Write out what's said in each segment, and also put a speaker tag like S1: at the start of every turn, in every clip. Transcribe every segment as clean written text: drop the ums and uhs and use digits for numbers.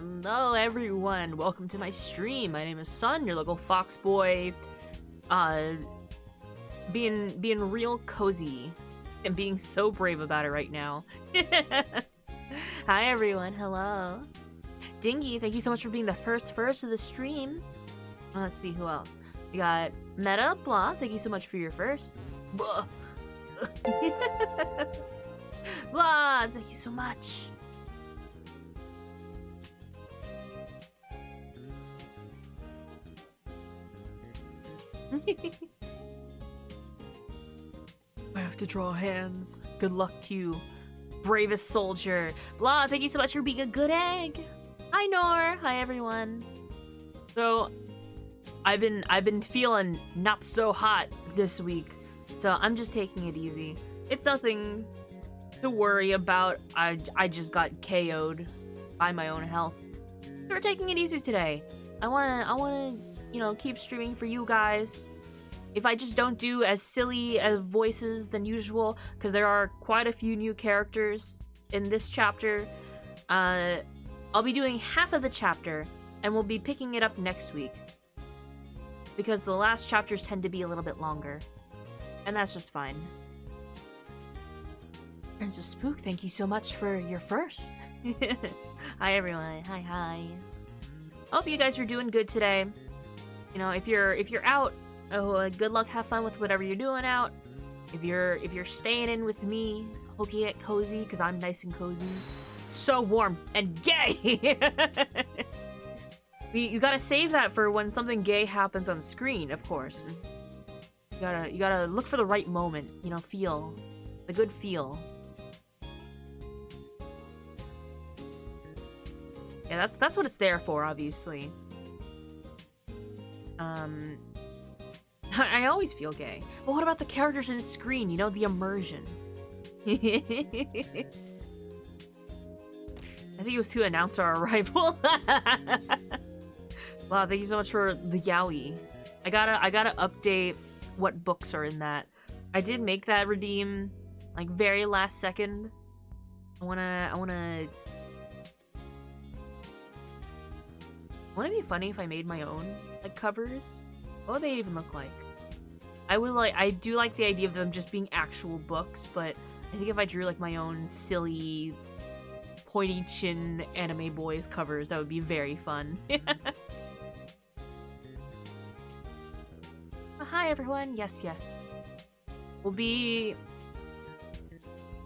S1: Hello everyone, welcome to my stream. My name is Sun, your local fox boy. Being real cozy and being so brave about it right now. Hi everyone, hello. Dingy, thank you so much for being the first of the stream. Let's see who else. We got Meta, Blah, thank you so much for your firsts. Blah, Blah, thank you so much. I have to draw hands. Good luck to you, bravest soldier. Blah, thank you so much for being a good egg. Hi Nor, hi everyone. So I've been feeling not so hot this week, so I'm just taking it easy. It's nothing to worry about. I just got KO'd by my own health. So we're taking it easy today. I wanna you know, keep streaming for you guys. If I just don't do as silly as voices than usual, because there are quite a few new characters in this chapter, I'll be doing half of the chapter, and we'll be picking it up next week. Because the last chapters tend to be a little bit longer. And that's just fine. Prince of Spook, thank you so much for your first. Hi everyone, hi. Hope you guys are doing good today. You know, if you're out, good luck, have fun with whatever you're doing out. If you're staying in with me, hope you get cozy, because I'm nice and cozy. So warm and gay! You gotta save that for when something gay happens on screen, of course. You gotta look for the right moment, you know, feel. The good feel. Yeah, that's what it's there for, obviously. I always feel gay. But what about the characters in the screen? You know, the immersion. I think it was to announce our arrival. Wow, thank you so much for the yaoi. I gotta update what books are in that. I did make that redeem, like, very last second. Wouldn't it be funny if I made my own, like, covers? What would they even look like? I do like the idea of them just being actual books, but I think if I drew, like, my own silly, pointy chin anime boys covers, that would be very fun. Hi everyone, yes. We'll be...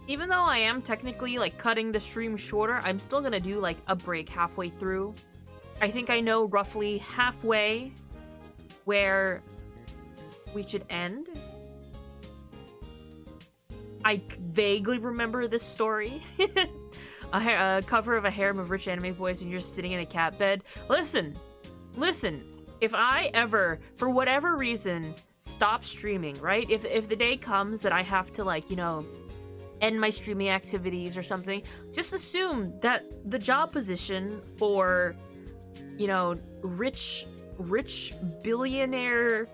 S1: Even though I am technically, like, cutting the stream shorter, I'm still gonna do, like, a break halfway through. I think I know roughly halfway where we should end. I vaguely remember this story. A cover of a harem of rich anime boys and you're sitting in a cat bed. Listen! If I ever, for whatever reason, stop streaming, right? If the day comes that I have to, like, you know, end my streaming activities or something, just assume that the job position for, you know, rich billionaire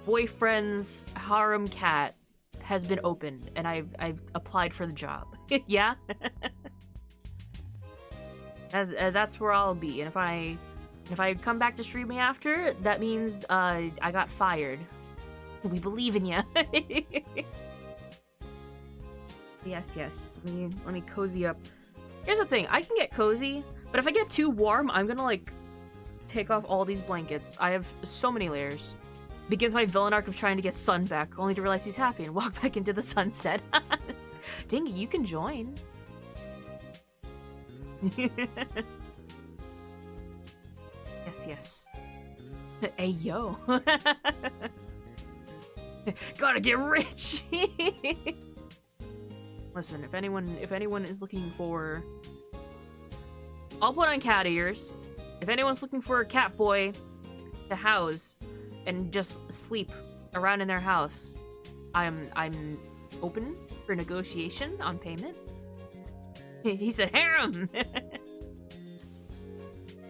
S1: boyfriend's harem cat has been opened, and I've applied for the job. Yeah? That's where I'll be, and if I come back to streaming after, that means I got fired. We believe in ya. Yes. Let me cozy up. Here's the thing, I can get cozy, but if I get too warm, I'm gonna, like, take off all these blankets. I have so many layers. Begins my villain arc of trying to get Sun back, only to realize he's happy and walk back into the sunset. Dingy, you can join. Yes. Hey, yo. Gotta get rich. Listen, if anyone is looking for... I'll put on cat ears. If anyone's looking for a cat boy to house and just sleep around in their house, I'm open for negotiation on payment. He said harem.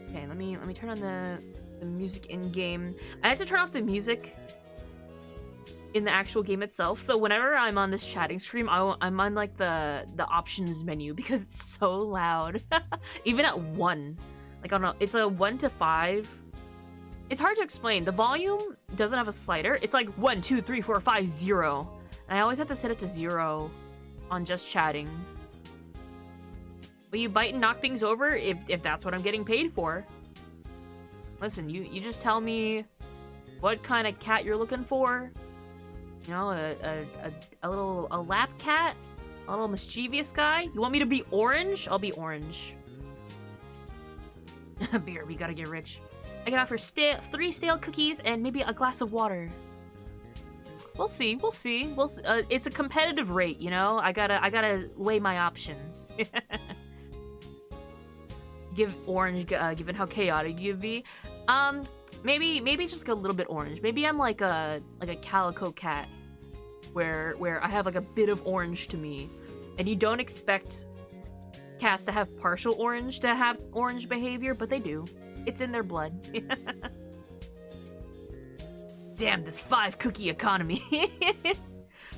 S1: Okay, let me turn on the music in game. I had to turn off the music in the actual game itself, so whenever I'm on this chatting stream, I'm on, like, the options menu because it's so loud. Even at 1. Like on a, it's a 1 to 5. It's hard to explain. The volume doesn't have a slider. It's like 1, 2, 3, 4, 5, 0. And I always have to set it to 0 on just chatting. Will you bite and knock things over if that's what I'm getting paid for? Listen, you just tell me what kind of cat you're looking for. You know, a lap cat? A little mischievous guy? You want me to be orange? I'll be orange. Beer, we gotta get rich. I can offer 3 stale cookies and maybe a glass of water. We'll see, we'll see. It's a competitive rate, you know? I gotta weigh my options. Give orange, given how chaotic you'd be. Maybe just a little bit orange. Maybe I'm like a calico cat, where I have like a bit of orange to me, and you don't expect cats to have partial orange to have orange behavior, but they do. It's in their blood. Damn, this 5 cookie economy.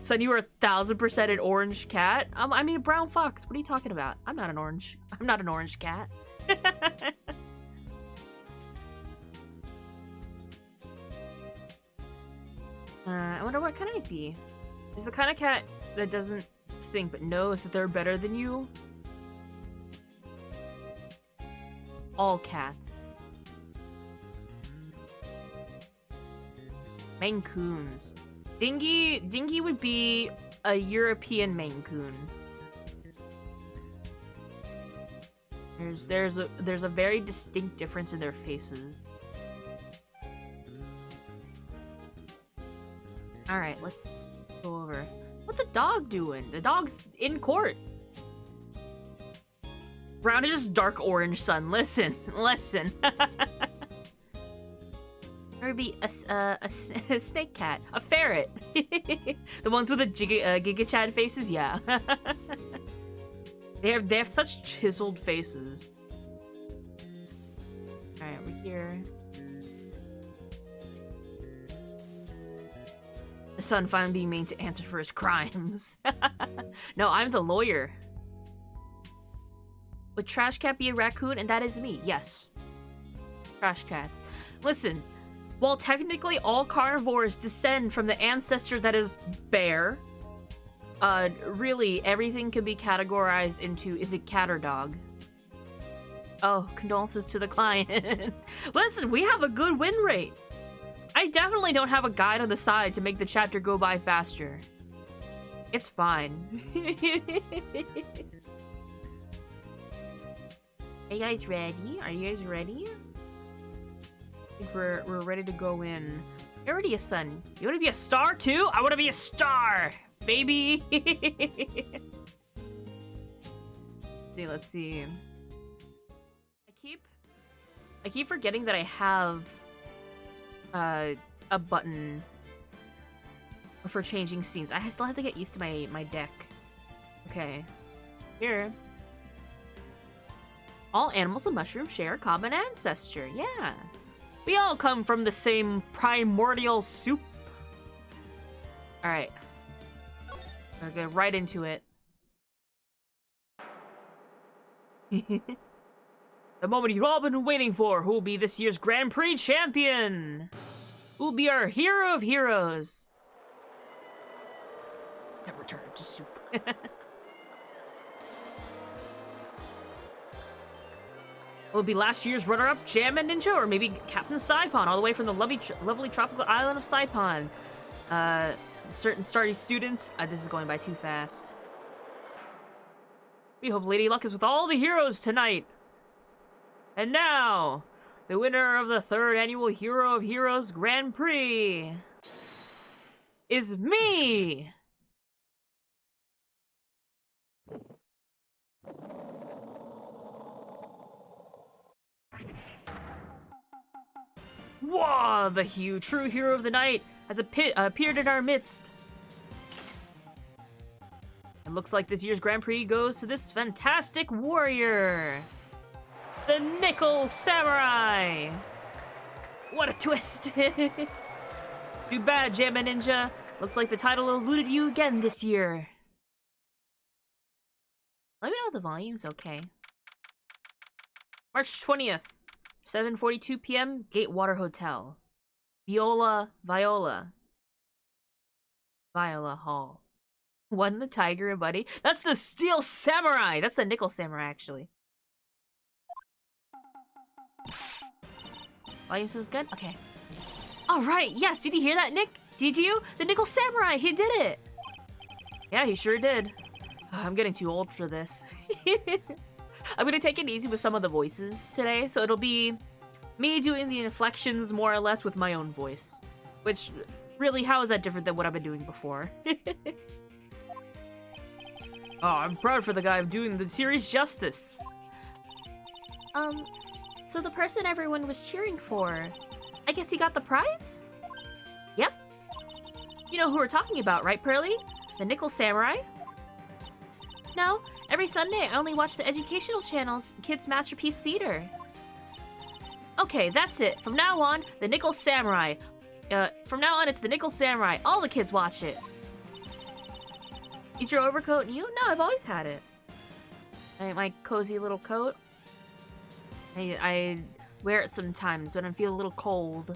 S1: Son, you were 1000% an orange cat. I mean, a brown fox. What are you talking about? I'm not an orange cat. I wonder what kind I'd be. Is the kind of cat that doesn't just think but knows that they're better than you? All cats. Maine Coons. Dingy would be a European Maine Coon. There's a very distinct difference in their faces. Alright, let's go over. What's the dog doing? The dog's in court. Brown is just dark orange, son. Listen. Or be a snake cat. A ferret. The ones with the Giga Chad faces? Yeah. They have such chiseled faces. Alright, we're here. The son finally being made to answer for his crimes. No, I'm the lawyer. Would Trash Cat be a raccoon? And that is me. Yes. Trash cats. Listen, while technically all carnivores descend from the ancestor that is bear, really everything can be categorized into, is it cat or dog? Oh, condolences to the client. Listen, we have a good win rate. I definitely don't have a guide on the side to make the chapter go by faster. It's fine. Are you guys ready? Are you guys ready? I think we're ready to go in. You're already a son. You want to be a star too? I want to be a star, baby. Let's see. I keep forgetting that I have a button for changing scenes. I still have to get used to my deck. Okay. Here. All animals and mushrooms share a common ancestor. Yeah. We all come from the same primordial soup. Alright. We're gonna get right into it. The moment you've all been waiting for. Who will be this year's Grand Prix champion? Who will be our hero of heroes? Never turn into soup. Will it be last year's runner-up, Jammin Ninja, or maybe Captain Saipon, all the way from the lovely tropical island of Saipon? Certain starry students. This is going by too fast. We hope Lady Luck is with all the heroes tonight. And now, the winner of the 3rd annual Hero of Heroes Grand Prix is me! Whoa, the true hero of the night has appeared in our midst. It looks like this year's Grand Prix goes to this fantastic warrior, the Nickel Samurai. What a twist. Too bad, Jammin Ninja. Looks like the title eluded you again this year. Let me know if the volume's okay. March 20th, 7:42 p.m., Gatewater Hotel. Viola Hall. One the Tiger and Buddy. That's the Steel Samurai! That's the Nickel Samurai, actually. Volume sounds good? Okay. Alright, yes, did you hear that, Nick? Did you? The Nickel Samurai, he did it! Yeah, he sure did. I'm getting too old for this. I'm gonna take it easy with some of the voices today, so it'll be me doing the inflections more or less with my own voice. Which, really, how is that different than what I've been doing before? Oh, I'm proud for the guy doing the series justice. So the person everyone was cheering for, I guess he got the prize? Yep. You know who we're talking about, right, Pearly? The Nickel Samurai? No, every Sunday I only watch the educational channel's Kids Masterpiece Theater. Okay, that's it. From now on, the Nickel Samurai. From now on, it's the Nickel Samurai. All the kids watch it. Is your overcoat new? No, I've always had it. My cozy little coat. I wear it sometimes when I feel a little cold.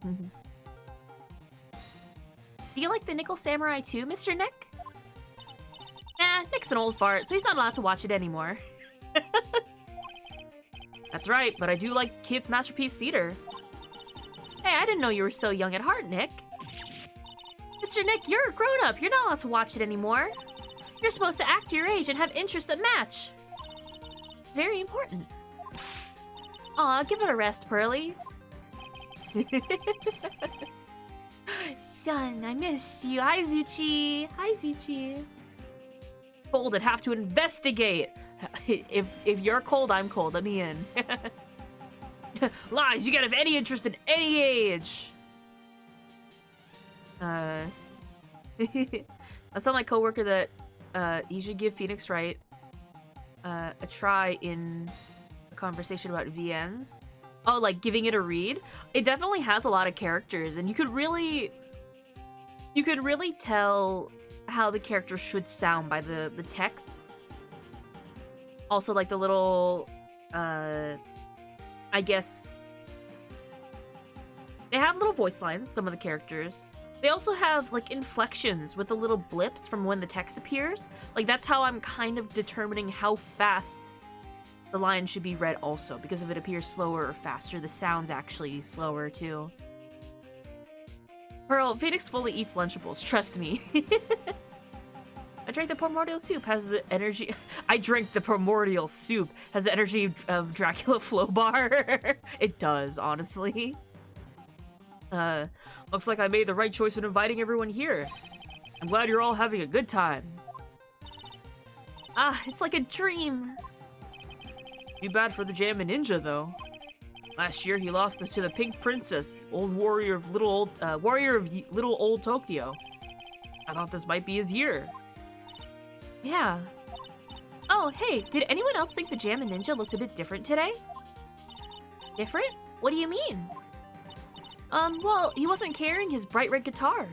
S1: Do you like the Nickel Samurai too, Mr. Nick? Nah, Nick's an old fart, so he's not allowed to watch it anymore. That's right, but I do like Kids Masterpiece Theater. Hey, I didn't know you were so young at heart, Nick. Mr. Nick, you're a grown-up. You're not allowed to watch it anymore. You're supposed to act your age and have interests that match. Very important. Aw, give it a rest, Pearly. Son, I miss you. Hi, Zuchi. Hi, Zuchi. Cold and have to investigate. If you're cold, I'm cold. Let me in. Lies, you gotta have any interest in any age. I saw my coworker that you should give Phoenix Wright a try in a conversation about VNs. Oh, like giving it a read? It definitely has a lot of characters, and you could really tell how the characters should sound by the text. Also, like the little, I guess, they have little voice lines, some of the characters. They also have, like, inflections with the little blips from when the text appears. Like, that's how I'm kind of determining how fast the line should be read also, because if it appears slower or faster, the sound's actually slower, too. Pearl, Phoenix fully eats Lunchables, trust me. I drank the primordial soup, has the energy... I drank the primordial soup, has the energy of Dracula Flowbar. It does, honestly. Looks like I made the right choice in inviting everyone here. I'm glad you're all having a good time. Ah, it's like a dream. Too bad for the Jammin' Ninja, though. Last year, he lost to the Pink Princess, warrior of little old Tokyo. I thought this might be his year. Yeah. Oh, hey, did anyone else think the Jammin' Ninja looked a bit different today? Different? What do you mean? Well, he wasn't carrying his bright red guitar.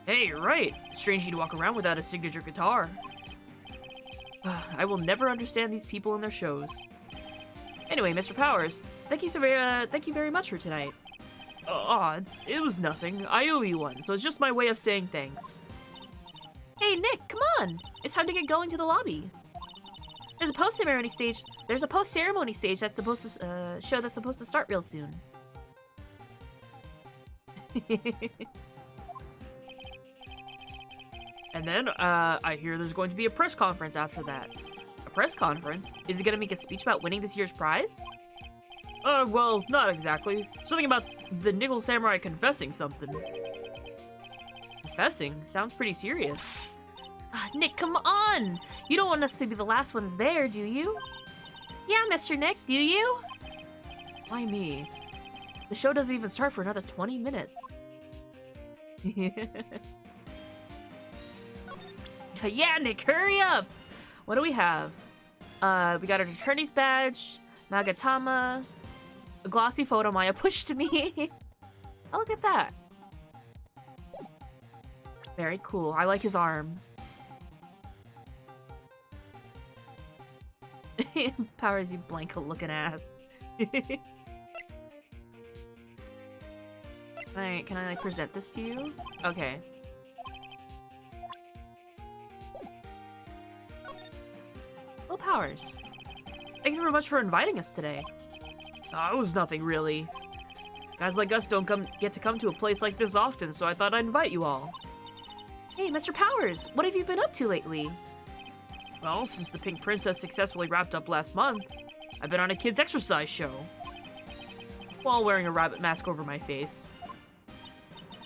S1: Hey, you're right. Strange you'd walk around without a signature guitar. I will never understand these people and their shows. Anyway, Mr. Powers, thank you very much for tonight. It was nothing. I owe you one, so it's just my way of saying thanks. Hey, Nick, come on! It's time to get going to the lobby. There's a post-ceremony stage. That's supposed to show that's supposed to start real soon. And then, I hear there's going to be a press conference after that. A press conference? Is he gonna make a speech about winning this year's prize? Well, not exactly. Something about the Nickel Samurai confessing something. Confessing? Sounds pretty serious. Nick, come on! You don't want us to be the last ones there, do you? Yeah, Mr. Nick, do you? Why me? The show doesn't even start for another 20 minutes. Yeah, Nick, hurry up! What do we have? We got an attorney's badge, Magatama, a glossy photo Maya pushed to me. Oh, look at that. Very cool. I like his arm. Powers, you blanco-looking ass. Can I like present this to you? Okay. Well, Powers. Thank you very much for inviting us today. It was nothing, really. Guys like us don't get to come to a place like this often, so I thought I'd invite you all. Hey, Mr. Powers, what have you been up to lately? Well, since the Pink Princess successfully wrapped up last month, I've been on a kids' exercise show. While wearing a rabbit mask over my face.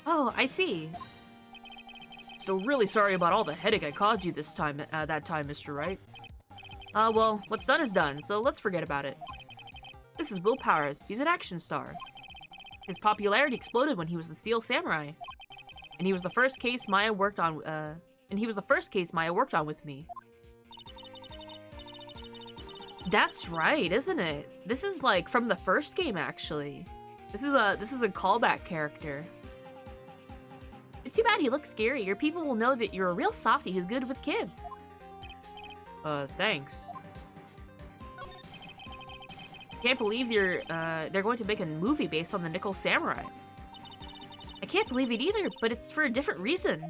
S1: Oh, I see. Still really sorry about all the headache I caused you that time, Mr. Wright. Well, what's done is done, so let's forget about it. This is Will Powers. He's an action star. His popularity exploded when he was the Steel Samurai. And he was the first case Maya worked on, with me. That's right, isn't it? This is like from the first game, actually. This is a callback character. It's too bad he looks scary. Your people will know that you're a real softie who's good with kids. Thanks. Can't believe they're going to make a movie based on the Nickel Samurai. I can't believe it either, but it's for a different reason.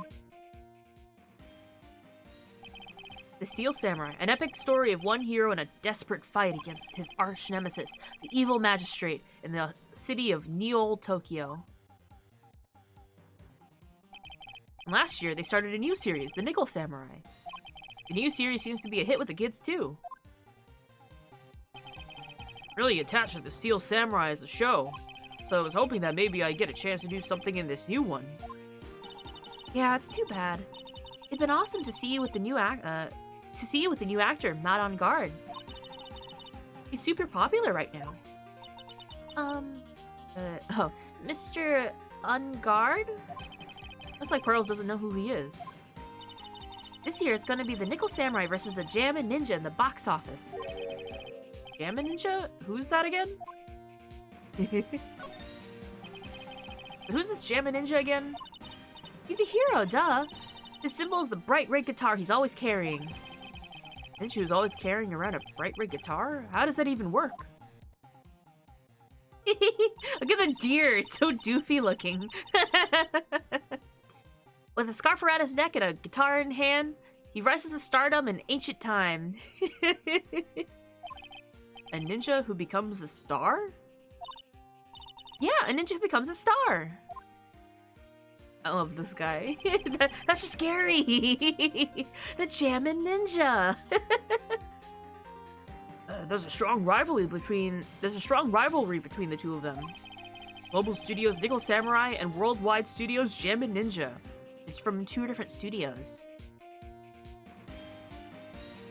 S1: The Steel Samurai, an epic story of one hero in a desperate fight against his arch nemesis, the evil magistrate, in the city of Neo Tokyo. And last year, they started a new series, the Nickel Samurai. The new series seems to be a hit with the kids, too. Really attached to the Steel Samurai as a show, so I was hoping that maybe I'd get a chance to do something in this new one. Yeah, it's too bad. It'd been awesome to see you with the new actor, Matt on Guard. He's super popular right now. Mr. Unguard? Looks like Pearls doesn't know who he is. This year, it's gonna be the Nickel Samurai versus the Jammin' Ninja in the box office. Jammin' Ninja? Who's that again? Who's this Jammin' Ninja again? He's a hero, duh. His symbol is the bright red guitar he's always carrying. Ninja who's always carrying around a bright red guitar? How does that even work? Look at the deer, it's so doofy looking. With a scarf around his neck and a guitar in hand, he rises to stardom in ancient time. A ninja who becomes a star? Yeah, a ninja who becomes a star. I love this guy. That's just scary. The Jammin' Ninja. There's a strong rivalry between the two of them. Global Studios Nickel Samurai and Worldwide Studios Jammin' Ninja. It's from 2 different studios.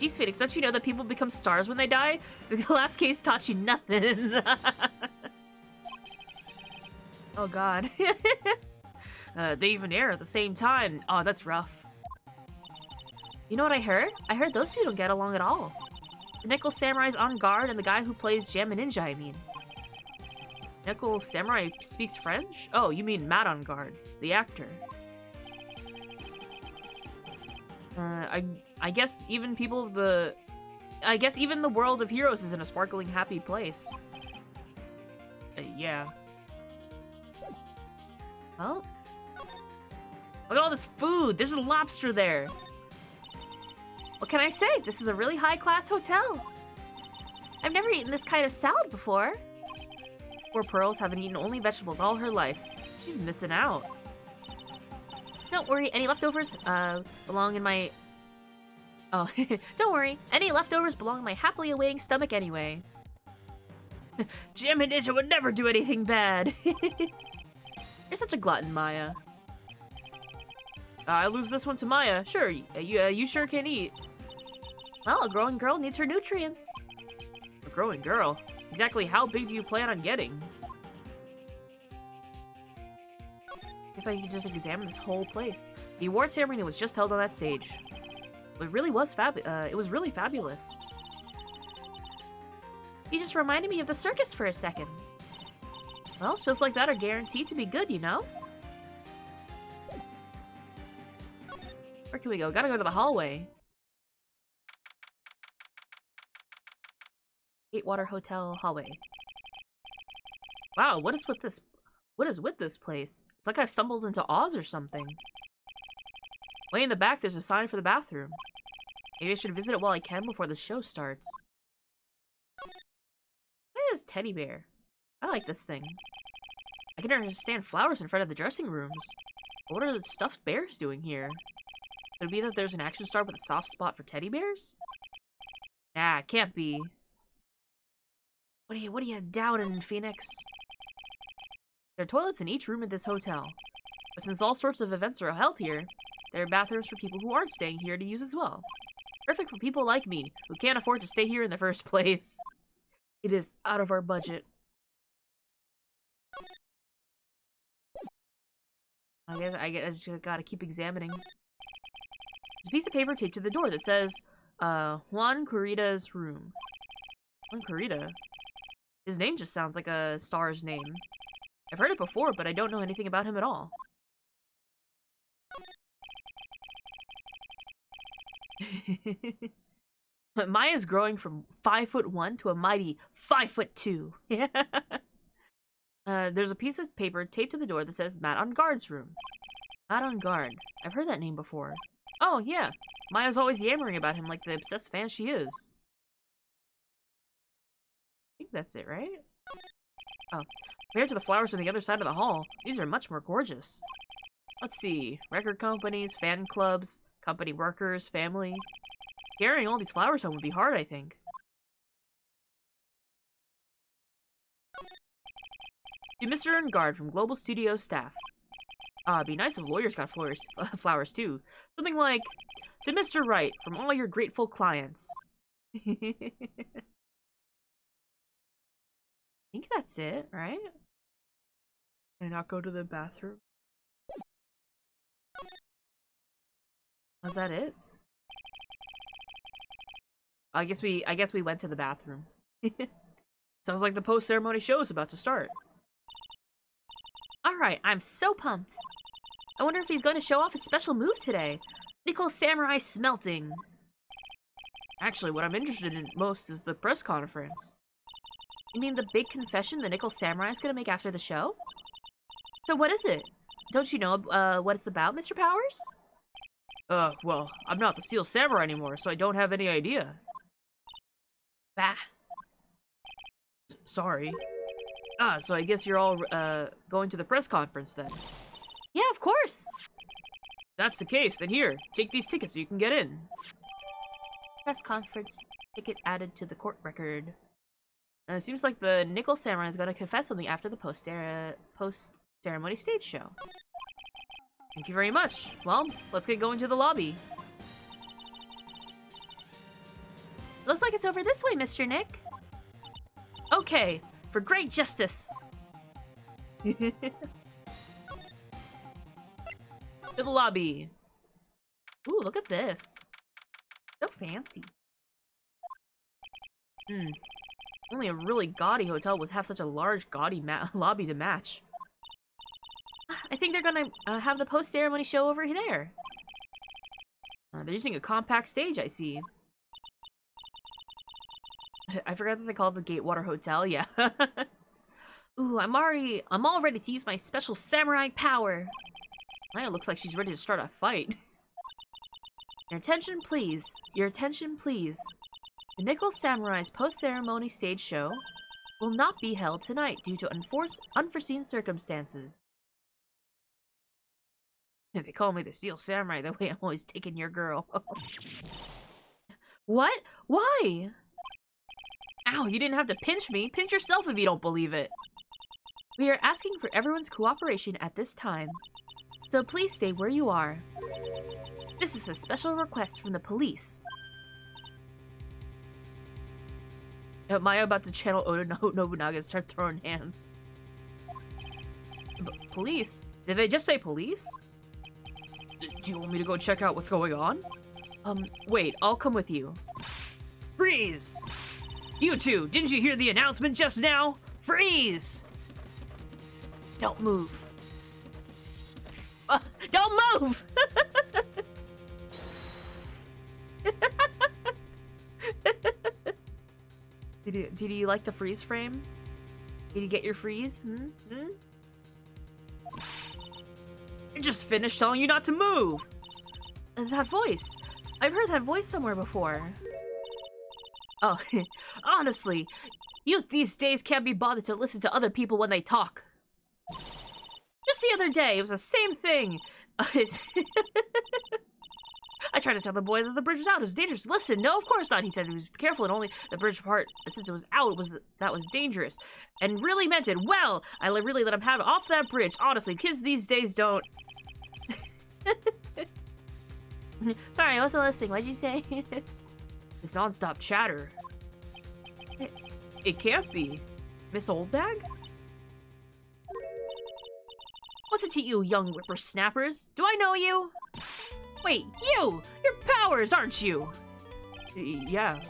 S1: Geez, Phoenix, don't you know that people become stars when they die? The last case taught you nothing. Oh god. They even air at the same time. Oh, that's rough. You know what I heard? I heard those two don't get along at all. The Nickel Samurai's on guard and the guy who plays Jammin' Ninja, I mean. Nickel Samurai speaks French? Oh, you mean Matt on guard, the actor. I guess even the world of heroes is in a sparkling, happy place. Yeah. Oh. Look at all this food! There's a lobster there! What can I say? This is a really high-class hotel! I've never eaten this kind of salad before! Poor Pearls haven't eaten only vegetables all her life. She's missing out. Don't worry, any leftovers, belong in my... Oh, don't worry. Any leftovers belong in my happily awaiting stomach anyway. Jammin' Ninja would never do anything bad! You're such a glutton, Maya. I lose this one to Maya. Sure, you sure can eat. Well, a growing girl needs her nutrients. A growing girl? Exactly how big do you plan on getting? Guess I could just examine this whole place. The award ceremony was just held on that stage. It really was it was really fabulous. You just reminded me of the circus for a second. Well, shows like that are guaranteed to be good, you know? Where can we go? Gotta go to the hallway. Gatewater Hotel hallway. Wow, what is with this? What is with this place? It's like I've stumbled into Oz or something. Way in the back, there's a sign for the bathroom. Maybe I should visit it while I can before the show starts. What is teddy bear? I like this thing. I can understand flowers in front of the dressing rooms. But what are the stuffed bears doing here? Could it be that there's an action star with a soft spot for teddy bears? Nah, it can't be. What are you doubting, Phoenix? There are toilets in each room at this hotel. But since all sorts of events are held here, there are bathrooms for people who aren't staying here to use as well. Perfect for people like me, who can't afford to stay here in the first place. It is out of our budget. I guess I just gotta keep examining. There's a piece of paper taped to the door that says, Juan Corrida's room. Juan Corrida? His name just sounds like a star's name. I've heard it before, but I don't know anything about him at all. Maya's growing from 5'1" to a mighty 5'2". There's a piece of paper taped to the door that says Matt on Guard's room. Matt on Guard. I've heard that name before. Oh, yeah. Maya's always yammering about him like the obsessed fan she is. I think that's it, right? Oh. Compared to the flowers on the other side of the hall, these are much more gorgeous. Let's see. Record companies, fan clubs, company workers, family. Carrying all these flowers home would be hard, I think. To Mr. Ungard from Global Studio staff. It'd be nice if lawyers got flowers too. Something like, to Mr. Wright from all your grateful clients. I think that's it, right? Can I not go to the bathroom? Was that it? I guess we went to the bathroom. Sounds like the post-ceremony show is about to start. Alright, I'm so pumped. I wonder if he's going to show off a special move today. Nickel Samurai Smelting. Actually, what I'm interested in most is the press conference. You mean the big confession the Nickel Samurai is going to make after the show? So what is it? Don't you know what it's about, Mr. Powers? Well, I'm not the Steel Samurai anymore, so I don't have any idea. Bah. Sorry. So I guess you're all, going to the press conference then? Yeah, of course! If that's the case, then here, take these tickets so you can get in. Press conference ticket added to the court record. It seems like the Nickel Samurai is going to confess something after the post-ceremony stage show. Thank you very much. Well, let's get going to the lobby. Looks like it's over this way, Mr. Nick. Okay, for great justice. To the lobby. Ooh, look at this. So fancy. Only a really gaudy hotel would have such a large, gaudy lobby to match. I think they're gonna have the post-ceremony show over there. They're using a compact stage, I see. I forgot that they call it the Gatewater Hotel, yeah. Ooh, I'm all ready to use my special samurai power. Maya looks like she's ready to start a fight. Your attention, please. Your attention, please. The Nickel Samurai's post-ceremony stage show will not be held tonight due to unforeseen circumstances. They call me the Steel Samurai, that way I'm always taking your girl. What? Why? Ow, you didn't have to pinch me. Pinch yourself if you don't believe it. We are asking for everyone's cooperation at this time, so please stay where you are. This is a special request from the police. Maya about to channel Oda Nobunaga and start throwing hands. Police? Did they just say police? Do you want me to go check out what's going on? Wait, I'll come with you. Freeze! You two, didn't you hear the announcement just now? Freeze! Don't move. Don't move! Did you like the freeze frame? Did you get your freeze? I just finished telling you not to move! That voice. I've heard that voice somewhere before. Oh, honestly, youth these days can't be bothered to listen to other people when they talk. Just the other day, it was the same thing. I tried to tell the boy that the bridge was out. It was dangerous. Listen, no, of course not. He said he was careful and only the bridge part, since it was out, that was dangerous. And really meant it. Well, I really let him have it off that bridge. Honestly, kids these days don't... Sorry, I wasn't listening. What'd you say? This non-stop chatter. It can't be. Miss Oldbag? What's it to you, young whippersnappers? Do I know you? Wait, you! You're Powers, aren't you? Yeah,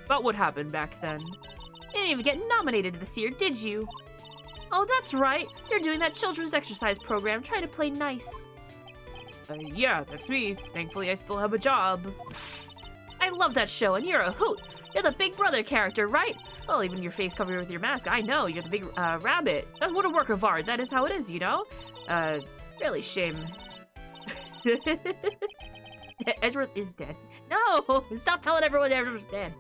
S1: but what happened back then? You didn't even get nominated this year, did you? Oh, that's right. You're doing that children's exercise program, trying to play nice. Yeah, that's me. Thankfully, I still have a job. I love that show, and you're a hoot. You're the Big Brother character, right? Well, even your face covered with your mask, I know. You're the big, rabbit. That's what a work of art. That is how it is, you know? Really shame. Edgeworth is dead. No! Stop telling everyone Edgeworth's dead.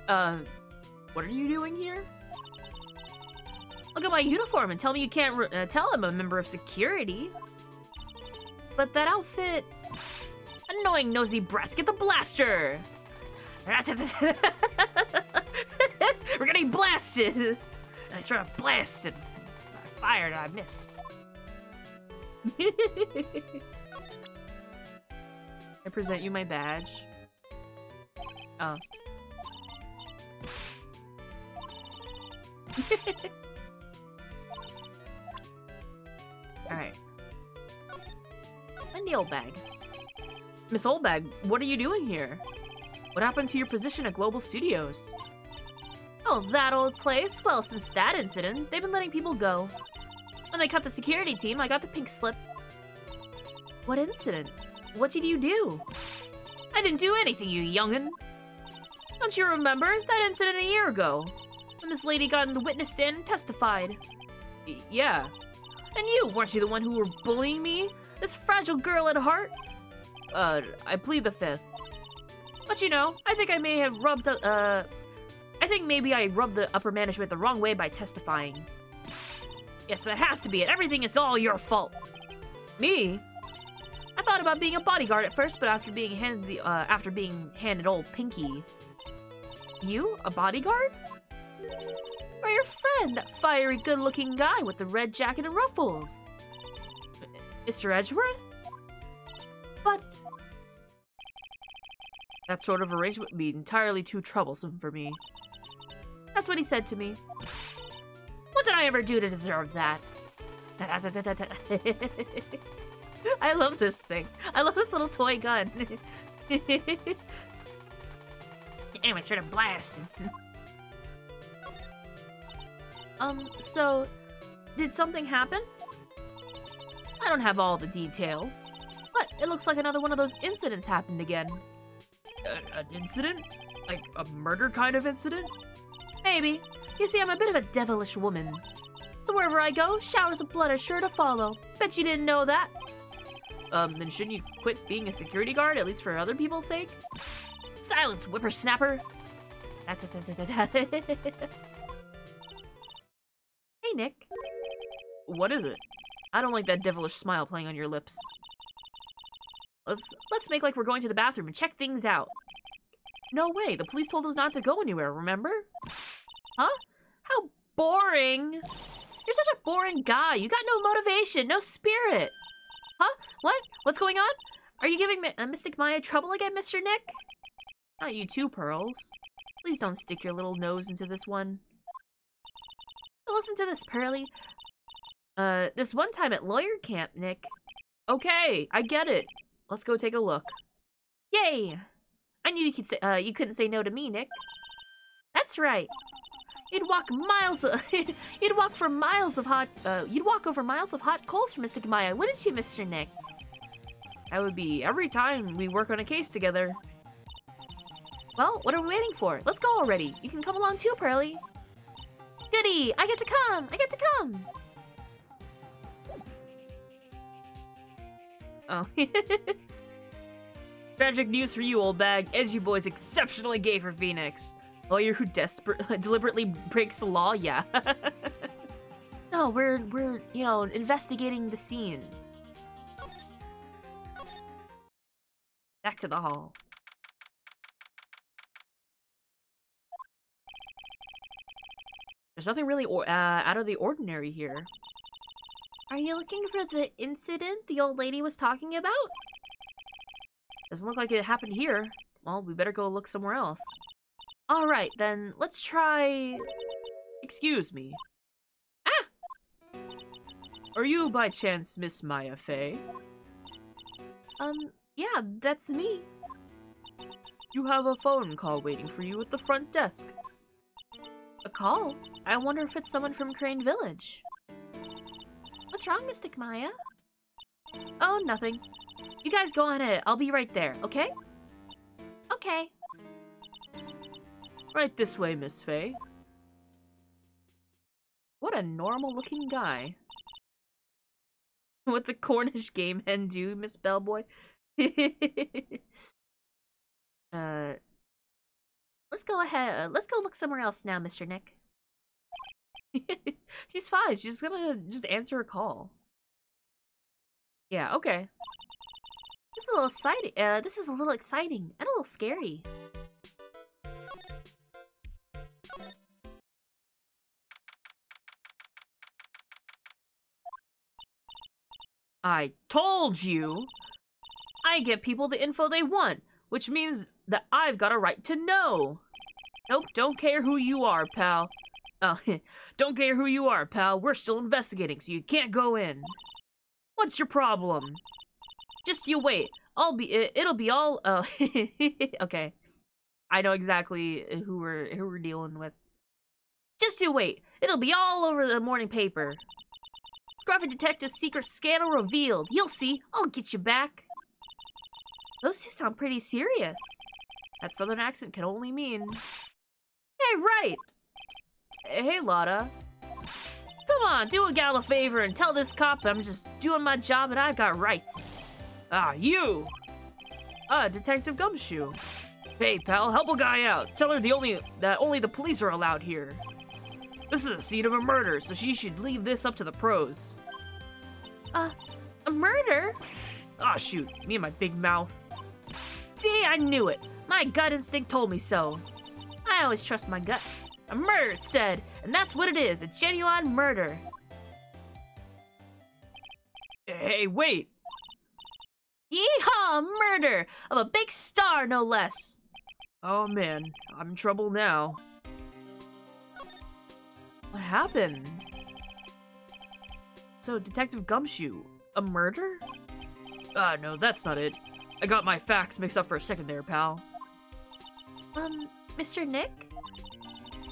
S1: What are you doing here? Look at my uniform and tell me you can't tell I'm a member of security. But that outfit... Annoying nosy brats, get the blaster! We're getting blasted! I started blasting. I fired and I missed. I present you my badge. Oh. Alright. A nail bag. Miss Oldbag, what are you doing here? What happened to your position at Global Studios? Oh, that old place? Well, since that incident, they've been letting people go. When they cut the security team, I got the pink slip. What incident? What did you do? I didn't do anything, you young'un. Don't you remember that incident a year ago? When this lady got in the witness stand and testified. Yeah. And you, weren't you the one who were bullying me? This fragile girl at heart? I plead the fifth. But you know, I think I may have rubbed, I think maybe I rubbed the upper management the wrong way by testifying. Yes, that has to be it. Everything is all your fault. Me? I thought about being a bodyguard at first, but after being handed old Pinky. You? A bodyguard? Or your friend, that fiery good-looking guy with the red jacket and ruffles? Mr. Edgeworth? But... that sort of arrangement would be entirely too troublesome for me. That's what he said to me. What did I ever do to deserve that? I love this thing. I love this little toy gun. Anyway, started blasting. So, did something happen? I don't have all the details, but it looks like another one of those incidents happened again. An incident? Like a murder kind of incident? Maybe. You see, I'm a bit of a devilish woman. So wherever I go, showers of blood are sure to follow. Bet you didn't know that. Then shouldn't you quit being a security guard, at least for other people's sake? Silence, whippersnapper! Hey, Nick. What is it? I don't like that devilish smile playing on your lips. Let's make like we're going to the bathroom and check things out. No way, the police told us not to go anywhere, remember? Huh? How boring! You're such a boring guy. You got no motivation, no spirit. Huh? What? What's going on? Are you giving Mystic Maya trouble again, Mr. Nick? Not you too, Pearls. Please don't stick your little nose into this one. Listen to this, Pearly. This one time at lawyer camp, Nick. Okay, I get it. Let's go take a look. Yay! I knew you couldn't say no to me, Nick. That's right. You'd walk over miles of hot coals for Mystic Maya, wouldn't you, Mr. Nick? That would be every time we work on a case together. Well, what are we waiting for? Let's go already. You can come along too, Pearly. Goody! I get to come! I get to come! Oh. Tragic news for you, old bag. Edgy boy's exceptionally gay for Phoenix. Lawyer who deliberately breaks the law, yeah. No, we're, you know, investigating the scene. Back to the hall. There's nothing really out of the ordinary here. Are you looking for the incident the old lady was talking about? Doesn't look like it happened here. Well, we better go look somewhere else. Alright, then let's try... Excuse me. Ah! Are you by chance Miss Maya Fey? Yeah, that's me. You have a phone call waiting for you at the front desk. A call? I wonder if it's someone from Crane Village. What's wrong, Mystic Maya? Oh, nothing. You guys go on ahead. I'll be right there, okay? Okay. Right this way, Miss Fey. What a normal-looking guy. What the Cornish game hen do, Miss Bellboy? Let's go ahead. Let's go look somewhere else now, Mr. Nick. She's fine. She's gonna just answer a call. Yeah, okay. This is a little exciting. This is a little exciting and a little scary. I told you! I get people the info they want, which means that I've got a right to know. Nope, don't care who you are, pal. Oh, don't care who you are, pal. We're still investigating, so you can't go in. What's your problem? Just you wait. It'll be all, oh, okay. I know exactly who we're dealing with. Just you wait. It'll be all over the morning paper. Scruffy Detective's secret scandal revealed. You'll see. I'll get you back. Those two sound pretty serious. That southern accent can only mean... Hey, right! Hey, Lotta. Come on, do a gal a favor and tell this cop that I'm just doing my job and I've got rights. Ah, you! Detective Gumshoe. Hey, pal, help a guy out. Tell her that only the police are allowed here. This is the scene of a murder, so she should leave this up to the pros. A murder? Aw, shoot, me and my big mouth. See, I knew it. My gut instinct told me so. I always trust my gut. A murder, it said, and that's what it is, a genuine murder. Hey, wait! Yeehaw, murder! Of a big star, no less! Oh man, I'm in trouble now. What happened? So, Detective Gumshoe, a murder? No, that's not it. I got my facts mixed up for a second there, pal. Mr. Nick?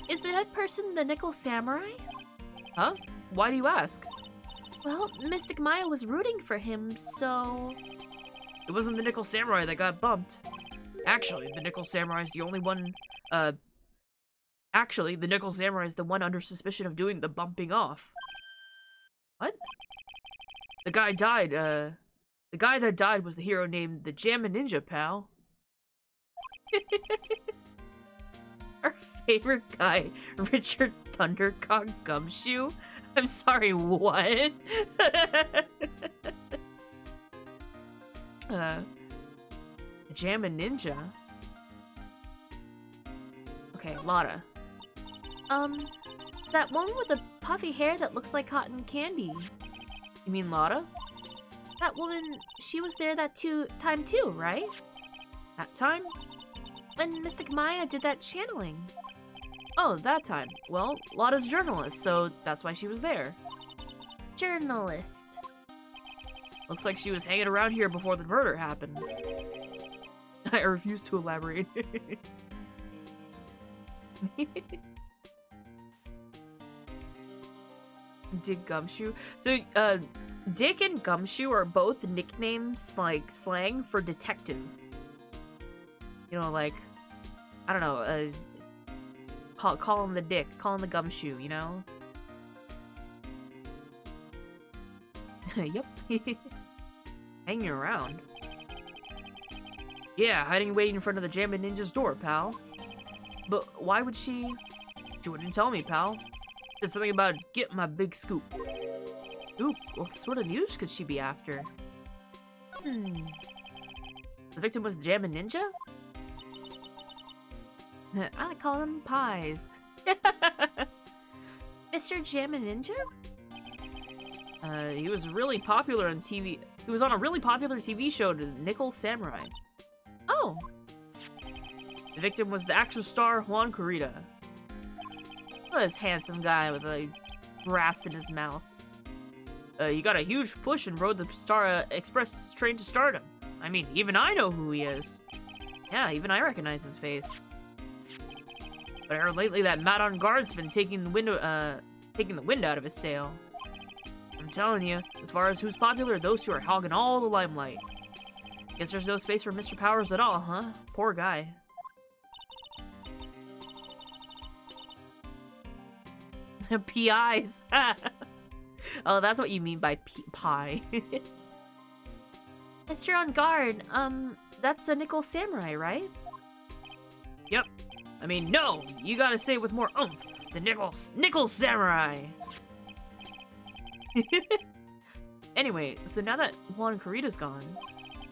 S1: Is the dead person the Nickel Samurai? Huh? Why do you ask? Well, Mystic Maya was rooting for him, so... It wasn't the Nickel Samurai that got bumped. Actually, the Nickel Samurai is the only one, Actually, the Nickel Samurai is the one under suspicion of doing the bumping off. What? The guy that died was the hero named the Jammin' Ninja, pal. Our favorite guy, Richard Thundercock Gumshoe? I'm sorry, what? The Jammin' Ninja? Okay, Lotta. That woman with the puffy hair that looks like cotton candy. You mean Lotta? That woman, she was there that time too, right? That time? When Mystic Maya did that channeling. Oh, that time. Well, Lotta's a journalist, so that's why she was there. Journalist. Looks like she was hanging around here before the murder happened. I refuse to elaborate. Dick Gumshoe. So, Dick and Gumshoe are both nicknames, like, slang for detective. You know, like, I don't know, call him the dick, call him the gumshoe, you know? Yep. Hanging around. Yeah, hiding waiting in front of the Jammin' Ninja's door, pal. But why would she... She wouldn't tell me, pal. Said something about get my big scoop. Scoop? What sort of news could she be after? The victim was the Jammin' Ninja? I call them pies. Mr. Jammin' Ninja? He was really popular on TV. He was on a really popular TV show, The Nickel Samurai. Oh. The victim was the action star Juan Corrida. This handsome guy with a brass in his mouth. He got a huge push and rode the Star Express train to stardom. I mean, even I know who he is. Yeah, even I recognize his face. But I heard lately that Matt on Guard's been taking the wind out of his sail. I'm telling you, as far as who's popular, those two are hogging all the limelight. Guess there's no space for Mr. Powers at all, huh? Poor guy. PIs. Oh, that's what you mean by pie. Mr. On Guard, that's the Nickel Samurai, right? Yep. I mean, no! You gotta say it with more oomph. The Nickel Samurai! Anyway, so now that Juan Corrida's gone,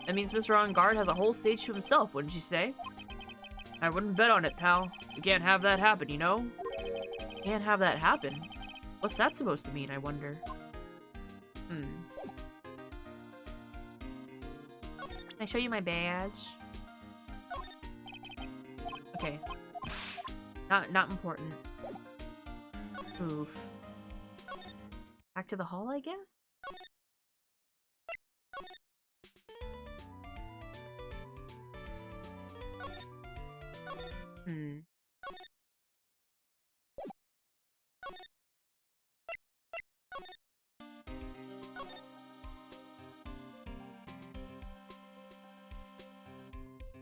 S1: that means Mr. On Guard has a whole stage to himself, wouldn't you say? I wouldn't bet on it, pal. You can't have that happen, you know? Can't have that happen? What's that supposed to mean, I wonder? Can I show you my badge? Okay. Not important. Oof. Back to the hall, I guess?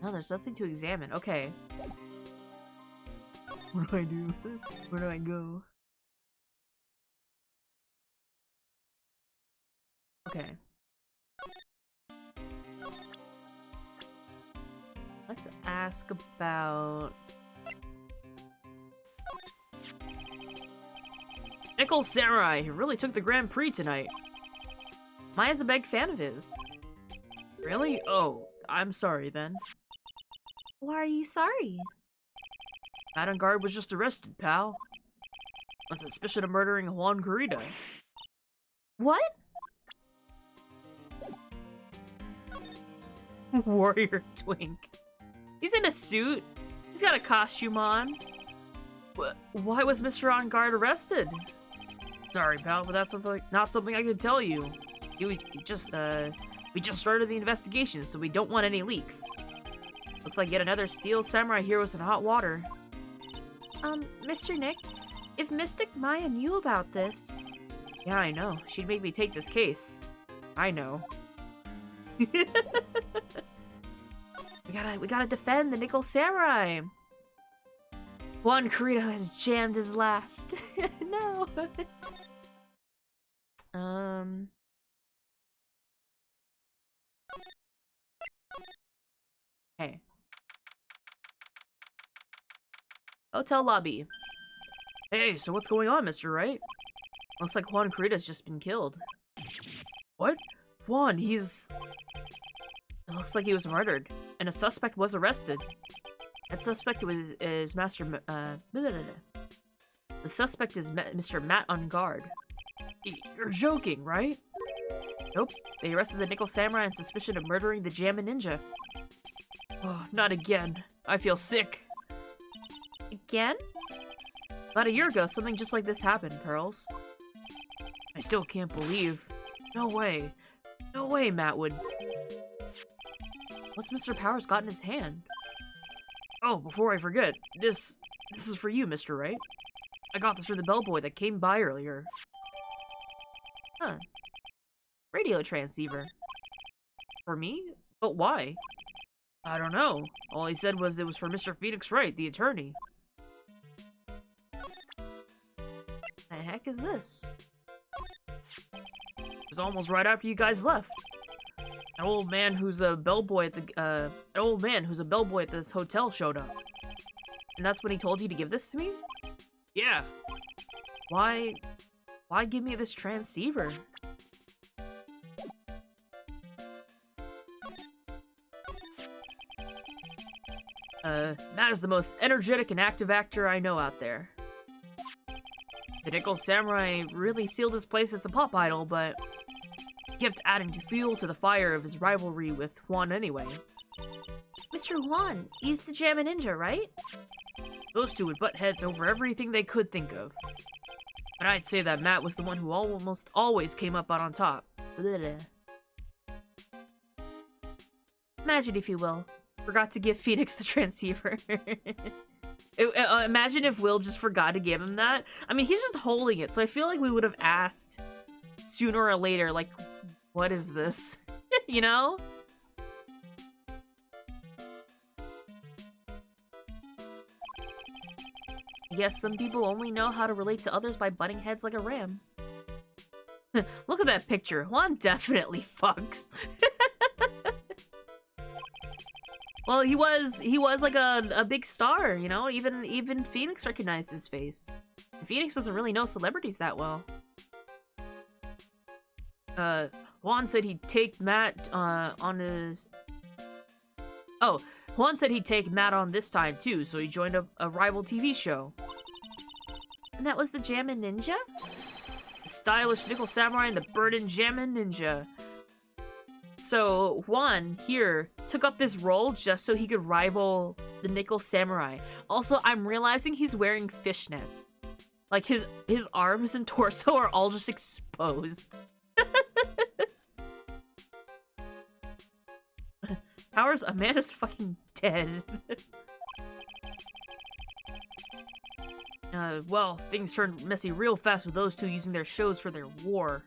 S1: No, there's nothing to examine. Okay. What do I do? Where do I go? Okay. Let's ask about... Nickel Samurai, he really took the Grand Prix tonight. Maya's a big fan of his. Really? Oh, I'm sorry then. Why are you sorry? Matt on Guard was just arrested, pal. On suspicion of murdering Juan Corrida. What? Warrior Twink. He's in a suit. He's got a costume on. Why was Mr. On Guard arrested? Sorry, pal, but that's not something I can tell you. We just started the investigation, so we don't want any leaks. Looks like yet another Steel Samurai hero's in hot water. Mr. Nick, if Mystic Maya knew about this... Yeah, I know. She'd make me take this case. I know. We gotta defend the Nickel Samurai! Juan Corrida has jammed his last. No! Hey. Hotel lobby. Hey, so what's going on, Mr. Wright? Looks like Juan Corrida's just been killed. What? Juan, It looks like he was murdered, and a suspect was arrested. That suspect is Master... The suspect is Mr. Matt on Guard. You're joking, right? Nope. They arrested the Nickel Samurai on suspicion of murdering the Jammin' Ninja. Oh, not again. I feel sick. Again? About a year ago, something just like this happened, Pearls. I still can't believe. No way. No way, Matt would... What's Mr. Powers got in his hand? Oh, before I forget, this is for you, Mr. Wright. I got this from the bellboy that came by earlier. Huh. Radio transceiver. For me? But why? I don't know. All he said was it was for Mr. Phoenix Wright, the attorney. The heck is this? It was almost right after you guys left. An old man who's a bellboy at this hotel showed up. And that's when he told you to give this to me? Yeah. Why give me this transceiver? Matt is the most energetic and active actor I know out there. The Nickel Samurai really sealed his place as a pop idol, but he kept adding fuel to the fire of his rivalry with Juan anyway. Mr. Juan, he's the Jammin' Ninja, right? Those two would butt heads over everything they could think of. But I'd say that Matt was the one who almost always came up on top. Blah. Imagine, if you will, forgot to give Phoenix the transceiver. Imagine if Will just forgot to give him that. I mean, he's just holding it, so I feel like we would have asked sooner or later, like, what is this? You know? Yes, some people only know how to relate to others by butting heads like a ram. Look at that picture. Juan definitely fucks. Well, he was like a big star, you know? Even Phoenix recognized his face. Phoenix doesn't really know celebrities that well. Juan said he'd take Matt on his... Oh, Juan said he'd take Matt on this time too, so he joined a rival TV show. And that was the Jammin' Ninja? The stylish Nickel Samurai and the burdened Jammin' Ninja. So Juan here took up this role just so he could rival the Nickel Samurai. Also, I'm realizing he's wearing fishnets. Like his arms and torso are all just exposed. Powers, Amanda's fucking dead. Well, things turned messy real fast with those two using their shows for their war.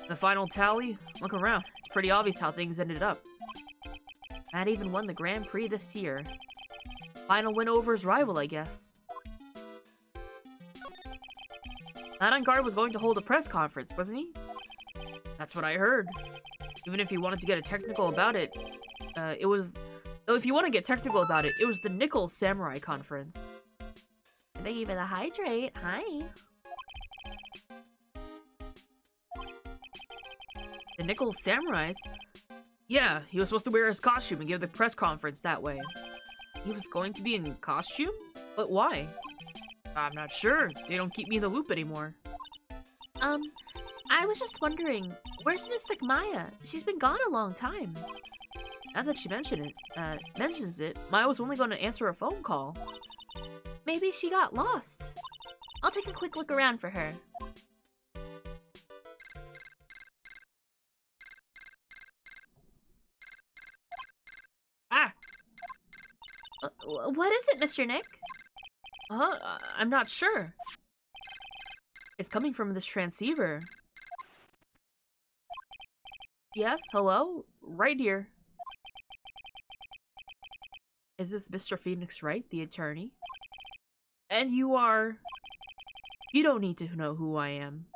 S1: The final tally? Look around. It's pretty obvious how things ended up. Matt even won the Grand Prix this year. Final win over his rival, I guess. Matt on Guard was going to hold a press conference, wasn't he? That's what I heard. Even if you wanted to get technical about it, it was the Nickel Samurai conference. Thank you for the hydrate. Hi. The Nickel Samurais? Yeah, he was supposed to wear his costume and give the press conference that way. He was going to be in costume? But why? I'm not sure. They don't keep me in the loop anymore. I was just wondering, where's Mystic Maya? She's been gone a long time. Now that she mentions it, Maya was only going to answer a phone call. Maybe she got lost. I'll take a quick look around for her. Ah! What is it, Mr. Nick? I'm not sure. It's coming from this transceiver. Yes, hello? Right here. Is this Mr. Phoenix Wright, the attorney? And you are... You don't need to know who I am.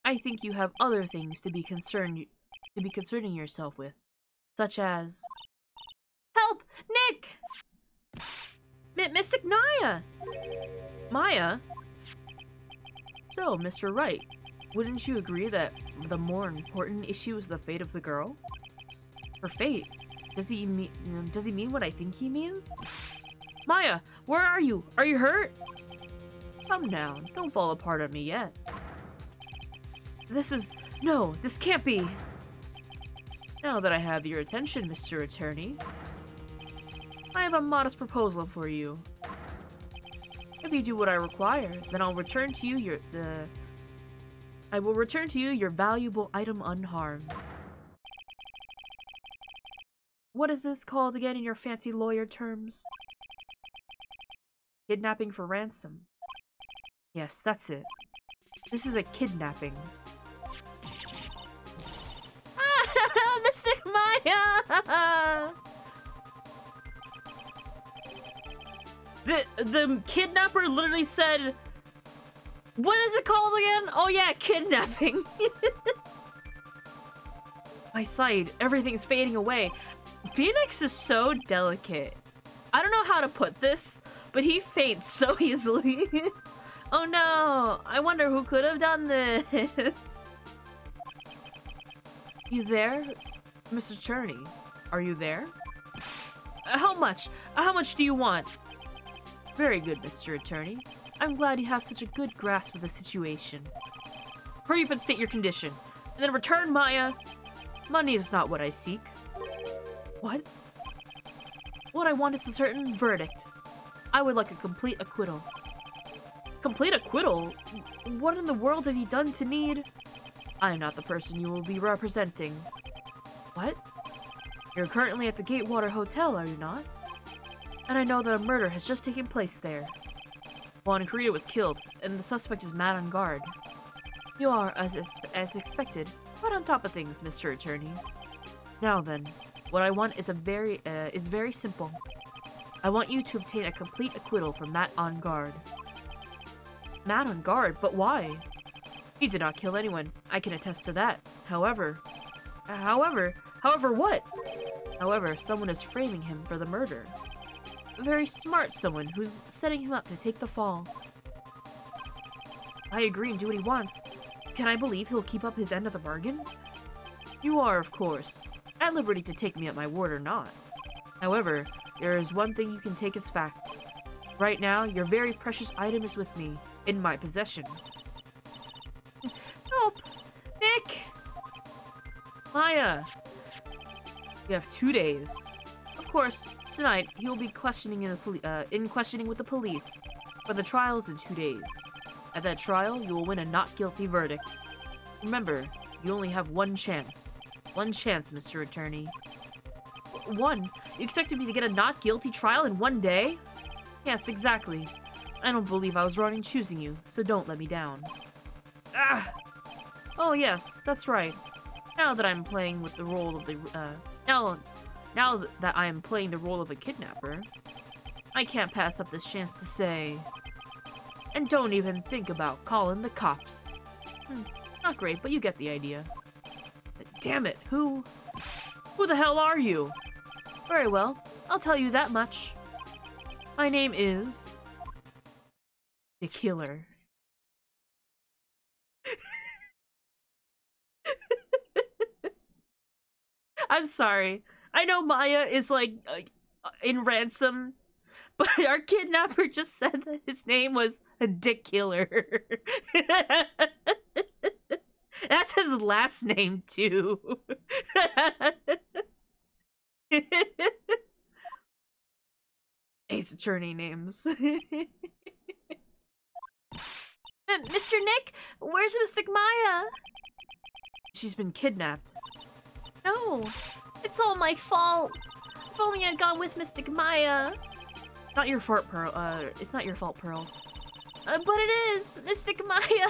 S1: I think you have other things to be concerning yourself with. Such as... Help! Nick! Mystic Maya! Maya? So, Mr. Wright, wouldn't you agree that the more important issue is the fate of the girl? Her fate? Does he mean what I think he means? Maya, where are you? Are you hurt? Come down. Don't fall apart on me yet. No, this can't be. Now that I have your attention, Mr. Attorney, I have a modest proposal for you. If you do what I require, then I'll return to you your valuable item unharmed. What is this called again in your fancy lawyer terms? Kidnapping for ransom. Yes, that's it. This is a kidnapping. Mystic Maya! The kidnapper literally said, what is it called again? Oh yeah, kidnapping. My sight, everything's fading away. Phoenix is so delicate. I don't know how to put this, but he faints so easily. Oh no, I wonder who could have done this. You there? Mr. Cherney, are you there? How much? How much do you want? Very good, Mr. Attorney. I'm glad you have such a good grasp of the situation. Hurry up and state your condition, and then return Maya. Money is not what I seek. What? What I want is a certain verdict. I would like a complete acquittal. Complete acquittal? What in the world have you done to need? I am not the person you will be representing. What? You're currently at the Gatewater Hotel, are you not? And I know that a murder has just taken place there. Juan Correa was killed, and the suspect is mad on guard. You are, as expected, right on top of things, Mr. Attorney. Now then, what I want is very simple. I want you to obtain a complete acquittal from Matt on guard. Matt on guard? But why? He did not kill anyone. I can attest to that. However what? However, someone is framing him for the murder. A very smart someone who's setting him up to take the fall. I agree and do what he wants. Can I believe he'll keep up his end of the bargain? You are, of course, at liberty to take me at my word or not. However, there is one thing you can take as fact. Right now, your very precious item is with me, in my possession. Help! Nick! Maya! You have 2 days. Of course, tonight, he will be questioning in questioning with the police, but the trial is in 2 days. At that trial, you will win a not guilty verdict. Remember, you only have one chance. One chance, Mr. Attorney. One? You expected me to get a not guilty trial in 1 day? Yes, exactly. I don't believe I was wrong in choosing you, so don't let me down. Ah! Oh yes, that's right. Now that I'm playing with the role of the, now that I am playing the role of a kidnapper, I can't pass up this chance to say... And don't even think about calling the cops. Not great, but you get the idea. But damn it, who the hell are you? Very well, I'll tell you that much. My name is... The Killer. I'm sorry. I know Maya is like in ransom, but our kidnapper just said that his name was Dick Killer. That's his last name too. Ace Attorney names. Mr. Nick, where's Mystic Maya? She's been kidnapped. No, it's all my fault. If only I'd gone with Mystic Maya. Not your fault, Pearl. It's not your fault, Pearls. But it is, Mystic Maya.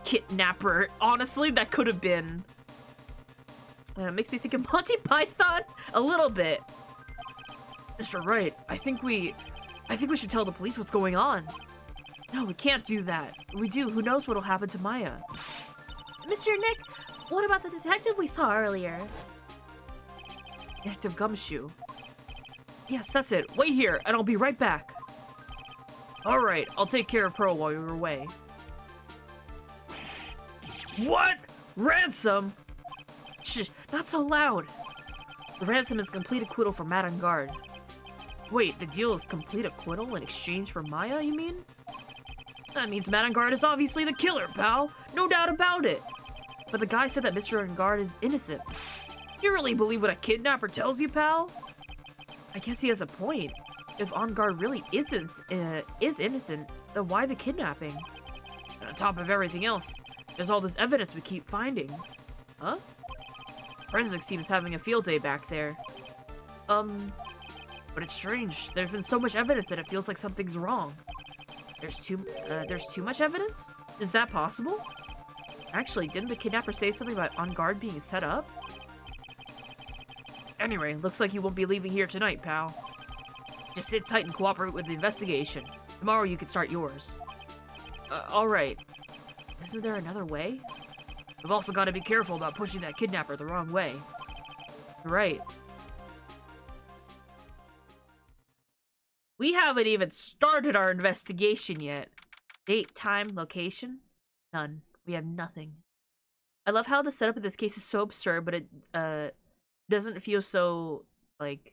S1: Kidnapper. Honestly, that could have been. It makes me think of Monty Python a little bit. Mr. Wright, I think we should tell the police what's going on. No, we can't do that. If we do, who knows what'll happen to Maya? Mr. Nick, what about the detective we saw earlier? Detective Gumshoe. Yes, that's it. Wait here, and I'll be right back. Alright, I'll take care of Pearl while you're away. What? Ransom? Shh, not so loud. The ransom is complete acquittal for Matt on guard. Wait, the deal is complete acquittal in exchange for Maya, you mean? That means Matt on guard is obviously the killer, pal. No doubt about it. But the guy said that Mr. on guard is innocent. You really believe what a kidnapper tells you, pal? I guess he has a point. If on guard really is innocent, then why the kidnapping? And on top of everything else, there's all this evidence we keep finding. Huh? Forensics team is having a field day back there. But it's strange. There's been so much evidence that it feels like something's wrong. There's too much evidence? Is that possible? Actually, didn't the kidnapper say something about on guard being set up? Anyway, looks like you won't be leaving here tonight, pal. Just sit tight and cooperate with the investigation. Tomorrow you can start yours. Alright. Isn't there another way? We've also got to be careful about pushing that kidnapper the wrong way. Right. We haven't even started our investigation yet. Date, time, location? None. We have nothing. I love how the setup of this case is so absurd, but it doesn't feel so, like...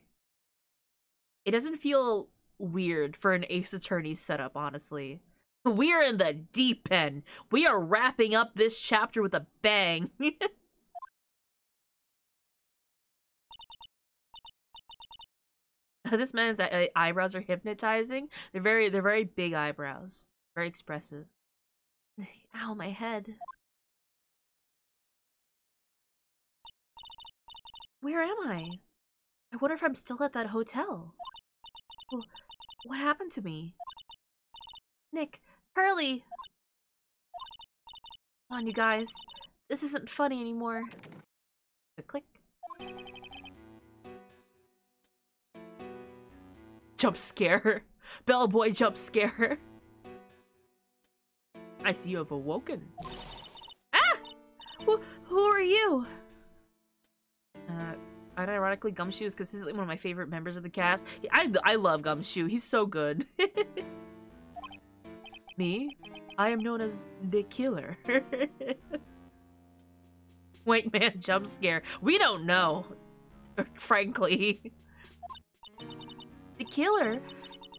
S1: It doesn't feel weird for an Ace Attorney setup, honestly. We're in the deep end. We are wrapping up this chapter with a bang. This man's eyebrows are hypnotizing. They're very big eyebrows. Very expressive. Ow, my head. Where am I? I wonder if I'm still at that hotel. Well, what happened to me? Nick, Pearly! Come on, you guys. This isn't funny anymore. Click. Jump scare. Bellboy jump scare. I see you have awoken. Ah! Who are you? Unironically, Gumshoe is consistently one of my favorite members of the cast. I love Gumshoe. He's so good. Me? I am known as the killer. White man jump scare. We don't know. Frankly. The killer?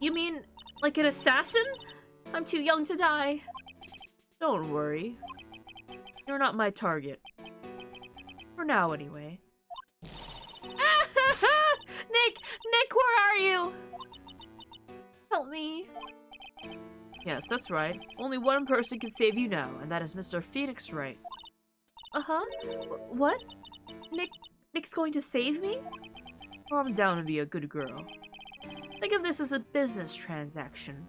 S1: You mean like an assassin? I'm too young to die. Don't worry. You're not my target. For now, anyway. Nick, where are you? Help me. Yes, that's right. Only one person can save you now, and that is Mr. Phoenix Wright. Uh-huh. What? Nick's going to save me? Calm down and be a good girl. Think of this as a business transaction.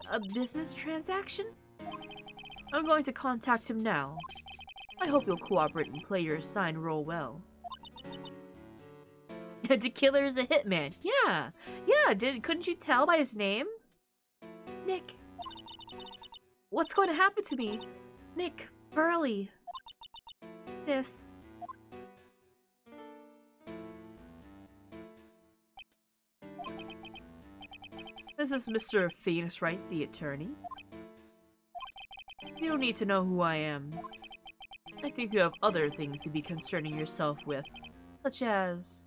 S1: A business transaction? I'm going to contact him now. I hope you'll cooperate and play your assigned role well. The killer is a hitman. Yeah. Couldn't you tell by his name? Nick. What's going to happen to me? Nick, Pearly. This. This is Mr. Phoenix Wright, the attorney. You don't need to know who I am. I think you have other things to be concerning yourself with, such as...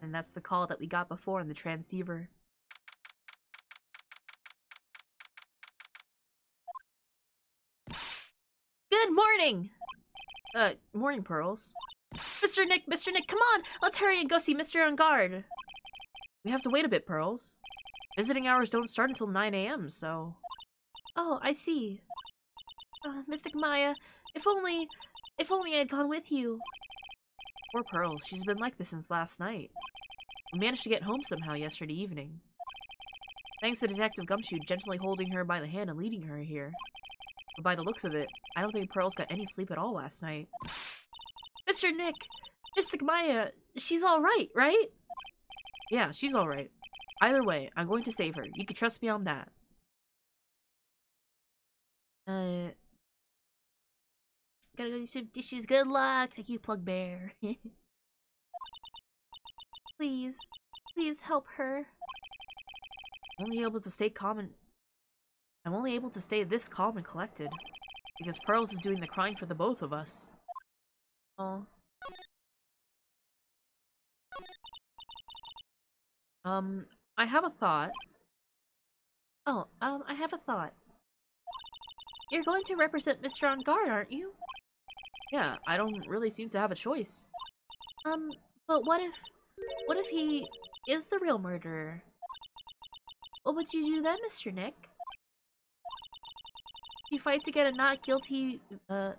S1: And that's the call that we got before in the transceiver. Good morning! Morning, Pearls. Mr. Nick, come on! Let's hurry and go see Mr. On Guard! We have to wait a bit, Pearls. Visiting hours don't start until 9 AM, so... Oh, I see. Mystic Maya, if only I had gone with you. Poor Pearls, she's been like this since last night. We managed to get home somehow yesterday evening. Thanks to Detective Gumshoe gently holding her by the hand and leading her here. But by the looks of it, I don't think Pearls got any sleep at all last night. Mr. Nick, Mystic Maya, she's alright, right? Yeah, she's alright. Either way, I'm going to save her. You can trust me on that. Gotta go do some dishes. Good luck. Thank you, Plug Bear. Please help her. I'm only able to stay this calm and collected because Pearls is doing the crying for the both of us. Oh. I have a thought. I have a thought. You're going to represent Mr. On Guard, aren't you? Yeah, I don't really seem to have a choice. But what if he is the real murderer? What would you do then, Mr. Nick? You fight to get a not guilty, would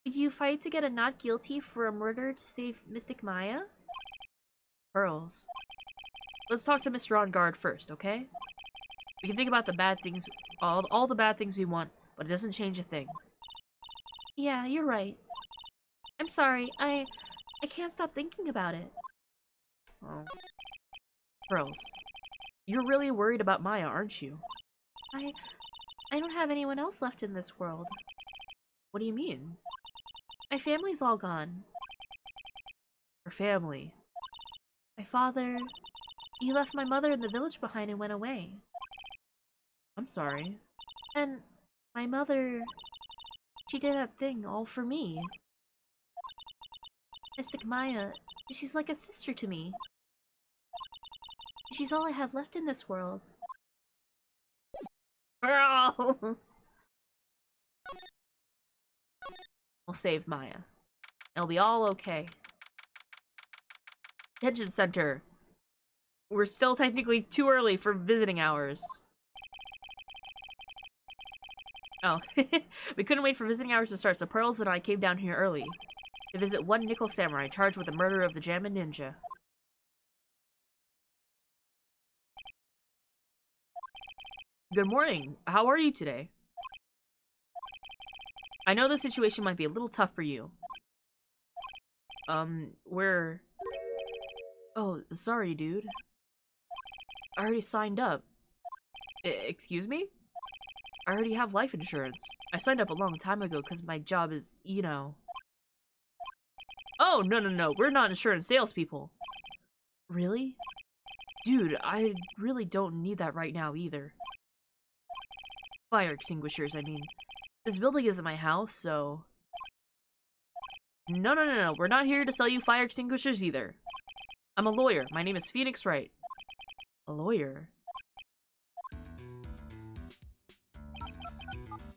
S1: you fight to get a not guilty for a murder to save Mystic Maya? Pearls. Let's talk to Mr. On Guard first, okay? We can think about the bad things, all the bad things we want, but it doesn't change a thing. Yeah, you're right. I'm sorry, I I can't stop thinking about it. Oh. Pearls, you're really worried about Maya, aren't you? I don't have anyone else left in this world. What do you mean? My family's all gone. Your family? My father... He left my mother in the village behind and went away. I'm sorry. And my mother... She did that thing all for me. Mystic Maya, she's like a sister to me. She's all I have left in this world. Girl! We'll save Maya. It'll be all okay. Detention Center. We're still technically too early for visiting hours. Oh. We couldn't wait for visiting hours to start, so Pearls and I came down here early to visit one Nickel Samurai charged with the murder of the Jammin Ninja. Good morning. How are you today? I know the situation might be a little tough for you. We're... Oh, sorry, dude. I already signed up. Excuse me? I already have life insurance. I signed up a long time ago because my job is, you know... Oh, no. We're not insurance salespeople. Really? Dude, I really don't need that right now either. Fire extinguishers, I mean. This building isn't my house, so... No. We're not here to sell you fire extinguishers either. I'm a lawyer. My name is Phoenix Wright. A lawyer?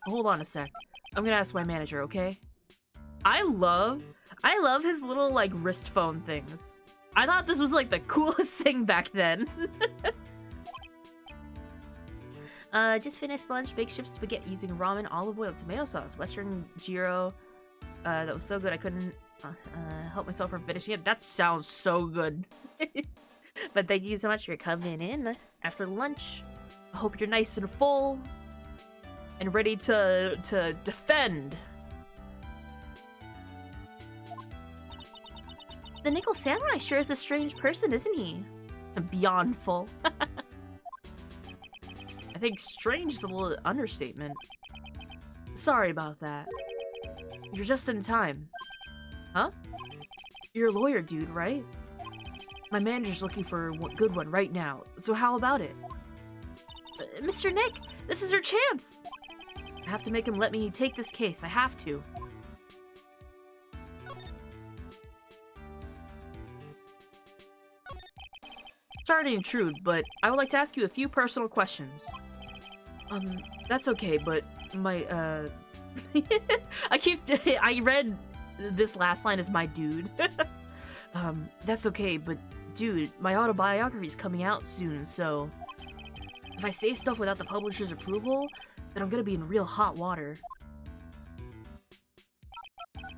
S1: Hold on a sec. I'm gonna ask my manager, okay? I love his little, like, wrist phone things. I thought this was, like, the coolest thing back then. Just finished lunch. Baked ship spaghetti using ramen, olive oil, and tomato sauce. Western gyro. That was so good I couldn't help myself from finishing it. That sounds so good. But thank you so much for coming in after lunch. I hope you're nice and full and ready to defend. The Nickel Samurai sure is a strange person, isn't he? Beyond full. I think strange is a little understatement. Sorry about that. You're just in time. Huh? You're a lawyer, dude, right? My manager's looking for a good one right now, so how about it? Mr. Nick, this is your chance! I have to make him let me take this case. I have to. Sorry to intrude, but I would like to ask you a few personal questions. That's okay, but my, I read this last line as my dude. That's okay, but dude, my autobiography's coming out soon, so if I say stuff without the publisher's approval, then I'm gonna be in real hot water.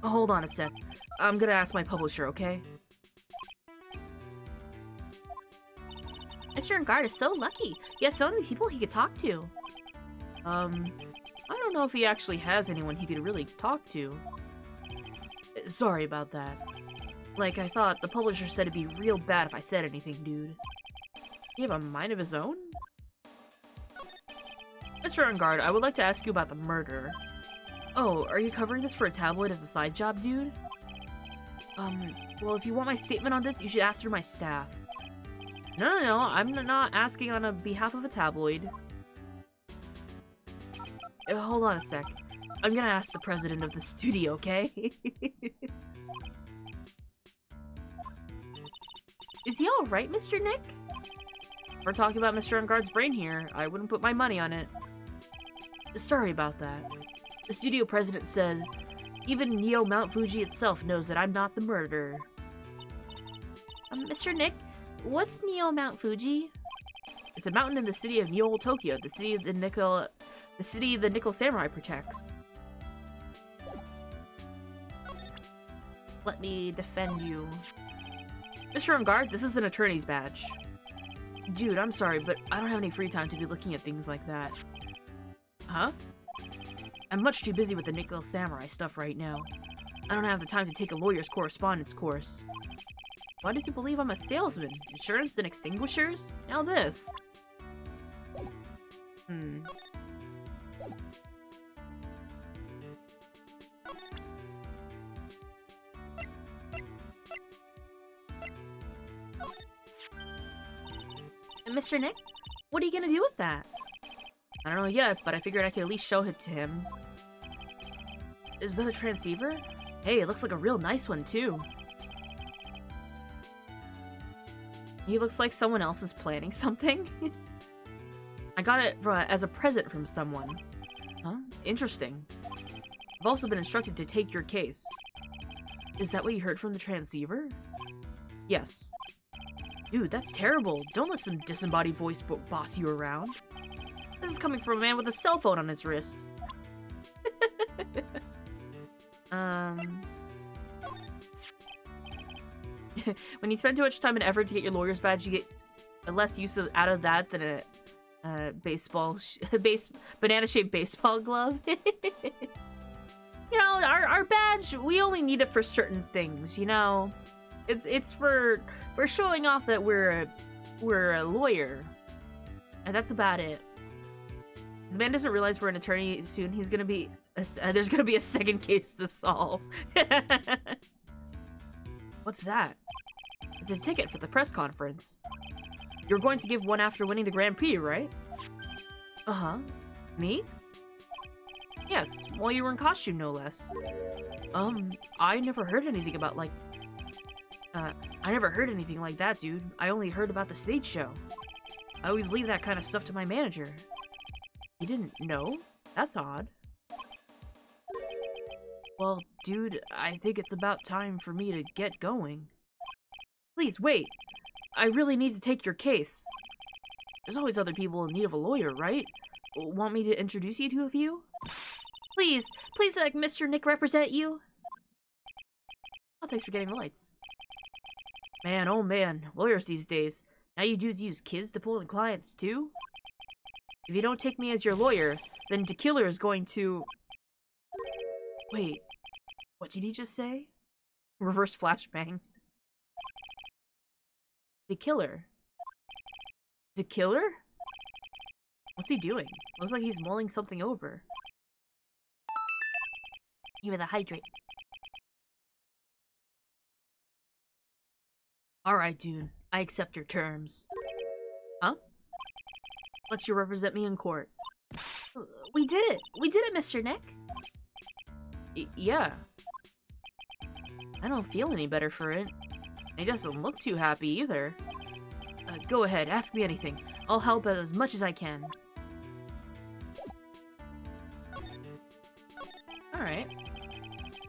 S1: Oh, hold on a sec. I'm gonna ask my publisher, okay? Mr. Engard is so lucky. He has so many people he could talk to. I don't know if he actually has anyone he could really talk to. Sorry about that. Like, I thought the publisher said it'd be real bad if I said anything, dude. You have a mind of his own? Mr. Engard, I would like to ask you about the murder. Oh, are you covering this for a tabloid as a side job, dude? Well, if you want my statement on this, you should ask through my staff. No, I'm not asking on behalf of a tabloid. Hold on a sec. I'm gonna ask the president of the studio, okay? Is he alright, Mr. Nick? We're talking about Mr. Engard's brain here. I wouldn't put my money on it. Sorry about that. The studio president said, even Neo Mount Fuji itself knows that I'm not the murderer. Mr. Nick, what's Neo Mount Fuji? It's a mountain in the city of Neo Tokyo, the city the Nickel Samurai protects. Let me defend you. Mr. Engard, this is an attorney's badge. Dude, I'm sorry, but I don't have any free time to be looking at things like that. Huh? I'm much too busy with the Nickel Samurai stuff right now. I don't have the time to take a lawyer's correspondence course. Why does he believe I'm a salesman? Insurance and extinguishers? Now this. And Mr. Nick? What are you gonna do with that? I don't know yet, but I figured I could at least show it to him. Is that a transceiver? Hey, it looks like a real nice one, too. He looks like someone else is planning something. I got it as a present from someone. Huh? Interesting. I've also been instructed to take your case. Is that what you heard from the transceiver? Yes. Dude, that's terrible. Don't let some disembodied voice boss you around. This is coming from a man with a cell phone on his wrist. When you spend too much time and effort to get your lawyer's badge, you get less use out of that than a banana-shaped baseball glove. You know, our badge, we only need it for certain things, you know? It's for showing off that we're a lawyer. And that's about it. This man doesn't realize we're an attorney soon. He's gonna be there's gonna be a second case to solve. What's that? It's a ticket for the press conference. You're going to give one after winning the Grand Prix, right? Uh-huh. Me? Yes, while you were in costume, no less. I never heard anything about, like... I never heard anything like that, dude. I only heard about the stage show. I always leave that kind of stuff to my manager. You didn't know? That's odd. Well, dude, I think it's about time for me to get going. Please, wait. I really need to take your case. There's always other people in need of a lawyer, right? Want me to introduce you to a few? Please, let Mr. Nick represent you. Oh, thanks for getting the lights. Man, oh man, lawyers these days. Now you dudes use kids to pull in clients, too? If you don't take me as your lawyer, then the killer is going to... Wait, what did he just say? Reverse flashbang. The killer? The killer? What's he doing? Looks like he's mulling something over. Give me the hydrate. Alright, dude. I accept your terms. Huh? Let you represent me in court. We did it! We did it, Mr. Nick! Yeah. I don't feel any better for it. He doesn't look too happy either. Go ahead, ask me anything. I'll help as much as I can. Alright.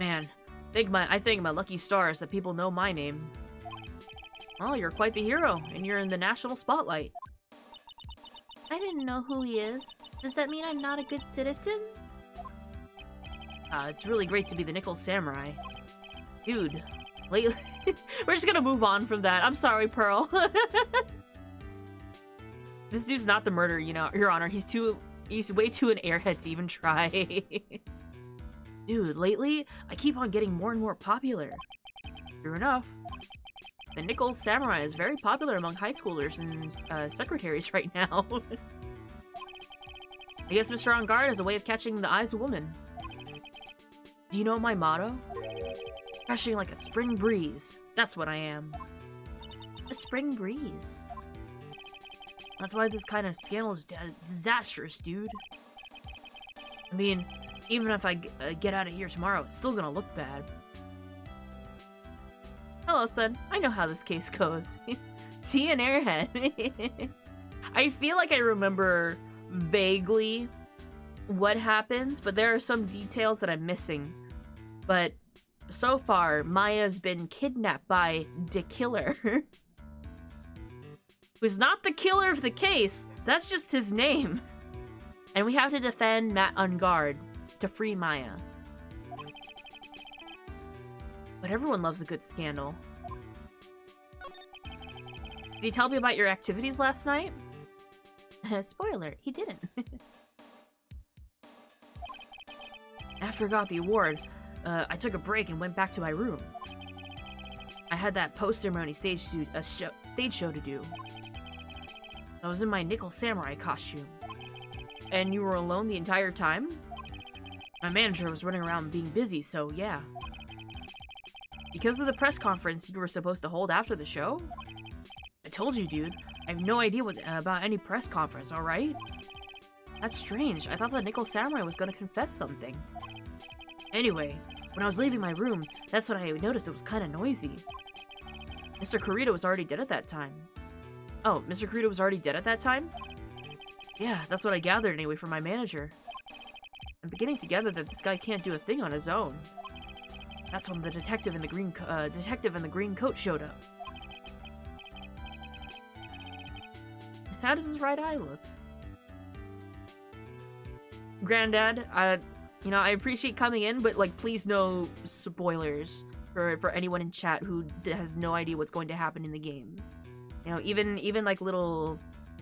S1: Man, I thank my lucky stars that people know my name. Well, you're quite the hero, and you're in the national spotlight. I didn't know who he is. Does that mean I'm not a good citizen? It's really great to be the Nickel Samurai. Dude, lately... We're just gonna move on from that. I'm sorry, Pearl. This dude's not the murderer, you know, Your Honor. He's way too an airhead to even try. Dude, lately, I keep on getting more and more popular. True enough. The Nickel Samurai is very popular among high schoolers and secretaries right now. I guess Mr. On Guard has a way of catching the eyes of women. Do you know my motto? Crashing like a spring breeze. That's what I am. A spring breeze. That's why this kind of scandal is disastrous, dude. I mean, even if I get out of here tomorrow, it's still gonna look bad. Hello, son. I know how this case goes. See an airhead. I feel like I remember vaguely what happens, but there are some details that I'm missing. But so far, Maya's been kidnapped by the killer. Who's not the killer of the case, that's just his name. And we have to defend Matt on guard to free Maya. But everyone loves a good scandal. Did you tell me about your activities last night? Spoiler, he didn't. After I got the award, I took a break and went back to my room. I had that post-ceremony stage show to do. I was in my nickel samurai costume. And you were alone the entire time? My manager was running around being busy, so yeah. Because of the press conference you were supposed to hold after the show? I told you, dude. I have no idea about any press conference, alright? That's strange. I thought the nickel samurai was gonna confess something. Anyway, when I was leaving my room, that's when I noticed it was kinda noisy. Mr. Kurita was already dead at that time. Oh, Mr. Kurita was already dead at that time? Yeah, that's what I gathered anyway from my manager. I'm beginning to gather that this guy can't do a thing on his own. That's when the detective in the green coat showed up. How does his right eye look? Granddad, you know, I appreciate coming in, but like, please no spoilers for anyone in chat who has no idea what's going to happen in the game. You know, even like little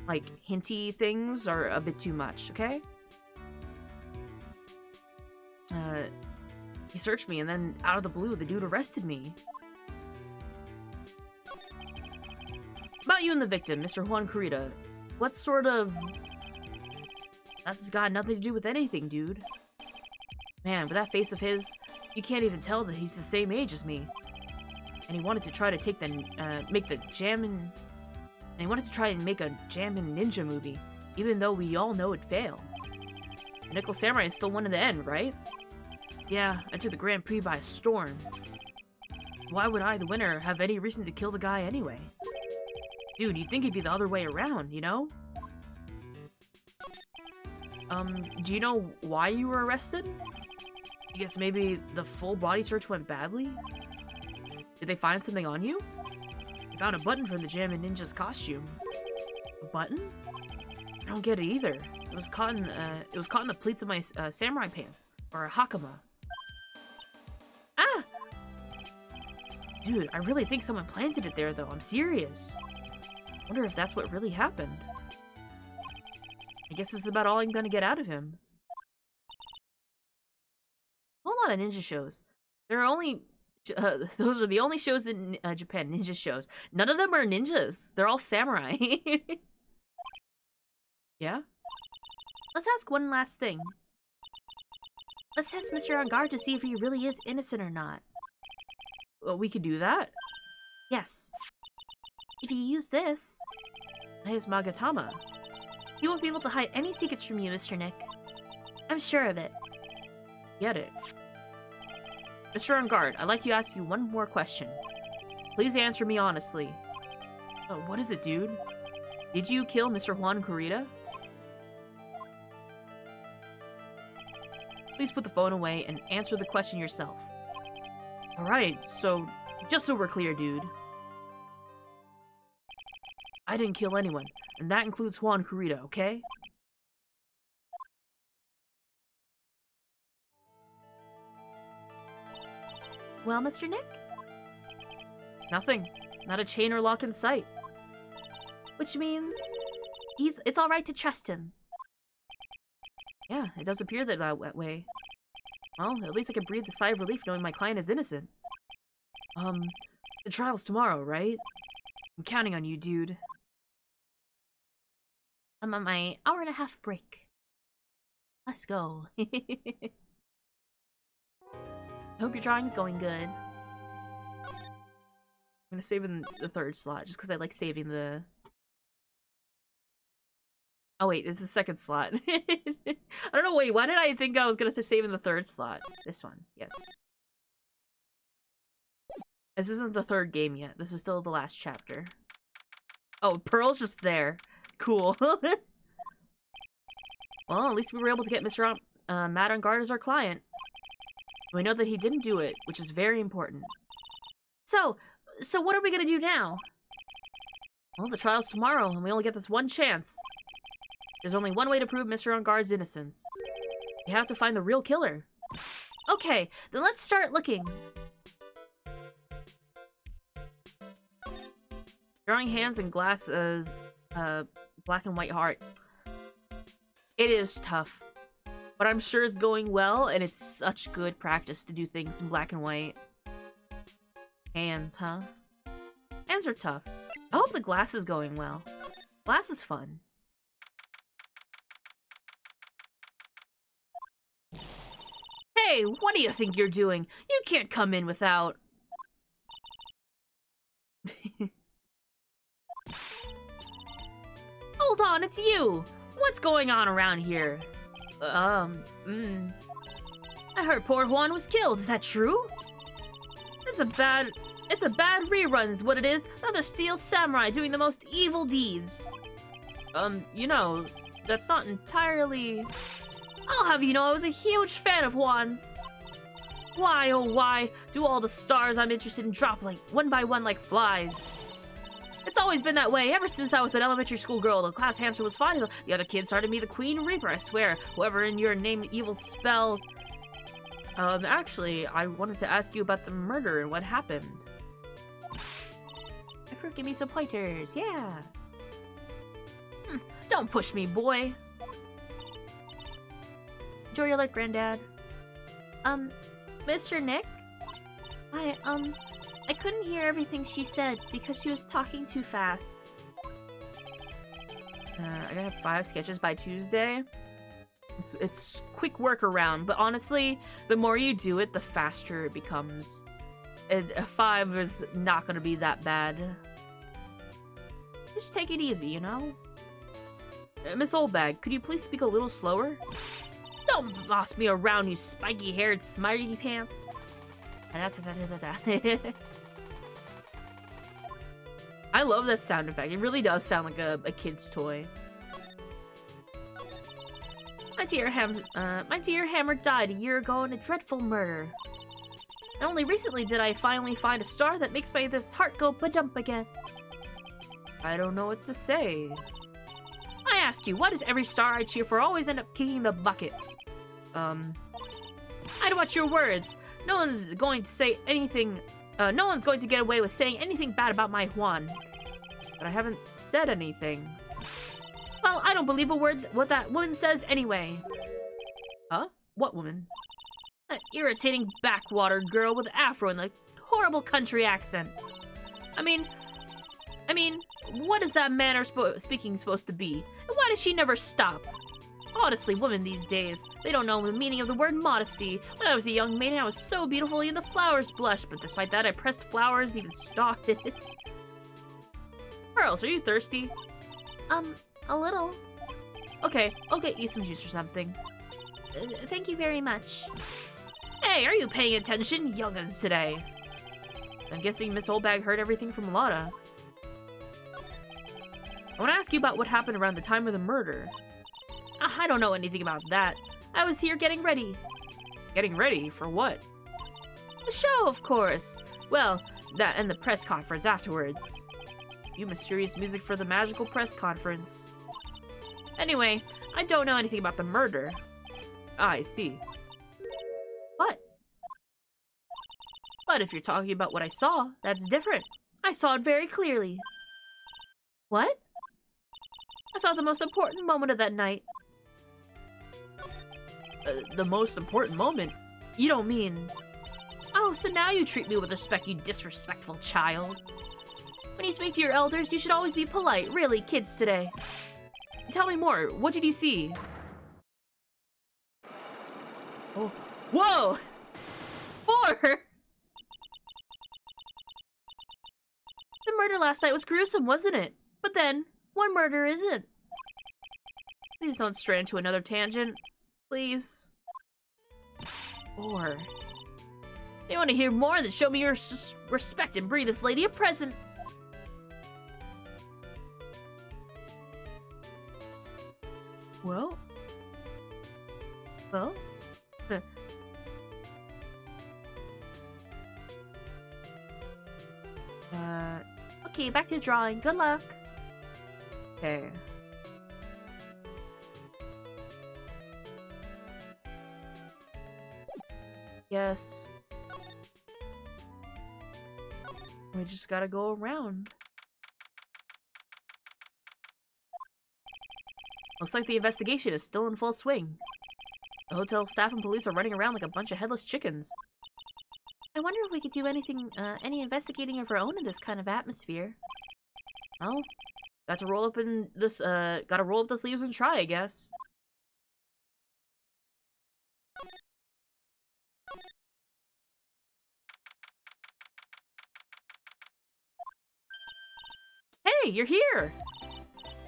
S1: like hinty things are a bit too much, okay? He searched me and then out of the blue the dude arrested me. About you and the victim, Mr. Juan Kurita. What sort of... That's got nothing to do with anything, dude. Man, with that face of his, you can't even tell that he's the same age as me. And he wanted to try to make a jammin' ninja movie, even though we all know it'd fail. The Nickel Samurai still won in the end, right? Yeah, I took the Grand Prix by storm. Why would I, the winner, have any reason to kill the guy anyway? Dude, you'd think it'd be the other way around, you know? Do you know why you were arrested? I guess maybe the full body search went badly? Did they find something on you? They found a button from the Jammin' Ninja's costume. A button? I don't get it either. It was caught in the pleats of my samurai pants, or a hakama. Ah! Dude, I really think someone planted it there, though. I'm serious. Wonder if that's what really happened. I guess this is about all I'm gonna get out of him. A whole lot of ninja shows. There are only... those are the only shows in Japan, ninja shows. None of them are ninjas. They're all samurai. Yeah? Let's ask one last thing. Let's test Mr. On guard to see if he really is innocent or not. Well, we could do that? Yes. If you use this... His Magatama. He won't be able to hide any secrets from you, Mr. Nick. I'm sure of it. Get it. Mr. On guard, I'd like to ask you one more question. Please answer me honestly. Oh, what is it, dude? Did you kill Mr. Juan Kurita? Please put the phone away and answer the question yourself. Alright, so, just so we're clear, dude. I didn't kill anyone, and that includes Juan Kurita, okay? Well, Mr. Nick? Nothing. Not a chain or lock in sight. Which means... it's alright to trust him. Yeah, it does appear that way. Well, at least I can breathe a sigh of relief knowing my client is innocent. The trial's tomorrow, right? I'm counting on you, dude. I'm on my hour-and-a-half break. Let's go. I hope your drawing's going good. I'm gonna save in the third slot, just because I like saving the... Oh wait, this is the second slot. I don't know, wait, why did I think I was gonna save in the third slot? This one, yes. This isn't the third game yet. This is still the last chapter. Oh, Pearl's just there. Cool. Well, at least we were able to get Mr. Matt on guard as our client. We know that he didn't do it, which is very important. So what are we gonna do now? Well, the trial's tomorrow, and we only get this one chance. There's only one way to prove Mr. On Guard's innocence. We have to find the real killer. Okay, then let's start looking. Drawing hands and glasses, black and white heart. It is tough. But I'm sure it's going well, and it's such good practice to do things in black and white. Hands, huh? Hands are tough. I hope the glass is going well. Glass is fun. Hey, what do you think you're doing? You can't come in without... Hold on, it's you! What's going on around here? I heard poor Juan was killed, is that true? It's a bad rerun is what it is. Another steel samurai doing the most evil deeds. You know, that's not entirely... I'll have you know I was a huge fan of Juan's. Why, oh why, do all the stars I'm interested in drop like one by one like flies? It's always been that way, ever since I was an elementary school girl. The class hamster was fine, the other kids started me the Queen Reaper, I swear. Whoever in your named evil spell... actually, I wanted to ask you about the murder and what happened. Give me some pointers, yeah. Don't push me, boy. Enjoy your life, Granddad. Mr. Nick? I couldn't hear everything she said because she was talking too fast. I gotta have 5 sketches by Tuesday. It's quick workaround, but honestly, the more you do it, the faster it becomes. 5 is not gonna be that bad. Just take it easy, you know? Miss Oldbag, could you please speak a little slower? Don't boss me around, you spiky-haired smarty pants. I love that sound effect. It really does sound like a kid's toy. My dear Hammer died a year ago in a dreadful murder. And only recently did I finally find a star that makes my this heart go ba-dump again. I don't know what to say. I ask you, why does every star I cheer for always end up kicking the bucket? I'd watch your words. No one's going to say anything, no one's going to get away with saying anything bad about my Juan. But I haven't said anything. Well, I don't believe a word what that woman says anyway. Huh? What woman? That irritating backwater girl with afro and a horrible country accent. I mean, what is that manner speaking supposed to be? And why does she never stop? Honestly, women these days, they don't know the meaning of the word modesty. When I was a young maiden, I was so beautiful, even the flowers blushed, but despite that, I pressed flowers, even stalked it. Pearls, are you thirsty?
S2: A little.
S1: Okay, I'll get you some juice or something.
S2: Thank you very much.
S1: Hey, are you paying attention, young'uns today? I'm guessing Miss Oldbag heard everything from Lotta. I want to ask you about what happened around the time of the murder. I don't know anything about that. I was here getting ready. Getting ready? For what? The show, of course. Well, that and the press conference afterwards. You mysterious music for the magical press conference. Anyway, I don't know anything about the murder. I see. What? But if you're talking about what I saw, that's different. I saw it very clearly. What? I saw the most important moment of that night. The most important moment? You don't mean... Oh, so now you treat me with respect, you disrespectful child. When you speak to your elders, you should always be polite. Really, kids today. Tell me more. What did you see? Oh. Whoa! 4! The murder last night was gruesome, wasn't it? But then, one murder isn't. Please don't stray into another tangent. Please. 4. You want to hear more? Then show me your respect and bring this lady a present. Well? Okay, back to drawing. Good luck. Okay. Yes. We just gotta go around. Looks like the investigation is still in full swing. The hotel staff and police are running around like a bunch of headless chickens.
S2: I wonder if we could do anything, any investigating of our own in this kind of atmosphere.
S1: Oh, gotta roll up the sleeves and try, I guess. Hey, you're here!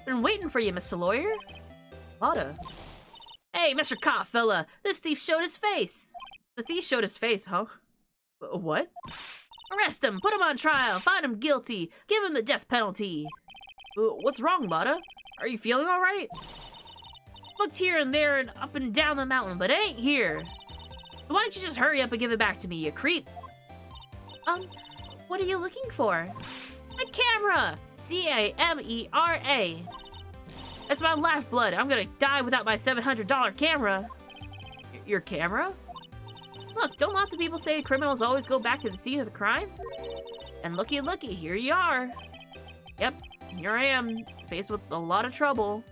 S1: Been waiting for you, Mr. Lawyer. Lotta. Hey, Mr. Cop, fella! This thief showed his face! The thief showed his face, huh? What? Arrest him! Put him on trial! Find him guilty! Give him the death penalty! What's wrong, Lotta? Are you feeling alright? Looked here and there and up and down the mountain, but it ain't here. So why don't you just hurry up and give it back to me, you creep?
S2: What are you looking for?
S1: My camera! C-A-M-E-R-A. That's my lifeblood. I'm gonna die without my $700 camera. Your camera? Look, don't lots of people say criminals always go back to the scene of the crime? And looky, here you are. Yep, here I am, faced with a lot of trouble.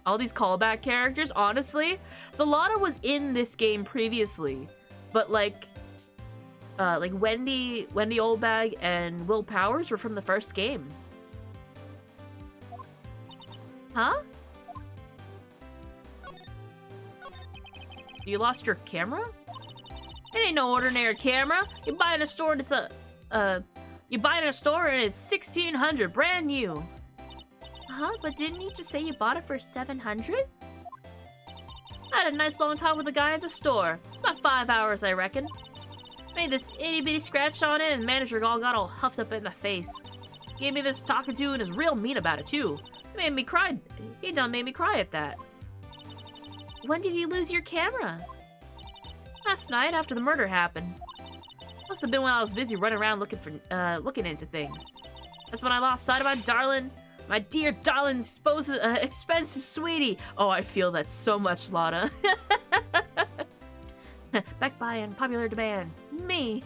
S1: All these callback characters, honestly. So Lotta was in this game previously, but like Wendy Oldbag and Will Powers were from the first game. Huh? You lost your camera? It ain't no ordinary camera. You buy it in a store and it's you buy it in a store and it's $1,600, brand new.
S2: Huh? But didn't you just say you bought it for $700?
S1: I had a nice long talk with the guy at the store. About 5 hours, I reckon. Made this itty-bitty scratch on it and manager got all huffed up in the face. Gave me this talking to and is real mean about it, too. It made me cry. He done made me cry at that.
S2: When did you lose your camera?
S1: Last night after the murder happened. Must have been when I was busy running around looking into things. That's when I lost sight of my darling, my dear darling, expensive sweetie. Oh, I feel that so much, Lotta. Back by on popular demand. Me.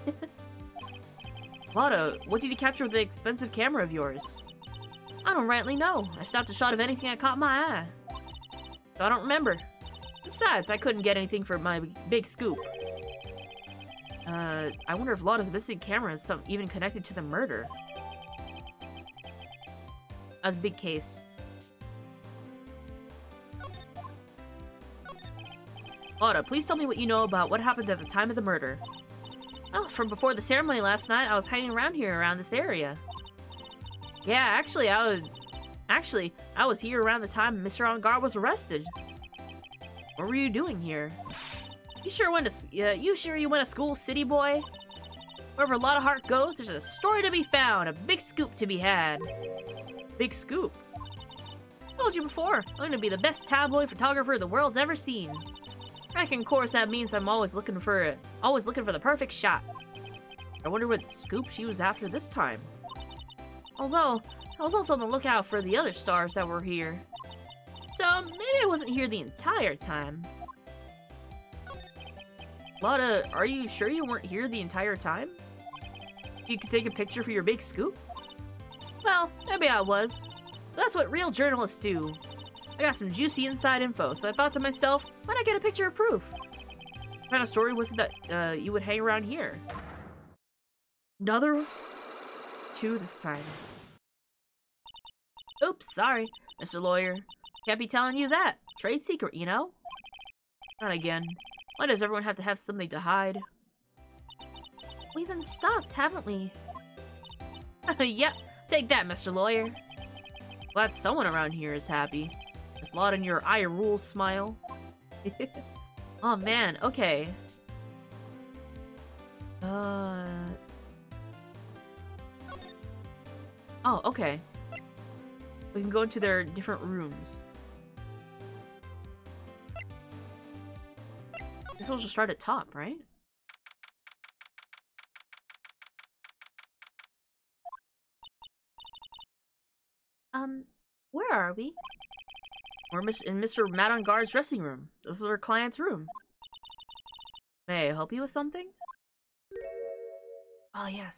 S1: Lotta, what did you capture with the expensive camera of yours? I don't rightly know. I stopped a shot of anything that caught my eye. So I don't remember. Besides, I couldn't get anything for my big scoop. I wonder if Lotta's missing camera is even connected to the murder. That's a big case. Lotta, please tell me what you know about what happened at the time of the murder. Oh, from before the ceremony last night, I was hanging around here around this area. Yeah, actually, I was here around the time Mr. On Guard was arrested. What were you doing here? You sure you went to school, city boy? Wherever a lot of heart goes, there's a story to be found, a big scoop to be had. Big scoop? Told you before, I'm gonna be the best tabloid photographer the world's ever seen. I reckon, of course, that means I'm always looking for the perfect shot. I wonder what scoop she was after this time. Although, I was also on the lookout for the other stars that were here. So, maybe I wasn't here the entire time. Lotta, are you sure you weren't here the entire time? You could take a picture for your big scoop? Well, maybe I was. But that's what real journalists do. I got some juicy inside info, so I thought to myself, why not get a picture of proof? What kind of story was it that you would hang around here? Another 2 this time. Oops, sorry, Mr. Lawyer. Can't be telling you that. Trade secret, you know? Not again. Why does everyone have to have something to hide?
S2: We've been stopped, haven't we?
S1: Yep, take that, Mr. Lawyer. Glad someone around here is happy. Just lot in your eye rule smile. Oh man, okay. Oh, okay. We can go into their different rooms. Guess we'll just start at top, right?
S2: Where are we?
S1: We're in Mr. Matt on Guard's dressing room. This is our client's room. May I help you with something? Oh, yes.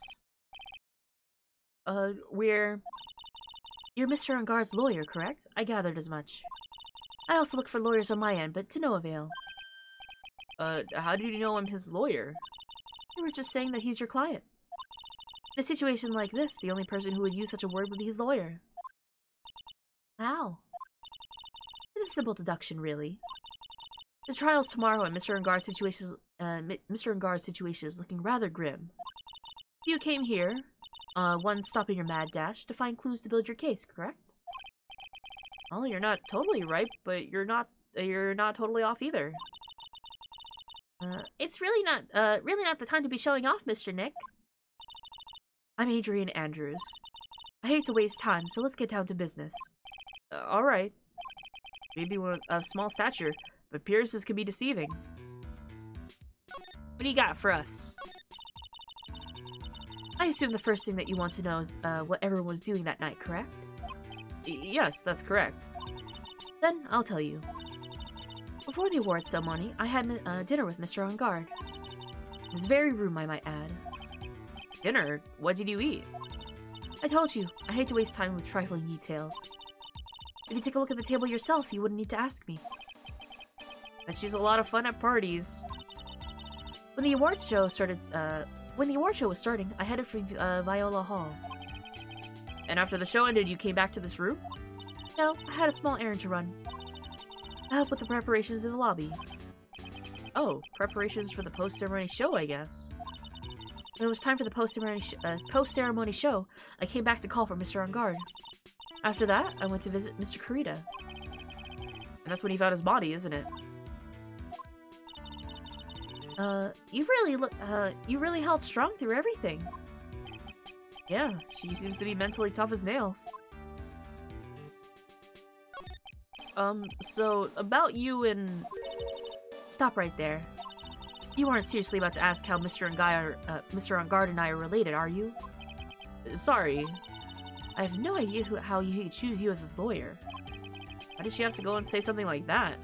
S1: You're Mr. On Guard's lawyer, correct? I gathered as much. I also look for lawyers on my end, but to no avail. How do you know I'm his lawyer?
S2: You were just saying that he's your client. In a situation like this, the only person who would use such a word would be his lawyer. How? It's a simple deduction, really. The trial's tomorrow, and Mr. Ungar's situation is looking rather grim. You came here, one stopping your mad dash, to find clues to build your case, correct?
S1: Well, you're not totally right, but you're not totally off either.
S2: It's really not the time to be showing off, Mr. Nick.
S1: I'm Adrian Andrews.
S2: I hate to waste time, so let's get down to business.
S1: Alright. Maybe we're of small stature, but appearances can be deceiving. What do you got for us?
S2: I assume the first thing that you want to know is what everyone was doing that night, correct?
S1: Yes, that's correct.
S2: Then, I'll tell you. Before the awards ceremony, I had dinner with Mr. Ungard. It was very room, I might add.
S1: Dinner? What did you eat?
S2: I told you, I hate to waste time with trifling details. If you take a look at the table yourself, you wouldn't need to ask me.
S1: But she's a lot of fun at parties.
S2: When the award show was starting, I headed for Viola Hall.
S1: And after the show ended, you came back to this room?
S2: No, I had a small errand to run. I helped with the preparations in the lobby.
S1: Oh, preparations for the post-ceremony show, I guess.
S2: When it was time for the post-ceremony show, I came back to call for Mr. Ungard. After that, I went to visit Mr. Kurita.
S1: And that's when he found his body, isn't it?
S2: You really held strong through everything.
S1: Yeah, she seems to be mentally tough as nails. So, about you and...
S2: Stop right there. You aren't seriously about to ask how Mr. Ungard and I are related, are you?
S1: Sorry.
S2: I have no idea how he could choose you as his lawyer.
S1: Why did she have to go and say something like that?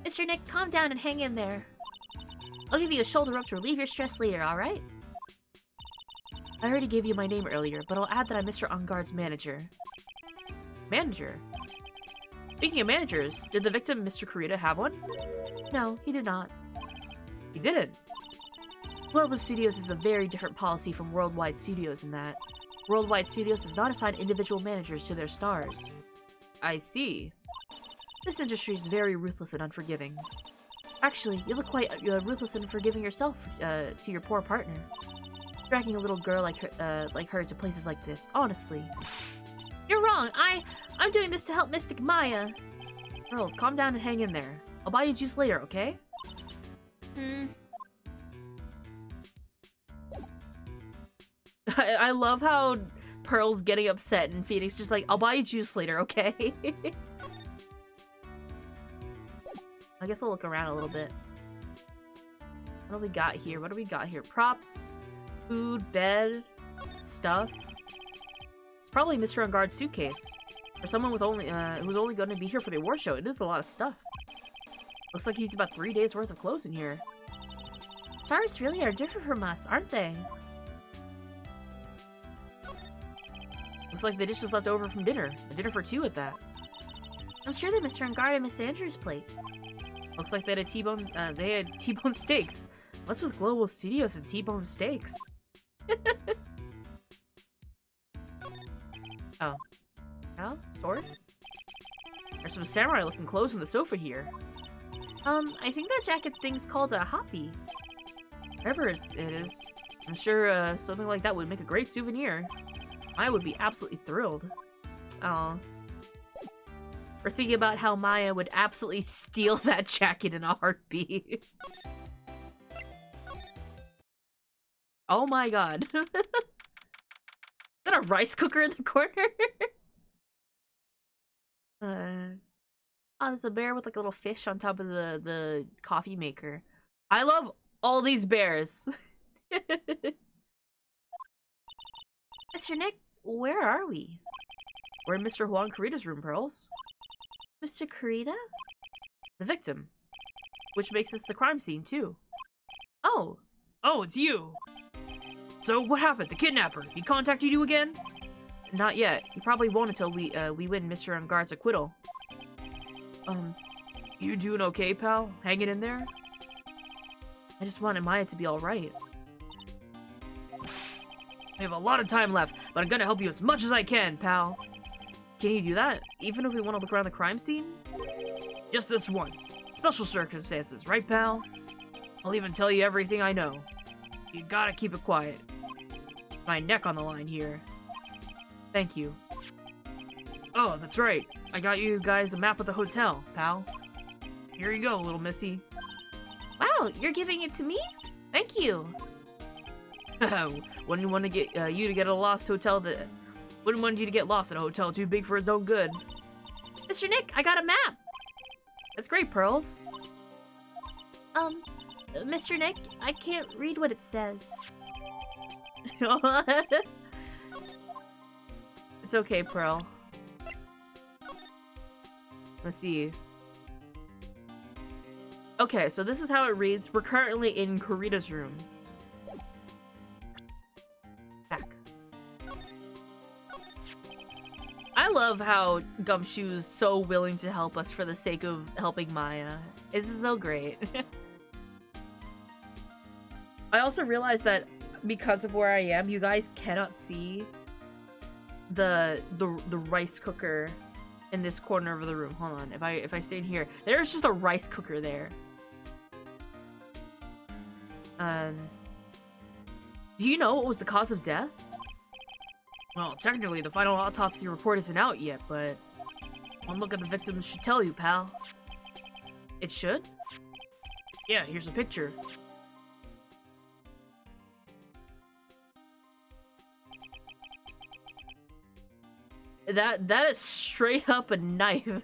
S2: Mr. Nick, calm down and hang in there. I'll give you a shoulder rub to relieve your stress later, alright? I already gave you my name earlier, but I'll add that I'm Mr. Ungard's manager.
S1: Manager? Speaking of managers, did the victim, Mr. Kurita, have one?
S2: No, he did not.
S1: He didn't?
S2: Global Studios is a very different policy from Worldwide Studios in that Worldwide Studios does not assign individual managers to their stars.
S1: I see.
S2: This industry is very ruthless and unforgiving. Actually, you look quite ruthless and unforgiving yourself to your poor partner. Dragging a little girl like her to places like this, honestly. You're wrong! I'm doing this to help Mystic Maya!
S1: Girls, calm down and hang in there. I'll buy you juice later, okay? I love how Pearl's getting upset and Phoenix just like, I'll buy you juice later, okay? I guess I'll look around a little bit. What do we got here? What do we got here? Props, food, bed, stuff. It's probably Mr. Ungard's suitcase. For someone with only who's only going to be here for the award show, it is a lot of stuff. Looks like he's about 3 days worth of clothes in here.
S2: Stars really are different from us, aren't they?
S1: Looks like the dishes left over from dinner. A dinner for two at that.
S2: I'm sure that Mr. Ungard and Miss Andrews' plates.
S1: Looks like they had T-bone steaks. What's with Global Studios and T-bone steaks? Oh. Oh? Sword? There's some samurai-looking clothes on the sofa here.
S2: I think that jacket thing's called a hoppy.
S1: Whatever it is. I'm sure something like that would make a great souvenir. I would be absolutely thrilled. Oh. Or thinking about how Maya would absolutely steal that jacket in a heartbeat. Oh my god. Is that a rice cooker in the corner? Oh, there's a bear with like a little fish on top of the coffee maker. I love all these bears.
S2: Mr. Nick, where are we?
S1: We're in Mr. Juan Kurita's room, Pearls.
S2: Mr. Kurita?
S1: The victim. Which makes this the crime scene, too.
S2: Oh.
S1: Oh, it's you! So, what happened? The kidnapper? He contacted you again? Not yet. He probably won't until we win Mr. Ungard's acquittal. You doing okay, pal? Hanging in there? I just wanted Maya to be alright. We have a lot of time left, but I'm gonna help you as much as I can, pal. Can you do that? Even if we want to look around the crime scene? Just this once. Special circumstances, right, pal? I'll even tell you everything I know. You gotta keep it quiet. My neck on the line here. Thank you. Oh, that's right. I got you guys a map of the hotel, pal. Here you go, little missy.
S2: Wow, you're giving it to me? Thank you.
S1: Wouldn't want to get you to get a lost hotel that wouldn't want you to get lost in a hotel too big for its own good.
S2: Mr. Nick, I got a map.
S1: That's great, Pearls.
S2: Mr. Nick, I can't read what it says.
S1: It's okay, Pearl. Let's see. Okay, so this is how it reads. We're currently in Kurita's room. Back. I love how Gumshoe's so willing to help us for the sake of helping Maya. This is so great. I also realized that because of where I am, you guys cannot see the rice cooker in this corner of the room. Hold on, if I stay in here, there's just a rice cooker there. Do you know what was the cause of death? Well, technically, the final autopsy report isn't out yet, but one look at the victim should tell you, pal. It should? Yeah, here's a picture. That is straight up a knife.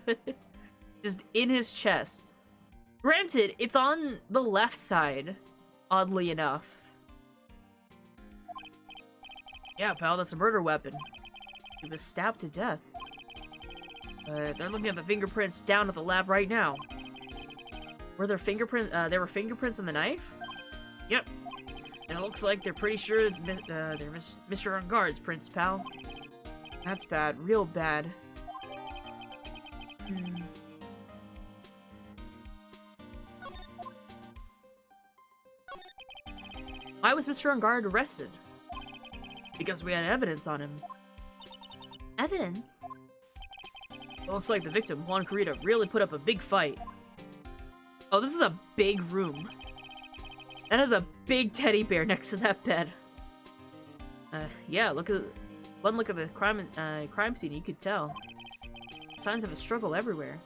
S1: Just in his chest. Granted, it's on the left side, oddly enough. Yeah, pal, that's a murder weapon. He was stabbed to death. They're looking at the fingerprints down at the lab right now. Were there fingerprints? There were fingerprints on the knife? Yep. And it looks like they're pretty sure they're Mr. Unguard's prints, pal. That's bad. Real bad. Why was Mr. Ungard arrested? Because we had evidence on him.
S2: Evidence?
S1: It looks like the victim, Juan Kurita, really put up a big fight. Oh, this is a big room. That has a big teddy bear next to that bed. Yeah, look at the crime scene, you could tell. Signs of a struggle everywhere.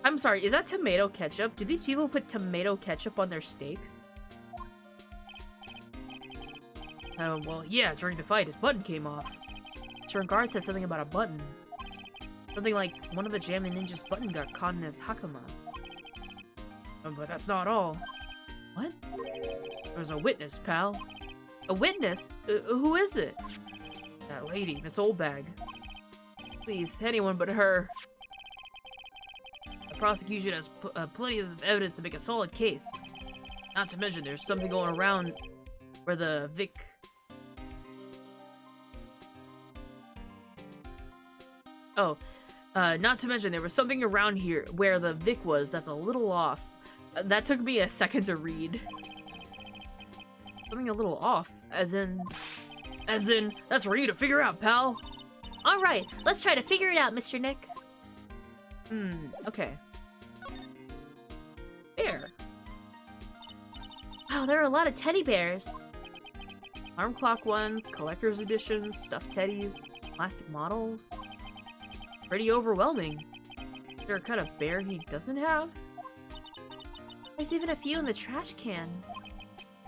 S1: I'm sorry, is that tomato ketchup? Do these people put tomato ketchup on their steaks? Well, yeah, during the fight, his button came off. Mr. Guard said something about a button. Something like one of the Jammin' Ninja's button got caught in his hakama. But that's not all. What? There's a witness, pal. A witness? Who is it? That lady, Miss Oldbag. Please, anyone but her. The prosecution has plenty of evidence to make a solid case. Not to mention, there's something going around where the Vic... Oh, not to mention, there was something around here where the Vic was that's a little off. That took me a second to read. Something a little off, as in, that's for you to figure out, pal.
S2: Alright, let's try to figure it out, Mr. Nick.
S1: Okay. Bear.
S2: Wow, there are a lot of teddy bears.
S1: Alarm clock ones, collector's editions, stuffed teddies, plastic models. Pretty overwhelming. Is there a kind of bear he doesn't have?
S2: There's even a few in the trash can.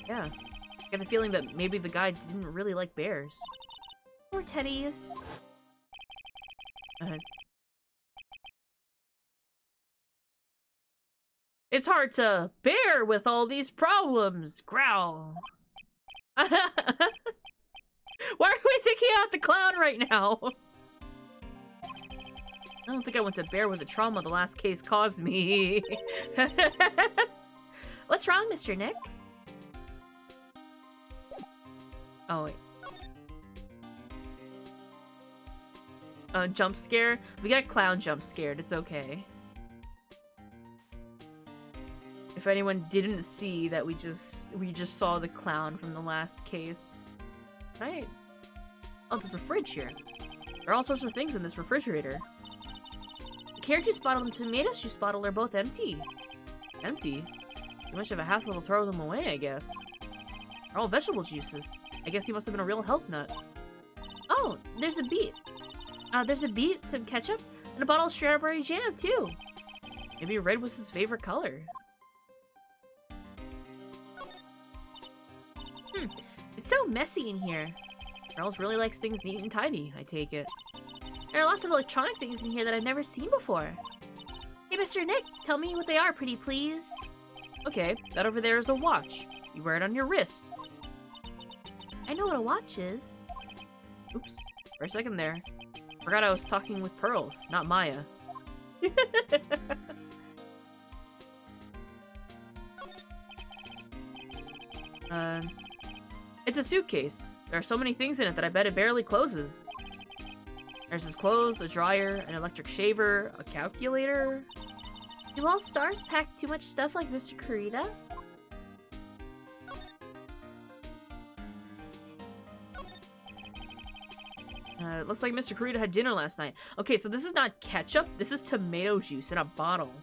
S1: Yeah. I get the feeling that maybe the guy didn't really like bears.
S2: Poor teddies.
S1: It's hard to bear with all these problems. Growl. Why are we thinking out the clown right now? I don't think I want to bear with the trauma the last case caused me.
S2: What's wrong, Mr. Nick?
S1: Oh, wait. Jump scare? We got clown jump scared. It's okay. If anyone didn't see that we just saw the clown from the last case. Right. Oh, there's a fridge here. There are all sorts of things in this refrigerator. The carrot juice bottle and tomato juice bottle are both empty. Empty? Too much of a hassle to throw them away, I guess. They're all vegetable juices. I guess he must have been a real health nut. Oh, there's a beet. There's a beet, some ketchup, and a bottle of strawberry jam, too. Maybe red was his favorite color. It's so messy in here. Charles really likes things neat and tidy, I take it. There are lots of electronic things in here that I've never seen before. Hey, Mr. Nick, tell me what they are, pretty please. Okay, that over there is a watch. You wear it on your wrist. I know what a watch is. Oops, for a second there. Forgot I was talking with Pearls, not Maya. It's a suitcase. There are so many things in it that I bet it barely closes. There's his clothes, a dryer, an electric shaver, a calculator. Do all stars pack too much stuff like Mr. Kurita? It looks like Mr. Kurita had dinner last night. Okay, so this is not ketchup. This is tomato juice in a bottle.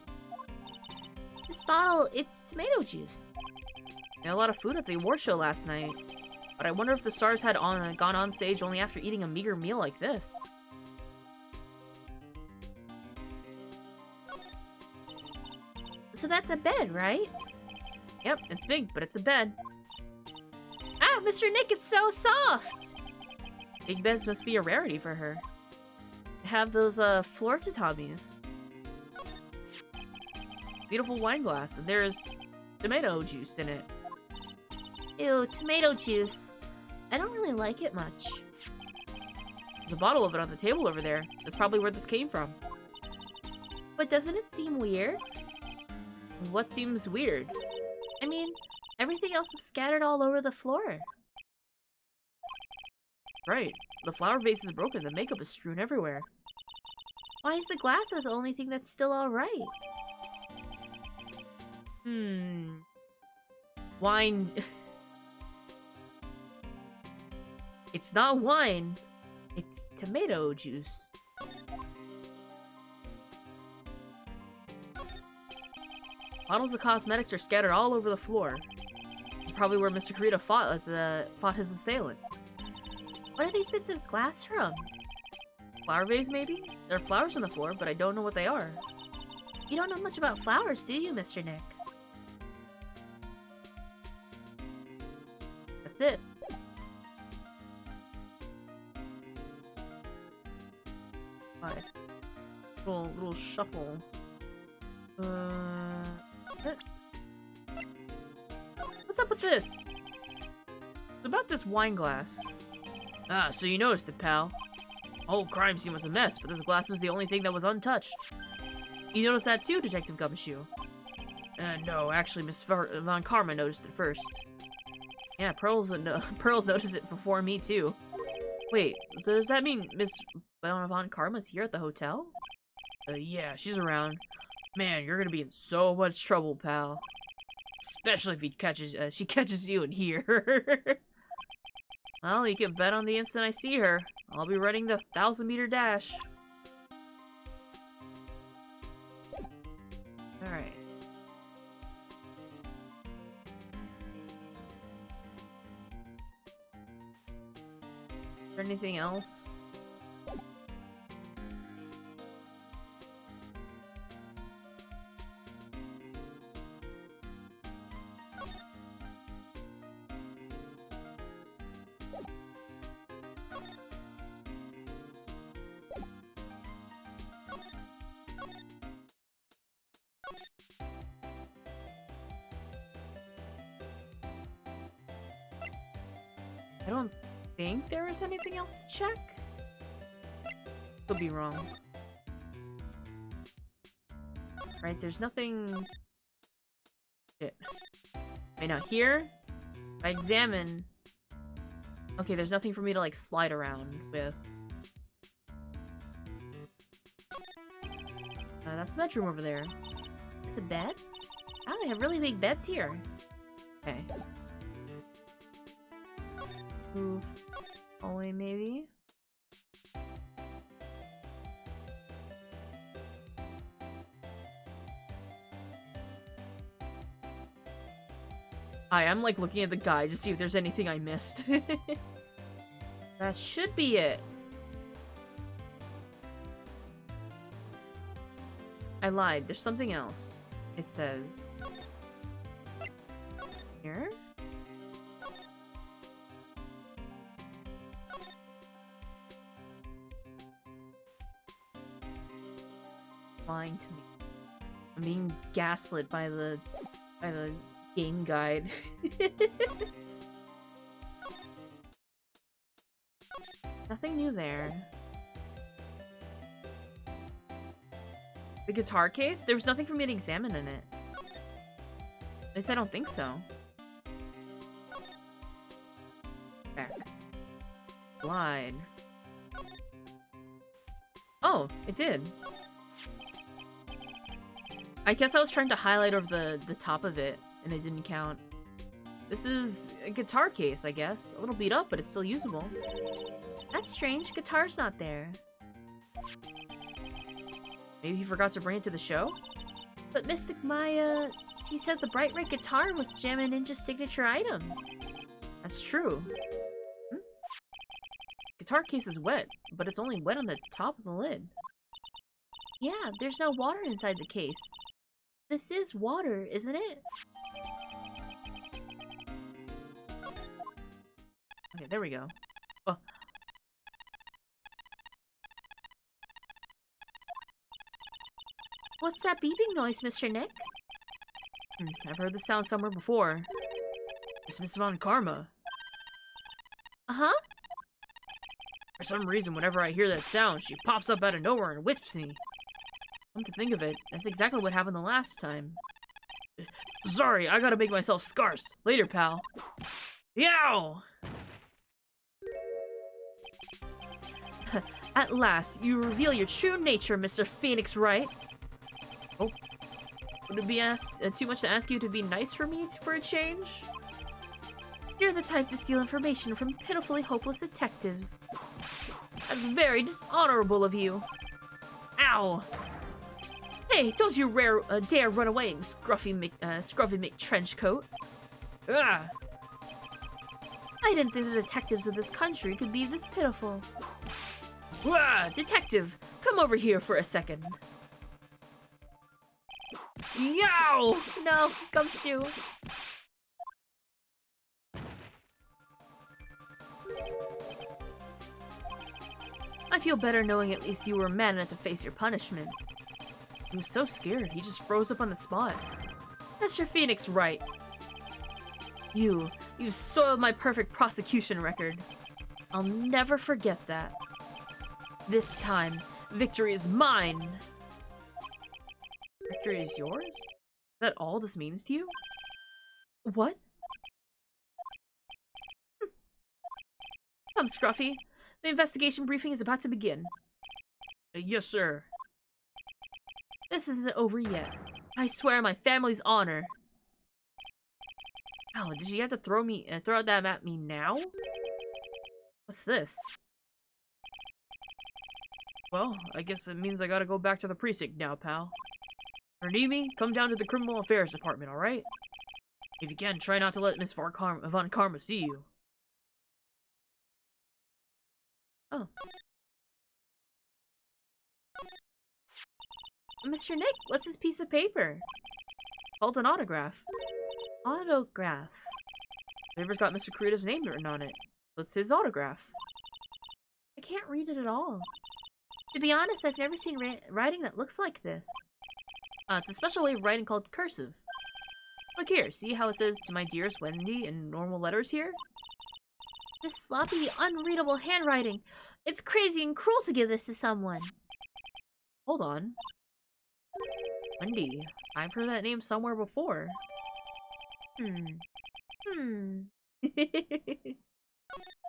S1: This bottle, it's tomato juice. They had a lot of food at the award show last night. But I wonder if the stars had gone on stage only after eating a meager meal like this. So that's a bed, right? Yep, it's big, but it's a bed. Ah, Mr. Nick, it's so soft! Big beds must be a rarity for her. I have those, floor tatamis. Beautiful wine glass, and there's tomato juice in it. Ew, tomato juice. I don't really like it much. There's a bottle of it on the table over there. That's probably where this came from. But doesn't it seem weird? What seems weird? I mean, everything else is scattered all over the floor. Right. The flower vase is broken. The makeup is strewn everywhere. Why is the glass the only thing that's still alright? Wine... It's not wine. It's tomato juice. Bottles of cosmetics are scattered all over the floor. It's probably where Mr. Kurita fought his assailant. What are these bits of glass from? Flower vase, maybe? There are flowers on the floor, but I don't know what they are. You don't know much about flowers, do you, Mr. Nick? That's it. Bye. Little shuffle. What's up with this? It's about this wine glass. Ah, so you noticed it, pal. The whole crime scene was a mess, but this glass was the only thing that was untouched. You noticed that too, Detective Gumshoe? No, actually, Miss Von Karma noticed it first. Yeah, Pearls noticed it before me too. Wait, so does that mean Miss Von Karma's here at the hotel? Yeah, she's around. Man, you're gonna be in so much trouble, pal. Especially if she catches you in here. Well, you can bet on the instant I see her. I'll be running the 1,000-meter dash. Alright. Is there anything else? I don't think there is anything else to check. Could be wrong. Right, there's nothing... Shit. Wait, now here, if I examine... Okay, there's nothing for me to, like, slide around with. That's the bedroom over there. It's a bed? Oh, they have really big beds here. Okay. Move away, maybe? I'm like looking at the guide to see if there's anything I missed. That should be it. I lied. There's something else. It says... Here? Lying to me. I'm being gaslit by the game guide. Nothing new there. The guitar case? There was nothing for me to examine in it. At least I don't think so. Back. Slide. Oh, it did. I guess I was trying to highlight over the top of it, and it didn't count. This is a guitar case, I guess. A little beat up, but it's still usable. That's strange. Guitar's not there. Maybe he forgot to bring it to the show? But Mystic Maya, she said the bright red guitar was Jammin' Ninja's signature item. That's true. Hmm? Guitar case is wet, but it's only wet on the top of the lid. Yeah, there's no water inside the case. This is water, isn't it? Okay, there we go. Oh. What's that beeping noise, Mr. Nick? I've heard this sound somewhere before. It's Miss Von Karma. Uh-huh? For some reason, whenever I hear that sound, she pops up out of nowhere and whips me. Come to think of it, that's exactly what happened the last time. Sorry, I gotta make myself scarce. Later, pal. Yow! At last, you reveal your true nature, Mr. Phoenix Wright. Oh. Would it be too much to ask you to be nice for me for a change? You're the type to steal information from pitifully hopeless detectives. That's very dishonorable of you. Ow! Hey, don't you dare run away, Scruffy McTrenchcoat. Ah! I didn't think the detectives of this country could be this pitiful. Ah, detective, come over here for a second. Yow! No, gumshoe. I feel better knowing at least you were man enough to face your punishment. He was so scared, he just froze up on the spot. Mr. Phoenix Wright. You soiled my perfect prosecution record. I'll never forget that. This time, victory is mine! Victory is yours? Is that all this means to you? What? Come, Scruffy. The investigation briefing is about to begin. Yes, sir. This isn't over yet. I swear on my family's honor. Oh, did you have to throw that at me now? What's this? Well, I guess it means I gotta go back to the precinct now, pal. If you need me, come down to the Criminal Affairs Department, alright? If you can, try not to let Miss Von Karma see you. Oh. Mr. Nick, what's this piece of paper? Called an autograph. Autograph. The paper's got Mr. Kurita's name written on it. So it's his autograph. I can't read it at all. To be honest, I've never seen writing that looks like this. It's a special way of writing called cursive. Look here, see how it says, "To my dearest Wendy," in normal letters here? This sloppy, unreadable handwriting. It's crazy and cruel to give this to someone. Hold on. Wendy. I've heard that name somewhere before.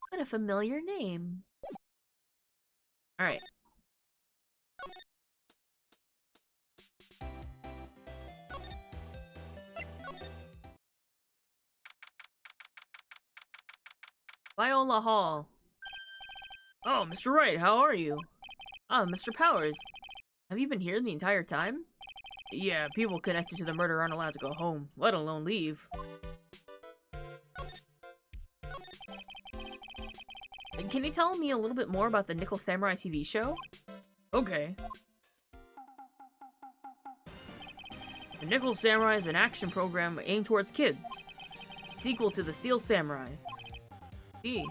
S1: What a familiar name. Alright. Viola Hall. Oh, Mr. Wright, how are you? Ah, Mr. Powers. Have you been here the entire time? Yeah, people connected to the murder aren't allowed to go home, let alone leave. And can you tell me a little bit more about the Nickel Samurai TV show? Okay. The Nickel Samurai is an action program aimed towards kids. Sequel to the Steel Samurai. See.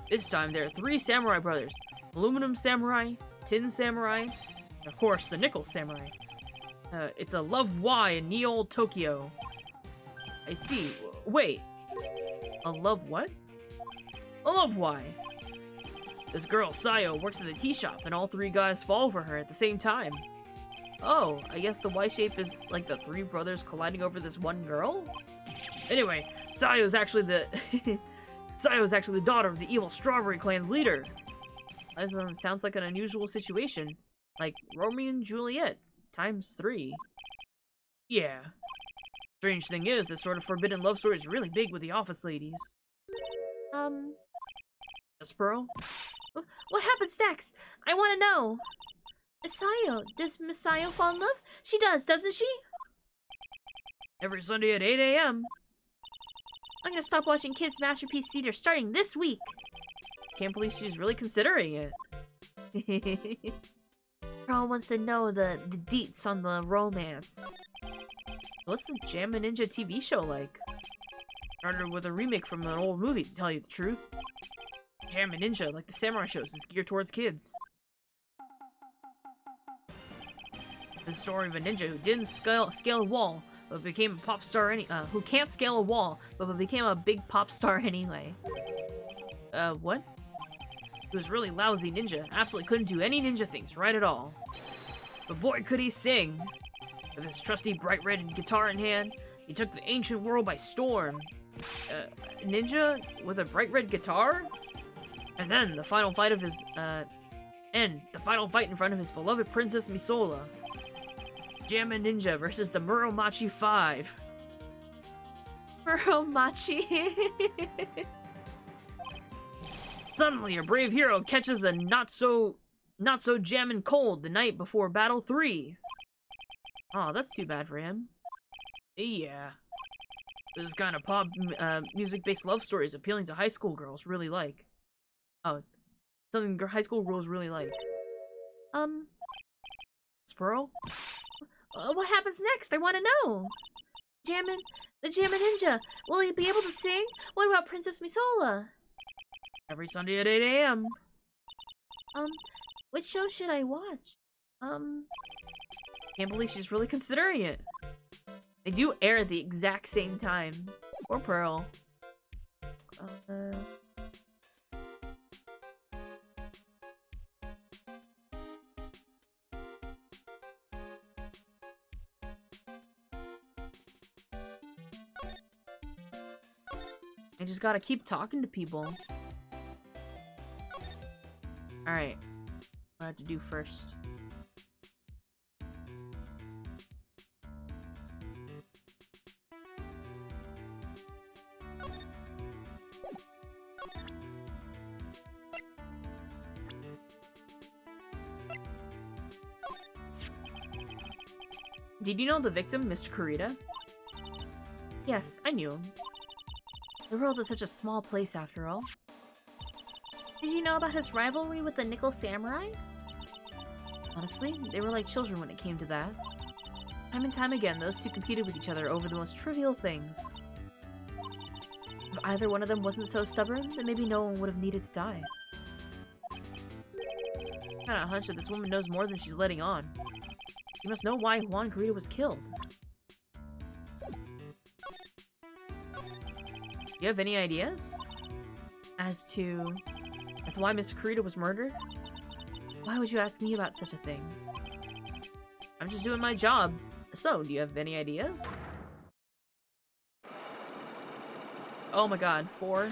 S1: This time there are 3 samurai brothers. Aluminum Samurai, Tin Samurai, and of course the Nickel Samurai. It's a Love Y in Neo Tokyo. I see. Wait. A love what? A Love Y. This girl, Sayo, works in the tea shop, and all 3 guys fall for her at the same time. Oh, I guess the Y shape is like the 3 brothers colliding over this one girl? Anyway, Sayo's actually the Sayo's actually the daughter of the evil Strawberry Clan's leader. That sounds like an unusual situation. Like Romeo and Juliet ×3. Yeah. Strange thing is, this sort of forbidden love story is really big with the office ladies. Yes, Pearl?
S2: What happens next? I want to know. Sayo, does Miss Sayo fall in love? She does, doesn't she?
S1: Every Sunday at 8 a.m.
S2: I'm gonna stop watching Kids Masterpiece Theater starting this week.
S1: Can't believe she's really considering it.
S2: Pearl wants to know the deets on the romance.
S1: What's the Jammin' Ninja TV show like? Started with a remake from an old movie, to tell you the truth. Jammin' Ninja, like the samurai shows, is geared towards kids. It's the story of a ninja who didn't scale a wall, but became a pop star who can't scale a wall, but became a big pop star anyway. What? He was really lousy ninja, absolutely couldn't do any ninja things right at all. But boy could he sing! With his trusty bright red guitar in hand, he took the ancient world by storm. Ninja with a bright red guitar? And then the final fight in front of his beloved Princess Misola. Jammin' Ninja versus the Muromachi 5.
S2: Muromachi.
S1: Suddenly, a brave hero catches a not so jammin' cold the night before Battle 3. Oh, that's too bad for him. Yeah. This kind of pop music-based love story is appealing to high school girls really like. Oh, something high school girls really like. Squirrel?
S2: What happens next? I want to know. The Jammin' Ninja. Will he be able to sing? What about Princess Misola?
S1: Every Sunday at 8 a.m.
S2: Which show should I watch?
S1: Can't believe she's really considering it. They do air at the exact same time. Or Pearl. I just gotta keep talking to people. Alright. What do I have to do first? Did you know the victim, Mr. Kurita?
S2: Yes, I knew him. The world is such a small place after all. Did you know about his rivalry with the Nickel Samurai? Honestly, they were like children when it came to that. Time and time again, those two competed with each other over the most trivial things. If either one of them wasn't so stubborn, then maybe no one would have needed to die.
S1: I got a hunch that this woman knows more than she's letting on. She must know why Juan Kurita was killed. Do you have any ideas? As to why Mr. Kurita was murdered?
S2: Why would you ask me about such a thing?
S1: I'm just doing my job. So, do you have any ideas? Oh my god, 4.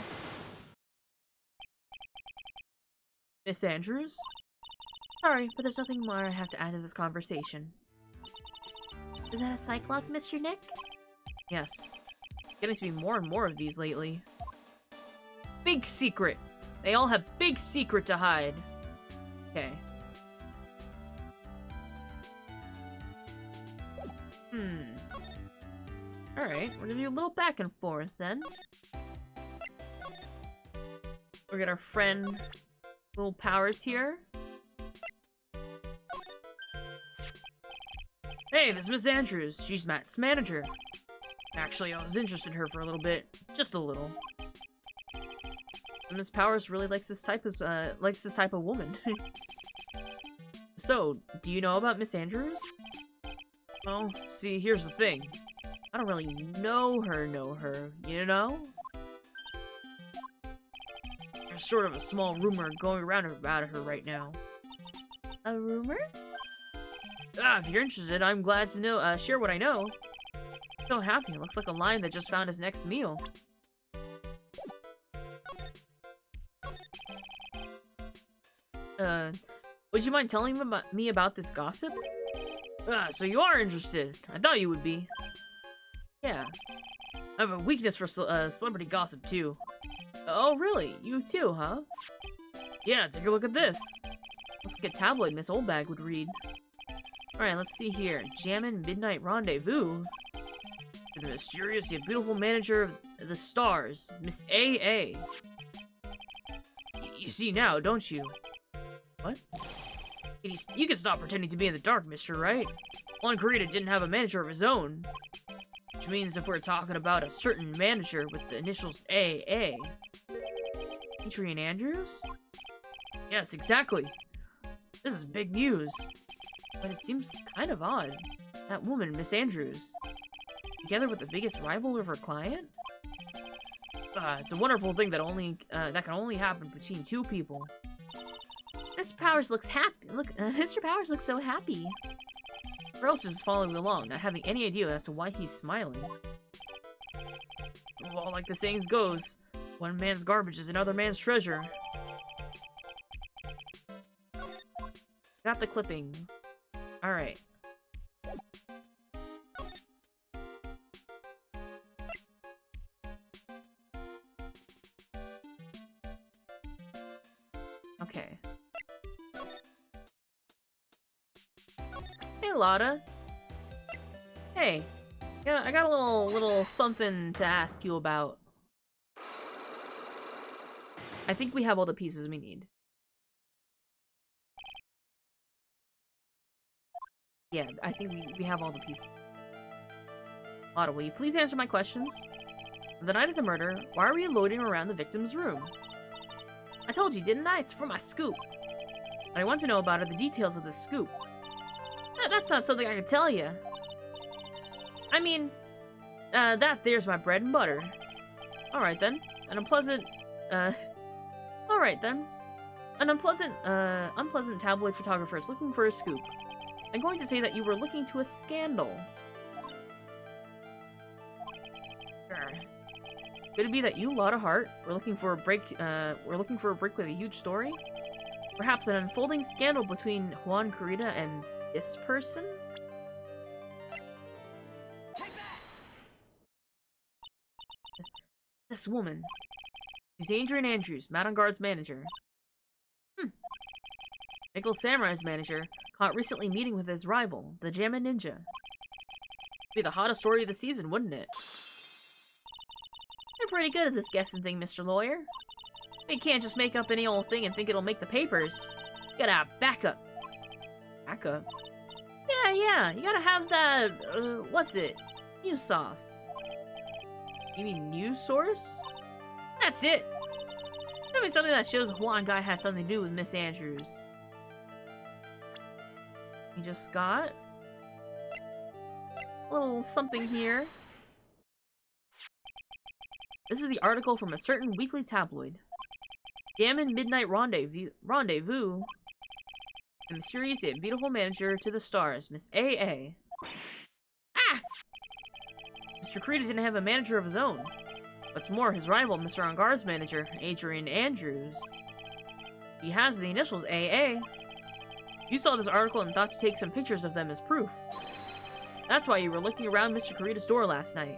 S1: Miss Andrews?
S2: Sorry, but there's nothing more I have to add to this conversation. Is that a Cyclops, Mr. Nick?
S1: Yes. Getting to be more and more of these lately. Big secret. They all have big secret to hide. Okay. Alright, we're gonna do a little back and forth then. We'll get our friend Little Powers here. Hey, this is Miss Andrews. She's Matt's manager. Actually, I was interested in her for a little bit. Just a little. Miss Powers really likes this type of woman. So, do you know about Miss Andrews? Well, see, here's the thing. I don't really know her, you know? There's sort of a small rumor going around about her right now.
S2: A rumor?
S1: If you're interested, I'm glad to know, share what I know. So happy, it looks like a lion that just found his next meal. Would you mind telling me about this gossip? So you are interested. I thought you would be. Yeah. I have a weakness for celebrity gossip, too. Oh, really? You too, huh? Yeah, take a look at this. Looks like a tabloid Miss Oldbag would read. Alright, let's see here. Jammin' Midnight Rendezvous. The mysterious yet beautiful manager of the stars, Miss A.A. You see now, don't you? What? You can stop pretending to be in the dark, mister, right? Juan Corita didn't have a manager of his own. Which means if we're talking about a certain manager with the initials AA. Adrian Andrews? Yes, exactly. This is big news. But it seems kind of odd. That woman, Miss Andrews, together with the biggest rival of her client? It's a wonderful thing that can only happen between two people.
S2: Mr. Powers looks happy. Look, Mr. Powers looks so happy.
S1: Or else is following along, not having any idea as to why he's smiling. Well, like the saying goes, one man's garbage is another man's treasure. Got the clipping. Alright. Okay. Hey, Lotta. Hey. Yeah, I got a little something to ask you about. I think we have all the pieces we need. Yeah, I think we have all the pieces. Lotta, will you please answer my questions? The night of the murder, why were you loitering around the victim's room? I told you, didn't I? It's for my scoop. What I want to know about are the details of this scoop. That's not something I can tell you. I mean, that there's my bread and butter. Alright then. Unpleasant tabloid photographer is looking for a scoop. I'm going to say that you were looking to a scandal. Sure. Could it be that you, Lotta Hart, were looking for a break with a huge story? Perhaps an unfolding scandal between Juan Corita and this person? This woman. She's Adrian Andrews, Madame Guard's manager. Nickel Samurai's manager, caught recently meeting with his rival, the Jammin' Ninja. Be the hottest story of the season, wouldn't it? You're pretty good at this guessing thing, Mr. Lawyer. You can't just make up any old thing and think it'll make the papers. You gotta have backup. Backup? Yeah, you gotta have that, what's it? News sauce. You mean news source? That's it! Tell me something that shows Juan guy had something to do with Miss Andrews. We just got a little something here. This is the article from a certain weekly tabloid. Jammin' Midnight Rendezvous. The mysterious yet beautiful manager to the stars, Miss A.A. Ah! Mr. Corita didn't have a manager of his own. What's more, his rival, Mr. Angar's manager, Adrian Andrews, he has the initials A.A. You saw this article and thought to take some pictures of them as proof. That's why you were looking around Mr. Corita's door last night.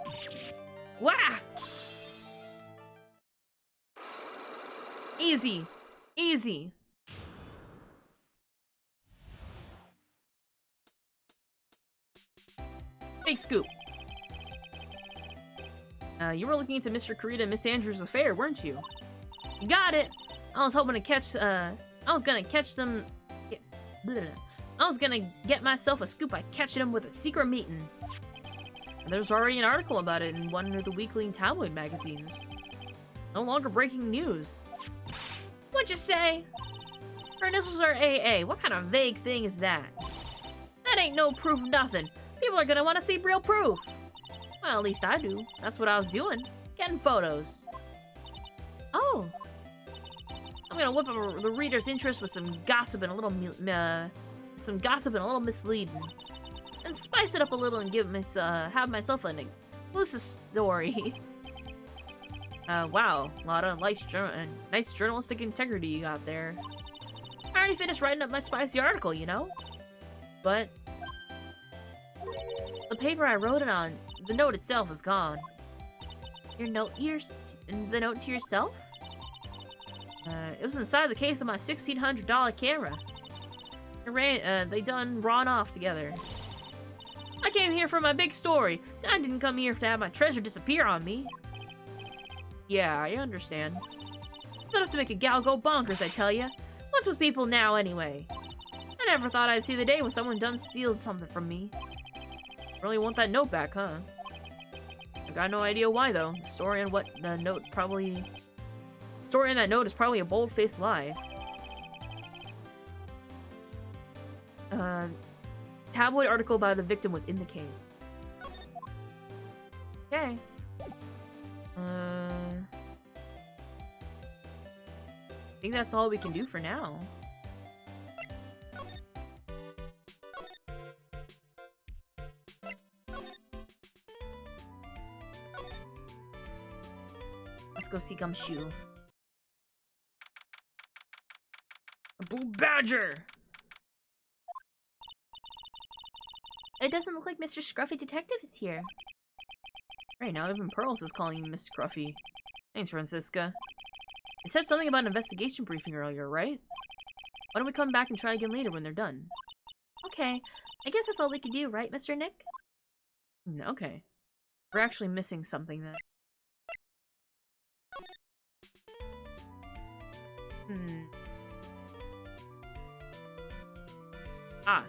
S1: Wah! Easy. Easy. Big scoop. You were looking into Mr. Kurita and Miss Andrews' affair, weren't you? You got it! I was hoping to catch, I was gonna catch them... I was gonna get myself a scoop by catching them with a secret meeting. And there's already an article about it in one of the weekly tabloid magazines. No longer breaking news. What'd you say? Our initials are AA. What kind of vague thing is that? That ain't no proof of nothing. People are gonna want to see real proof. Well, at least I do. That's what I was doing. Getting photos. Oh. I'm gonna whip up the reader's interest with some gossip and a little misleading. And spice it up a little and have myself an exclusive story. Wow. A lot of nice journalistic integrity you got there. I already finished writing up my spicy article, you know? But the paper I wrote it on, the note itself is gone. The note to yourself? It was inside the case of my $1,600 camera. They done ran off together. I came here for my big story. I didn't come here to have my treasure disappear on me. Yeah, I understand. It's enough to make a gal go bonkers, I tell ya. What's with people now, anyway? I never thought I'd see the day when someone done steal something from me. Really want that note back, huh? I got no idea why, though. The story in that note is probably a bold-faced lie. Tabloid article about the victim was in the case. Okay. I think that's all we can do for now. Let's go see Gumshoe. A blue badger! It doesn't look like Mr. Scruffy Detective is here. Right now, even Pearls is calling you Miss Scruffy. Thanks, Francisca. They said something about an investigation briefing earlier, right? Why don't we come back and try again later when they're done? Okay. I guess that's all we can do, right, Mr. Nick? Okay. We're actually missing something then. Ah.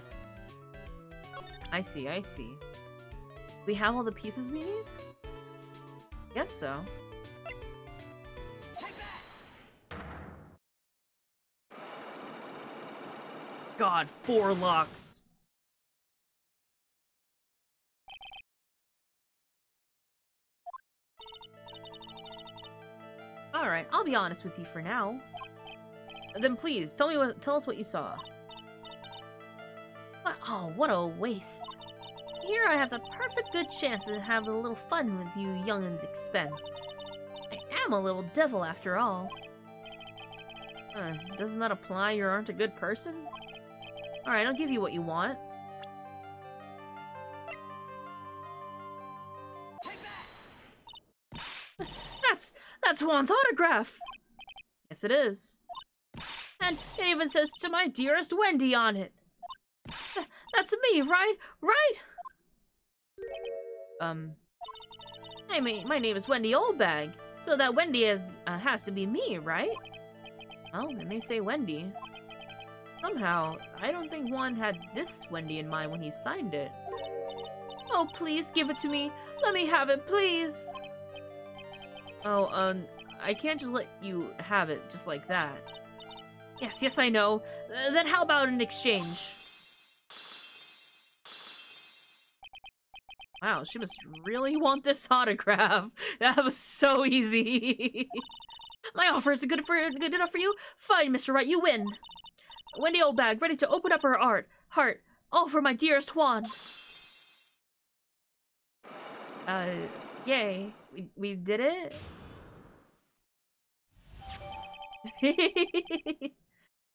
S1: I see. We have all the pieces we need? Guess so. God, 4 locks. Alright, I'll be honest with you for now. Then please, tell us what you saw. What a waste. Here I have the perfect good chance to have a little fun with you young'uns' expense. I am a little devil after all. Doesn't that imply you aren't a good person? Alright, I'll give you what you want. That's Juan's autograph! Yes, it is. And it even says, "To my dearest Wendy" on it. That's me, right? Hey, my name is Wendy Oldbag, so that Wendy has to be me, right? Well, it may say Wendy. Somehow, I don't think Juan had this Wendy in mind when he signed it. Oh, please give it to me. Let me have it, please. Oh, I can't just let you have it just like that. Yes, I know. Then how about an exchange? Wow, she must really want this autograph. That was so easy. My offer is good enough for you? Fine, Mr. Wright, you win. Wendy Oldbag, ready to open up her heart. All for my dearest Juan. Yay. We did it?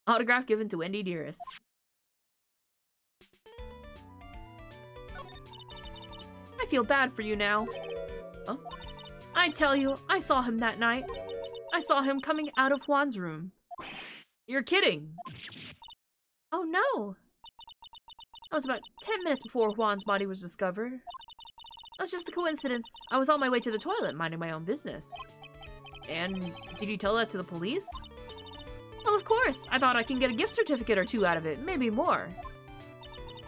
S1: Autograph given to Wendy Dearest. I feel bad for you now. Huh? I tell you, I saw him that night. I saw him coming out of Juan's room. You're kidding.
S2: Oh no! That was about 10 minutes before Juan's body was discovered. That was just a coincidence. I was on my way to the toilet, minding my own business.
S1: And did you tell that to the police?
S2: Well, of course. I thought I can get a gift certificate or two out of it, maybe more.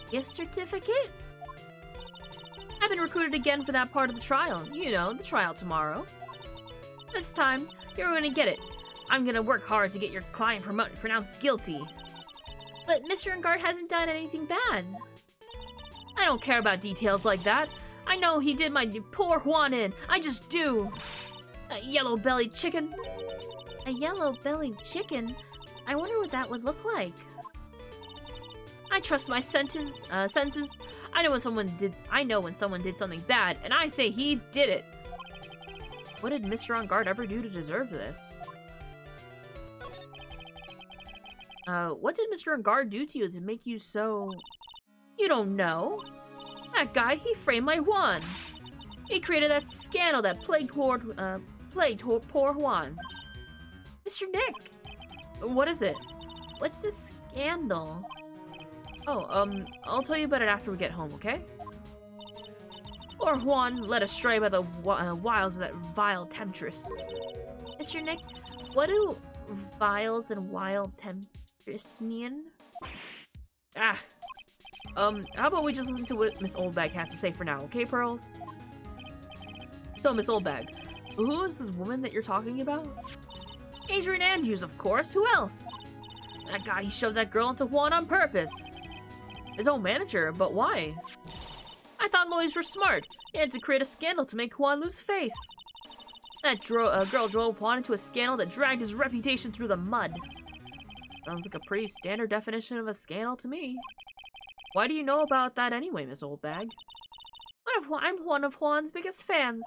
S2: Gift certificate? I've been recruited again for that part of the trial. You know, the trial tomorrow. This time, you're gonna get it. I'm gonna work hard to get your client pronounced guilty. But Mr. Engard hasn't done anything bad. I don't care about details like that. I know he did my poor Juan in. I just do. A yellow-bellied chicken. A yellow-bellied chicken? I wonder what that would look like. I trust my senses. I know when someone did something bad, and I say he did it.
S1: What did Mr. Engard ever do to deserve this? What did Mr. Engard do to you to make you so...
S2: You don't know? That guy, he framed my Juan. He created that scandal that plagued poor Juan. Mr. Nick!
S1: What is it?
S2: What's a scandal?
S1: Oh, I'll tell you about it after we get home, okay?
S2: Poor Juan led astray by the wiles of that vile temptress. Mr. Nick, what do vials and wild temptress mean?
S1: How about we just listen to what Miss Oldbag has to say for now, okay, Pearls? So, Miss Oldbag, who is this woman that you're talking about?
S2: Adrian Andrews, of course. Who else? That guy, he shoved that girl into Juan on purpose.
S1: His own manager, but why?
S2: I thought lawyers were smart. He had to create a scandal to make Juan lose face. That girl drove Juan into a scandal that dragged his reputation through the mud.
S1: Sounds like a pretty standard definition of a scandal to me. Why do you know about that anyway, Miss Oldbag?
S2: I'm one of Juan's biggest fans.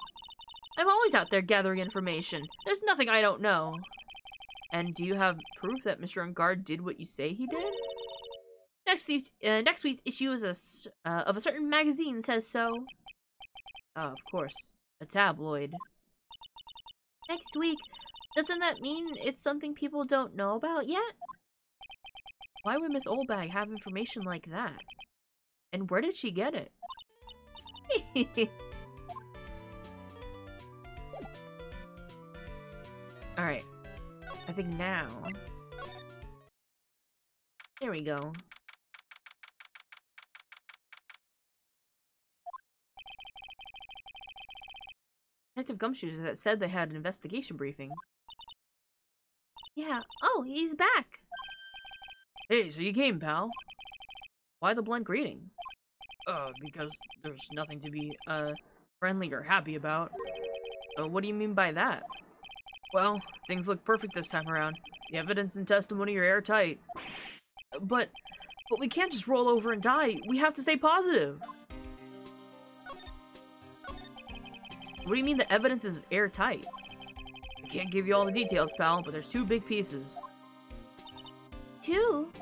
S2: I'm always out there gathering information. There's nothing I don't know.
S1: And do you have proof that Mr. Engard did what you say he did?
S2: Next week's issue of a certain magazine says so.
S1: Oh, of course. A tabloid.
S2: Next week? Doesn't that mean it's something people don't know about yet?
S1: Why would Miss Oldbag have information like that? And where did she get it? Alright. I think now... There we go. Detective Gumshoes that said they had an investigation briefing.
S2: Yeah. Oh, he's back!
S1: Hey, so you came, pal. Why the blunt greeting?
S3: Because there's nothing to be, friendly or happy about.
S1: What do you mean by that?
S3: Well, things look perfect this time around. The evidence and testimony are airtight.
S1: But we can't just roll over and die. We have to stay positive. What do you mean the evidence is airtight?
S3: I can't give you all the details, pal, but there's two big pieces.
S2: Two?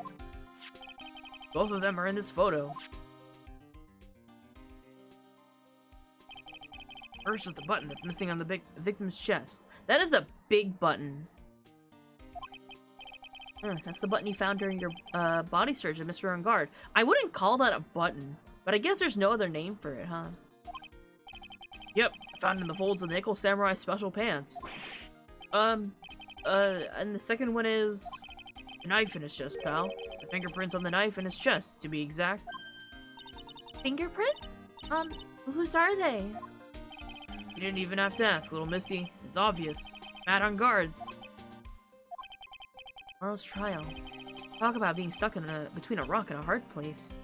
S3: Both of them are in this photo. First is the button that's missing on the victim's chest.
S1: That is a big button. That's the button you found during your body search at Mr. Engard. I wouldn't call that a button, but I guess there's no other name for it, huh?
S3: Yep, found in the folds of the Nickel Samurai special pants.
S1: And the second one is...
S3: A knife in his chest, pal. The fingerprints on the knife in his chest, to be exact.
S2: Fingerprints? Whose are they?
S3: You didn't even have to ask, little missy. It's obvious. Matt on guards.
S1: Tomorrow's trial. Talk about being stuck in between a rock and a hard place.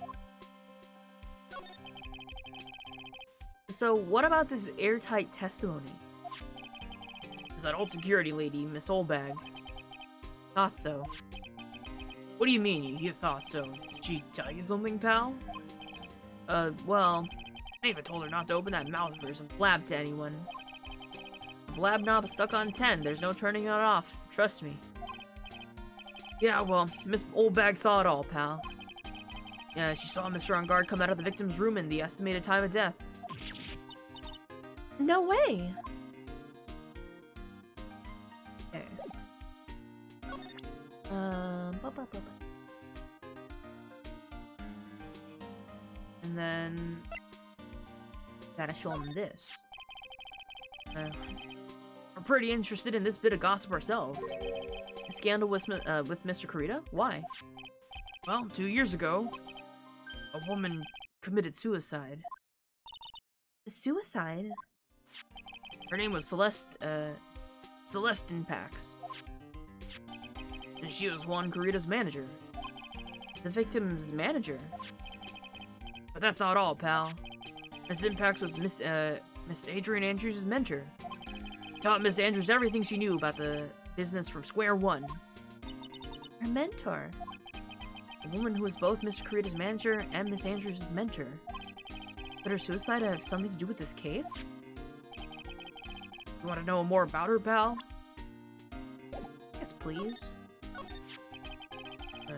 S1: So, what about this airtight testimony?
S3: Is that old security lady, Miss Oldbag?
S1: Thought so.
S3: What do you mean, you thought so? Did she tell you something, pal?
S1: Well...
S3: I even told her not to open that mouth of hers and
S1: blab to anyone. The blab knob is stuck on 10. There's no turning it off. Trust me.
S3: Yeah, well, Miss Oldbag saw it all, pal.
S1: Yeah, she saw Mr. Engard come out of the victim's room in the estimated time of death.
S2: No way!
S1: Okay. bu- bu- bu-
S3: And then gotta show him this. We're pretty interested in this bit of gossip ourselves.
S1: A scandal with Mr. Kurita? Why?
S3: Well, 2 years ago, a woman committed suicide.
S1: Suicide?
S3: Her name was Celestine Pax. And she was Juan Kurita's manager.
S1: The victim's manager?
S3: But that's not all, pal. Miss Impax was Miss Adrian Andrews' mentor. Taught Miss Andrews everything she knew about the business from square one.
S1: Her mentor?
S3: A woman who was both Mr. Kurita's manager and Miss Andrews' mentor.
S1: Could her suicide have something to do with this case?
S3: You want to know more about her, pal?
S1: Yes, please.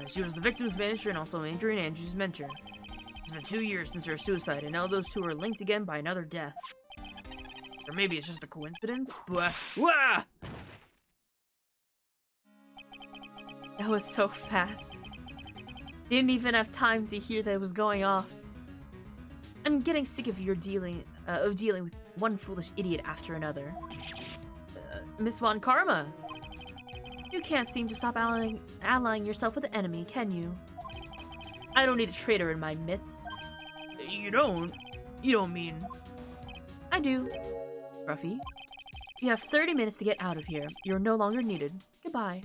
S3: She was the victim's manager and also Adrian Andrews' mentor. It's been 2 years since her suicide, and now those two are linked again by another death. Or maybe it's just a coincidence, but wah!
S1: That was so fast. Didn't even have time to hear that it was going off. I'm getting sick of your dealing with one foolish idiot after another. Miss Von Karma, you can't seem to stop allying yourself with the enemy, can you? I don't need a traitor in my midst.
S3: You don't? You don't mean...
S1: I do. Ruffy, you have 30 minutes to get out of here. You're no longer needed. Goodbye.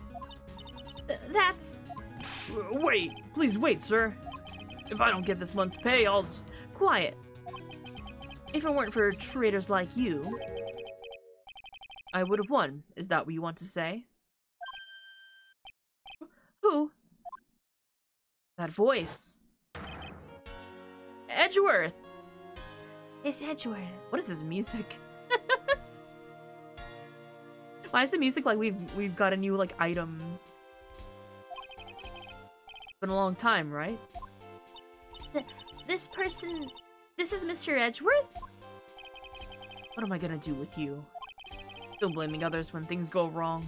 S1: That's...
S3: Wait! Please wait, sir! If I don't get this month's pay, I'll just...
S1: Quiet. If it weren't for traitors like you, I would have won. Is that what you want to say? Who? That voice. Edgeworth! It's Edgeworth. What is this music? Why is the music like we've got a new like item? It's been a long time, right? This person... This is Mr. Edgeworth? What am I gonna do with you? Still blaming others when things go wrong.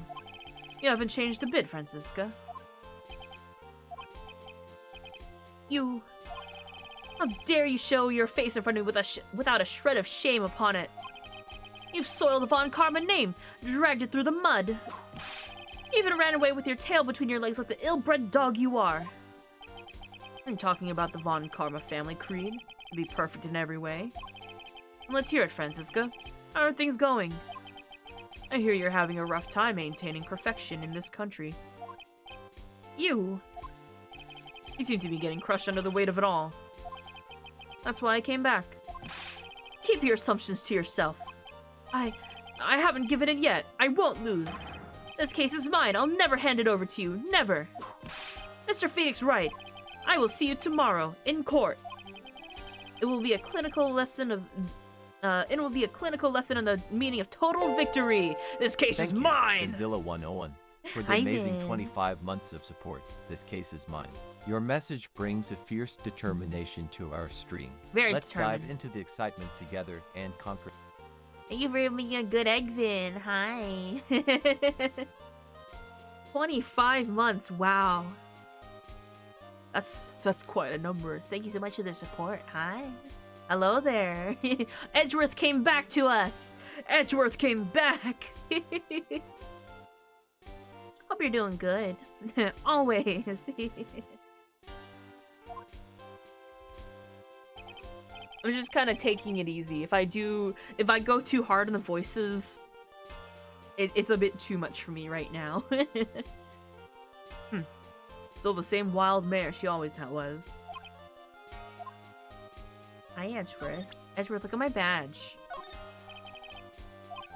S1: You haven't changed a bit, Francisca. You... How dare you show your face in front of me without a shred of shame upon it? You've soiled the Von Karma name, dragged it through the mud. You even ran away with your tail between your legs like the ill-bred dog you are. I'm talking about the Von Karma family creed. To be perfect in every way. Let's hear it, Francisca. How are things going? I hear you're having a rough time maintaining perfection in this country. You seem to be getting crushed under the weight of it all. That's why I came back. Keep your assumptions to yourself. I haven't given it yet. I won't lose. This case is mine. I'll never hand it over to you. Never. Mr. Phoenix right. I will see you tomorrow in court. It will be a clinical lesson of the meaning of total victory. This case is mine.
S4: Godzilla 101 for the amazing 25 months of support. This case is mine. Your message brings a fierce determination to our stream. Let's dive into the excitement together and conquer.
S1: Thank you for being a good egg, Vin. Hi. 25 months. Wow. That's quite a number. Thank you so much for the support. Hi. Hello there. Edgeworth came back to us. Edgeworth came back. Hope you're doing good. Always. I'm just kind of taking it easy. If I go too hard on the voices, it's a bit too much for me right now. Still the same wild mare she always was. Hi, Edgeworth. Edgeworth, look at my badge.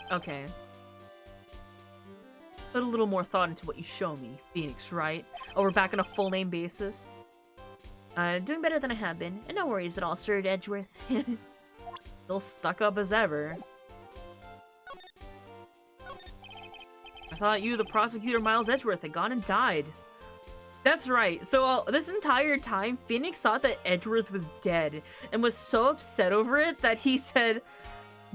S1: Okay. Put a little more thought into what you show me, Phoenix, right? Oh, we're back on a full name basis. Doing better than I have been. And no worries at all, Sir Edgeworth. Still stuck up as ever. I thought you, the prosecutor Miles Edgeworth, had gone and died. That's right. So this entire time, Phoenix thought that Edgeworth was dead and was so upset over it that he said,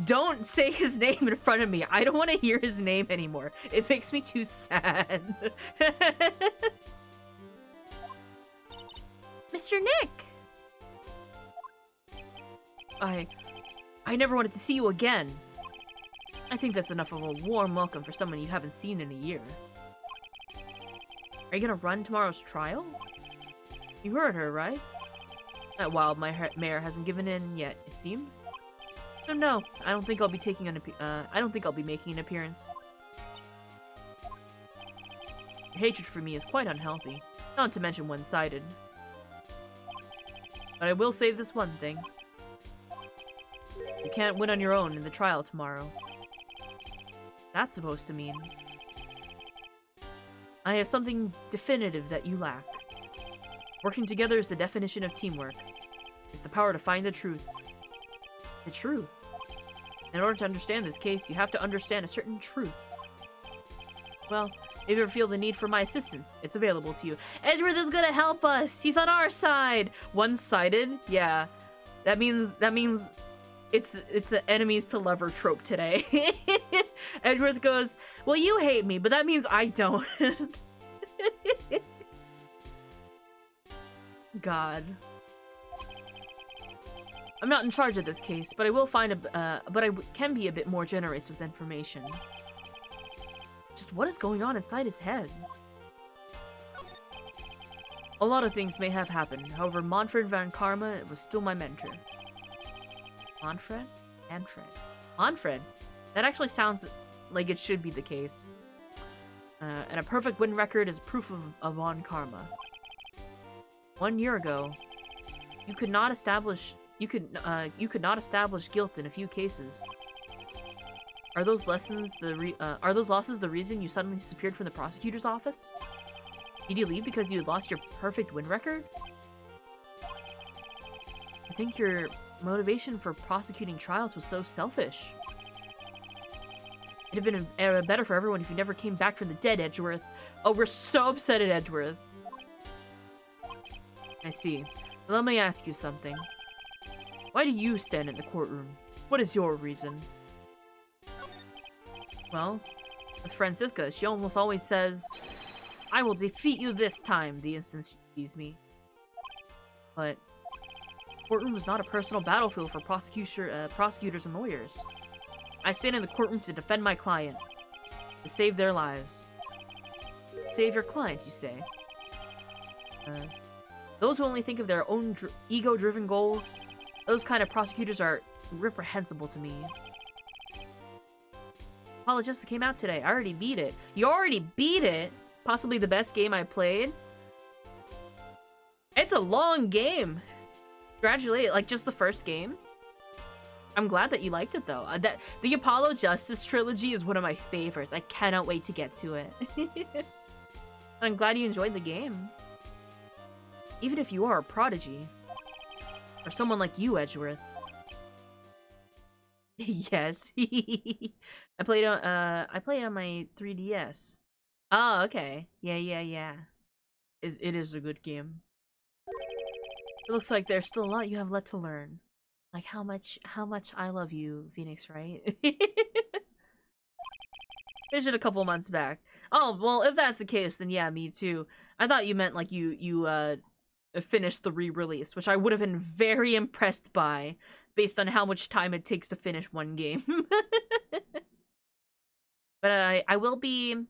S1: Don't say his name in front of me. I don't want to hear his name anymore. It makes me too sad. Mr. Nick! I never wanted to see you again. I think that's enough of a warm welcome for someone you haven't seen in a year. Are you gonna run tomorrow's trial? You heard her, right? That wild mare hasn't given in yet, it seems. So no, I don't think I'll be making an appearance. Your hatred for me is quite unhealthy, not to mention one-sided. But I will say this one thing. You can't win on your own in the trial tomorrow. That's supposed to mean I have something definitive that you lack. Working together is the definition of teamwork. It's the power to find the truth. The truth. In order to understand this case, you have to understand a certain truth. Well, if you ever feel the need for my assistance, it's available to you. Edgeworth is gonna help us! He's on our side! One-sided? Yeah. That means it's the enemies to lover trope today. Edgeworth goes, well, you hate me, but that means I don't. God. I'm not in charge of this case, but I will find but I can be a bit more generous with information. Just what is going on inside his head? A lot of things may have happened. However, Manfred van Karma was still my mentor. Manfred? Manfred? That actually sounds like it should be the case. And a perfect win record is proof of Von Karma. 1 year ago, you could not establish guilt in a few cases. Are those losses the reason you suddenly disappeared from the prosecutor's office? Did you leave because you had lost your perfect win record? I think your motivation for prosecuting trials was so selfish. It'd have been better for everyone if you never came back from the dead, Edgeworth. Oh, we're so upset at Edgeworth. I see. Let me ask you something. Why do you stand in the courtroom? What is your reason? Well, with Francisca, she almost always says, I will defeat you this time, the instant she sees me. But the courtroom is not a personal battlefield for prosecutors and lawyers. I stand in the courtroom to defend my client, to save their lives. Save your client, you say? Those who only think of their own ego-driven goals, those kind of prosecutors are reprehensible to me. Apologist came out today. I already beat it. You already beat it? Possibly the best game I played? It's a long game. Congratulations, like just the first game. I'm glad that you liked it though. The Apollo Justice trilogy is one of my favorites. I cannot wait to get to it. I'm glad you enjoyed the game. Even if you are a prodigy. Or someone like you, Edgeworth. Yes. I played on my 3DS. Oh, okay. Yeah. It is a good game. It looks like there's still a lot you have left to learn. Like how much I love you, Phoenix, right? Finished it a couple months back. Oh, well, if that's the case, then yeah, me too. I thought you meant like you finished the re-release, which I would have been very impressed by, based on how much time it takes to finish one game. But I will be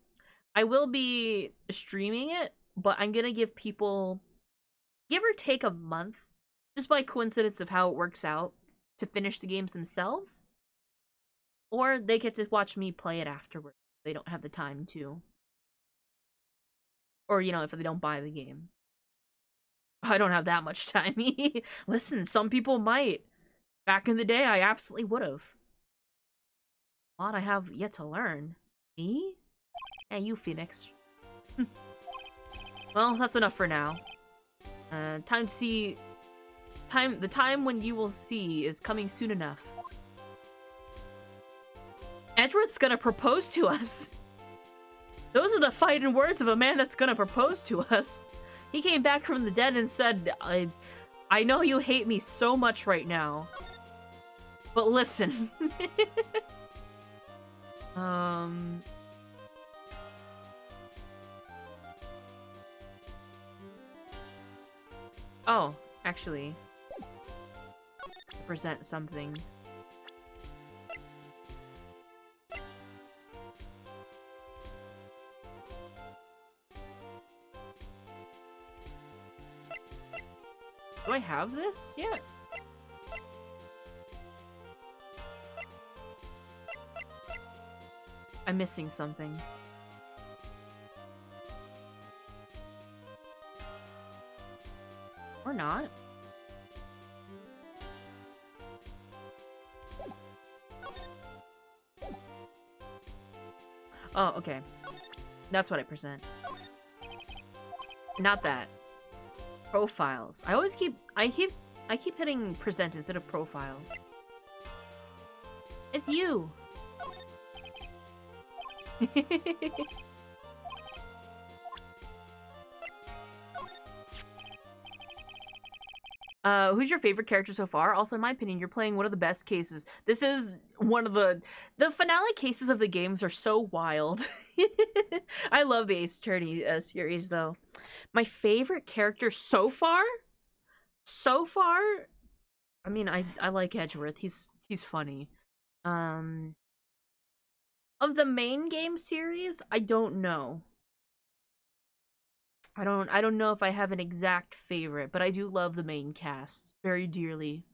S1: streaming it, but I'm gonna give people, give or take a month, just by coincidence of how it works out, to finish the games themselves. Or they get to watch me play it afterwards. They don't have the time to. Or, you know, if they don't buy the game. I don't have that much time. Listen, some people might. Back in the day, I absolutely would have. A lot I have yet to learn. Me? Yeah, you, Phoenix. Well, that's enough for now. Time to see... The time when you will see is coming soon enough. Edgeworth's gonna propose to us. Those are the fighting words of a man that's gonna propose to us. He came back from the dead and said, I know you hate me so much right now, But listen. Oh, actually. Present something. Do I have this yet? I'm missing something. Or not. Oh, okay. That's what I present. Not that. Profiles. I keep hitting present instead of profiles. It's you. Who's your favorite character so far? Also, in my opinion, you're playing one of the best cases. This is one of the finale cases of the games are so wild. I love the Ace Attorney series, though. My favorite character so far? I mean, I like Edgeworth. He's funny. Of the main game series, I don't know. I don't know if I have an exact favorite, but I do love the main cast very dearly.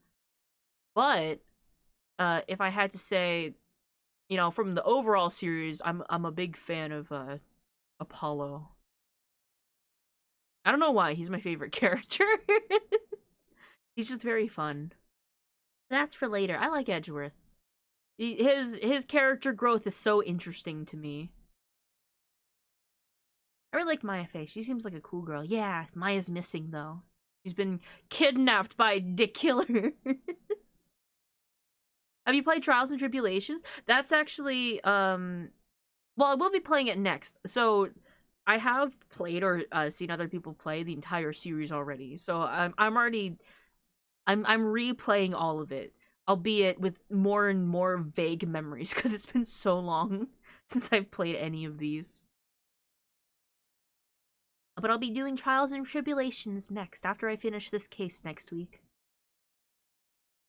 S1: But if I had to say, you know, from the overall series, I'm a big fan of Apollo. I don't know why, he's my favorite character. He's just very fun. That's for later. I like Edgeworth. His character growth is so interesting to me. I really like Maya Fey. She seems like a cool girl. Yeah, Maya's missing, though. She's been kidnapped by Dick Killer. Have you played Trials and Tribulations? That's actually, well, I will be playing it next. So, I have played or seen other people play the entire series already. So, I'm replaying all of it. Albeit with more and more vague memories, because it's been so long since I've played any of these. But I'll be doing Trials and Tribulations next, after I finish this case next week.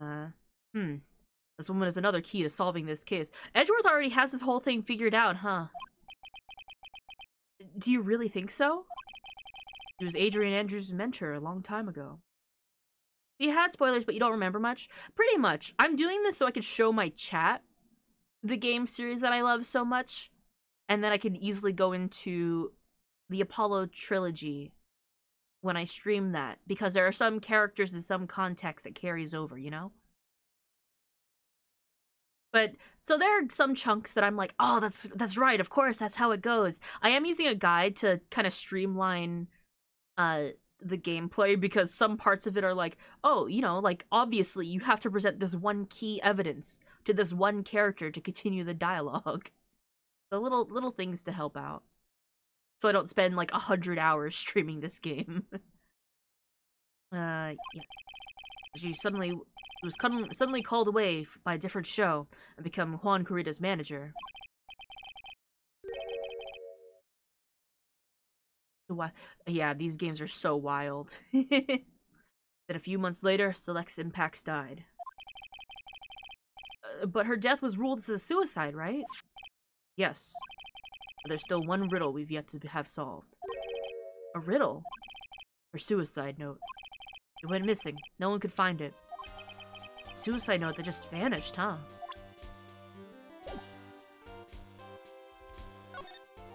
S1: This woman is another key to solving this case. Edgeworth already has this whole thing figured out, huh? Do you really think so? He was Adrian Andrews' mentor a long time ago. You had spoilers, but you don't remember much? Pretty much. I'm doing this so I could show my chat the game series that I love so much, and then I can easily go into the Apollo trilogy when I stream that, because there are some characters in some context that carries over, you know? But, so there are some chunks that I'm like, oh, that's right, of course, that's how it goes. I am using a guide to kind of streamline, the gameplay, because some parts of it are like, oh, you know, like, obviously you have to present this one key evidence to this one character to continue the dialogue. The little things to help out. So I don't spend like 100 hours streaming this game. Yeah. She was suddenly called away by a different show and become Juan Corrida's manager. Yeah, these games are so wild. Then a few months later, Select's Impacts died. But her death was ruled as a suicide, right? Yes. But there's still one riddle we've yet to have solved. A riddle? Her suicide note. It went missing. No one could find it. Suicide note that just vanished, huh?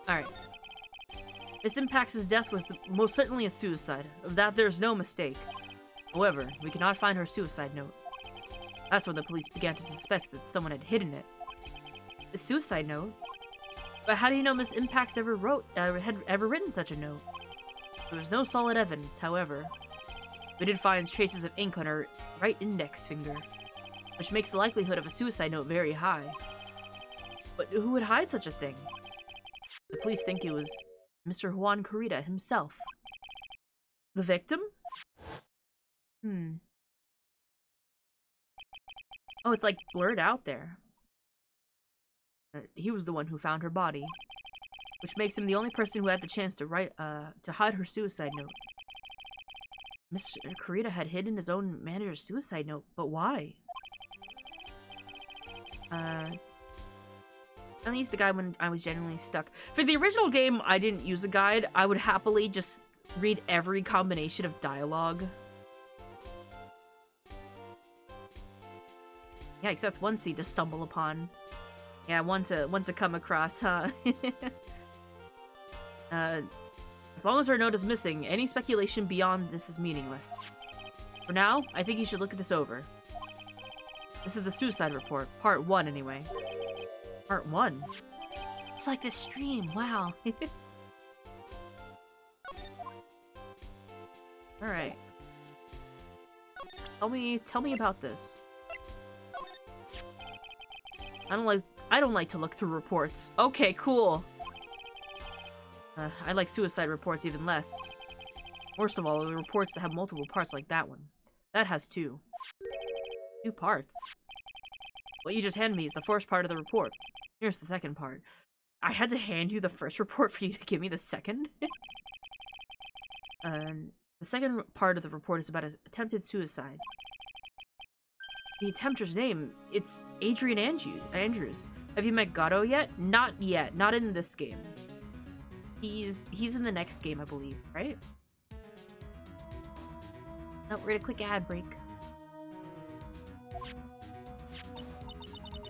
S1: Alright. Miss Impacts' death was most certainly a suicide. Of that there's no mistake. However, we cannot find her suicide note. That's when the police began to suspect that someone had hidden it. A suicide note? But how do you know Miss Impacts had ever written such a note? There was no solid evidence, however. We did find traces of ink on her right index finger, which makes the likelihood of a suicide note very high. But who would hide such a thing? The police think it was Mr. Juan Corrida himself. The victim? Oh, it's like blurred out there. He was the one who found her body, which makes him the only person who had the chance to hide her suicide note. Mr. Kurita had hidden his own manager's suicide note, but why? I only used the guide when I was genuinely stuck. For the original game, I didn't use a guide. I would happily just read every combination of dialogue. Yikes, that's one seed to stumble upon. Yeah, one to come across, huh? As long as her note is missing, any speculation beyond this is meaningless. For now, I think you should look this over. This is the suicide report. Part 1, anyway. Part 1? It's like this stream, wow. Alright. Tell me about this. I don't like to look through reports. Okay, cool. I like suicide reports even less. Worst of all, the reports that have multiple parts like that one. That has 2. 2 parts. What you just handed me is the first part of the report. Here's the second part. I had to hand you the first report for you to give me the second? The second part of the report is about attempted suicide. The attempter's name, it's Adrian Andrews. Have you met Gato yet? Not yet. Not in this game. He's in the next game, I believe, right? No, we're gonna click ad break.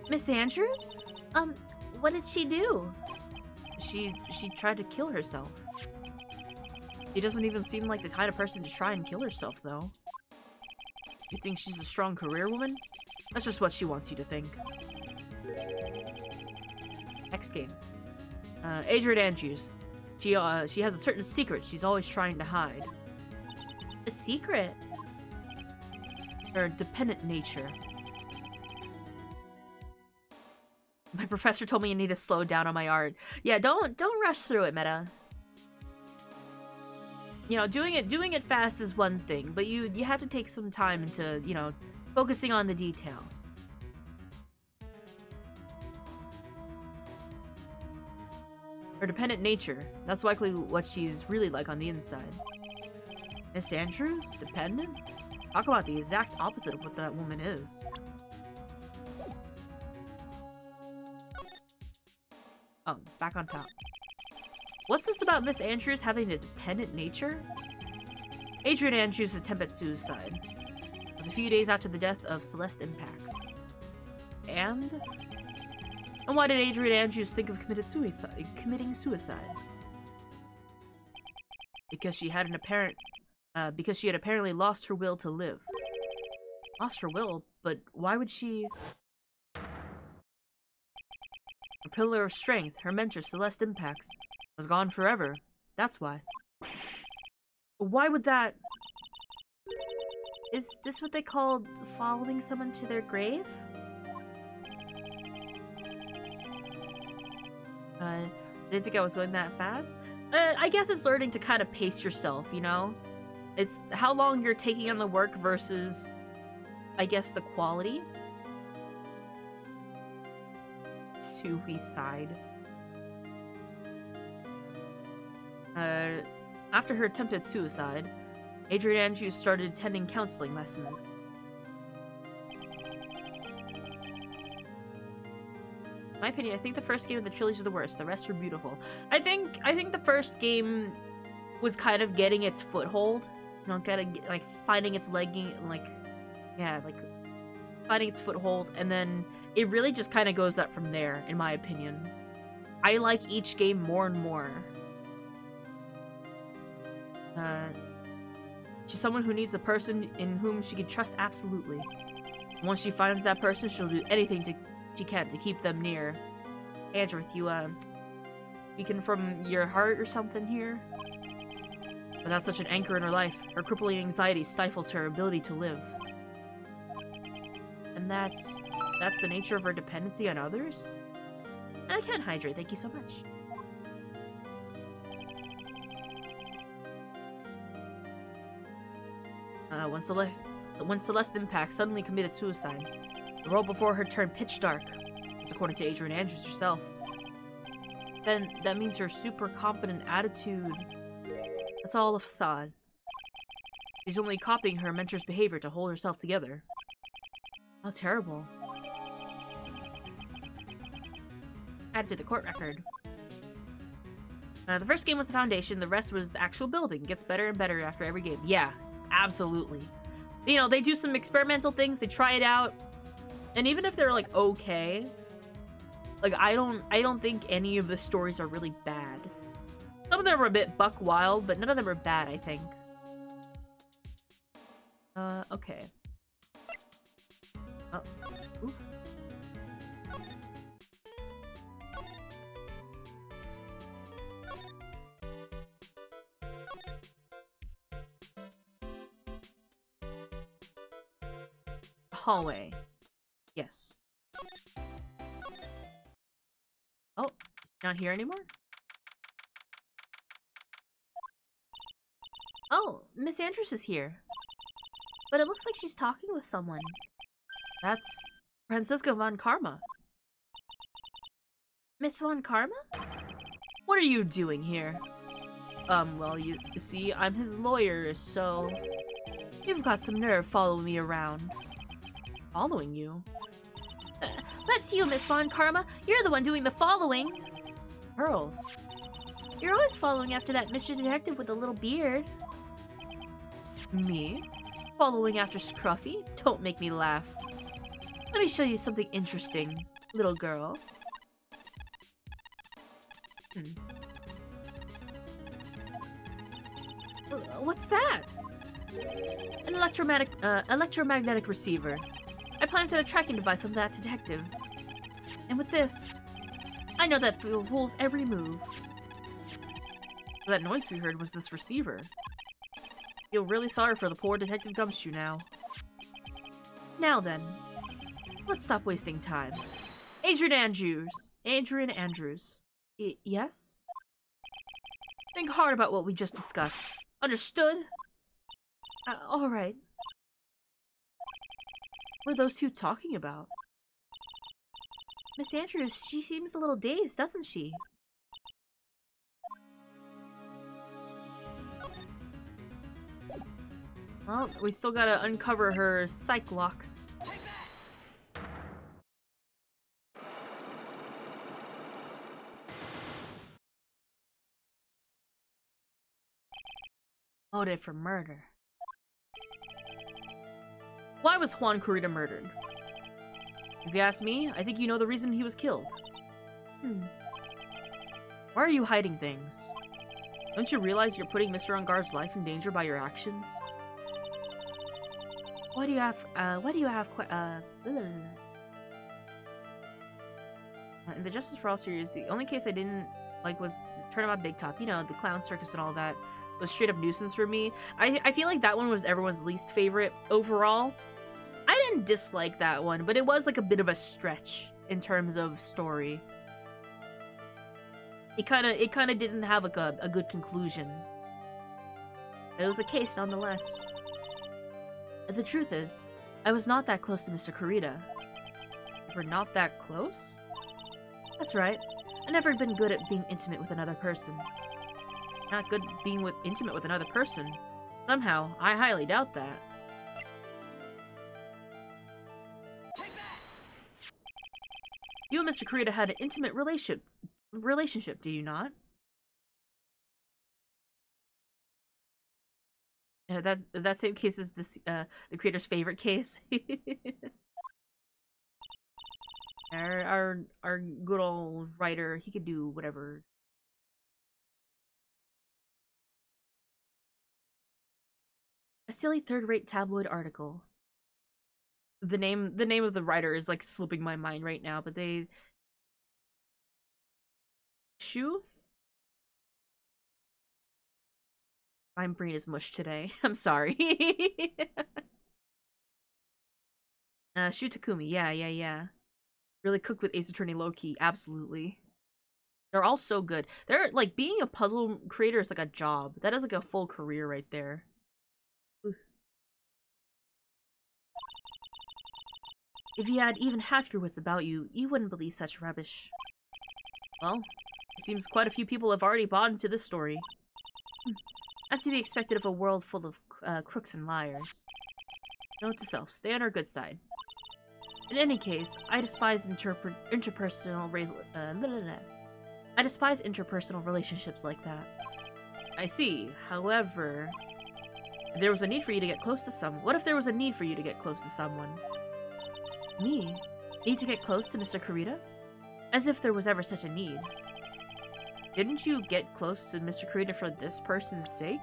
S1: Miss Andrews? What did she do? She tried to kill herself. She doesn't even seem like the kind of person to try and kill herself, though. You think she's a strong career woman? That's just what she wants you to think. Next game. Adrian Andrews. She has a certain secret she's always trying to hide. A secret? Her dependent nature. My professor told me I need to slow down on my art. Yeah, don't rush through it, Meta. You know, doing it fast is one thing, but you have to take some time into, you know, focusing on the details. Her dependent nature. That's likely what she's really like on the inside. Miss Andrews? Dependent? Talk about the exact opposite of what that woman is. Oh, back on top. What's this about Miss Andrews having a dependent nature? Adrian Andrews' attempt at suicide. It was a few days after the death of Celeste Impax. And why did Adrian Andrews think of committing suicide? Because she had apparently lost her will to live. Lost her will? But why would she... Her pillar of strength, her mentor, Celeste Impax, was gone forever. That's why. Why would that... Is this what they call following someone to their grave? I didn't think I was going that fast. I guess it's learning to kind of pace yourself, you know? It's how long you're taking on the work versus, I guess, the quality. Suicide. After her attempted suicide, Adrian Andrews started attending counseling lessons. In my opinion, I think the first game of the trilogy is the worst. The rest are beautiful. I think the first game was kind of getting its foothold. You know, like finding its legging, like finding its foothold, and then it really just kind of goes up from there, in my opinion. I like each game more and more. She's someone who needs a person in whom she can trust absolutely. Once she finds that person, she'll do anything she can to keep them near. Edgeworth, you speaking from your heart or something here? Without such an anchor in her life, her crippling anxiety stifles her ability to live. And that's the nature of her dependency on others? And I can't hydrate, thank you so much. When Celeste Impax suddenly committed suicide, The world before her turned pitch dark. That's according to Adrian Andrews herself. Then that means her super confident attitude. That's all a facade. She's only copying her mentor's behavior to hold herself together. How terrible. Add to the court record. The first game was the foundation, the rest was the actual building. Gets better and better after every game. Yeah, absolutely. You know, they do some experimental things, they try it out. And even if they're like okay, like I don't think any of the stories are really bad. Some of them are a bit buck wild, but none of them are bad, I think. Okay. Oh. Ooh. Hallway. Yes. Oh, not here anymore? Oh, Miss Andrews is here. But it looks like she's talking with someone. That's Franziska von Karma. Miss von Karma? What are you doing here? Well, you see, I'm his lawyer, so... You've got some nerve following me around. Following you? That's you, Miss von Karma. You're the one doing the following. Pearls. You're always following after that Mr. Detective with the little beard. Me? Following after Scruffy? Don't make me laugh. Let me show you something interesting, little girl. What's that? An electromagnetic receiver. I planted a tracking device on that detective. And with this, I know that fool's every move. That noise we heard was this receiver. Feel really sorry for the poor Detective Gumshoe now. Now then, let's stop wasting time. Adrian Andrews. Adrian Andrews. Yes? Think hard about what we just discussed. Understood? Alright. What are those two talking about? Miss Andrews, she seems a little dazed, doesn't she? Well, we still gotta uncover her psych locks. Motive for murder. Why was Juan Kurita murdered? If you ask me, I think you know the reason he was killed. Why are you hiding things? Don't you realize you're putting Mr. Ungar's life in danger by your actions? Why do you have, in the Justice for All series, the only case I didn't like was Turnabout Big Top. You know, the clown circus and all that. It was straight up nuisance for me. I feel like that one was everyone's least favorite overall. I didn't dislike that one, but it was like a bit of a stretch in terms of story. It kind of didn't have like a good conclusion. It was a case nonetheless. The truth is, I was not that close to Mr. Kurita. We're not that close? That's right. I've never been good at being intimate with another person. Not good being intimate with another person? Somehow, I highly doubt that. You and Mr. Kurita had an intimate relationship, do you not? That same case is this the creator's favorite case. our good old writer, he could do whatever. A silly third-rate tabloid article. The name of the writer is like slipping my mind right now, but they Shu? My brain is mush today. I'm sorry. Shu Takumi, yeah. Really cooked with Ace Attorney low-key, absolutely. They're all so good. They're like, being a puzzle creator is like a job. That is like a full career right there.
S2: If you had even half your wits about you, you wouldn't believe such rubbish.
S3: Well, it seems quite a few people have already bought into this story.
S2: As to be expected of a world full of crooks and liars.
S3: Note to self, stay on our good side.
S2: In any case, I despise interpersonal relationships like that.
S3: I see. However, if there was a need for you to get close to someone. What if there was a need for you to get close to someone?
S2: Me? Need to get close to Mr. Kurita? As if there was ever such a need.
S3: Didn't you get close to Mr. Kurita for this person's sake?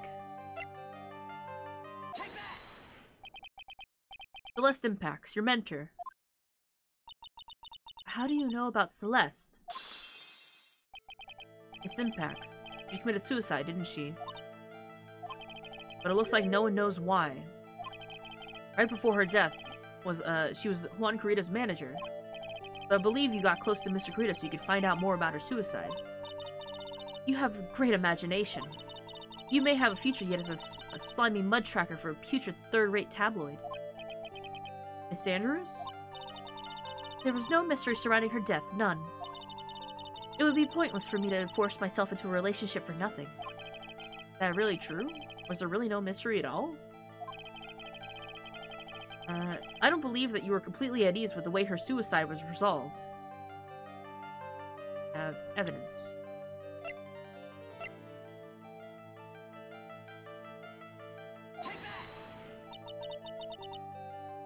S3: Celeste Impacts, your mentor.
S2: How do you know about Celeste?
S3: Miss Impacts. She committed suicide, didn't she? But it looks like no one knows why. Right before her death, she was Juan Kurita's manager. So I believe you got close to Mr. Kurita so you could find out more about her suicide.
S2: You have great imagination. You may have a future yet as a slimy mud tracker for a putrid third-rate tabloid.
S3: Miss Andrews?
S2: There was no mystery surrounding her death, none. It would be pointless for me to force myself into a relationship for nothing.
S3: Is that really true? Was there really no mystery at all? I don't believe that you were completely at ease with the way her suicide was resolved. Evidence.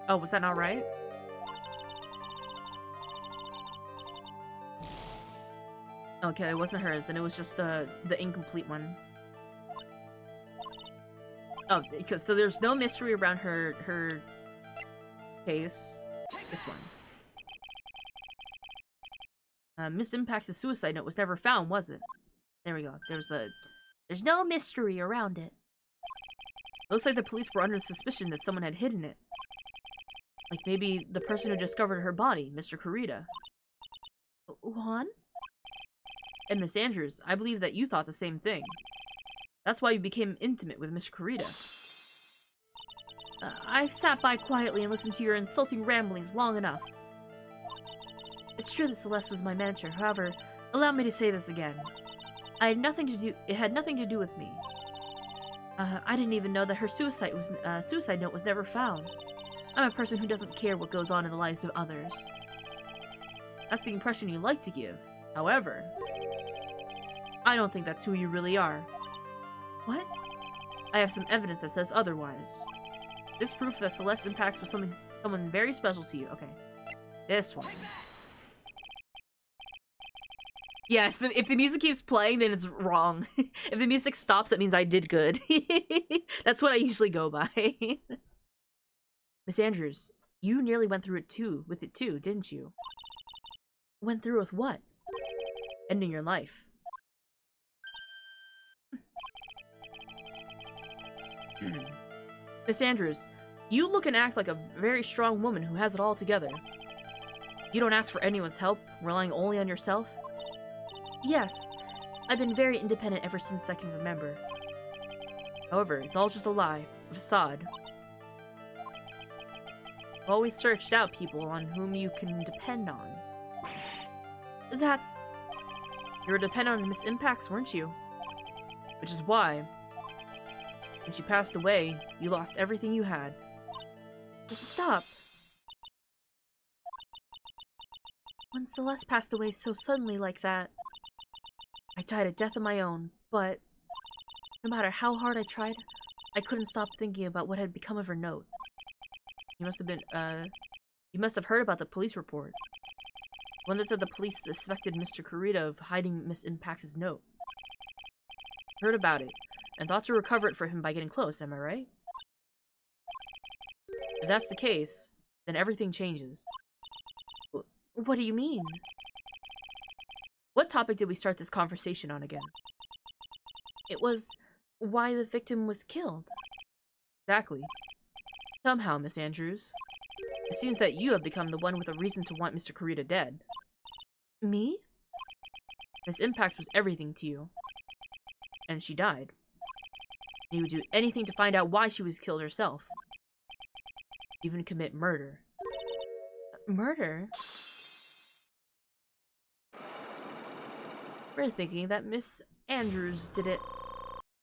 S3: Oh, was that not right? Okay, it wasn't hers, then it was just the incomplete one. Oh, because so there's no mystery around her case. This one. Miss Impact's suicide note was never found, was it? There we go. There's no mystery around it. Looks like the police were under suspicion that someone had hidden it. Like maybe the person who discovered her body, Mr. Kurita.
S2: Juan?
S3: And Miss Andrews, I believe that you thought the same thing. That's why you became intimate with Mr. Kurita.
S2: I've sat by quietly and listened to your insulting ramblings long enough. It's true that Celeste was my manager, however, allow me to say this again. It had nothing to do with me. I didn't even know that her suicide note was never found. I'm a person who doesn't care what goes on in the lives of others.
S3: That's the impression you like to give. However, I don't think that's who you really are.
S2: What?
S3: I have some evidence that says otherwise. This proof that Celeste Impacts was someone very special to you. Okay. This one. Yeah, if the music keeps playing, then it's wrong. If the music stops, that means I did good. That's what I usually go by. Miss Andrews, you nearly went through it with it too, didn't you?
S2: Went through with what?
S3: Ending your life. Miss Andrews, you look and act like a very strong woman who has it all together. You don't ask for anyone's help, relying only on yourself?
S2: Yes, I've been very independent ever since I can remember.
S3: However, it's all just a lie, a facade. You've always searched out people on whom you can depend on.
S2: That's...
S3: You were dependent on Miss Impacts, weren't you? Which is why, when she passed away, you lost everything you had.
S2: Stop. When Celeste passed away so suddenly like that, I died a death of my own, but no matter how hard I tried, I couldn't stop thinking about what had become of her note.
S3: You must have heard about the police report. One that said the police suspected Mr. Kurita of hiding Miss Impact's note. Heard about it, and thought to recover it for him by getting close, am I right? If that's the case, then everything changes.
S2: What do you mean?
S3: What topic did we start this conversation on again?
S2: It was why the victim was killed.
S3: Exactly. Somehow, Miss Andrews, it seems that you have become the one with a reason to want Mr. Kurita dead.
S2: Me?
S3: Miss Impacts was everything to you. And she died. And you would do anything to find out why she was killed herself. Even commit murder.
S1: Murder? We're thinking that Miss Andrews did it.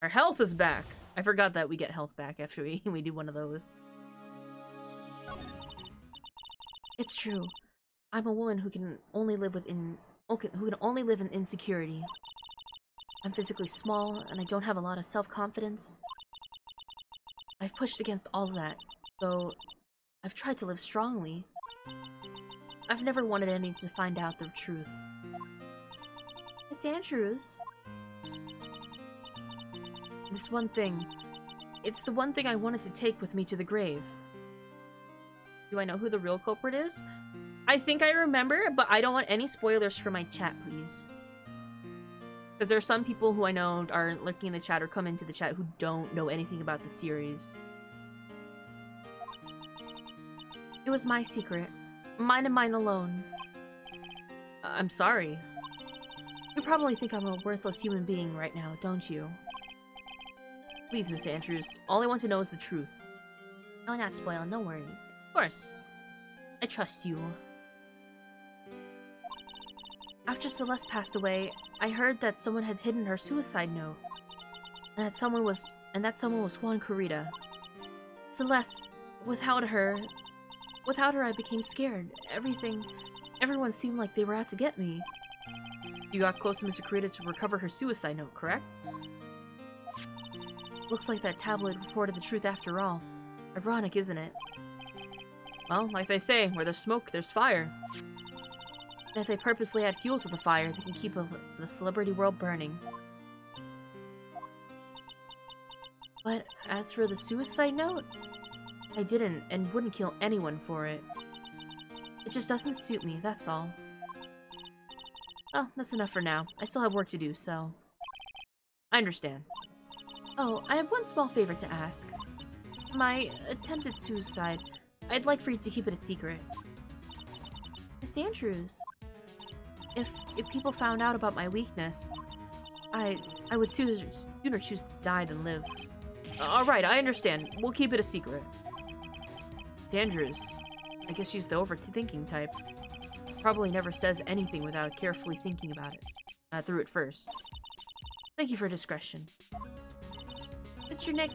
S1: Our health is back. I forgot that we get health back after we do one of those.
S2: It's true. I'm a woman who can only live in insecurity. I'm physically small, and I don't have a lot of self-confidence. I've pushed against all of that, though I've tried to live strongly. I've never wanted anyone to find out the truth. Miss Andrews? This one thing. It's the one thing I wanted to take with me to the grave.
S1: Do I know who the real culprit is? I think I remember, but I don't want any spoilers for my chat, please. Because there are some people who I know are lurking in the chat or come into the chat who don't know anything about the series.
S2: It was my secret. Mine and mine alone.
S1: I'm sorry.
S2: You probably think I'm a worthless human being right now, don't you?
S1: Please, Miss Andrews. All I want to know is the truth.
S2: I'll not spoil, no worry.
S1: Of course. I trust you.
S2: After Celeste passed away, I heard that someone had hidden her suicide note. And that someone was Juan Corrida. Celeste, without her I became scared. Everyone seemed like they were out to get me.
S1: You got close to Mr. Corrida to recover her suicide note, correct?
S2: Looks like that tabloid reported the truth after all. Ironic, isn't it?
S1: Well, like they say, where there's smoke, there's fire.
S2: And if they purposely add fuel to the fire, they can keep the celebrity world burning. But as for the suicide note, I didn't and wouldn't kill anyone for it. It just doesn't suit me, that's all. Oh, that's enough for now. I still have work to do, so...
S1: I understand.
S2: Oh, I have one small favor to ask. My attempted suicide, I'd like for you to keep it a secret. Miss Andrews, if people found out about my weakness, I would sooner choose to die than live.
S1: Alright, I understand. We'll keep it a secret. Miss Andrews, I guess she's the overthinking type. Probably never says anything without carefully thinking about it. Through it first.
S2: Thank you for discretion. Mr. Nick,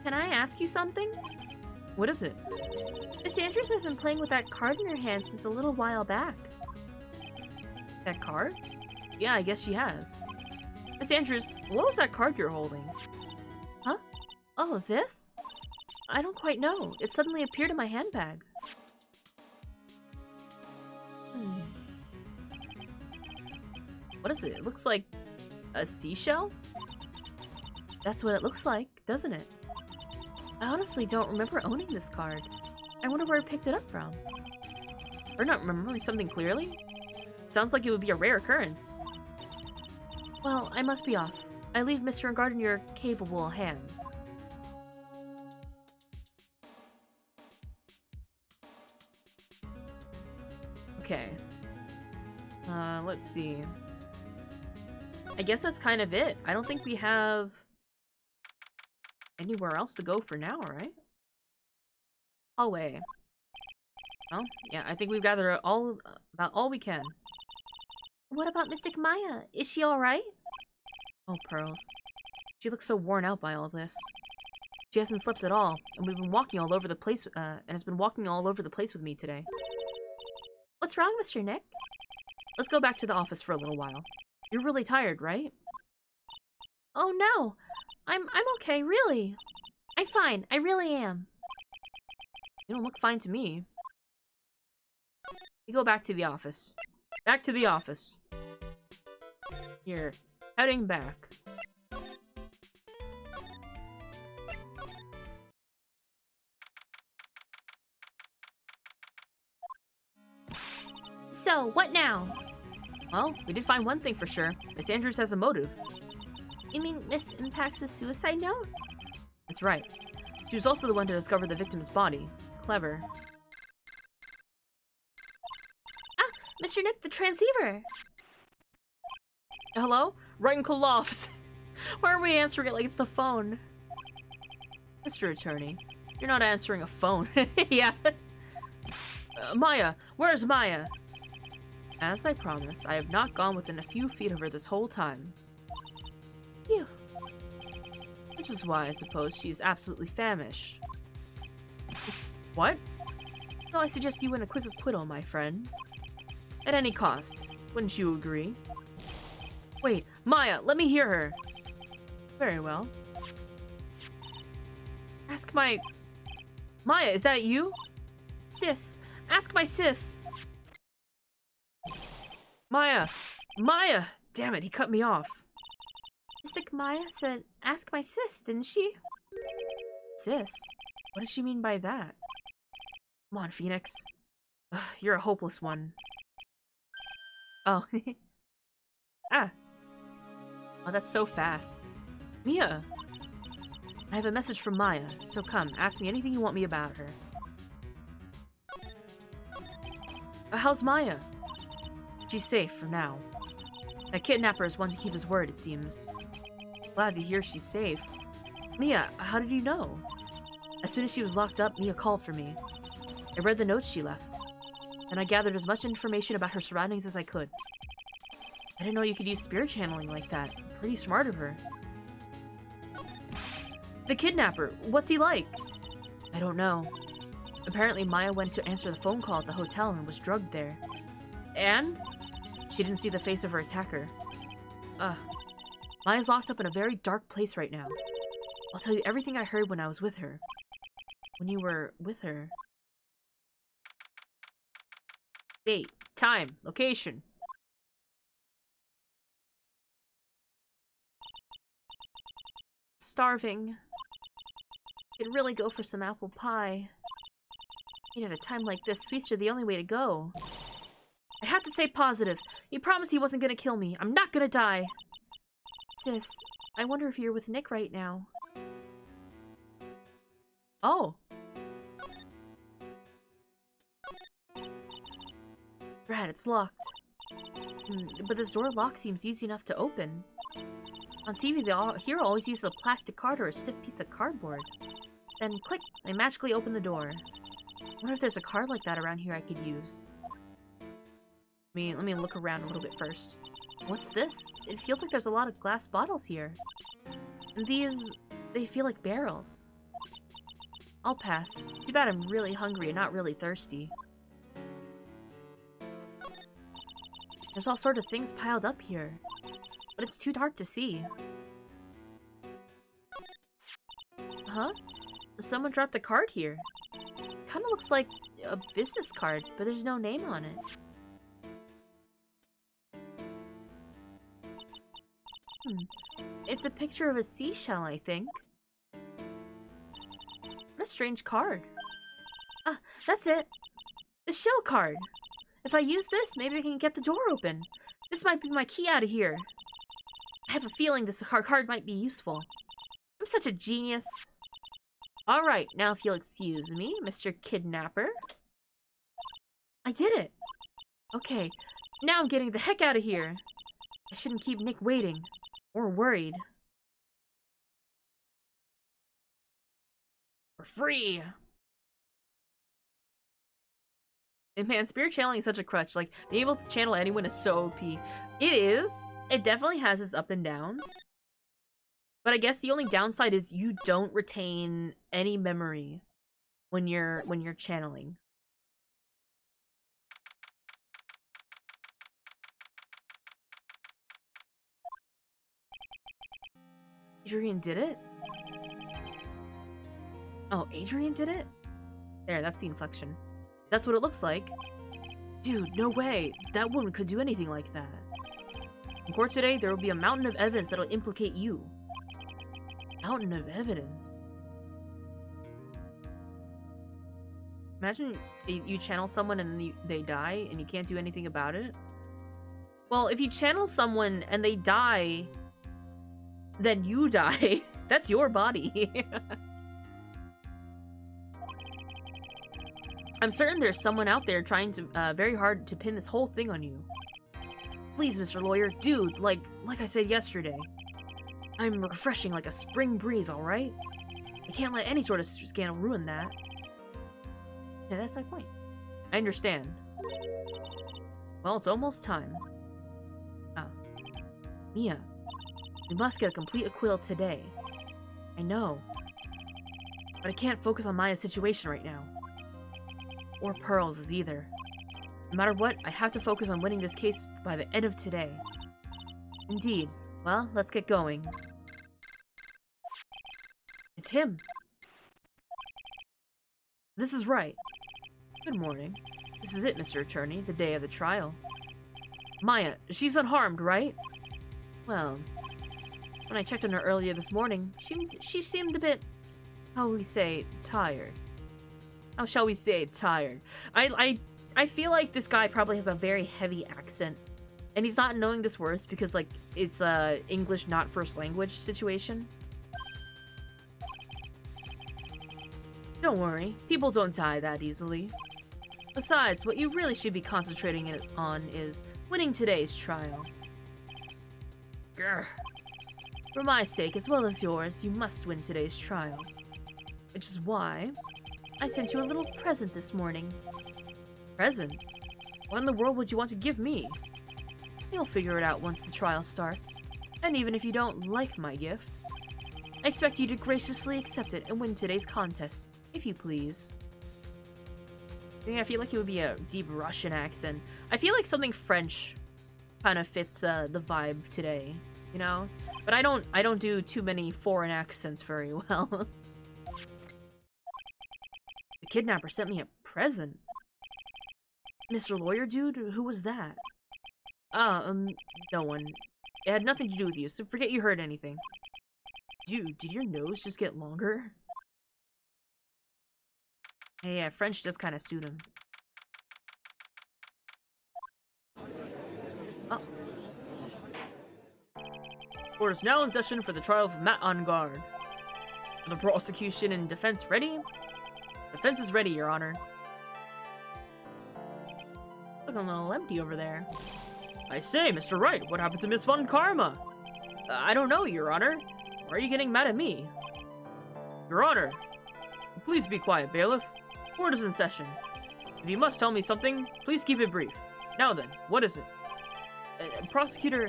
S2: can I ask you something?
S1: What is it?
S2: Miss Andrews has been playing with that card in her hand since a little while back.
S1: That card? Yeah, I guess she has. Miss Andrews, what was that card you're holding?
S2: Huh? Oh, this? I don't quite know. It suddenly appeared in my handbag.
S1: What is it? It looks like a seashell?
S2: That's what it looks like, doesn't it? I honestly don't remember owning this card. I wonder where I picked it up from.
S1: Or not remembering something clearly? Sounds like it would be a rare occurrence.
S2: Well, I must be off. I leave Mr. and Garden in your capable hands.
S1: Okay. Let's see. I guess that's kind of it. I don't think we have anywhere else to go for now, right? Hallway. Well, yeah, I think we've gathered about all we can.
S2: What about Mystic Maya? Is she alright?
S1: Oh, Pearls. She looks so worn out by all this. She hasn't slept at all, and we've been walking all over the place, and has been walking all over the place with me today.
S2: What's wrong, Mr. Nick?
S1: Let's go back to the office for a little while. You're really tired, right?
S2: Oh no! I'm okay, really. I'm fine, I really am.
S1: You don't look fine to me. We go back to the office. Back to the office. Here, heading back.
S2: So, what now?
S1: Well, we did find one thing for sure. Miss Andrews has a motive.
S2: You mean Miss Impax's suicide note?
S1: That's right. She was also the one to discover the victim's body. Clever.
S2: Ah! Mr. Nick, the transceiver!
S1: Hello? Rankin Lofts. Why are we answering it like it's the phone? Mr. Attorney, you're not answering a phone. Yeah.
S3: Maya! Where's Maya? As I promised, I have not gone within a few feet of her this whole time. Phew. Which is why I suppose she is absolutely famished. What? So I suggest you win a quick acquittal, my friend. At any cost. Wouldn't you agree? Wait, Maya, let me hear her. Very well. Ask my... Maya, is that you? Sis. Ask my sis. Maya! Maya! Damn it, he cut me off.
S2: Mystic Maya said, ask my sis, didn't she?
S3: Sis? What does she mean by that? Come on, Phoenix. Ugh, you're a hopeless one. Oh. Ah. Oh, that's so fast. Mia! I have a message from Maya, so come, ask me anything you want me about her. How's Maya? She's safe for now. That kidnapper is one to keep his word, it seems. Glad to hear she's safe. Mia, how did you know? As soon as she was locked up, Mia called for me. I read the notes she left, and I gathered as much information about her surroundings as I could. I didn't know you could use spirit channeling like that. Pretty smart of her. The kidnapper, what's he like? I don't know. Apparently Maya went to answer the phone call at the hotel and was drugged there. And? She didn't see the face of her attacker. Maya's locked up in a very dark place right now. I'll tell you everything I heard when I was with her. When you were with her. Date, time, location.
S2: Starving. Could really go for some apple pie. And at a time like this, sweets are the only way to go.
S3: I have to stay positive. He promised he wasn't gonna kill me. I'm not gonna die.
S2: Sis, I wonder if you're with Nick right now.
S3: Oh. Brad, it's locked. But this door lock seems easy enough to open. On TV, the hero always uses a plastic card or a stiff piece of cardboard. Then, click, they magically open the door. I wonder if there's a card like that around here I could use. Let me look around a little bit first. What's this? It feels like there's a lot of glass bottles here. And these, they feel like barrels. I'll pass. Too bad I'm really hungry and not really thirsty. There's all sorts of things piled up here, but it's too dark to see. Huh? Someone dropped a card here. Kinda looks like a business card, but there's no name on it. It's a picture of a seashell, I think. What a strange card. Ah, that's it! The shell card! If I use this, maybe I can get the door open. This might be my key out of here. I have a feeling this card might be useful. I'm such a genius. Alright, now if you'll excuse me, Mr. Kidnapper. I did it! Okay, now I'm getting the heck out of here. I shouldn't keep Nick waiting. Or worried. We're free! And man, spirit channeling is such a crutch. Like, being able to channel anyone is so OP. It is. It definitely has its up and downs. But I guess the only downside is you don't retain any memory when you're channeling. Adrian did it? Oh, Adrian did it? There, that's the inflection. That's what it looks like. Dude, no way. That woman could do anything like that. In court today, there will be a mountain of evidence that'll implicate you. Mountain of evidence? Imagine you channel someone and they die and you can't do anything about it. Well, if you channel someone and they die, then you die. That's your body. I'm certain there's someone out there trying to very hard to pin this whole thing on you. Please, Mr. Lawyer, dude, like I said yesterday. I'm refreshing like a spring breeze, alright? I can't let any sort of scandal ruin that. Yeah, that's my point. I understand. Well, it's almost time. Ah. Mia, we must get a complete acquittal today. I know. But I can't focus on Maya's situation right now. Or Pearl's either. No matter what, I have to focus on winning this case by the end of today. Indeed. Well, let's get going. It's him. This is right. Good morning. This is it, Mr. Attorney, the day of the trial. Maya, she's unharmed, right? Well, when I checked on her earlier this morning, she seemed a bit, how will we say, tired. How shall we say tired? I feel like this guy probably has a very heavy accent. And he's not knowing this words because, like, it's a English not first language situation. Don't worry, people don't die that easily. Besides, what you really should be concentrating on is winning today's trial. Grr. For my sake, as well as yours, you must win today's trial. Which is why I sent you a little present this morning. Present? What in the world would you want to give me? You'll figure it out once the trial starts. And even if you don't like my gift, I expect you to graciously accept it and win today's contest, if you please. I feel like it would be a deep Russian accent. I feel like something French kind of fits the vibe today, you know? But I don't do too many foreign accents very well. The kidnapper sent me a present. Mr. Lawyer Dude? Who was that? No one. It had nothing to do with you, so forget you heard anything. Dude, did your nose just get longer? Hey, yeah, French does kind of suit him. Oh. Court is now in session for the trial of Matt on guard. Are the prosecution and defense ready? Defense is ready, Your Honor. Looking a little empty over there. I say, Mr. Wright, what happened to Miss Von Karma? I don't know, Your Honor. Why are you getting mad at me? Your Honor. Please be quiet, bailiff. Court is in session. If you must tell me something, please keep it brief. Now then, what is it? Prosecutor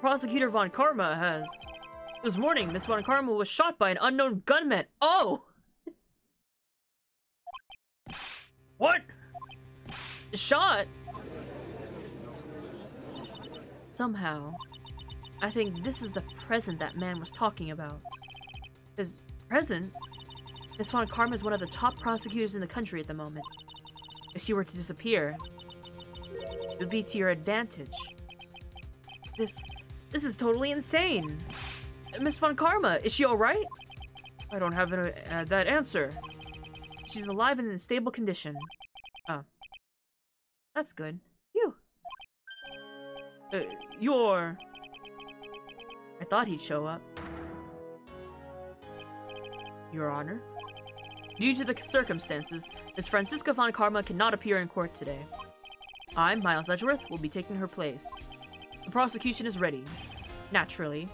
S3: Von Karma has... This morning, Miss Von Karma was shot by an unknown gunman. Oh! What? Shot? Somehow, I think this is the present that man was talking about. His present? Miss Von Karma is one of the top prosecutors in the country at the moment. If she were to disappear, it would be to your advantage. This is totally insane. Miss Von Karma, is she alright? I don't have that answer. She's alive and in stable condition. Oh. That's good. Phew. You're... I thought he'd show up. Your Honor? Due to the circumstances, Miss Franziska Von Karma cannot appear in court today. I, Miles Edgeworth, will be taking her place. The prosecution is ready. Naturally.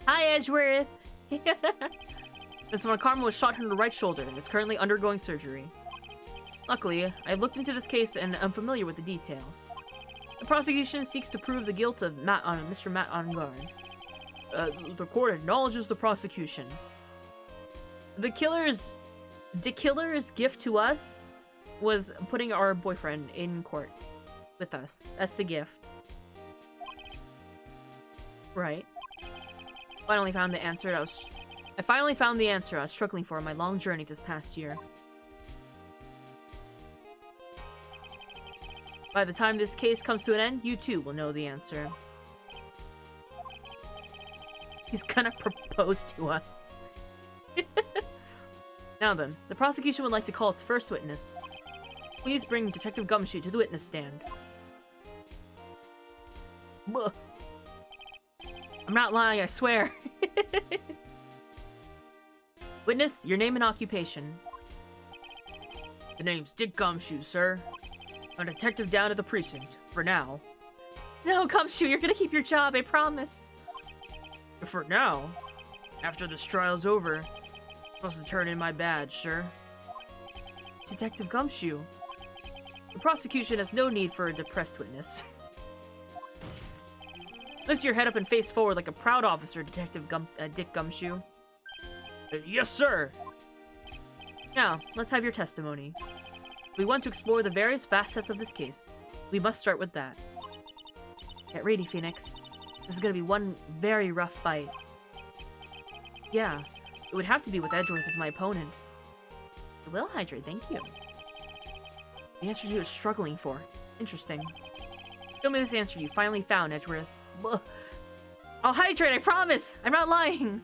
S3: Hi, Edgeworth! Miss Von Karma was shot in the right shoulder and is currently undergoing surgery. Luckily, I've looked into this case and am familiar with the details. The prosecution seeks to prove the guilt of Mr. Matt on guard. The court acknowledges the prosecution. The killer's gift to us was putting our boyfriend in court with us. That's the gift. Right. I finally found the answer I was struggling for in my long journey this past year. By the time this case comes to an end, you too will know the answer. He's gonna propose to us. Now then, the prosecution would like to call its first witness. Please bring Detective Gumshoe to the witness stand. Buh. I'm not lying, I swear. Witness, your name and occupation. The name's Dick Gumshoe, sir. I'm a detective down at the precinct, for now. No, Gumshoe, you're gonna keep your job, I promise. For now. After this trial's over, I'm supposed to turn in my badge, sir. Detective Gumshoe. The prosecution has no need for a depressed witness. Lift your head up and face forward like a proud officer, Detective Dick Gumshoe. Yes, sir! Now, let's have your testimony. We want to explore the various facets of this case. We must start with that. Get ready, Phoenix. This is gonna be one very rough fight. Yeah, it would have to be with Edgeworth as my opponent. I will hydrate, thank you. The answer he was struggling for. Interesting. Show me this answer you finally found, Edgeworth. I'll hydrate, I promise! I'm not lying!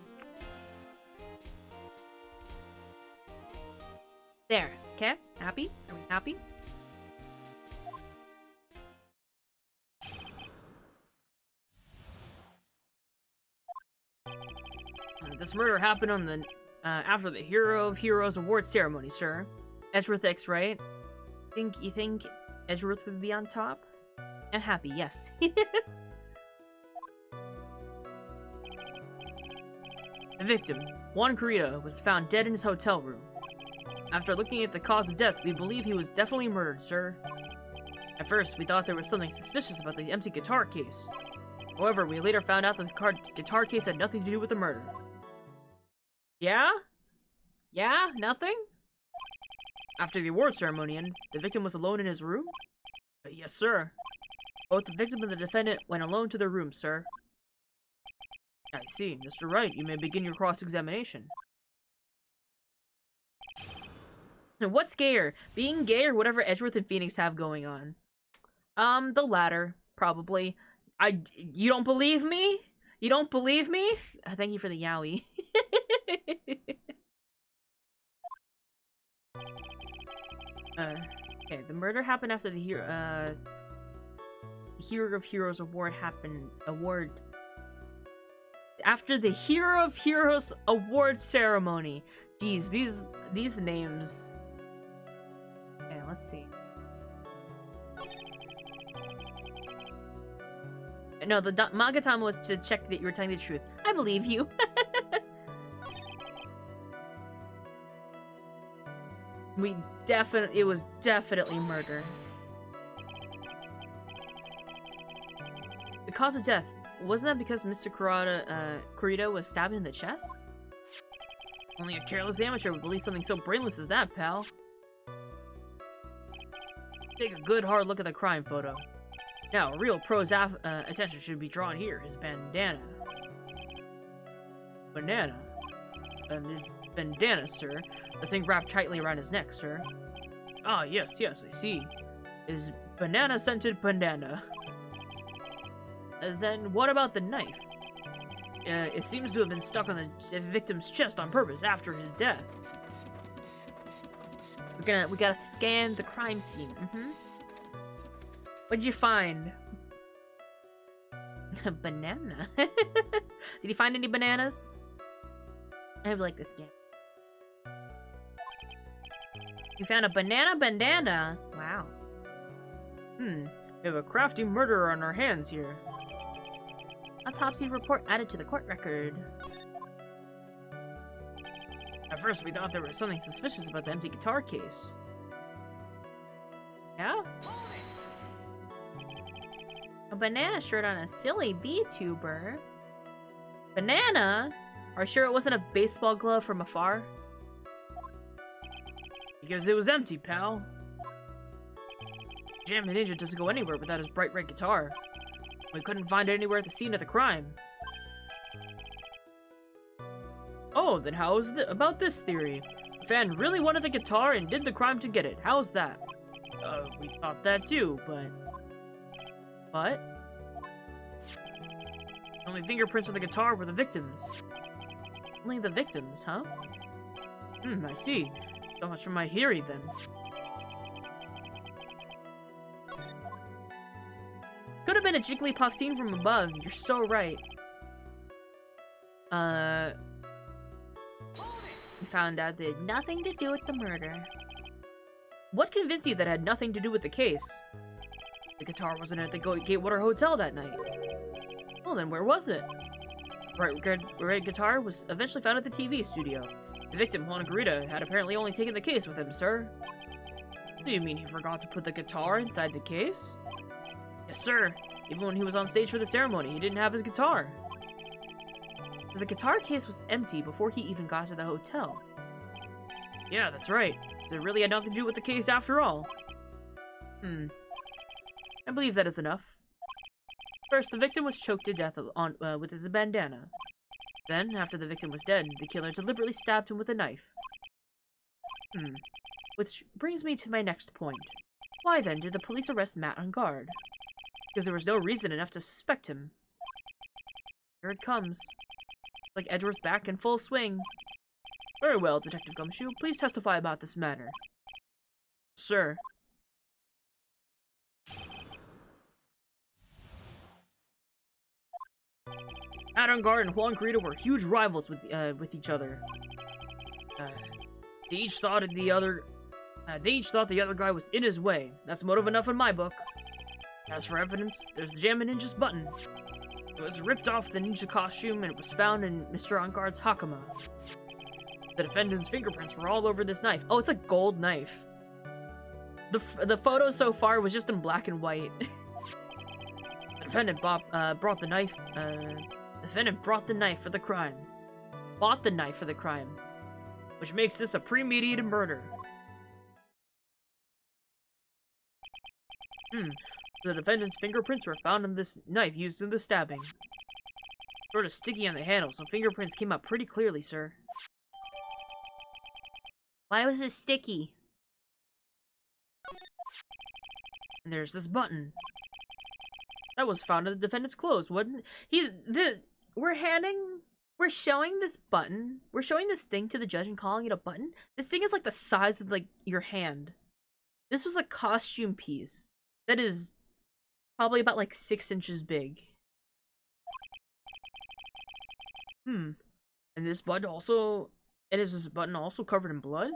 S3: There, okay? Happy? Are we happy? This murder happened on the after the Hero of Heroes award ceremony, sir. Edgeworth X, right? You think Edgeworth would be on top? I'm happy, yes. The victim, Juan Corrida, was found dead in his hotel room. After looking at the cause of death, we believe he was definitely murdered, sir. At first, we thought there was something suspicious about the empty guitar case. However, we later found out that the guitar case had nothing to do with the murder. Yeah? Yeah? Nothing? After the award ceremony, the victim was alone in his room? Yes, sir. Both the victim and the defendant went alone to their room, sir. I see. Mr. Wright, you may begin your cross-examination. What's gayer? Being gay or whatever Edgeworth and Phoenix have going on? The latter, probably. You don't believe me? You don't believe me? Thank you for the yowie. Okay, the murder happened after the Hero of Heroes award after the Hero of Heroes award ceremony. Geez, these names. Okay, let's see. No, the Magatama was to check that you were telling the truth. I believe you. It was definitely murder. The cause of death, wasn't that because Mr. Corrida was stabbed in the chest? Only a careless amateur would believe something so brainless as that, pal. Take a good hard look at the crime photo. Now, a real pro's attention should be drawn here. His bandana. His bandana, sir. The thing wrapped tightly around his neck, sir. Ah, yes, I see. His banana-scented bandana. Then what about the knife? It seems to have been stuck on the victim's chest on purpose after his death. We gotta scan the crime scene. What'd you find? A banana. Did you find any bananas? I like this game. You found a banana bandana? Wow. We have a crafty murderer on our hands here. Autopsy report added to the court record. At first, we thought there was something suspicious about the empty guitar case. Yeah? A banana shirt on a silly VTuber. Banana? Are you sure it wasn't a baseball glove from afar? Because it was empty, pal. Jammin' Ninja doesn't go anywhere without his bright red guitar. We couldn't find it anywhere at the scene of the crime. Oh, then how's about this theory? The fan really wanted the guitar and did the crime to get it. How's that? We thought that too, but... But? The only fingerprints on the guitar were the victims. Only the victims, huh? I see. So much for my theory, then. Could have been a Jigglypuff scene from above. You're so right. We found out that it had nothing to do with the murder. What convinced you that it had nothing to do with the case? The guitar wasn't at the Gatewater Hotel that night. Well, then where was it? Red guitar was eventually found at the TV studio. The victim, Juan Corrida, had apparently only taken the case with him, sir. Do you mean he forgot to put the guitar inside the case? Yes, sir. Even when he was on stage for the ceremony, he didn't have his guitar.
S1: So the guitar case was empty before he even got to the hotel.
S3: Yeah, that's right. So it really had nothing to do with the case after all.
S1: I believe that is enough. First, the victim was choked to death with his bandana. Then, after the victim was dead, the killer deliberately stabbed him with a knife. Which brings me to my next point. Why then did the police arrest Matt on guard? Because there was no reason enough to suspect him. Here it comes. Like Edgeworth's back in full swing. Very well, Detective Gumshoe. Please testify about this matter.
S3: Sir. Matt on guard and Juan Grito were huge rivals with each other. They each thought the other guy was in his way. That's motive enough in my book. As for evidence, there's the Jammin' Ninja's button. It was ripped off the ninja costume and it was found in Mr. On Guard's hakama. The defendant's fingerprints were all over this knife. Oh, it's a gold knife. The photo so far was just in black and white. The defendant brought the knife. The defendant brought the knife for the crime. Bought the knife for the crime, which makes this a premeditated murder. The defendant's fingerprints were found on this knife used in the stabbing. Sort of sticky on the handle, so fingerprints came up pretty clearly, sir.
S1: Why was it sticky?
S3: And there's this button. That was found in the defendant's clothes, wasn't it?
S1: We're showing this button. We're showing this thing to the judge and calling it a button. This thing is like the size of, like, your hand. This was a costume piece that is probably about, like, 6 inches big.
S3: And this button also... And is this button also covered in blood?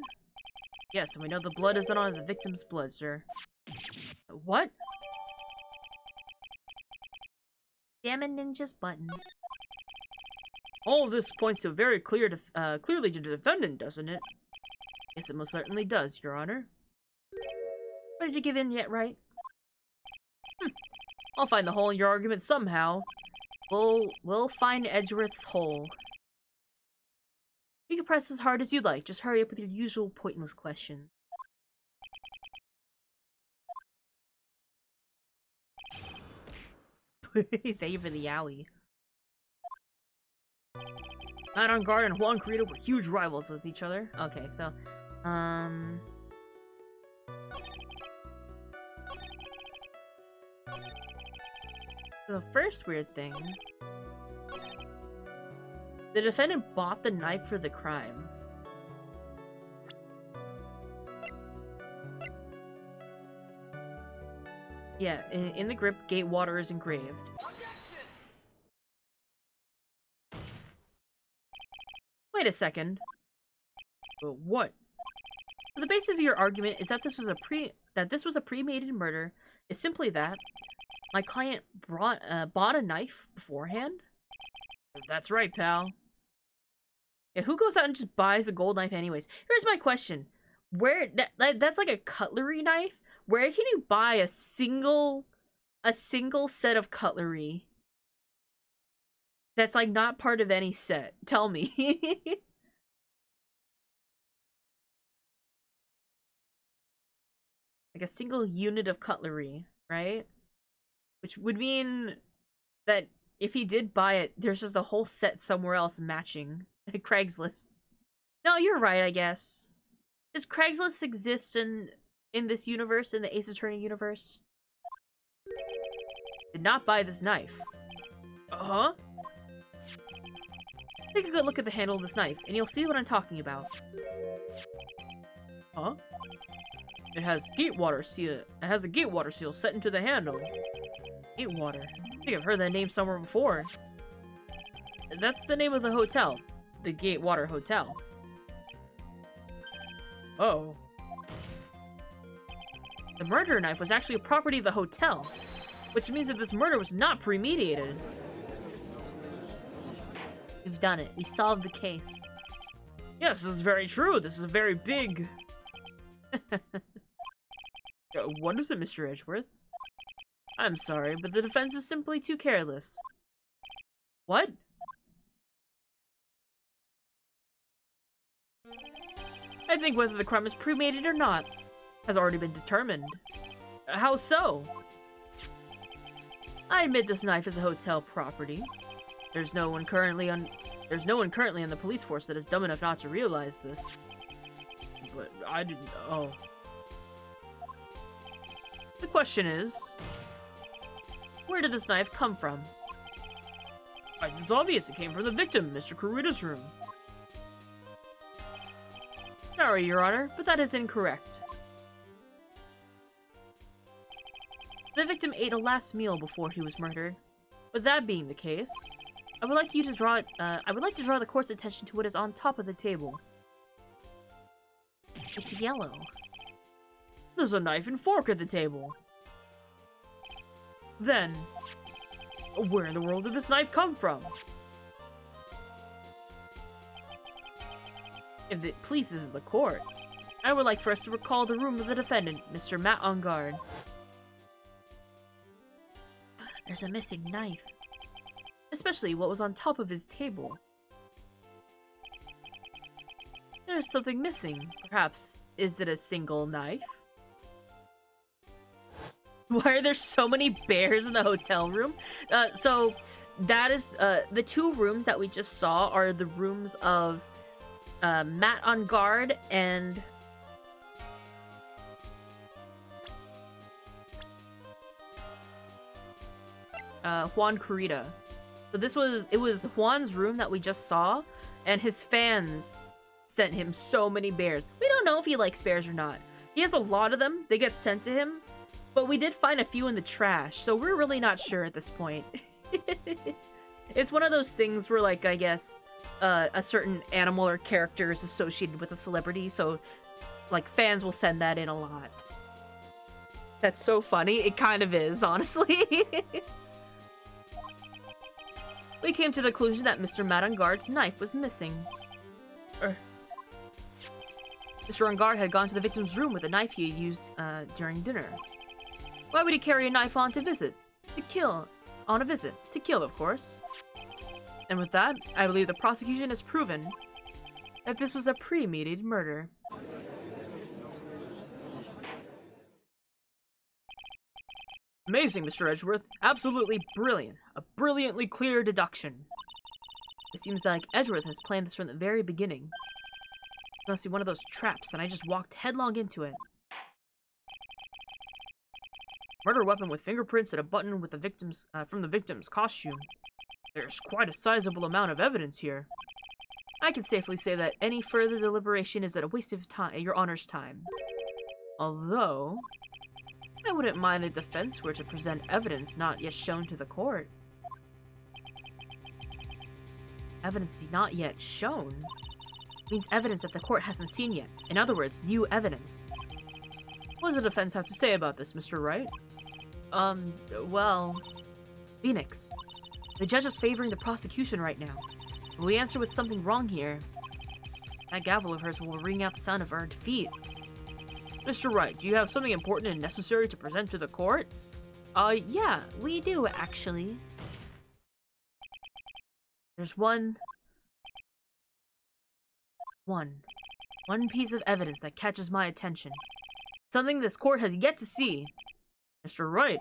S1: Yes, and we know the blood isn't on the victim's blood, sir.
S3: What?
S1: Jammin' Ninja's button.
S3: All of this points to very clearly to the defendant, doesn't it?
S1: Yes, it most certainly does, Your Honor. Why did you give in yet, right?
S3: I'll find the hole in your argument somehow.
S1: We'll find Edgeworth's hole. You can press as hard as you'd like. Just hurry up with your usual pointless question.
S3: Thank you for the yowie. Matt on guard and Juan Carito were huge rivals with each other.
S1: Okay, so, the first weird thing... The defendant bought the knife for the crime. Yeah, in the grip, Gatewater is engraved. Wait a second.
S3: What?
S1: So the base of your argument is that this was a premeditated murder is simply that my client bought a knife beforehand?
S3: That's right, pal.
S1: Yeah, who goes out and just buys a gold knife anyways? Here's my question. That's like a cutlery knife? Where can you buy a single set of cutlery that's like not part of any set? Tell me. Like a single unit of cutlery, right? Which would mean that if he did buy it, there's just a whole set somewhere else matching. Craigslist. No, you're right, I guess. Does Craigslist exist in this universe, in the Ace Attorney universe? Did not buy this knife.
S3: Uh-huh.
S1: Take a good look at the handle of this knife, and you'll see what I'm talking about.
S3: Huh? It has Gatewater seal. It has a Gatewater seal set into the handle.
S1: Gatewater. I think I've heard that name somewhere before.
S3: That's the name of the hotel. The Gatewater Hotel. Oh.
S1: The murder knife was actually a property of the hotel, which means that this murder was not premeditated. We've done it. We solved the case.
S3: Yes, this is very true. This is a very big... What is it, Mr. Edgeworth? I'm sorry, but the defense is simply too careless. What? I think whether the crime is premeditated or not has already been determined. How so? I admit this knife is a hotel property. There's no one currently on the police force that is dumb enough not to realize this. But I didn't know. The question is, where did this knife come from? It's obvious it came from the victim, Mr. Kurita's room. Sorry, Your Honor, but that is incorrect. The victim ate a last meal before he was murdered. With that being the case, I would like to draw the court's attention to what is on top of the table. It's yellow. There's a knife and fork at the table. Then, where in the world did this knife come from? If it pleases the court, I would like for us to recall the room of the defendant, Mr. Matt on guard. There's a missing knife. Especially what was on top of his table. There's something missing. Perhaps, is it a single knife? Why are there so many bears in the hotel room? So, that is, the two rooms that we just saw are the rooms of Matt on guard and Juan Kurita. So it was Juan's room that we just saw, and his fans sent him so many bears. We don't know if he likes bears or not. He has a lot of them. They get sent to him, but we did find a few in the trash, so we're really not sure at this point. It's one of those things where, like, I guess, a certain animal or character is associated with a celebrity, so, like, fans will send that in a lot. That's so funny. It kind of is, honestly. We came to the conclusion that Mr. Matt on guard's knife was missing. Mr. on guard had gone to the victim's room with a knife he had used during dinner. Why would he carry a knife on to visit? To kill. On a visit. To kill, of course. And with that, I believe the prosecution has proven that this was a premeditated murder. Amazing, Mr. Edgeworth. Absolutely brilliant. A brilliantly clear deduction. It seems like Edgeworth has planned this from the very beginning. It must be one of those traps, and I just walked headlong into it. Murder weapon with fingerprints and a button with the victim's from the victim's costume. There's quite a sizable amount of evidence here. I can safely say that any further deliberation is at a waste of time, your Honor's time. Although, I wouldn't mind the defense were to present evidence not yet shown to the court. Evidence not yet shown means evidence that the court hasn't seen yet. In other words, new evidence. What does the defense have to say about this, Mr. Wright? Well... Phoenix. The judge is favoring the prosecution right now. If we answer with something wrong here, that gavel of hers will ring out the sound of our defeat. Mr. Wright, do you have something important and necessary to present to the court? Yeah, we do, actually. There's one piece of evidence that catches my attention. Something this court has yet to see. Mr. Wright,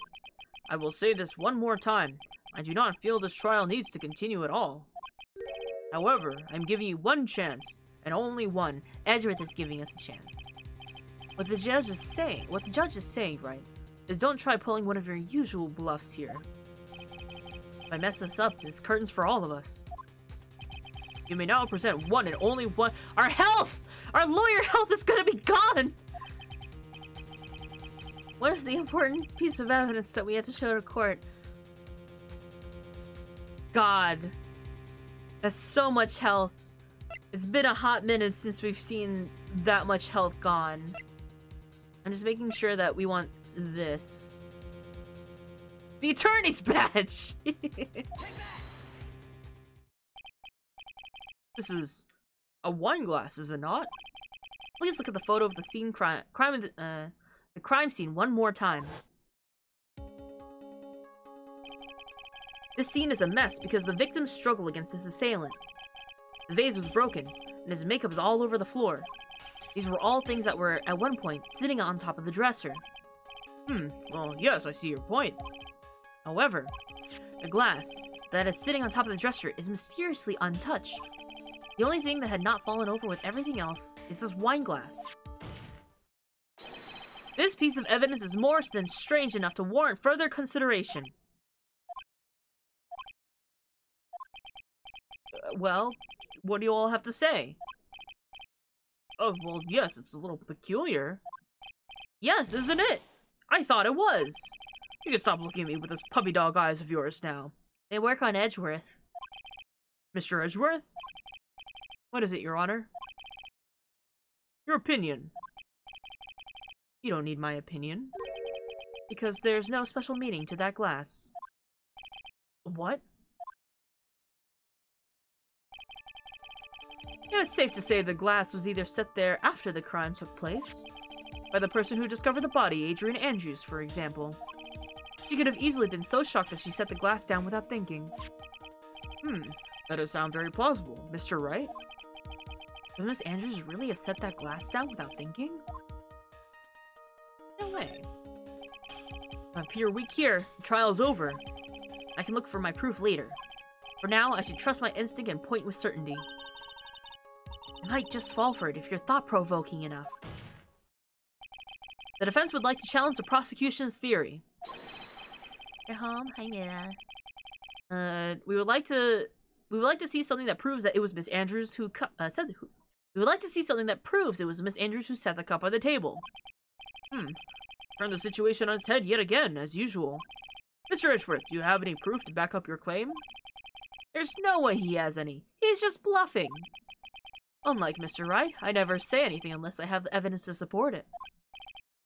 S3: I will say this one more time. I do not feel this trial needs to continue at all. However, I'm giving you one chance, and only one. Edgeworth is giving us a chance. What the judge is saying, right, is don't try pulling one of your usual bluffs here. If I mess this up, there's curtains for all of us. You may now present one and only one. Our health! Our lawyer health is gonna be gone! What is the important piece of evidence that we have to show to court? God. That's so much health. It's been a hot minute since we've seen that much health gone. I'm just making sure that we want this. The attorney's badge! This is a wine glass, is it not? Please look at the photo of the scene crime the crime scene one more time. This scene is a mess because the victims struggle against his assailant. The vase was broken, and his makeup is all over the floor. These were all things that were, at one point, sitting on top of the dresser. Well, yes, I see your point. However, the glass that is sitting on top of the dresser is mysteriously untouched. The only thing that had not fallen over with everything else is this wine glass. This piece of evidence is more than strange enough to warrant further consideration. Well, what do you all have to say? Oh, well, yes, it's a little peculiar. Yes, isn't it? I thought it was. You can stop looking at me with those puppy dog eyes of yours now.
S1: They work on Edgeworth.
S3: Mr. Edgeworth? What is it, Your Honor? Your opinion. You don't need my opinion.
S1: Because there's no special meaning to that glass.
S3: What? It's safe to say the glass was either set there after the crime took place, by the person who discovered the body, Adrian Andrews, for example. She could have easily been so shocked that she set the glass down without thinking. That does sound very plausible, Mr. Wright.
S1: Would Miss Andrews really have set that glass down without thinking?
S3: No way. I appear weak here. The trial's over. I can look for my proof later. For now, I should trust my instinct and point with certainty.
S1: You might just fall for it if you're thought-provoking enough.
S3: The defense would like to challenge the prosecution's theory.
S1: You're home? Hi, Nina.
S3: We would like to see something that proves that it was Miss Andrews who We would like to see something that proves it was Miss Andrews who set the cup on the table. Turn the situation on its head yet again, as usual. Mr. Edgeworth, do you have any proof to back up your claim? There's no way he has any. He's just bluffing. Unlike Mr. Wright, I never say anything unless I have the evidence to support it.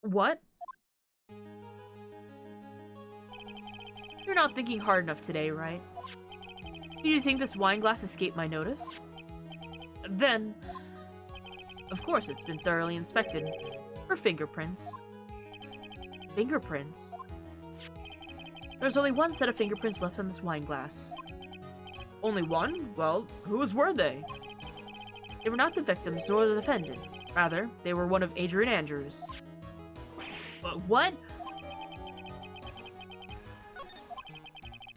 S3: What? You're not thinking hard enough today, right? Do you think this wine glass escaped my notice? Then, of course it's been thoroughly inspected for fingerprints.
S1: Fingerprints?
S3: There's only one set of fingerprints left on this wine glass. Only one? Well, whose were they? They were not the victims nor the defendants. Rather, they were one of Adrian Andrews.
S1: What?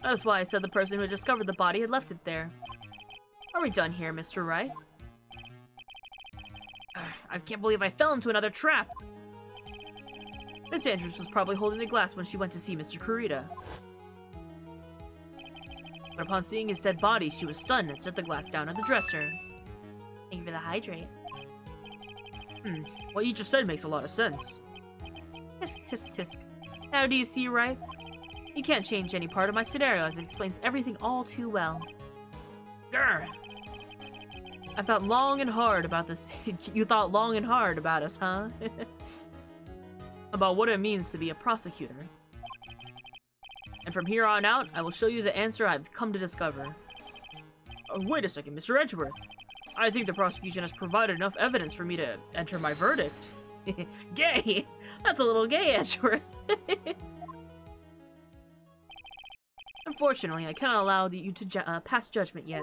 S3: That's why I said the person who had discovered the body had left it there. Are we done here, Mr. Wright? I can't believe I fell into another trap! Miss Andrews was probably holding the glass when she went to see Mr. Kurita. But upon seeing his dead body, she was stunned and set the glass down on the dresser.
S1: Thank you for the hydrate.
S3: What you just said makes a lot of sense.
S1: Tisk, tisk, tisk.
S3: Now do you see, Wright? You can't change any part of my scenario as it explains everything all too well. Grr! I thought long and hard about this. You thought long and hard about us, huh? About what it means to be a prosecutor. And from here on out, I will show you the answer I've come to discover. Wait a second, Mr. Edgeworth. I think the prosecution has provided enough evidence for me to enter my verdict. Gay! That's a little gay, Edgeworth. Unfortunately, I cannot allow you to pass judgment yet.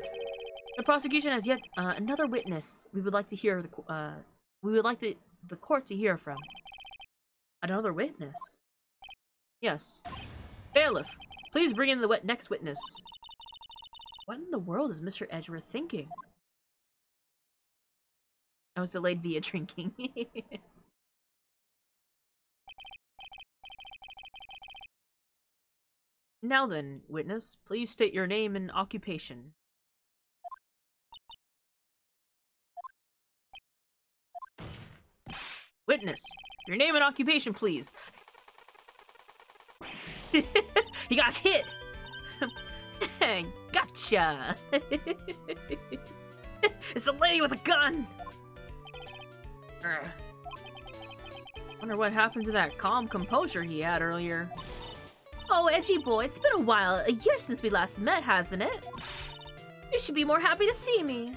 S3: The prosecution has yet another witness we would like to hear the court to hear from. Another witness? Yes. Bailiff, please bring in the next witness. What in the world is Mr. Edgeworth thinking? I was delayed via drinking. Now then, witness, please state your name and occupation. Witness, your name and occupation, please. He got hit! Gotcha! It's the lady with a gun! Wonder what happened to that calm composure he had earlier.
S1: Oh, Edgy boy, it's been a while. A year since we last met, hasn't it? You should be more happy to see me.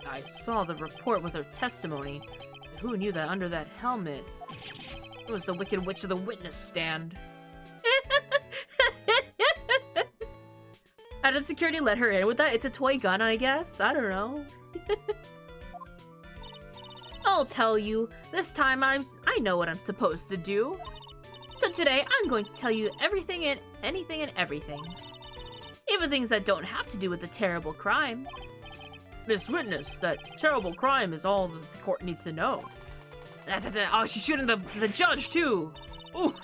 S3: I saw the report with her testimony. Who knew that under that helmet? It was the Wicked Witch of the witness stand. How did security let her in with that? It's a toy gun, I guess? I don't know. I'll tell you. This time I know what I'm supposed to do. So today, I'm going to tell you everything and anything and everything. Even things that don't have to do with the terrible crime. Miss Witness, that terrible crime is all that the court needs to know. Oh, she's shooting the judge, too! Ooh.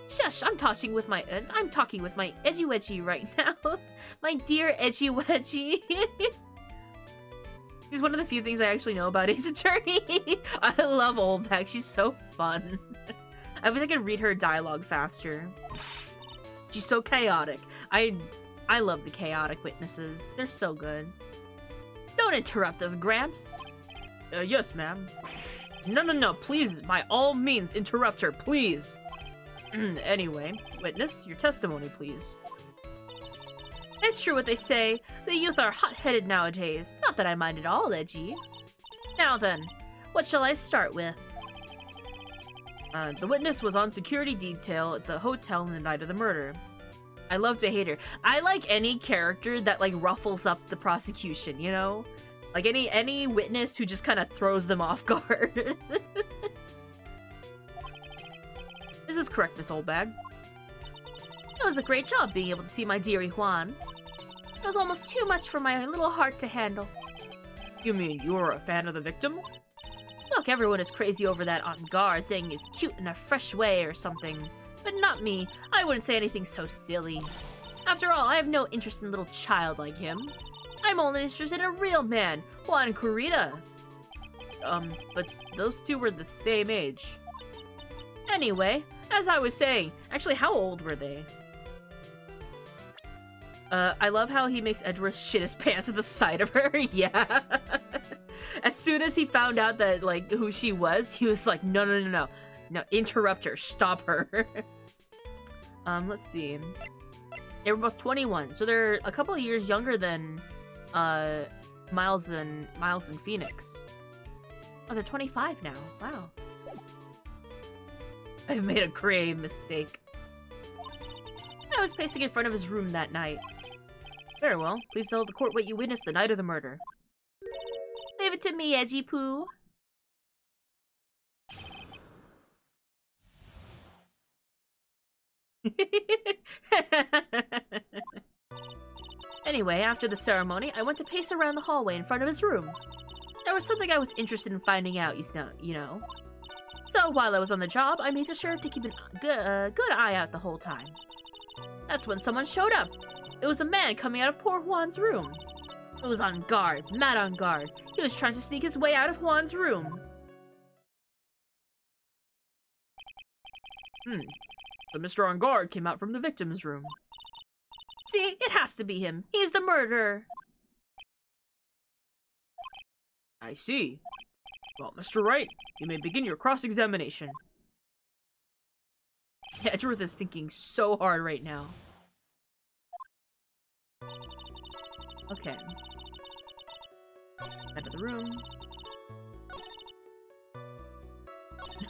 S3: Shush, I'm talking with my edgy wedgie right now. My dear edgy wedgie. She's one of the few things I actually know about Ace Attorney. I love Oldback. She's so fun. I wish I could read her dialogue faster. She's so chaotic. I love the chaotic witnesses. They're so good. Don't interrupt us, Gramps. Yes, ma'am. No, please, by all means, interrupt her, please. Anyway, witness, your testimony, please. It's true what they say. The youth are hot-headed nowadays. Not that I mind at all, Edgy. Now then, what shall I start with? The witness was on security detail at the hotel on the night of the murder. I love to hate her. I like any character that, like, ruffles up the prosecution, you know? Like, any witness who just kind of throws them off guard. This is correct, Miss Oldbag. It was a great job being able to see my dearie Juan. It was almost too much for my little heart to handle. You mean you're a fan of the victim? Look, everyone is crazy over that Angar, saying he's cute in a fresh way or something. But not me. I wouldn't say anything so silly. After all, I have no interest in a little child like him. I'm only interested in a real man, Juan Kurita. But those two were the same age. Anyway, as I was saying, actually, how old were they? I love how he makes Edgeworth shit his pants at the sight of her. Yeah. As soon as he found out that, like, who she was, he was like, no. No, interrupt her. Stop her. Let's see. They were both 21, so they're a couple of years younger than, Miles and Phoenix. Oh, they're 25 now. Wow. I made a grave mistake. I was pacing in front of his room that night. Very well. Please tell the court what you witnessed the night of the murder. Leave it to me, Edgy Poo. Anyway, after the ceremony, I went to pace around the hallway in front of his room. There was something I was interested in finding out, you know. So while I was on the job, I made sure to keep a good eye out the whole time. That's when someone showed up. It was a man coming out of poor Juan's room. It was on guard, mad on guard. He was trying to sneak his way out of Juan's room. So Mr. On Guard came out from the victim's room. See, it has to be him. He's the murderer. I see. Well, Mr. Wright, you may begin your cross-examination. Edgeworth is thinking so hard right now. Okay. Enter the room.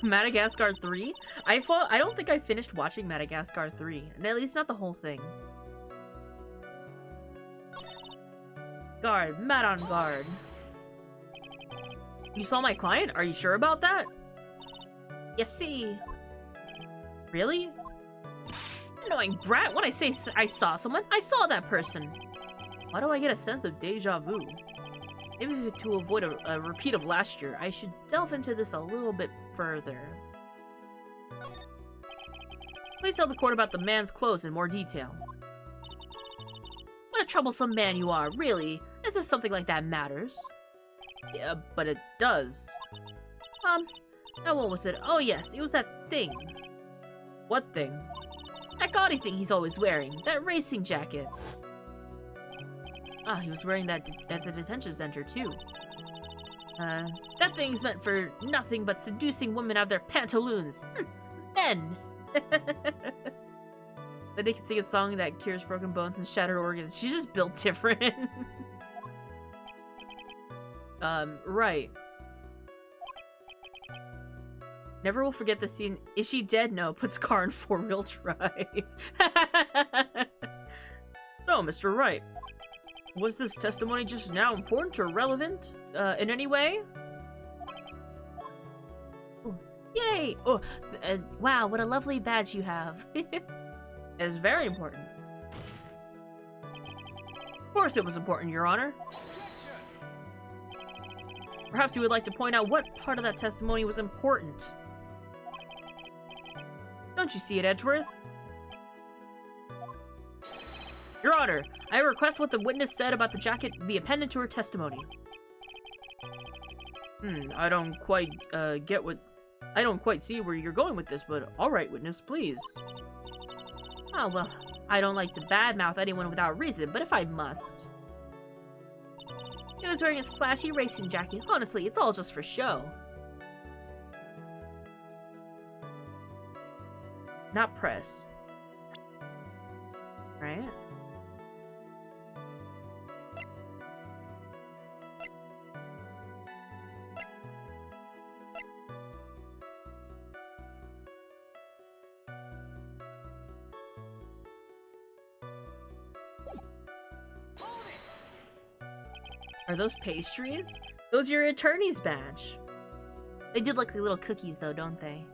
S3: Madagascar 3? I don't think I finished watching Madagascar 3. At least not the whole thing. Guard. Mad on guard. You saw my client? Are you sure about that? You see. Really? Annoying brat, when I say I saw someone, I saw that person. Why do I get a sense of deja vu? Maybe to avoid a repeat of last year, I should delve into this a little bit further. Please tell the court about the man's clothes in more detail. What a troublesome man you are, really, as if something like that matters. Yeah, but it does. Now what was it? Oh yes, it was that thing. What thing? That gaudy thing he's always wearing, that racing jacket. Ah, he was wearing that at the detention center, too. That thing's meant for nothing but seducing women out of their pantaloons. Men! But they can sing a song that cures broken bones and shattered organs. She's just built different. Right. Never will forget the scene. Is she dead? No. Puts car in 4-wheel drive. So, Mr. Wright, was this testimony just now important or relevant in any way?
S2: Ooh, yay! Oh, wow, what a lovely badge you have.
S3: It's very important. Of course it was important, Your Honor. Perhaps you would like to point out what part of that testimony was important. Don't you see it, Edgeworth? Your Honor, I request what the witness said about the jacket be appended to her testimony. I don't quite I don't quite see where you're going with this, but alright, witness, please.
S2: Oh, well, I don't like to badmouth anyone without reason, but if I must. He was wearing his flashy racing jacket. Honestly, it's all just for show.
S3: Not press. Right? Are those pastries? Those are your attorney's badge.
S2: They do look like little cookies, though, don't they?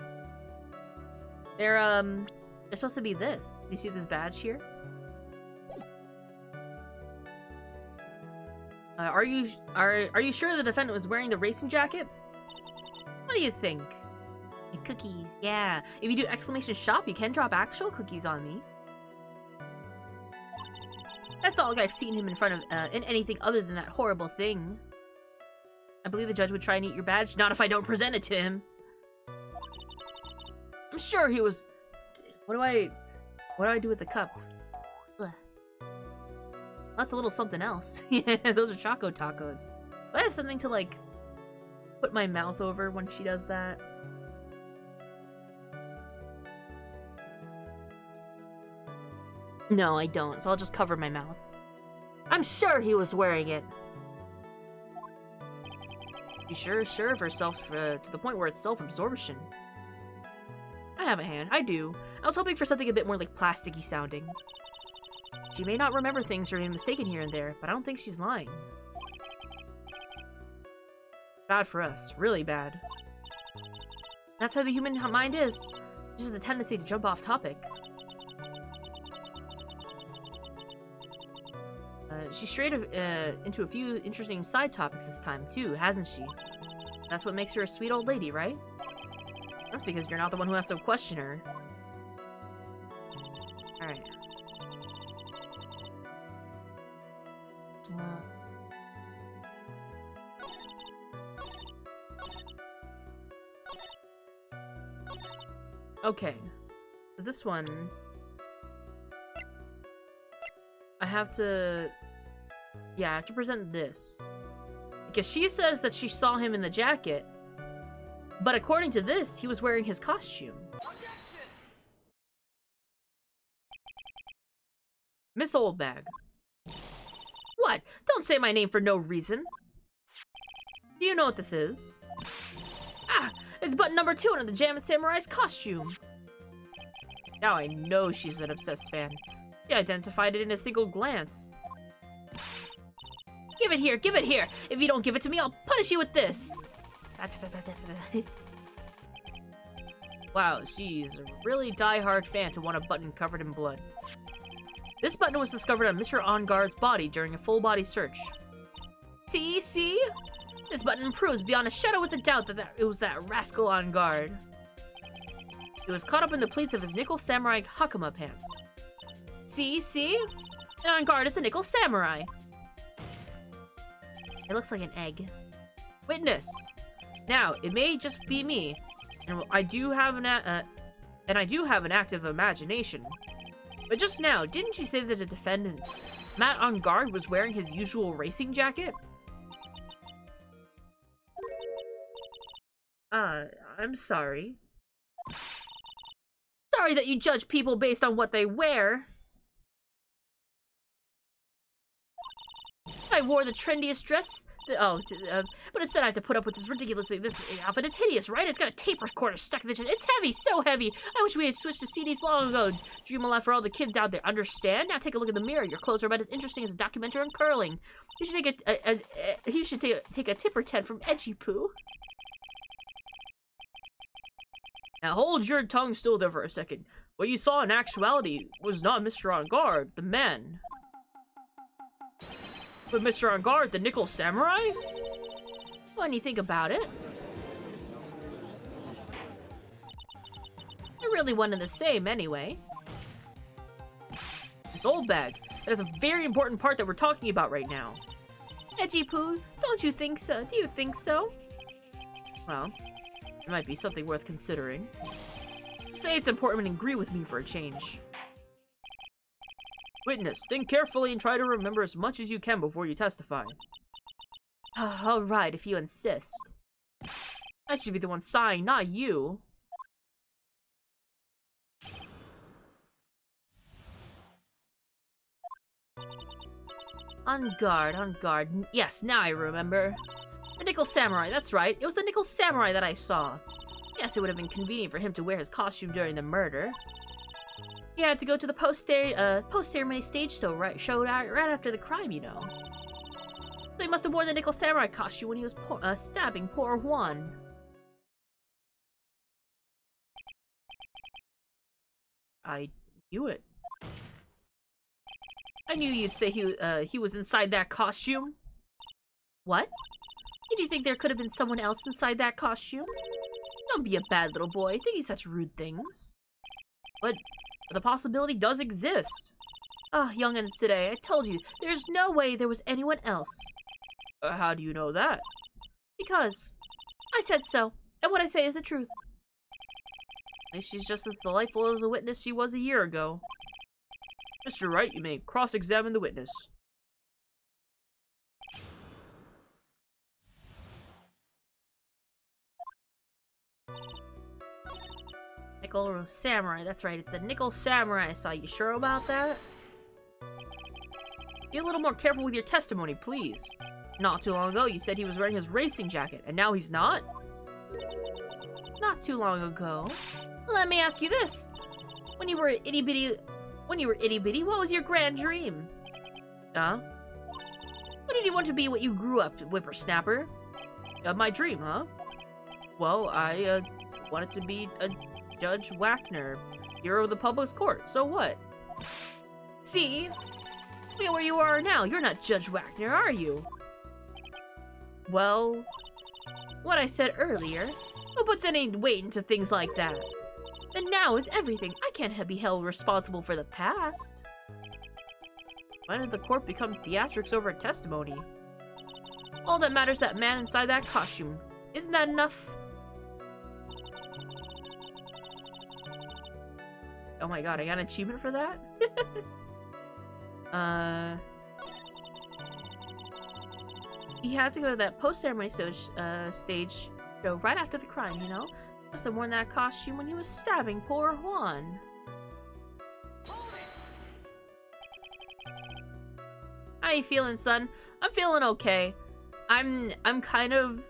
S2: They're supposed to be this. Do you see this badge here?
S3: Are you sure the defendant was wearing the racing jacket?
S2: What do you think? Cookies, yeah. If you do exclamation shop, you can drop actual cookies on me. That's all I've seen him in front of in anything other than that horrible thing.
S3: I believe the judge would try and eat your badge. Not if I don't present it to him. I'm sure he was... What do I do with the cup?
S2: Ugh. That's a little something else. Yeah, those are Choco Tacos. Do I have something to, like,
S3: put my mouth over when she does that?
S2: No, I don't, so I'll just cover my mouth. I'm sure he was wearing it.
S3: You sure of herself to the point where it's self-absorption.
S2: I have a hand. I do. I was hoping for something a bit more, like, plasticky sounding.
S3: She may not remember things or be mistaken here and there, but I don't think she's lying. Bad for us. Really bad.
S2: That's how the human mind is. This is the tendency to jump off topic.
S3: She strayed into a few interesting side topics this time, too, hasn't she? That's what makes her a sweet old lady, right? That's because you're not the one who has to question her. Alright. Okay. So this one... I have to present this. Because she says that she saw him in the jacket, but according to this, he was wearing his costume. Miss Oldbag.
S2: What? Don't say my name for no reason.
S3: Do you know what this is?
S2: Ah! It's button number 2 under the Jammin' Samurai's costume.
S3: Now I know she's an obsessed fan. She identified it in a single glance.
S2: Give it here! Give it here! If you don't give it to me, I'll punish you with this!
S3: Wow, she's a really die-hard fan to want a button covered in blood. This button was discovered on Mr. On-Guard's body during a full-body search.
S2: See? This button proves beyond a shadow of a doubt that it was that rascal On-Guard.
S3: He was caught up in the pleats of his nickel samurai hakama pants.
S2: See? And On-Guard is a nickel samurai. It looks like an egg.
S3: Witness! Now, it may just be me, and I do have an active imagination. But just now, didn't you say that the defendant, Matt On-Guard, was wearing his usual racing jacket? I'm sorry.
S2: Sorry that you judge people based on what they wear. I wore the trendiest dress,
S3: But instead I have to put up with this this outfit is hideous, right? It's got a tape recorder stuck in the chest. It's heavy, so heavy. I wish we had switched to CDs long ago. Dream a lot for all the kids out there. Understand? Now take a look in the mirror. Your clothes are about as interesting as a documentary on curling. You should take a tip or 10 from Edgy Poo. Now hold your tongue still there for a second. What you saw in actuality was not Mr. On Guard, the man. But Mr. On Guard, the Nickel Samurai? When you think about it, they're really one and the same anyway. This old bag, that is a very important part that we're talking about right now. Edgy Poo, don't you think so? Do you think so? Well, it might be something worth considering. Say it's important and agree with me for a change. Witness, think carefully and try to remember as much as you can before you testify. Alright, if you insist. I should be the one sighing, not you. On guard, on guard. Yes, now I remember. The Nickel Samurai, that's right. It was the Nickel Samurai that I saw. Yes, it would have been convenient for him to wear his costume during the murder. He had to go to the post-ceremony stage show right after the crime, you know. So he must have worn the Nickel Samurai costume when he was stabbing poor Juan. I knew it. I knew you'd say he was inside that costume. What? Did you think there could have been someone else inside that costume? Don't be a bad little boy, thinking such rude things. But the possibility does exist. Ah, young'uns today, I told you, there's no way there was anyone else. How do you know that? Because I said so, and what I say is the truth. At least she's just as delightful as a witness she was a year ago. Mr. Wright, you may cross-examine the witness. Nickel Samurai, that's right, it's the Nickel Samurai I saw. You sure about that? Be a little more careful with your testimony, please. Not too long ago, you said he was wearing his racing jacket, and now he's not? Not too long ago. Let me ask you this. When you were itty-bitty, what was your grand dream? Huh? What did you want to be when you grew up, whippersnapper? My dream, huh? Well, I, wanted to be a Judge Wagner, hero of the public's court, so what? See? Look at where you are now, you're not Judge Wagner, are you? Well, what I said earlier, who puts any weight into things like that? The now is everything, I can't be held responsible for the past. Why did the court become theatrics over testimony? All that matters is that man inside that costume. Isn't that enough? Oh my god, I got an achievement for that? He had to go to that post-ceremony stage show right after the crime, you know? Must have worn that costume when he was stabbing poor Juan. How you feeling, son? I'm feeling okay. I'm kind of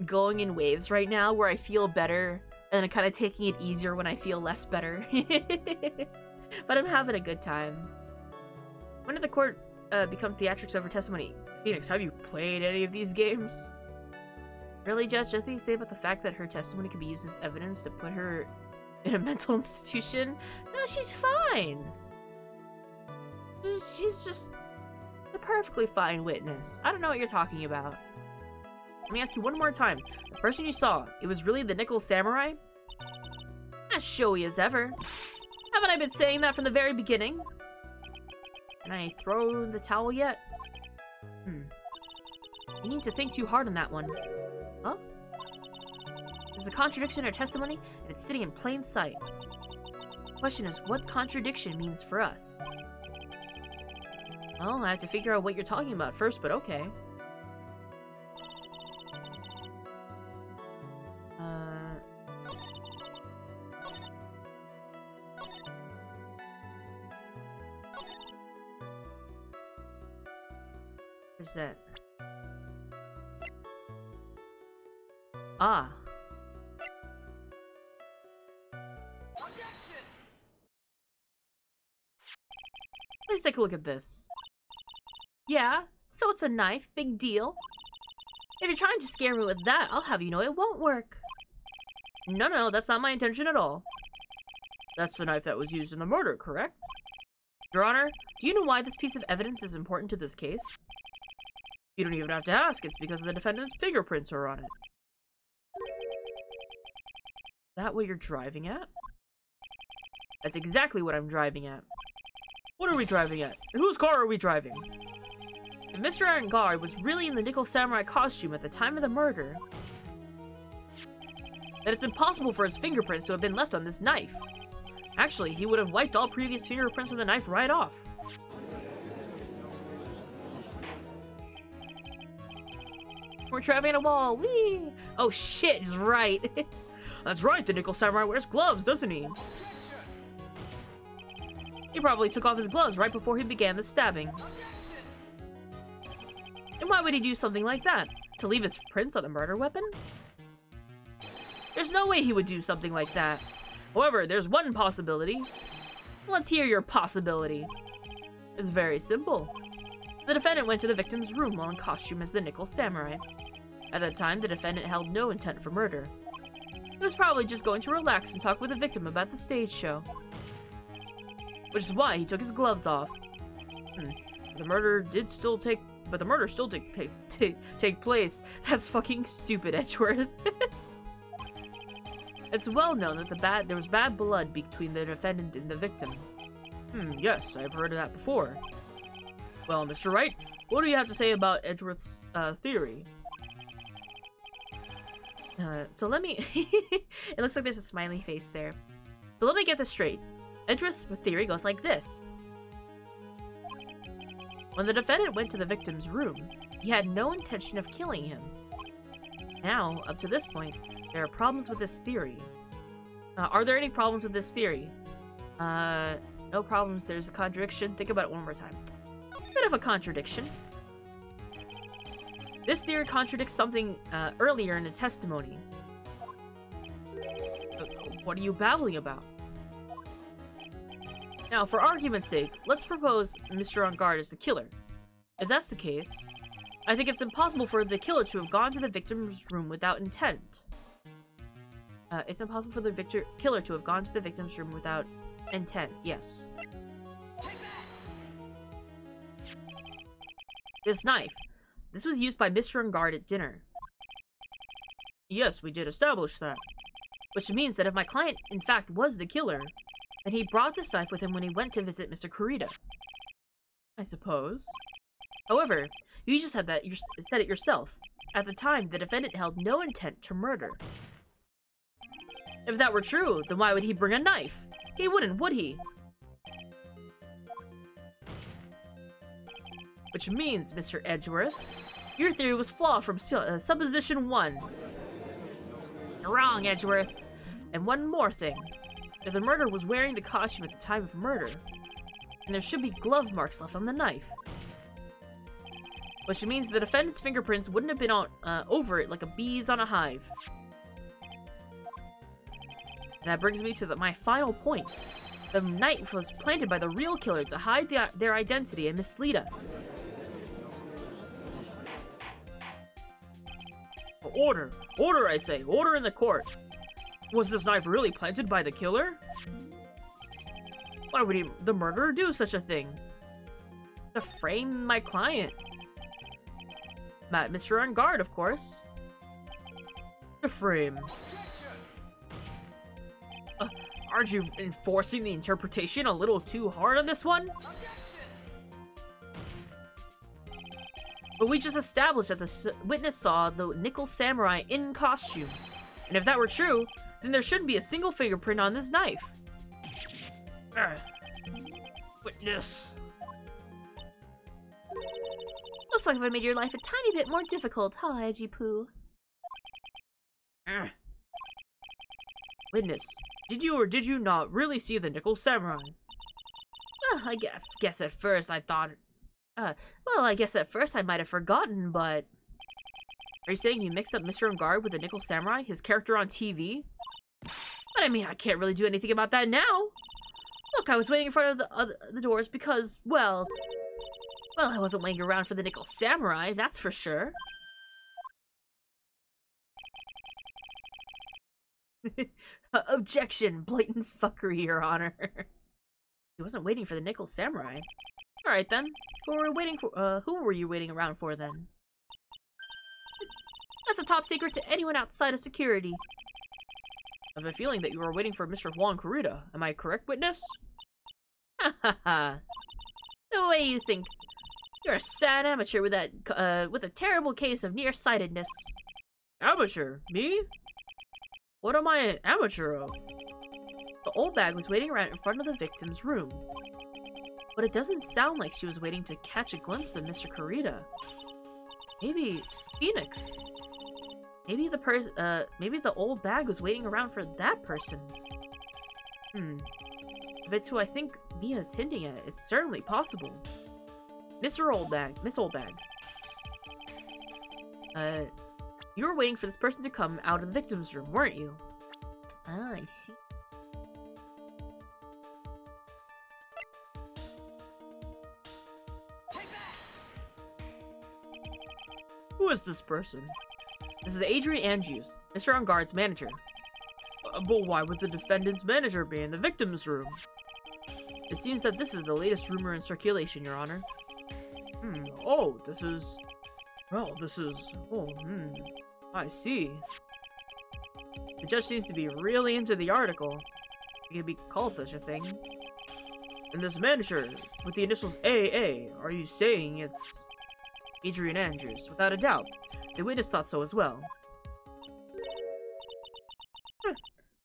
S3: going in waves right now where I feel better and I'm kind of taking it easier when I feel less better. But I'm having a good time. When did the court become theatrics over testimony? Phoenix, have you played any of these games? Really, Judge? Nothing you say about the fact that her testimony could be used as evidence to put her in a mental institution? No, she's fine. She's just a perfectly fine witness. I don't know what you're talking about. Let me ask you one more time. The person you saw, it was really the Nickel Samurai? As showy as ever. Haven't I been saying that from the very beginning? Can I throw the towel yet? You need to think too hard on that one. Huh? There's a contradiction in her testimony, and it's sitting in plain sight. The question is, what contradiction means for us? Well, I have to figure out what you're talking about first, but okay. Where's that? Ah. Let's take a look at this.
S2: Yeah, so it's a knife, big deal. If you're trying to scare me with that, I'll have you know it won't work.
S3: No, that's not my intention at all. That's the knife that was used in the murder, correct? Your Honor, do you know why this piece of evidence is important to this case? You don't even have to ask, it's because the defendant's fingerprints are on it. Is that what you're driving at? That's exactly what I'm driving at. What are we driving at? And whose car are we driving?
S2: If Mr. Erengard was really in the Nickel Samurai costume at the time of the murder,
S3: then it's impossible for his fingerprints to have been left on this knife. Actually, he would have wiped all previous fingerprints on the knife right off.
S2: We're traveling a wall, whee! Oh shit, he's right.
S3: That's right, the Nickel Samurai wears gloves, doesn't he? He probably took off his gloves right before he began the stabbing.
S2: And why would he do something like that? To leave his prints on the murder weapon?
S3: There's no way he would do something like that. However, there's one possibility.
S2: Let's hear your possibility.
S3: It's very simple.
S2: The defendant went to the victim's room while in costume as the Nickel Samurai.
S3: At that time, the defendant held no intent for murder.
S2: He was probably just going to relax and talk with the victim about the stage show.
S3: Which is why he took his gloves off. The murder still take place. That's fucking stupid, Edgeworth.
S2: It's well known that there was bad blood between the defendant and the victim.
S3: Yes, I've heard of that before. Well, Mr. Wright, what do you have to say about Edgeworth's theory?
S2: So let me... It looks like there's a smiley face there. So let me get this straight. Edgeworth's theory goes like this. When the defendant went to the victim's room, he had no intention of killing him. Now, up to this point, there are problems with this theory.
S3: Are there any problems with this theory?
S2: No problems. There's a contradiction. Think about it one more time. Bit of a contradiction.
S3: This theory contradicts something earlier in the testimony. What are you babbling about?
S2: Now, for argument's sake, let's propose Mr. Erengard as the killer. If that's the case, I think it's impossible for the killer to have gone to the victim's room without intent. It's impossible for the killer to have gone to the victim's room without intent, yes. This knife. This was used by Mr. Erengard at dinner.
S3: Yes, we did establish that.
S2: Which means that if my client, in fact, was the killer, then he brought this knife with him when he went to visit Mr. Kurita.
S3: I suppose.
S2: However, you just said it yourself. At the time, the defendant held no intent to murder.
S3: If that were true, then why would he bring a knife? He wouldn't, would he?
S2: Which means, Mr. Edgeworth, your theory was flawed from supposition 1. You're wrong, Edgeworth. And one more thing. If the murderer was wearing the costume at the time of murder, then there should be glove marks left on the knife. Which means the defendant's fingerprints wouldn't have been over it like a bee's on a hive. And that brings me to my final point. The knife was planted by the real killer to hide their identity and mislead us.
S3: Order! Order, I say! Order in the court! Was this knife really planted by the killer? Why would the murderer do such a thing?
S2: To frame my client. Mr. Erengard, of course.
S3: To frame. Aren't you enforcing the interpretation a little too hard on this one?
S2: But we just established that the witness saw the Nickel Samurai in costume. And if that were true, then there shouldn't be a single fingerprint on this knife.
S3: Witness.
S2: Looks like I made your life a tiny bit more difficult, huh, Edgy Poo?
S3: Witness, did you or did you not really see the Nickel Samurai?
S2: I guess at first I thought... well, I guess at first I might have forgotten, but...
S3: Are you saying you mixed up Mr. Ungard with the Nickel Samurai, his character on TV? But I mean, I can't really do anything about that now. Look, I was waiting in front of the doors because, well, I wasn't waiting around for the Nickel Samurai, that's for sure. Objection! Blatant fuckery, Your Honor. He wasn't waiting for the Nickel Samurai. Alright then. Who were you waiting around for then? That's a top secret to anyone outside of security. I have a feeling that you were waiting for Mr. Juan Kurita. Am I correct, witness? Ha ha ha. The way you think. You're a sad amateur with a terrible case of nearsightedness. Amateur? Me? What am I an amateur of? The old bag was waiting around in front of the victim's room. But it doesn't sound like she was waiting to catch a glimpse of Mr. Kurita. Maybe Phoenix. Maybe the old bag was waiting around for that person. If it's who I think Mia's hinting at, it's certainly possible. Miss Old Bag. You were waiting for this person to come out of the victim's room, weren't you? Ah, I see. Who is this person? This is Adrian Andrews, Mr. Ungard's manager. But why would the defendant's manager be in the victim's room? It seems that this is the latest rumor in circulation, Your Honor. Oh, this is... I see. The judge seems to be really into the article. It could be called such a thing. And this manager, with the initials AA, are you saying it's... Adrian Andrews? Without a doubt. The witness thought so as well.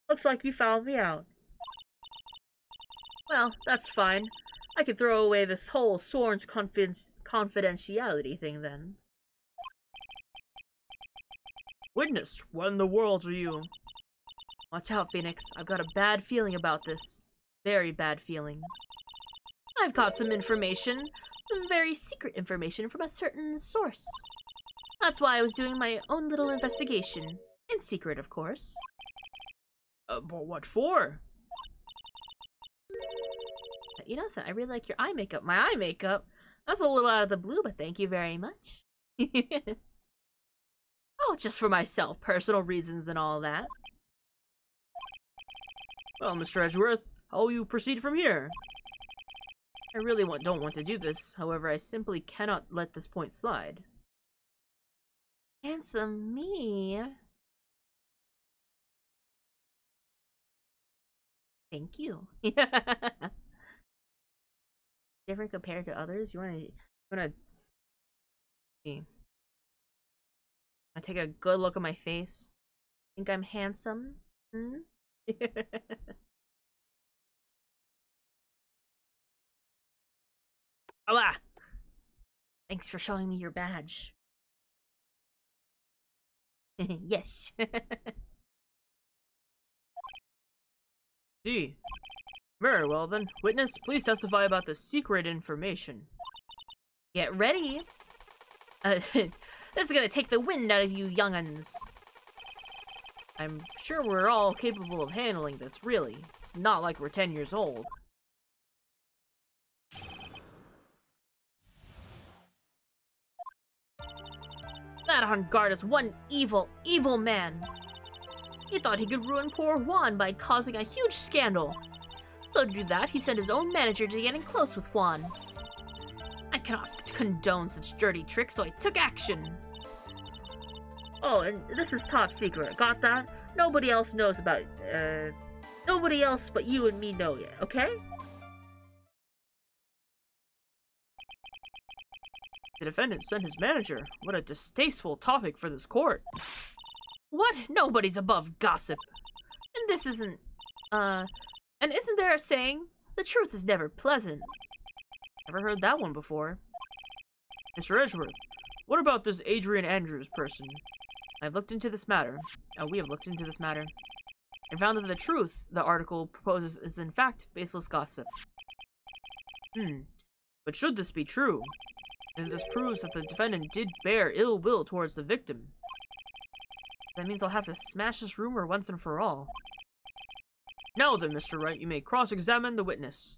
S3: Looks like you found me out. Well, that's fine. I could throw away this whole sworn confidentiality thing then. Witness, what in the world are you? Watch out, Phoenix. I've got a bad feeling about this. Very bad feeling. I've got some information. Some very secret information from a certain source. That's why I was doing my own little investigation. In secret, of course. But what for? You know something, I really like your eye makeup. My eye makeup? That's a little out of the blue, but thank you very much. Oh, just for myself. Personal reasons and all that. Well, Mr. Edgeworth, how will you proceed from here? I really don't want to do this. However, I simply cannot let this point slide. Handsome me. Thank you. Different compared to others? You wanna see. I take a good look at my face. Think I'm handsome? Ah! Thanks for showing me your badge. Yes. See. Very well then. Witness, please testify about the secret information. Get ready. This is gonna take the wind out of you young'uns. I'm sure we're all capable of handling this, really. It's not like we're 10 years old. That Ungard is one evil, evil man. He thought he could ruin poor Juan by causing a huge scandal. So to do that, he sent his own manager to get in close with Juan. I cannot condone such dirty tricks, so I took action. Oh, and this is top secret. Got that? Nobody else knows about nobody else but you and me know yet, okay? The defendant sent his manager. What a distasteful topic for this court. What? Nobody's above gossip. And this isn't, and isn't there a saying? The truth is never pleasant. Never heard that one before. Mr. Edgeworth, what about this Adrian Andrews person? I've looked into this matter. We have looked into this matter. And found that the truth the article proposes is in fact baseless gossip. But should this be true, then this proves that the defendant did bear ill will towards the victim. That means I'll have to smash this rumor once and for all. Now then, Mr. Wright, you may cross-examine the witness.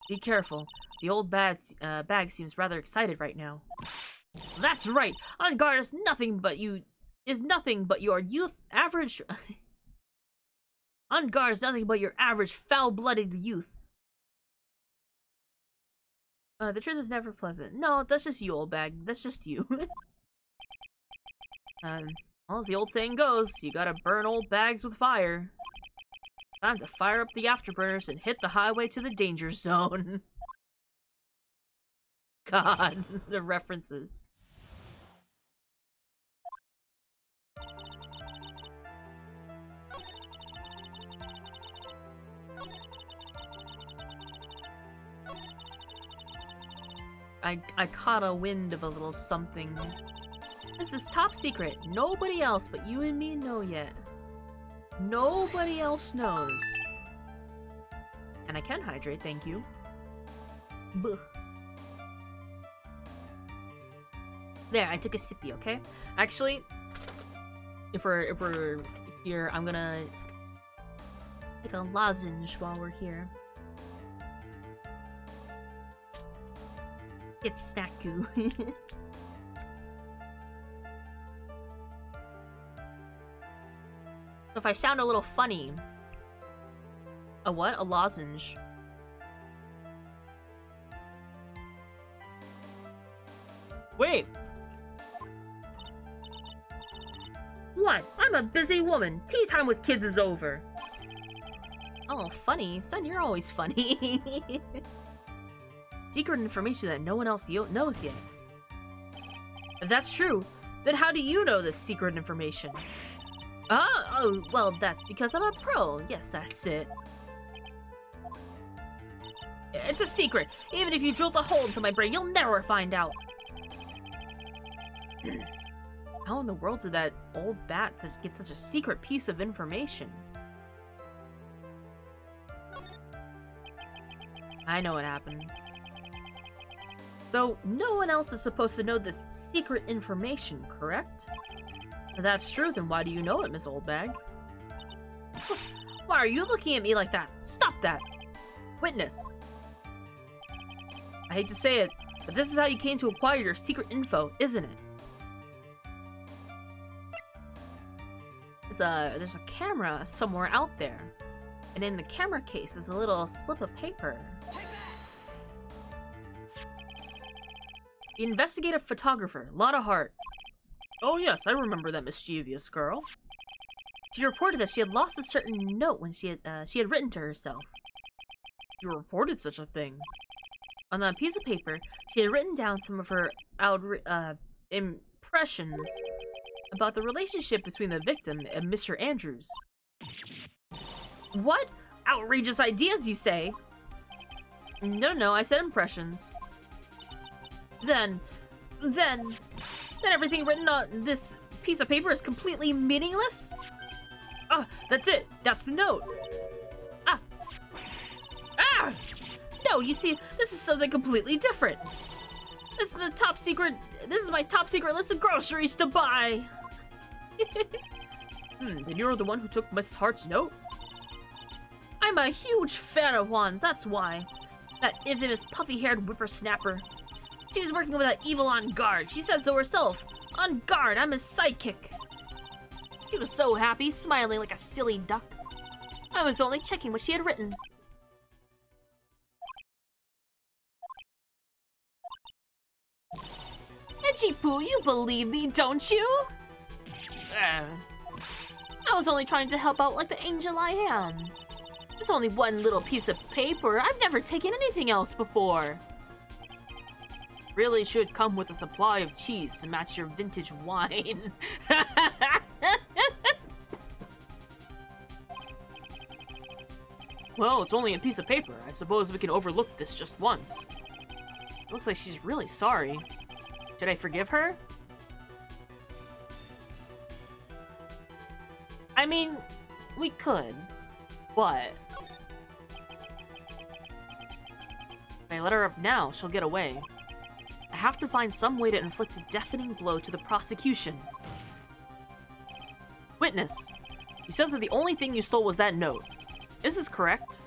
S3: Be careful. The old bag seems rather excited right now. That's right! On guard is nothing but your average... On guard is nothing but your average foul-blooded youth. The truth is never pleasant. No, that's just you, old bag. That's just you. Well, as the old saying goes, you gotta burn old bags with fire. Time to fire up the afterburners and hit the highway to the danger zone. God, the references. I caught a wind of a little something. This is top secret. Nobody else but you and me know yet. Nobody else knows. And I can hydrate, thank you. Buh. There, I took a sippy, okay? Actually, if we're here, I'm gonna take a lozenge while we're here. It's snack goo. So if I sound a little funny... A what? A lozenge. Wait! What? I'm a busy woman. Tea time with kids is over. Oh, funny? Son, you're always funny. Secret information that no one else knows yet. If that's true, then how do you know this secret information? Oh, well, that's because I'm a pro. Yes, that's it. It's a secret. Even if you drilled a hole into my brain, you'll never find out. How in the world did that old bat get such a secret piece of information? I know what happened. So, no one else is supposed to know this secret information, correct? If that's true, then why do you know it, Miss Oldbag? Why are you looking at me like that? Stop that! Witness! I hate to say it, but this is how you came to acquire your secret info, isn't it? There's a camera somewhere out there. And in the camera case is a little slip of paper. The investigative photographer, Lotta Hart. Oh yes, I remember that mischievous girl. She reported that she had lost a certain note when she had written to herself. You reported such a thing. On that piece of paper, she had written down some of her impressions about the relationship between the victim and Mr. Andrews. What? Outrageous ideas, you say? No, I said impressions. Then everything written on this piece of paper is completely meaningless? Ah, that's it. That's the note. Ah! No, you see, this is something completely different. This is my top secret list of groceries to buy. Then you're the one who took Miss Hart's note? I'm a huge fan of Juan's, that's why. That infamous puffy-haired whippersnapper. She's working with that evil on guard. She said so herself. On guard, I'm his sidekick. She was so happy, smiling like a silly duck. I was only checking what she had written. Itchy Poo, you believe me, don't you? I was only trying to help out like the angel I am. It's only one little piece of paper. I've never taken anything else before. Really should come with a supply of cheese to match your vintage wine. Well, it's only a piece of paper. I suppose we can overlook this just once. Looks like she's really sorry. Should I forgive her? I mean, we could, but if I let her up now, she'll get away. I have to find some way to inflict a deafening blow to the prosecution. Witness, you said that the only thing you stole was that note. Is this correct?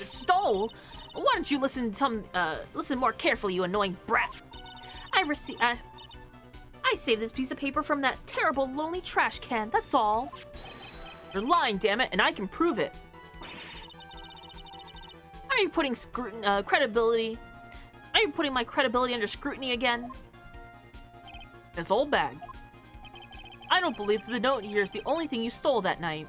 S3: Stole? Why don't you listen more carefully, you annoying brat?
S1: I saved this piece of paper from that terrible, lonely trash can, that's all.
S3: You're lying, damn it, and I can prove it.
S1: Are you putting credibility? Are you putting my credibility under scrutiny again?
S3: This old bag. I don't believe that the note here is the only thing you stole that night.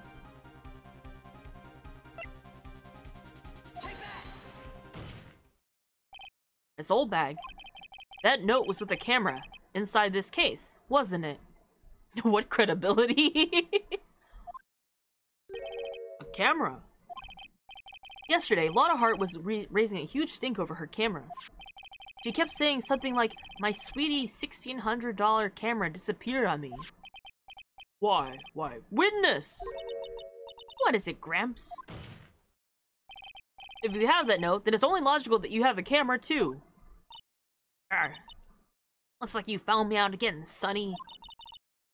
S3: This old bag. That note was with a camera inside this case, wasn't it? What credibility? A camera. Yesterday, Lotta Hart was raising a huge stink over her camera. She kept saying something like, "My sweetie $1,600 camera disappeared on me." Why? Witness!
S1: What is it, Gramps?
S3: If you have that note, then it's only logical that you have a camera too.
S1: Arr. Looks like you found me out again, Sonny.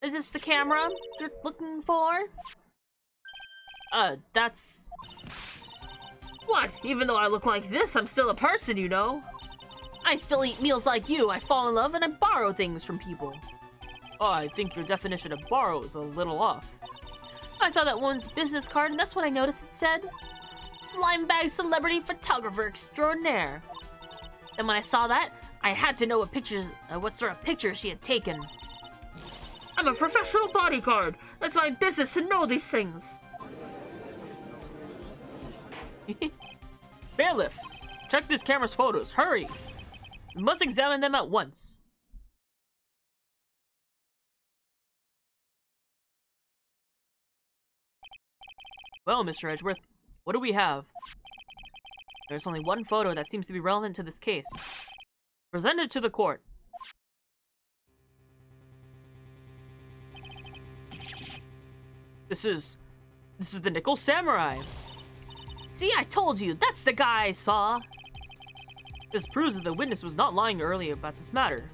S1: Is this the camera you're looking for?
S3: That's...
S1: What? Even though I look like this, I'm still a person, you know? I still eat meals like you, I fall in love, and I borrow things from people.
S3: Oh, I think your definition of borrow is a little off.
S1: I saw that woman's business card, and that's what I noticed it said. Slime bag celebrity photographer extraordinaire. Then when I saw that, I had to know what sort of pictures she had taken. I'm a professional bodyguard. That's my business to know these things.
S3: Bailiff, check this camera's photos. Hurry! We must examine them at once. Well, Mr. Edgeworth, what do we have? There's only one photo that seems to be relevant to this case. Present it to the court. This is the Nickel Samurai.
S1: See, I told you, that's the guy I saw.
S3: This proves that the witness was not lying earlier about this matter.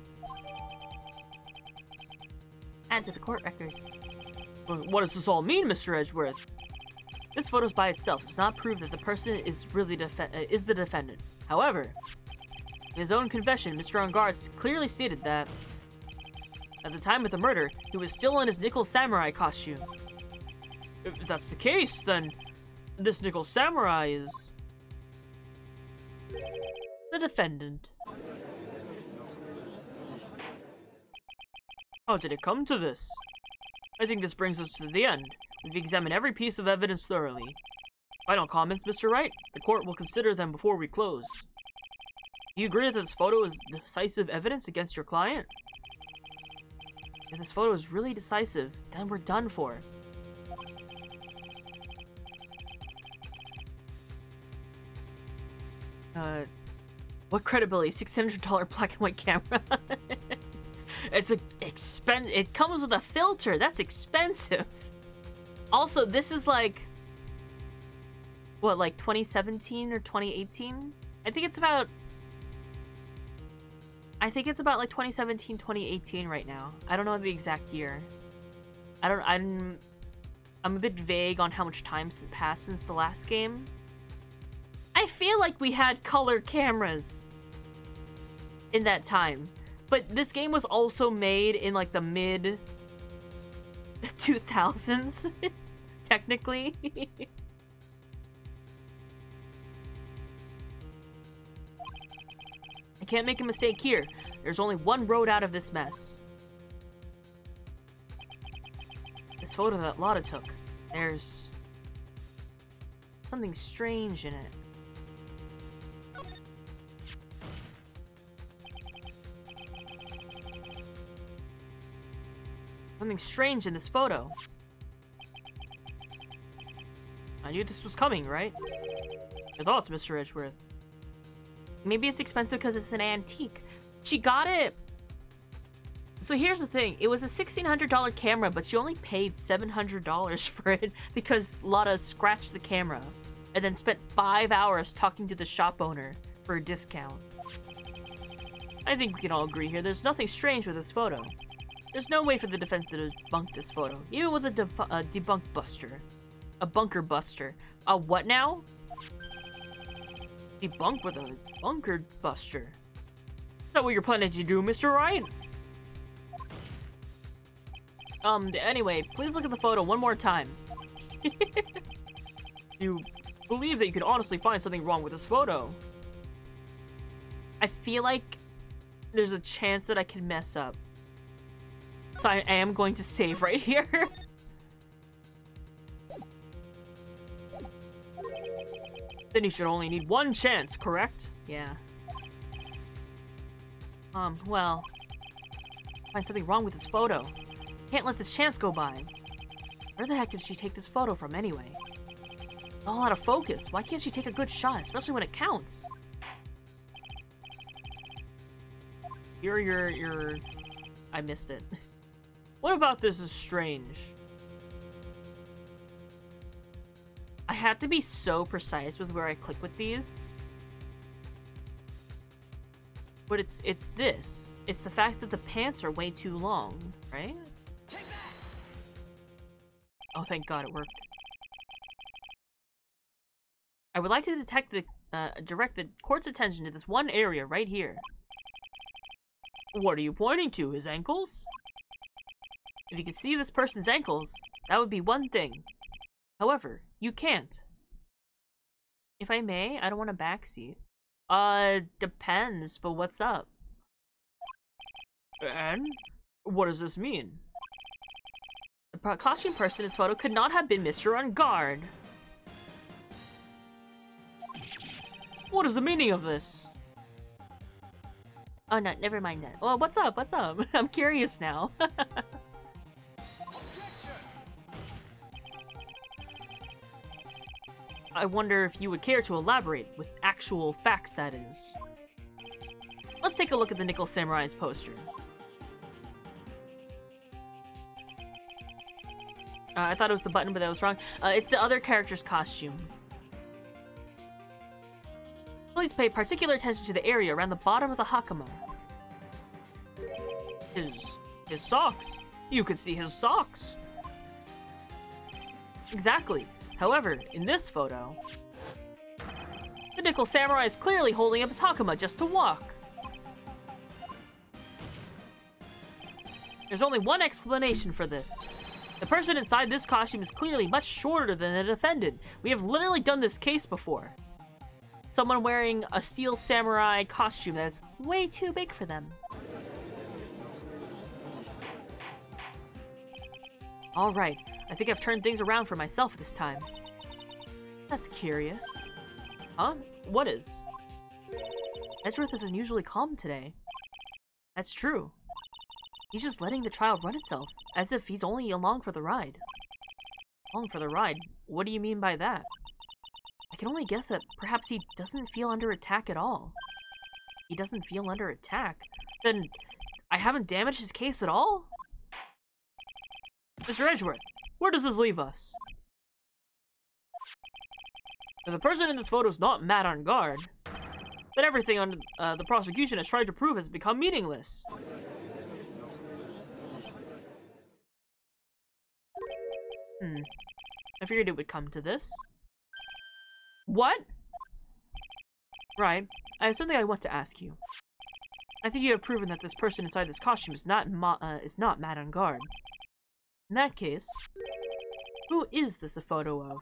S1: Add to the court record.
S3: What does this all mean, Mr. Edgeworth? This photo by itself does not prove that the person is really the defendant. However, in his own confession, Mr. Ungar's clearly stated that at the time of the murder, he was still in his Nickel Samurai costume. If that's the case, then this Nickel Samurai is the defendant. How did it come to this? I think this brings us to the end. We've examined every piece of evidence thoroughly. Final comments, Mr. Wright? The court will consider them before we close. Do you agree that this photo is decisive evidence against your client? If this photo is really decisive, then we're done for. What credibility? $600 black and white camera? It comes with a filter. That's expensive. Also, this is like, what, like 2017 or 2018? I think it's about like 2017, 2018 right now. I don't know the exact year. I'm a bit vague on how much time's passed since the last game. I feel like we had color cameras in that time. But this game was also made in like the mid 2000s, technically. I can't make a mistake here. There's only one road out of this mess. This photo that Lotta took, there's something strange in it. Something strange in this photo. I knew this was coming, right? Your thoughts, Mr. Edgeworth?
S1: Maybe it's expensive because it's an antique. She got it. So here's the thing. It was a $1,600 camera, but she only paid $700 for it because Lotta scratched the camera and then spent 5 hours talking to the shop owner for a discount.
S3: I think we can all agree here. There's nothing strange with this photo.
S1: There's no way for the defense to debunk this photo, even with a debunk buster. A bunker buster. A what now? Debunk with a bunker buster. Is that what you're planning to do, Mr. Ryan? Anyway, please look at the photo one more time. You believe that you could honestly find something wrong with this photo? I feel like there's a chance that I can mess up. So I am going to save right here. Then you should only need one chance, correct? Yeah. Well, find something wrong with this photo. Can't let this chance go by. Where the heck did she take this photo from anyway? It's all out of focus. Why can't she take a good shot, especially when it counts? I missed it. What about this is strange? I have to be so precise with where I click with these. But it's this. It's the fact that the pants are way too long, right? Oh, thank God it worked. I would like to direct the court's attention to this one area right here. What are you pointing to? His ankles? If you could see this person's ankles, that would be one thing. However, you can't. If I may, I don't want a backseat. Depends, but what's up? And? What does this mean? The costume person in this photo could not have been Mr. On Guard. What is the meaning of this? Oh, no, never mind that. Well, what's up? What's up? I'm curious now. I wonder if you would care to elaborate, with actual facts, that is. Let's take a look at the Nickel Samurai's poster. I thought it was the button, but that was wrong. It's the other character's costume. Please pay particular attention to the area around the bottom of the hakama. His socks. You could see his socks. Exactly. However, in this photo, the Nickel Samurai is clearly holding up his hakama just to walk. There's only one explanation for this. The person inside this costume is clearly much shorter than the defendant. We have literally done this case before. Someone wearing a steel samurai costume that is way too big for them. Alright, I think I've turned things around for myself this time. That's curious. Huh? What is? Edgeworth is unusually calm today. That's true. He's just letting the trial run itself, as if he's only along for the ride. Along for the ride? What do you mean by that? I can only guess that perhaps he doesn't feel under attack at all. He doesn't feel under attack? Then I haven't damaged his case at all? Mr. Edgeworth, where does this leave us? If the person in this photo is not mad on guard, then everything on the prosecution has tried to prove has become meaningless. I figured it would come to this. What? Right. I have something I want to ask you. I think you have proven that this person inside this costume is not mad on guard. In that case, who is this a photo of?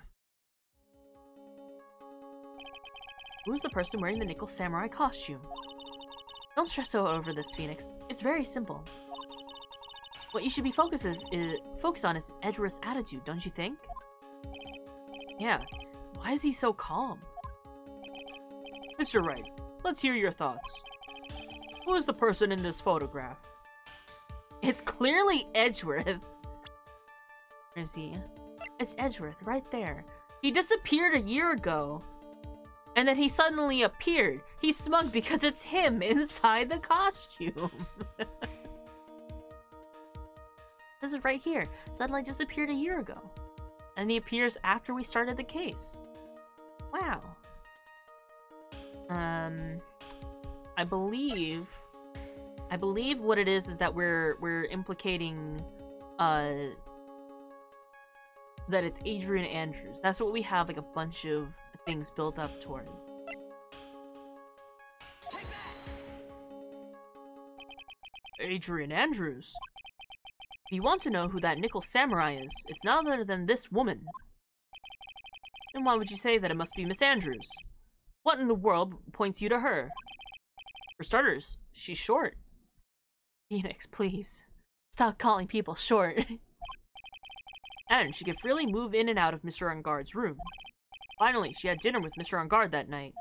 S1: Who is the person wearing the Nickel Samurai costume? Don't stress over this, Phoenix. It's very simple. What you should be focused on is Edgeworth's attitude, don't you think? Yeah. Why is he so calm? Mr. Wright, let's hear your thoughts. Who is the person in this photograph? It's clearly Edgeworth. Where is he? It's Edgeworth, right there. He disappeared a year ago. And then he suddenly appeared. He's smug because it's him inside the costume. This is right here. Suddenly disappeared a year ago. And he appears after we started the case. Wow. I believe I believe what it is that we're implicating, that it's Adrian Andrews. That's what we have, like, a bunch of things built up towards. Adrian Andrews? If you want to know who that nickel samurai is, it's none other than this woman. And why would you say that it must be Miss Andrews? What in the world points you to her? For starters, she's short. Phoenix, please. Stop calling people short. And she could freely move in and out of Mr. Ungard's room. Finally, she had dinner with Mr. Ungard that night.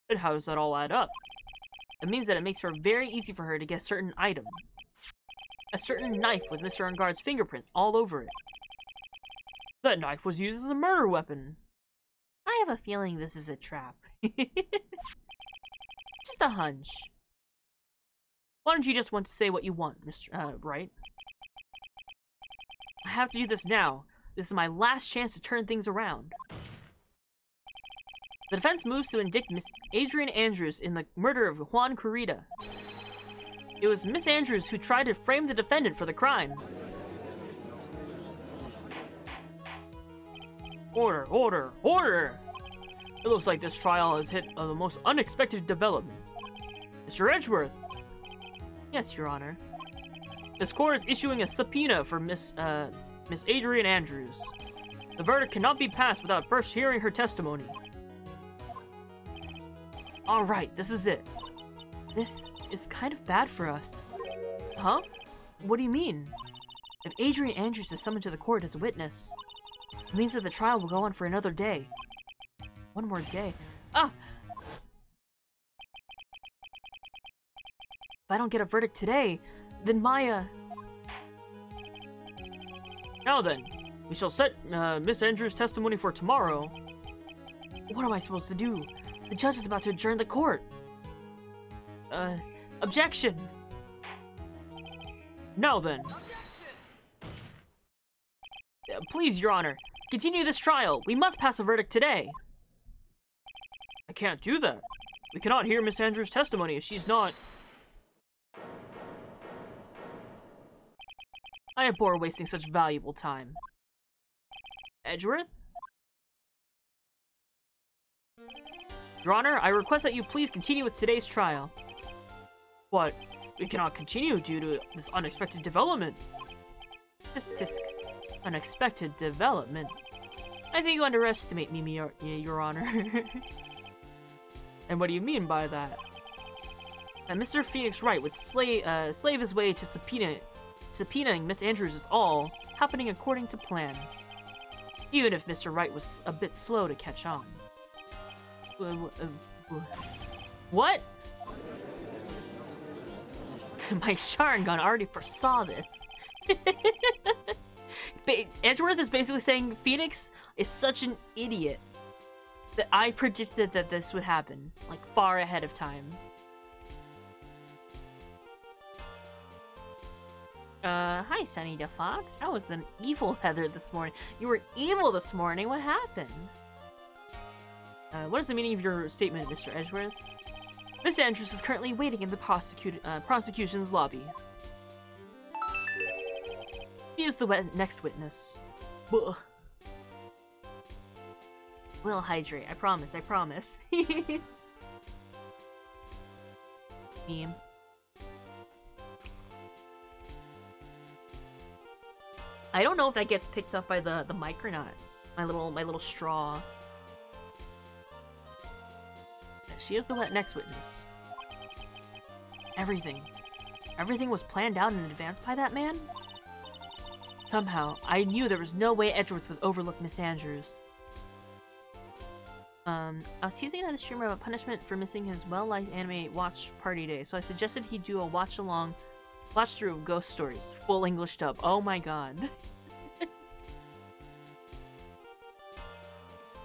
S1: But how does that all add up? It means that it makes it very easy for her to get a certain item. A certain knife with Mr. Ungard's fingerprints all over it. That knife was used as a murder weapon. I have a feeling this is a trap. Just a hunch. Why don't you just want to say what you want, Mr. Right? I have to do this now. This is my last chance to turn things around. The defense moves to indict Miss Adrian Andrews in the murder of Juan Corrida. It was Miss Andrews who tried to frame the defendant for the crime. Order, order, order! It looks like this trial has hit the most unexpected development. Mr. Edgeworth! Yes, Your Honor. This court is issuing a subpoena for Miss Adrian Andrews. The verdict cannot be passed without first hearing her testimony. Alright, this is it. This is kind of bad for us. Huh? What do you mean? If Adrian Andrews is summoned to the court as a witness, it means that the trial will go on for another day. One more day. Ah! If I don't get a verdict today, then Maya... Now then, we shall set Miss Andrews' testimony for tomorrow. What am I supposed to do? The judge is about to adjourn the court. Objection! Now then. Please, Your Honor, continue this trial. We must pass a verdict today. I can't do that. We cannot hear Miss Andrews' testimony if she's not... I abhor wasting such valuable time. Edgeworth? Your Honor, I request that you please continue with today's trial. What? We cannot continue due to this unexpected development. Tisk. Unexpected development. I think you underestimate me, Your Honor. And what do you mean by that? That Mr. Phoenix Wright would slave his way to subpoenaing Miss Andrews is all happening according to plan. Even if Mr. Wright was a bit slow to catch on. What? My Sharingan already foresaw this. Edgeworth is basically saying Phoenix is such an idiot that I predicted that this would happen, like, far ahead of time. Hi, Sunny the Fox. I was an evil Heather this morning. You were evil this morning. What happened? What is the meaning of your statement, Mr. Edgeworth? Miss Andrews is currently waiting in the prosecution's lobby. He is the next witness. Ugh. We'll hydrate. I promise. Meme. I don't know if that gets picked up by the mic or not. My little straw. She is the next witness. Everything was planned out in advance by that man? Somehow, I knew there was no way Edgeworth would overlook Miss Andrews. I was teasing another streamer about punishment for missing his well-liked anime watch party day, so I suggested he do a watch-through of Ghost Stories. Full English dub. Oh my god.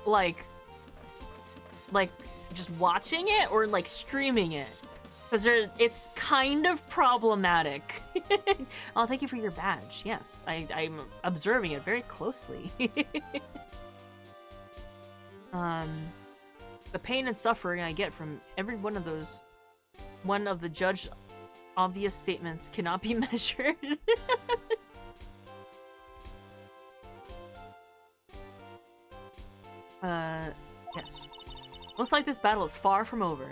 S1: like, just watching it or, like, streaming it? Because it's kind of problematic. Oh, thank you for your badge. Yes, I'm observing it very closely. The pain and suffering I get from every one of the judge Obvious statements cannot be measured. Yes. Looks like this battle is far from over.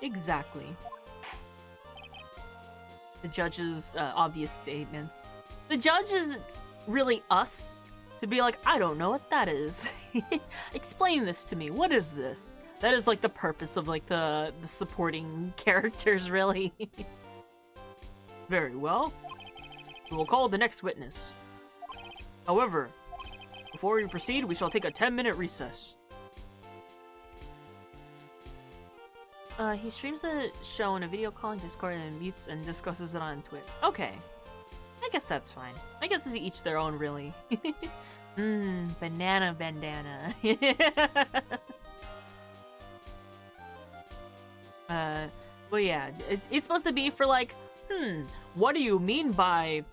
S1: Exactly. The judge's obvious statements. The judge is really us to be like, I don't know what that is. Explain this to me. What is this? That is like the purpose of like the supporting characters, really. Very well. We will call the next witness. However, before we proceed, we shall take a 10-minute recess. He streams a show on a video call in Discord and mutes and discusses it on Twitch. Okay. I guess that's fine. I guess it's each their own, really. Banana bandana. Well, yeah, it's supposed to be for like, what do you mean by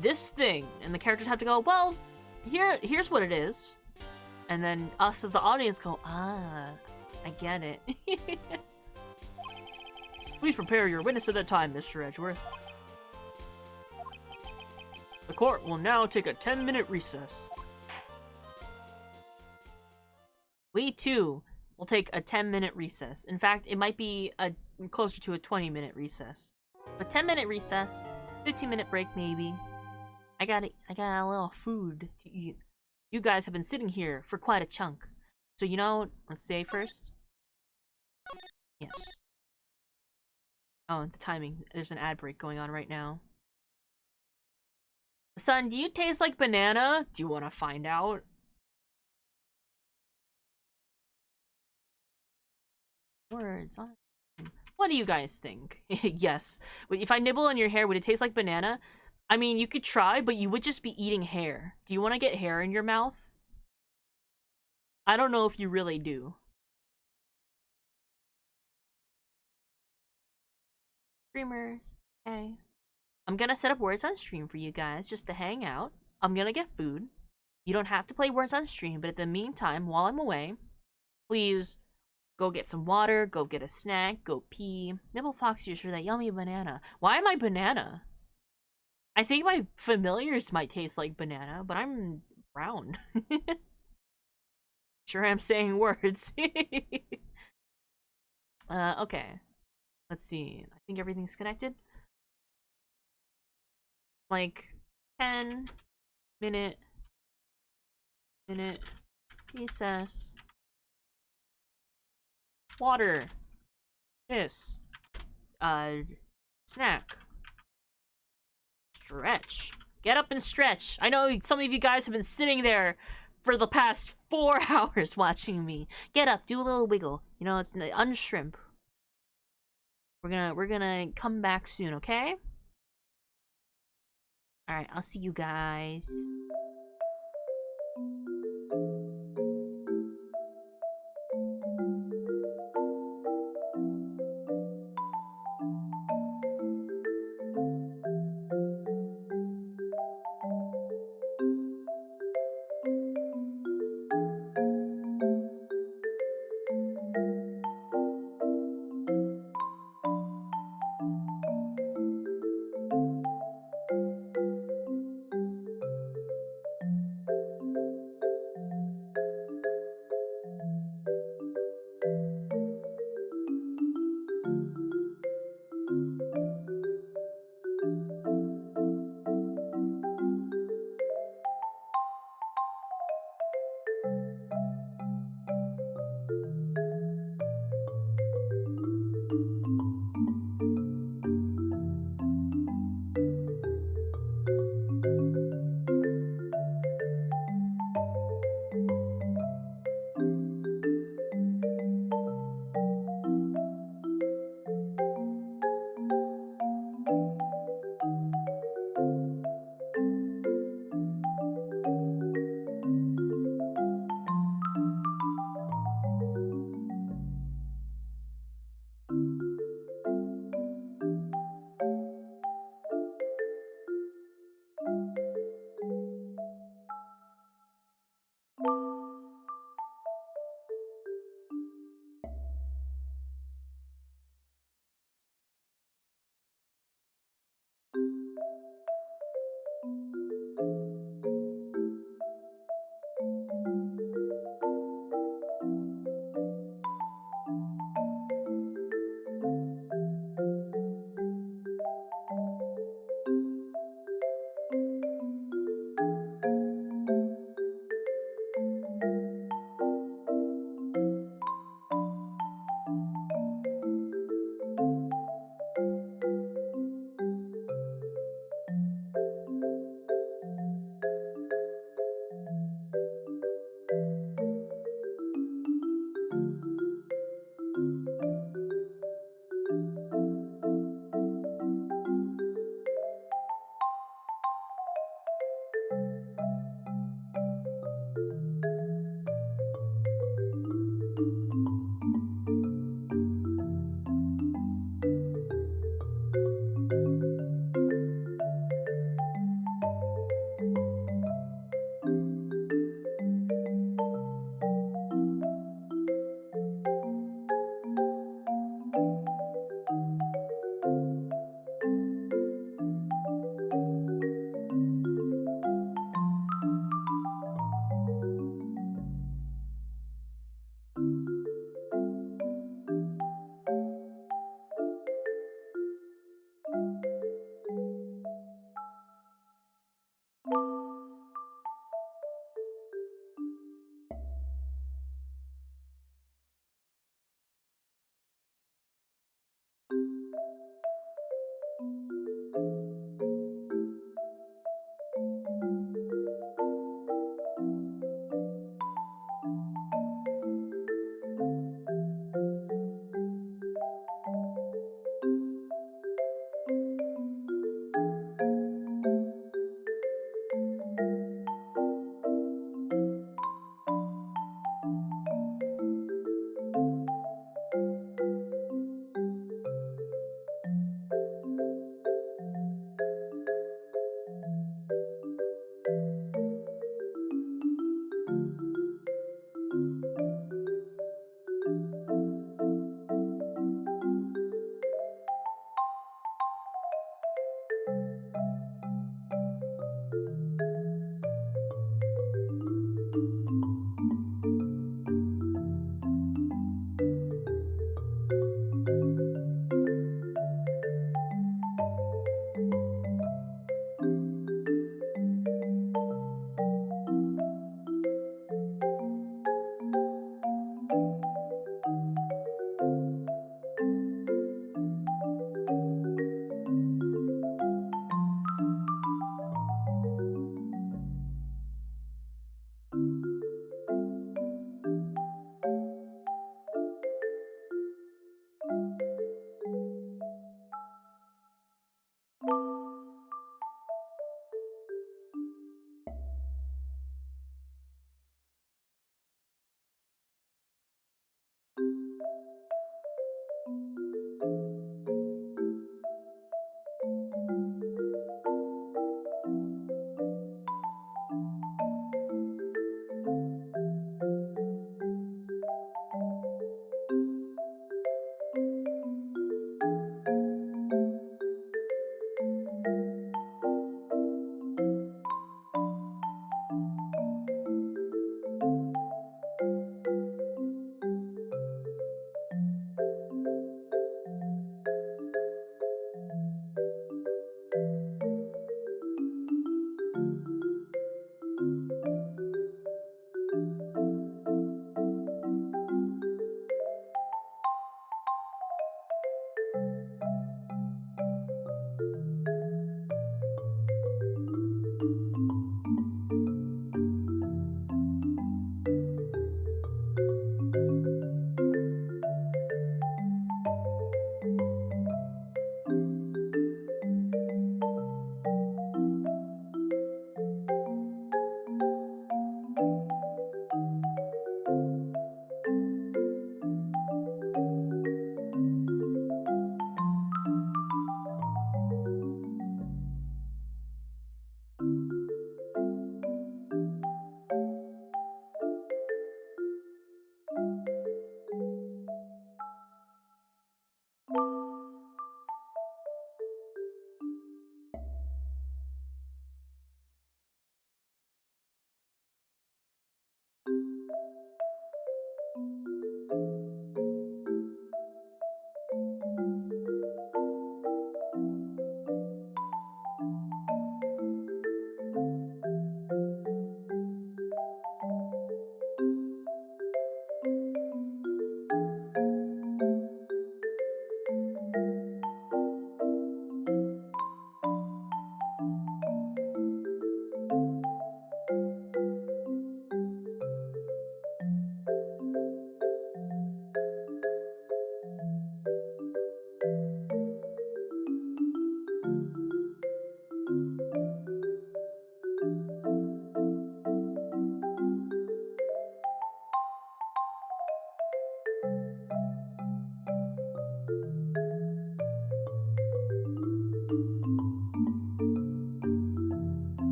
S1: this thing? And the characters have to go, well, here's what it is. And then us as the audience go, ah, I get it. Please prepare your witness at a time, Mr. Edgeworth. The court will now take a 10-minute recess. We too will take a 10-minute recess. In fact, it might be closer to a 20-minute recess. But 10-minute recess, 15-minute break maybe. I got a little food to eat. You guys have been sitting here for quite a chunk. So you know, let's say first. Yes. Oh, the timing. There's an ad break going on right now. Son, do you taste like banana? Do you want to find out? Words on. What do you guys think? Yes. If I nibble on your hair, would it taste like banana? I mean, you could try, but you would just be eating hair. Do you want to get hair in your mouth? I don't know if you really do. Streamers. Okay. I'm gonna set up Words on Stream for you guys just to hang out. I'm gonna get food. You don't have to play Words on Stream, but in the meantime, while I'm away, please go get some water, go get a snack, go pee. Nibble fox ears for that yummy banana. Why am I banana? I think my familiars might taste like banana, but I'm brown. Sure I'm saying words. Okay. Let's see. I think everything's connected. Like 10-minute recess. Water. This. Snack. Stretch. Get up and stretch. I know some of you guys have been sitting there for the past 4 hours watching me. Get up, do a little wiggle. You know, it's unshrimp. We're gonna come back soon, okay? Alright, I'll see you guys.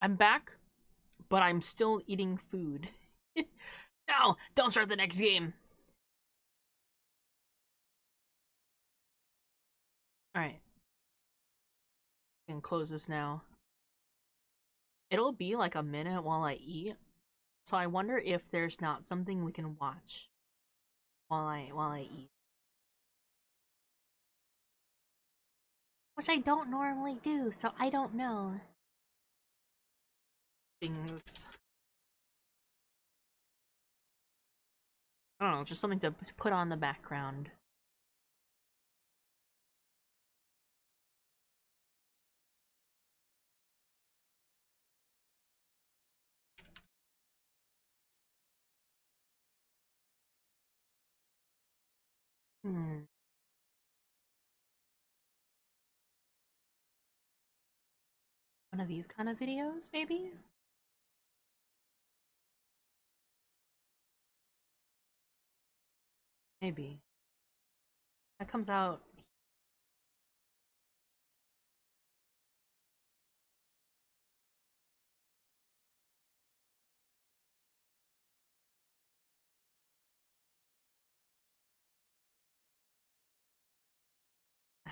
S1: I'm back, but I'm still eating food. No, don't start the next game. Alright. I can close this now. It'll be like a minute while I eat. So I wonder if there's not something we can watch while I eat. Which I don't normally do, so I don't know. Things. I don't know, just something to put on the background. One of these kind of videos, maybe? Maybe. That comes out.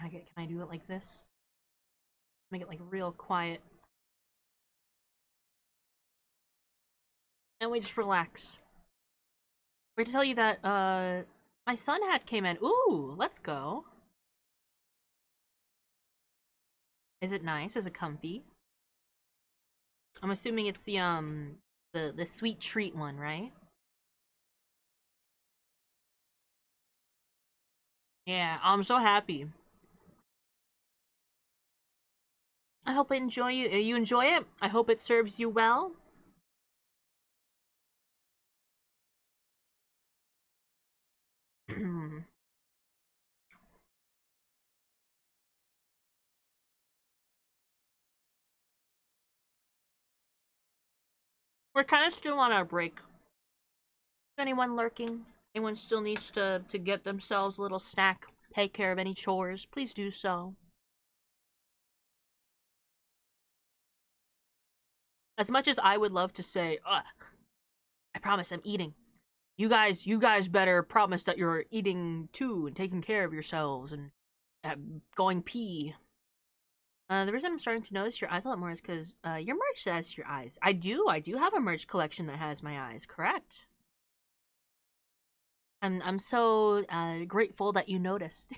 S1: Can I do it like this? Make it like real quiet. And we just relax. We're to tell you that, my sun hat came in. Ooh, let's go. Is it nice? Is it comfy? I'm assuming it's the sweet treat one, right? Yeah, I'm so happy. I hope you enjoy it. I hope it serves you well. We're kind of still on our break. Is anyone lurking? Anyone still needs to get themselves a little snack, take care of any chores, please do so. As much as I would love to say, I promise I'm eating. You guys better promise that you're eating too and taking care of yourselves and going pee. The reason I'm starting to notice your eyes a lot more is because your merch says your eyes. I do have a merch collection that has my eyes, correct? I'm so grateful that you noticed.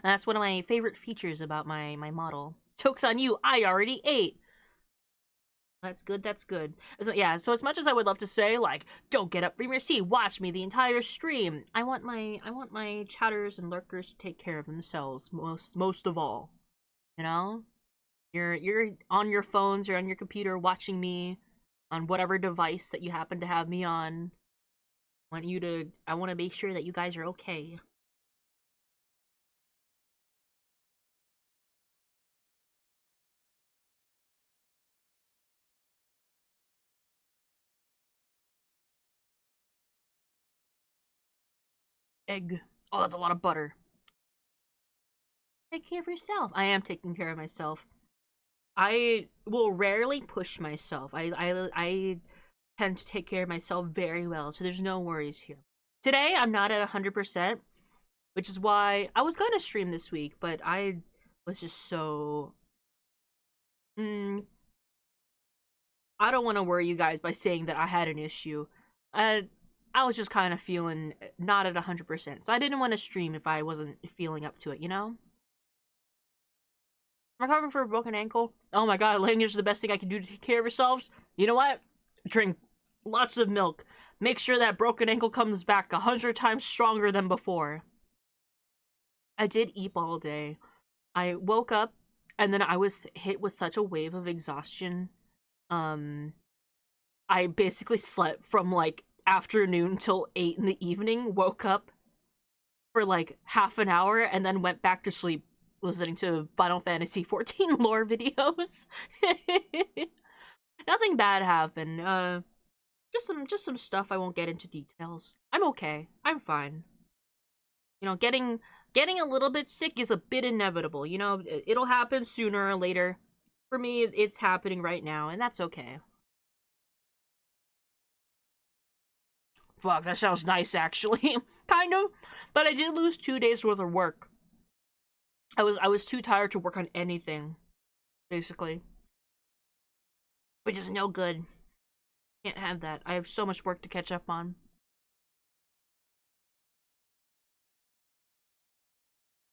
S1: That's one of my favorite features about my model. Joke's on you, I already ate. That's good, that's good. So yeah, so as much as I would love to say, like, don't get up from your seat, watch me the entire stream, I want my chatters and lurkers to take care of themselves most of all. You know? You're on your phones, you're on your computer watching me on whatever device that you happen to have me on. I want to make sure that you guys are okay. Egg. Oh, that's a lot of butter. Take care of yourself. I am taking care of myself. I will rarely push myself. I tend to take care of myself very well, so there's no worries here. Today, I'm not at 100%, which is why I was gonna stream this week, but I was just so... I don't want to worry you guys by saying that I had an issue. I was just kind of feeling not at 100%, so I didn't want to stream if I wasn't feeling up to it, you know? I'm recovering for a broken ankle. Oh my god, laying is the best thing I can do to take care of yourselves. You know what? Drink lots of milk. Make sure that broken ankle comes back 100 times stronger than before. I did eat all day. I woke up and then I was hit with such a wave of exhaustion. I basically slept from like afternoon till 8 in the evening, woke up for like half an hour and then went back to sleep listening to Final Fantasy 14 lore videos. Nothing bad happened. Just some stuff I won't get into details. I'm okay. I'm fine. You know, getting a little bit sick is a bit inevitable. You know, it'll happen sooner or later. For me, it's happening right now, and that's okay. Fuck, that sounds nice, actually. Kind of. But I did lose 2 days worth of work. I was too tired to work on anything, basically. Which is no good. Can't have that. I have so much work to catch up on.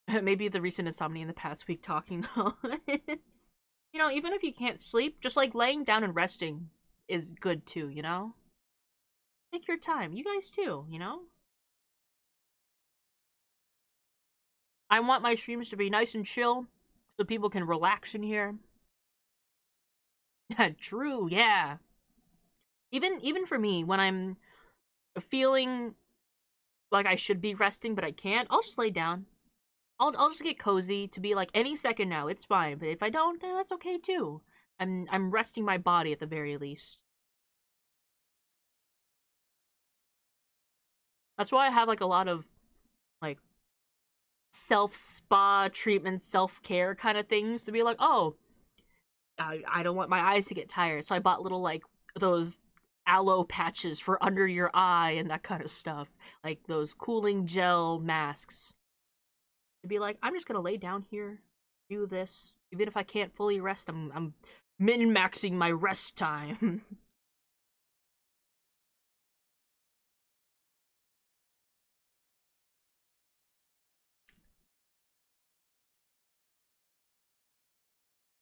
S1: Maybe the recent insomnia in the past week talking, though. You know, even if you can't sleep, just like laying down and resting is good too, you know? Take your time. You guys too, you know? I want my streams to be nice and chill so people can relax in here. True, yeah. Even for me, when I'm feeling like I should be resting but I can't, I'll just lay down. I'll just get cozy to be like any second now, it's fine. But if I don't, then that's okay too. I'm resting my body at the very least. That's why I have like a lot of like self-spa treatment, self-care kind of things to be like, oh, I don't want my eyes to get tired. So I bought little like those aloe patches for under your eye and that kind of stuff. Like those cooling gel masks. To be like, I'm just gonna lay down here, do this. Even if I can't fully rest, I'm min-maxing my rest time.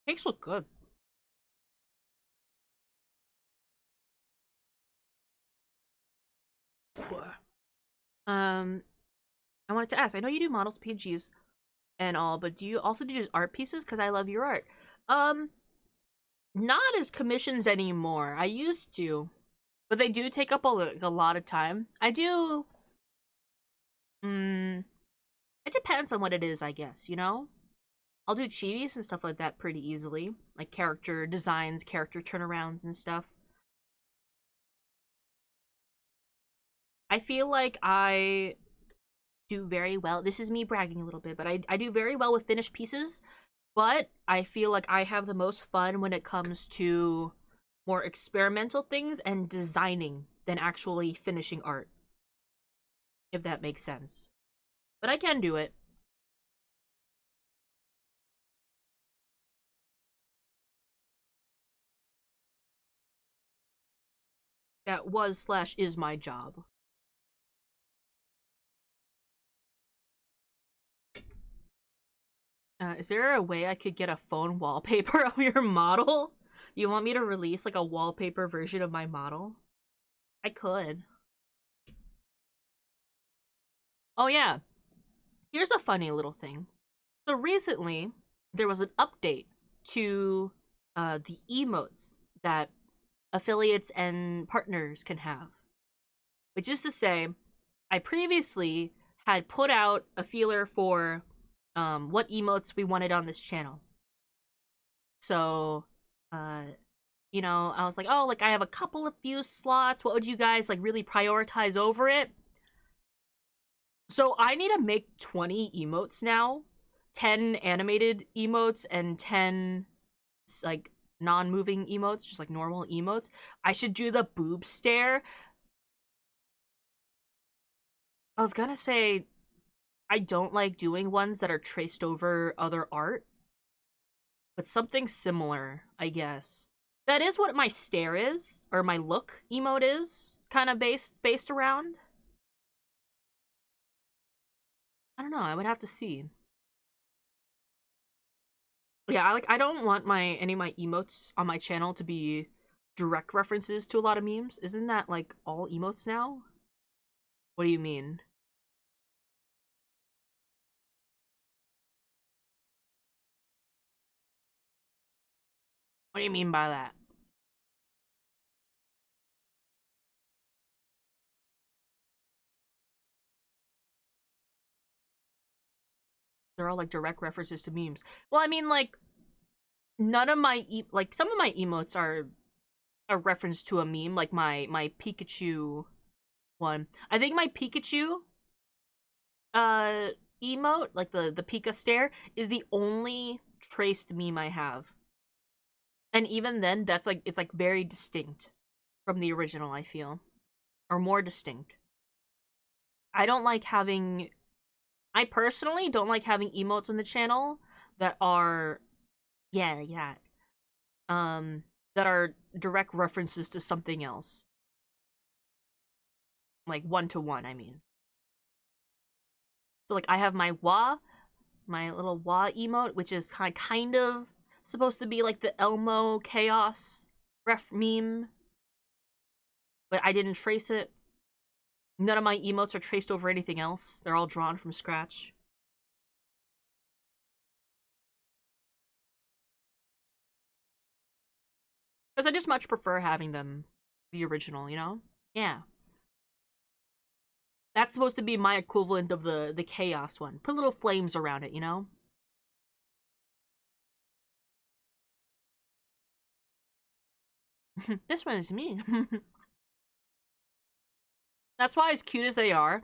S1: Cakes look good. I wanted to ask, I know you do models, PNGs, and all, but do you also do just art pieces? Because I love your art. Not as commissions anymore. I used to, but they do take up a lot of time. I do. It depends on what it is, I guess. You know, I'll do chibis and stuff like that pretty easily, like character designs, character turnarounds, and stuff. I feel like I do very well. This is me bragging a little bit, but I do very well with finished pieces. But I feel like I have the most fun when it comes to more experimental things and designing than actually finishing art. If that makes sense. But I can do it. That was / is my job. Is there a way I could get a phone wallpaper of your model? You want me to release like a wallpaper version of my model? I could. Oh yeah. Here's a funny little thing. So recently, there was an update to the emotes that affiliates and partners can have. Which is to say, I previously had put out a feeler for what emotes we wanted on this channel. So, you know, I was like, oh, like I have a couple of few slots. What would you guys like really prioritize over it? So I need to make 20 emotes now. 10 animated emotes and 10 like non-moving emotes, just like normal emotes. I should do the boob stare. I was gonna say I don't like doing ones that are traced over other art, but something similar, I guess. That is what my stare is, or my look emote is, kind of based around. I don't know, I would have to see. Yeah, I don't want any of my emotes on my channel to be direct references to a lot of memes. Isn't that like all emotes now? What do you mean? What do you mean by that? They're all like direct references to memes. Well, I mean, like, none of my like some of my emotes are a reference to a meme, like my Pikachu one. I think my Pikachu emote, like the Pika stare, is the only traced meme I have. And even then, that's like, it's like very distinct from the original, I feel. Or more distinct. I don't like having... I personally don't like having emotes on the channel that are... Yeah, yeah. That are direct references to something else. Like, one-to-one, I mean. So, like, I have my my little wah emote, which is kind of supposed to be like the Elmo Chaos ref meme. But I didn't trace it. None of my emotes are traced over anything else. They're all drawn from scratch. Because I just much prefer having them the original, you know? Yeah. That's supposed to be my equivalent of the Chaos one. Put little flames around it, you know? This one is me. That's why, as cute as they are,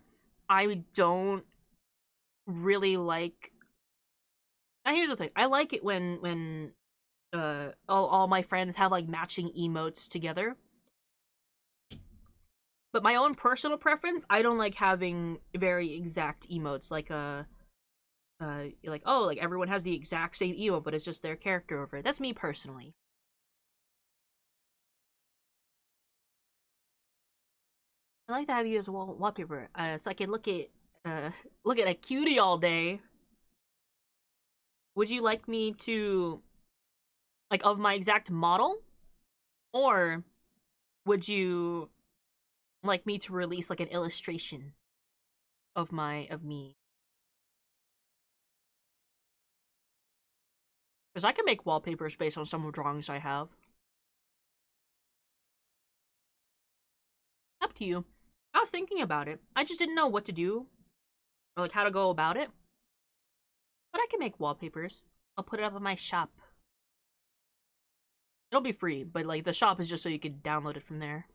S1: I don't really like... Now, here's the thing. I like it when all my friends have, like, matching emotes together. But my own personal preference, I don't like having very exact emotes, like, like, oh, like, everyone has the exact same emote, but it's just their character over it. That's me personally. I like to have you as a wallpaper, so I can look at a cutie all day. Would you like me to, like, of my exact model? Or would you like me to release, like, an illustration of me? Because I can make wallpapers based on some of the drawings I have. Up to you. I was thinking about it. I just didn't know what to do. Or, like, how to go about it. But I can make wallpapers. I'll put it up in my shop. It'll be free, but, like, the shop is just so you can download it from there.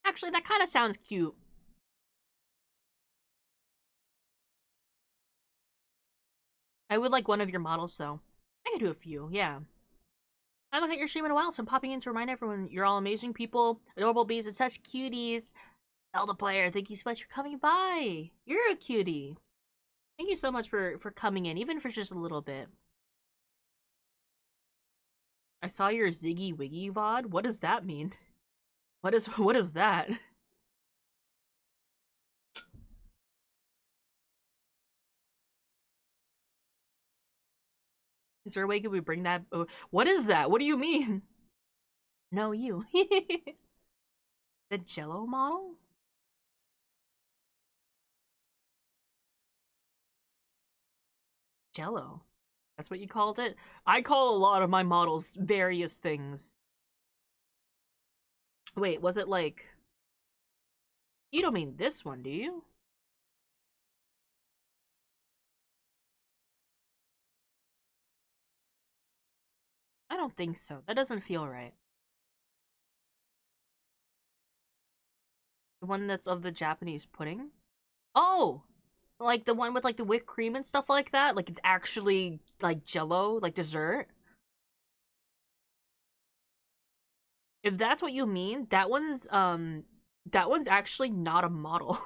S1: Actually, that kind of sounds cute. I would like one of your models, though. I could do a few, yeah. I haven't looked at your stream in a while, so I'm popping in to remind everyone you're all amazing people, adorable bees, and such cuties. Zelda player, thank you so much for coming by. You're a cutie. Thank you so much for coming in, even for just a little bit. I saw your Ziggy Wiggy VOD. What does that mean? What is that? Is there a way could we bring that? Oh, what is that? What do you mean? No, you. The Jello model? Jello. That's what you called it? I call a lot of my models various things. Wait, was it like... You don't mean this one, do you? I don't think so. That doesn't feel right. The one that's of the Japanese pudding? Oh! Like the one with, like, the whipped cream and stuff like that? Like, it's actually, like, Jello, like dessert? If that's what you mean, that one's actually not a model.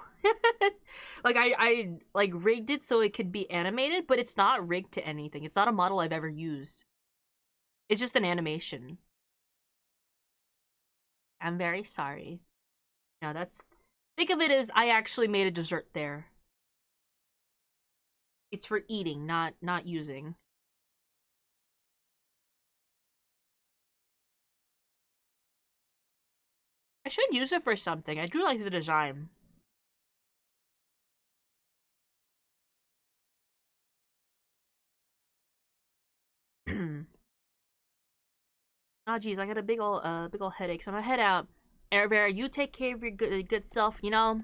S1: Like, I like, rigged it so it could be animated, but it's not rigged to anything. It's not a model I've ever used. It's just an animation. I'm very sorry. No, that's... Think of it as I actually made a dessert there. It's for eating, not using. I should use it for something. I do like the design. Oh geez, I got a big ol' headache, so I'm gonna head out. Air Bear, you take care of your good self, you know?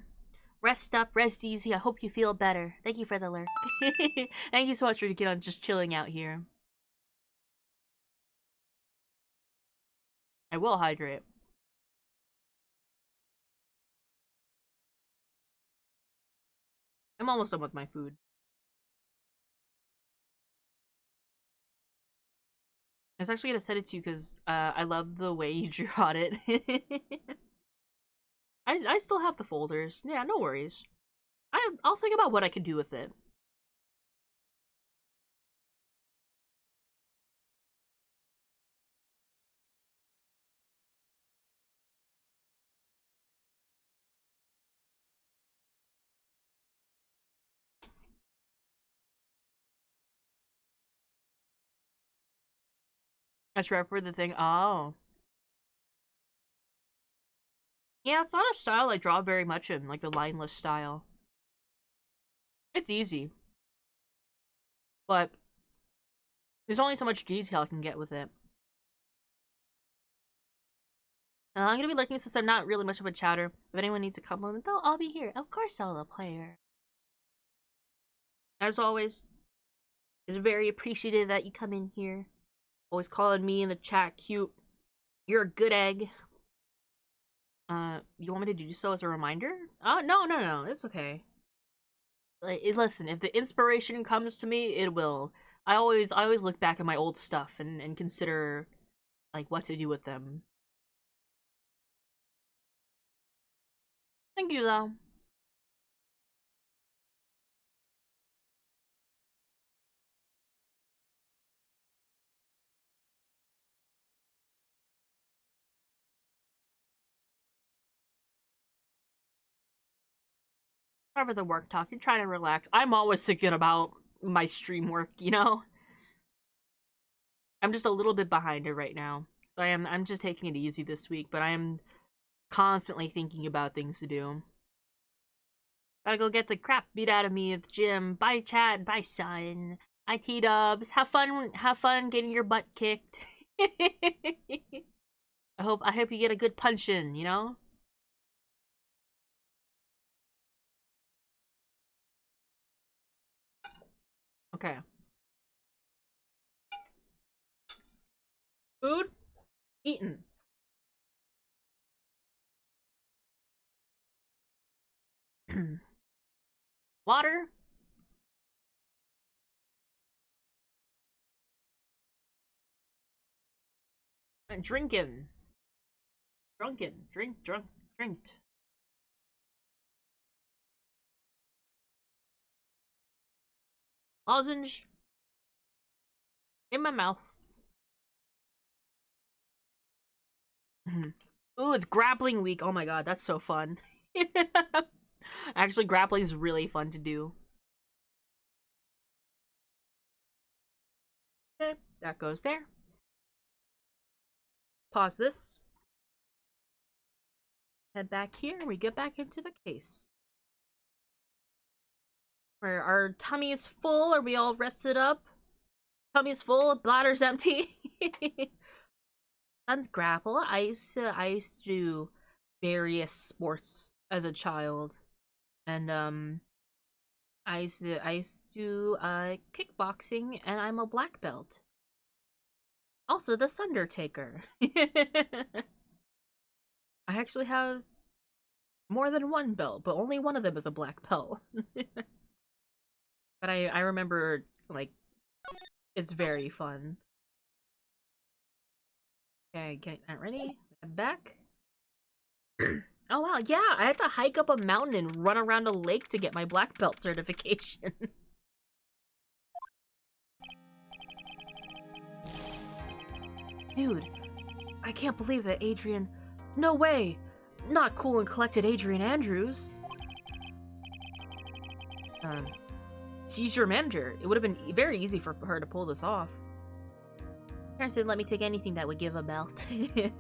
S1: Rest up, rest easy. I hope you feel better. Thank you for the lurk. Thank you so much for just chilling out here. I will hydrate. I'm almost done with my food. was actually gonna send it to you because I love the way you drew on it. I still have the folders. Yeah, no worries. I'll think about what I can do with it. That's right for the thing. Oh. Yeah, it's not a style I draw very much in, like the lineless style. It's easy. But there's only so much detail I can get with it. I'm gonna be looking since I'm not really much of a chatter. If anyone needs a compliment, though, I'll be here. Of course I'll player. As always, it's very appreciative that you come in here. Always calling me in the chat cute. You're a good egg. You want me to do so as a reminder? No, it's okay. Like, listen, if the inspiration comes to me, it will. I always look back at my old stuff and consider, like, what to do with them. Thank you, though. Cover the work talk. You're trying to relax. I'm always thinking about my stream work, you know? I'm just a little bit behind it right now. So I'm just taking it easy this week, but I am constantly thinking about things to do. Gotta go get the crap beat out of me at the gym. Bye chat, bye son. IT dubs. Have fun getting your butt kicked. I hope you get a good punch in, you know? Okay. Food? Eaten. Water? And drinking. Drinked. Lozenge. In my mouth. Ooh, it's grappling week. Oh my god, that's so fun. Actually, grappling is really fun to do. Okay, that goes there. Pause this. Head back here. We get back into the case. Are our tummies full? Are we all rested up? Tummy's full, bladder's empty. Son's grapple. I used to do various sports as a child, and I used to do kickboxing, and I'm a black belt. Also, the Sundertaker. I actually have more than one belt, but only one of them is a black belt. But I remember, like, it's very fun. Okay, getting that ready. I'm back. Oh wow, yeah, I had to hike up a mountain and run around a lake to get my black belt certification. Dude, I can't believe that Adrian... No way! Not cool and collected Adrian Andrews. She's your manager. It would have been very easy for her to pull this off. Parents didn't let me take anything that would give a belt. The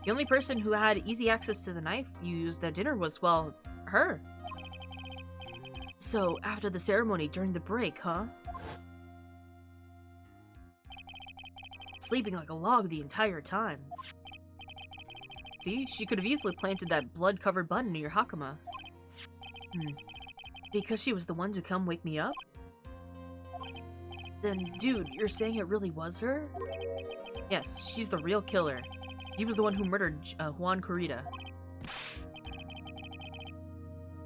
S1: only person who had easy access to the knife you used at dinner was, well, her. So, after the ceremony during the break, huh? Sleeping like a log the entire time. See, she could have easily planted that blood-covered button in your Hakama. Because she was the one to come wake me up? Then, dude, you're saying it really was her? Yes, she's the real killer. She was the one who murdered Juan Corrida.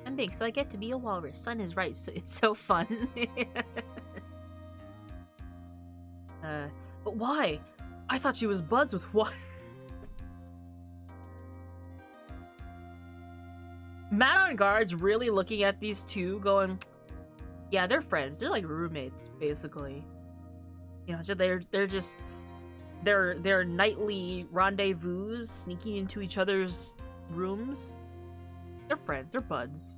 S1: I'm big, so I get to be a walrus. Sun is right, so it's so fun.
S3: But why? I thought she was buds with what? Matt on guard's really looking at these two going, yeah, they're friends. They're like roommates, basically. You know, they're just their nightly rendezvous, sneaking into each other's rooms. They're friends, they're buds.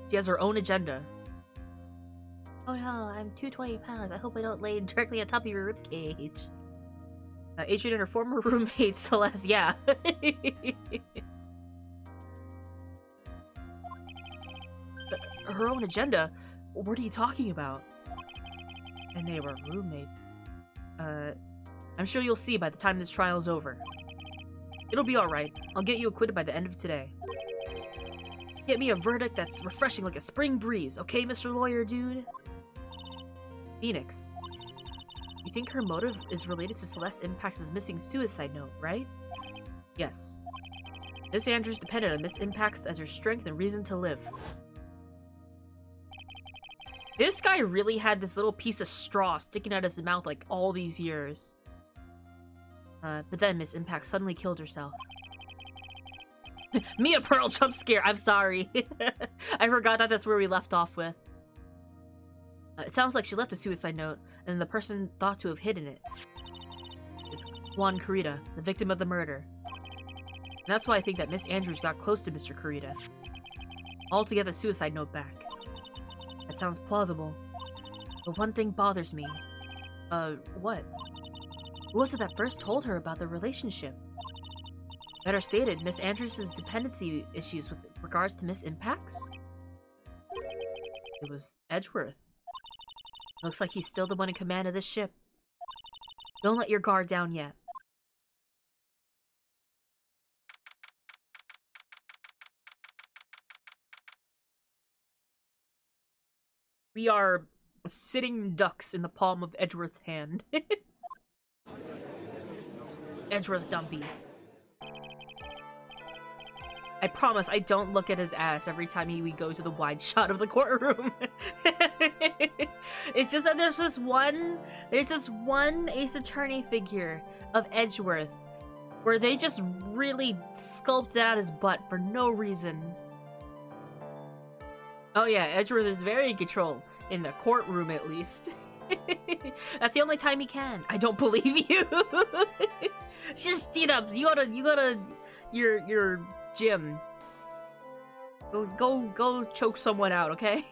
S3: She has her own agenda.
S2: Oh no, I'm 220 pounds. I hope I don't lay directly on top of your ribcage.
S3: Adrian and her former roommate Celeste, yeah. Her own agenda? What are you talking about? And they were roommates. I'm sure you'll see by the time this trial's over. It'll be alright. I'll get you acquitted by the end of today. Get me a verdict that's refreshing like a spring breeze, okay, Mr. Lawyer Dude? Phoenix. You think her motive is related to Celeste Impax's missing suicide note, right? Yes. Miss Andrews depended on Miss Impax as her strength and reason to live. This guy really had this little piece of straw sticking out his mouth like all these years. But then Miss Impact suddenly killed herself. Mia Pearl jump scare, I'm sorry. I forgot that that's where we left off with. It sounds like she left a suicide note, and the person thought to have hidden it is Juan Carita, the victim of the murder. And that's why I think that Miss Andrews got close to Mr. Carita. All to get the suicide note back. That sounds plausible. But one thing bothers me. What? Who was it that first told her about the relationship? Better stated, Miss Andrews' dependency issues with regards to Miss Impax? It was Edgeworth. Looks like he's still the one in command of this ship. Don't let your guard down yet. We are sitting ducks in the palm of Edgeworth's hand. Edgeworth Dumpy. I promise I don't look at his ass every time we go to the wide shot of the courtroom. It's just that there's this one Ace Attorney figure of Edgeworth where they just really sculpted out his butt for no reason. Oh yeah, Edgeworth is very in control, in the courtroom at least. That's the only time he can. I don't believe you. Just you gotta your gym. Go choke someone out, okay?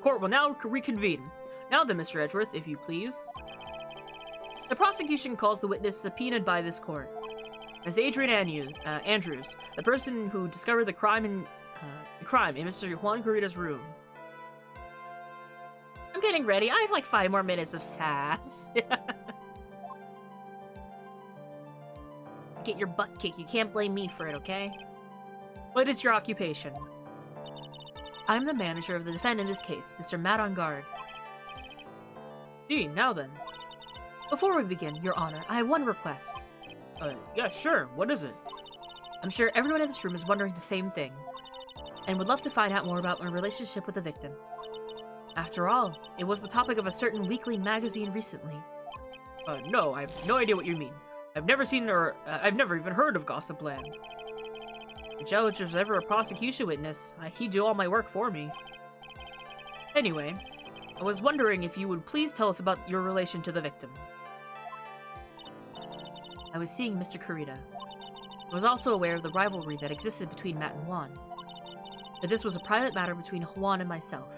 S3: Court will now reconvene. Now then, Mr. Edgeworth, if you please. The prosecution calls the witness subpoenaed by this court as Adrian Andrews, the person who discovered the crime in Mr. Juan Carita's room. I'm getting ready. I have like 5 more minutes of sass. Get your butt kicked. You can't blame me for it, okay? What is your occupation? I'm the manager of the defendant in this case, Mr. Matt on guard. Gee, now then. Before we begin, Your Honor, I have one request. Yeah, sure. What is it? I'm sure everyone in this room is wondering the same thing, and would love to find out more about my relationship with the victim. After all, it was the topic of a certain weekly magazine recently. No, I have no idea what you mean. I've never seen or I've never even heard of Gossip Land. The judge was ever a prosecution witness. He'd do all my work for me. Anyway, I was wondering if you would please tell us about your relation to the victim. I was seeing Mr. Carita. I was also aware of the rivalry that existed between Matt and Juan. But this was a private matter between Juan and myself.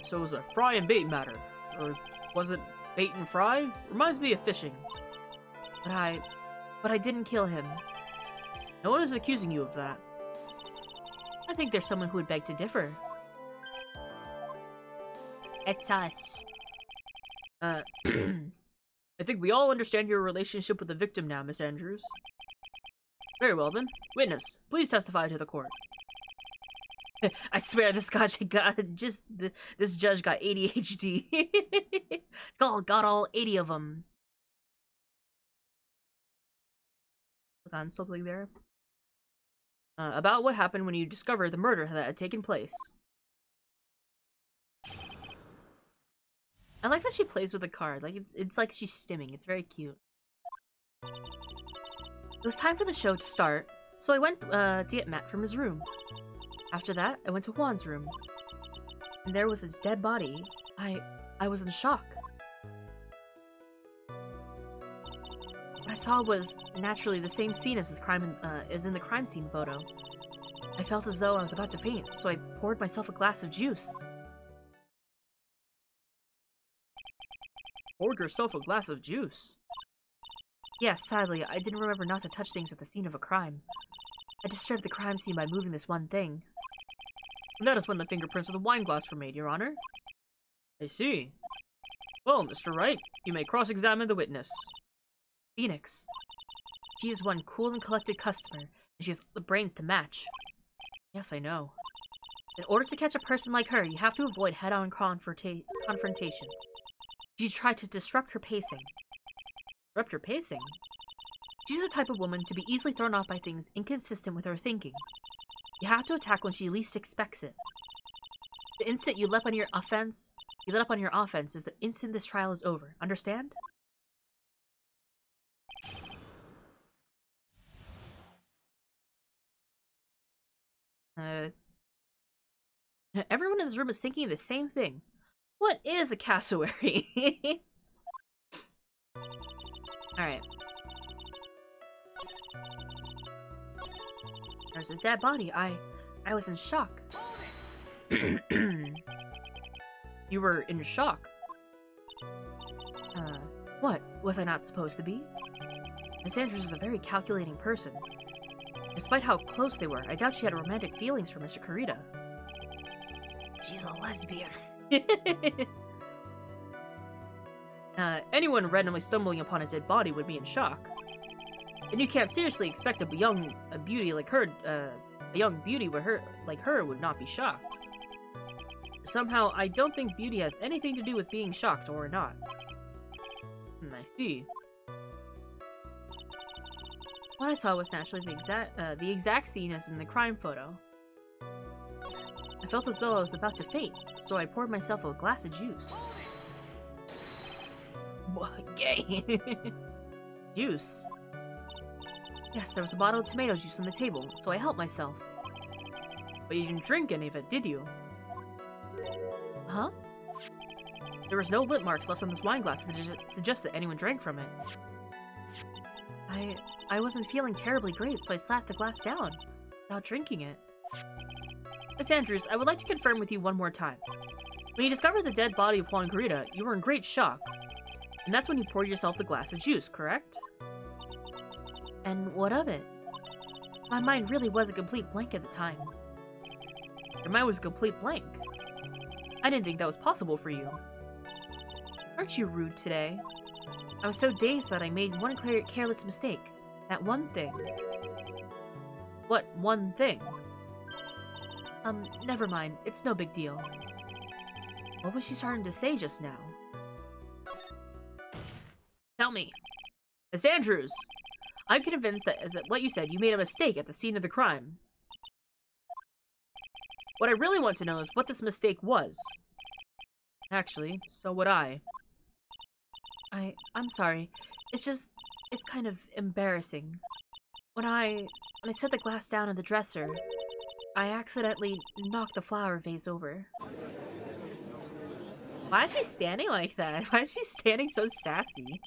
S3: So it was a fry and bait matter. Or was it bait and fry? Reminds me of fishing. But I didn't kill him. No one is accusing you of that. I think there's someone who would beg to differ. It's us. I think we all understand your relationship with the victim now, Miss Andrews. Very well then. Witness, please testify to the court. I swear this judge got this judge got ADHD. It's got all 80 of them. Hold on, something there. About what happened when you discovered the murder that had taken place.
S1: I like that she plays with the card. Like, it's like she's stimming. It's very cute. It was time for the show to start, so I went to get Matt from his room. After that, I went to Juan's room. And there was his dead body. I was in shock. What I saw was naturally the same scene as in the crime scene photo. I felt as though I was about to faint, so I poured myself a glass of juice.
S3: Poured yourself a glass of juice?
S1: Yes, sadly, I didn't remember not to touch things at the scene of a crime. I disturbed the crime scene by moving this one thing.
S3: And that is when the fingerprints of the wine glass were made, Your Honor. I see. Well, Mr. Wright, you may cross-examine the witness.
S1: Phoenix. She is one cool and collected customer, and she has the brains to match. Yes, I know. In order to catch a person like her, you have to avoid head-on confrontations. She's tried to disrupt her pacing.
S3: Disrupt her pacing?
S1: She's the type of woman to be easily thrown off by things inconsistent with her thinking. You have to attack when she least expects it. The instant you let up on your offense is the instant this trial is over. Understand?
S3: Everyone in this room is thinking the same thing. What is a cassowary?
S1: Alright. There's his dead body. I was in shock.
S3: You were in shock?
S1: What? Was I not supposed to be? Miss Andrews is a very calculating person. Despite how close they were, I doubt she had romantic feelings for Mr. Kurita. She's a lesbian.
S3: Anyone randomly stumbling upon a dead body would be in shock. And you can't seriously expect a young beauty like her would not be shocked. Somehow, I don't think beauty has anything to do with being shocked or not. I see.
S1: What I saw was naturally the exact scene as in the crime photo. I felt as though I was about to faint, so I poured myself a glass of juice.
S3: What? Gay?
S1: Juice. Yes, there was a bottle of tomato juice on the table, so I helped myself.
S3: But you didn't drink any of it, did you?
S1: Huh?
S3: There was no lip marks left on this wine glass to suggest that anyone drank from it.
S1: I wasn't feeling terribly great, so I sat the glass down, without drinking it.
S3: Miss Andrews, I would like to confirm with you one more time. When you discovered the dead body of Juan Kurita, you were in great shock. And that's when you poured yourself the glass of juice, correct?
S1: And what of it? My mind really was a complete blank at the time.
S3: Your mind was a complete blank? I didn't think that was possible for you.
S1: Aren't you rude today? I was so dazed that I made one careless mistake. That one thing.
S3: What one thing?
S1: Never mind. It's no big deal. What was she starting to say just now?
S3: Tell me. Miss Andrews! I'm convinced that, as what you said, you made a mistake at the scene of the crime. What I really want to know is what this mistake was. Actually, so would I.
S1: I'm sorry. It's kind of embarrassing. When I set the glass down in the dresser, I accidentally knocked the flower vase over.
S3: Why is she standing like that? Why is she standing so sassy?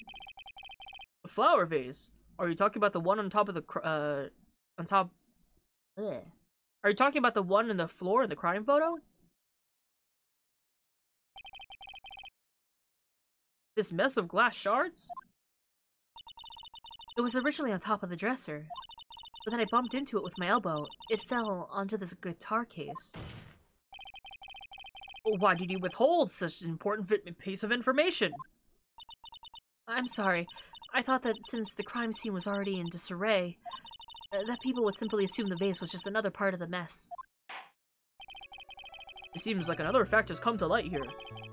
S3: The flower vase? Are you talking about the one on top of the on top? Ugh. Are you talking about the one in the floor in the crime photo? This mess of glass shards?
S1: It was originally on top of the dresser, but then I bumped into it with my elbow. It fell onto this guitar case.
S3: Why did you withhold such an important piece of information?
S1: I'm sorry. I thought that since the crime scene was already in disarray, that people would simply assume the vase was just another part of the mess.
S3: It seems like another fact has come to light here.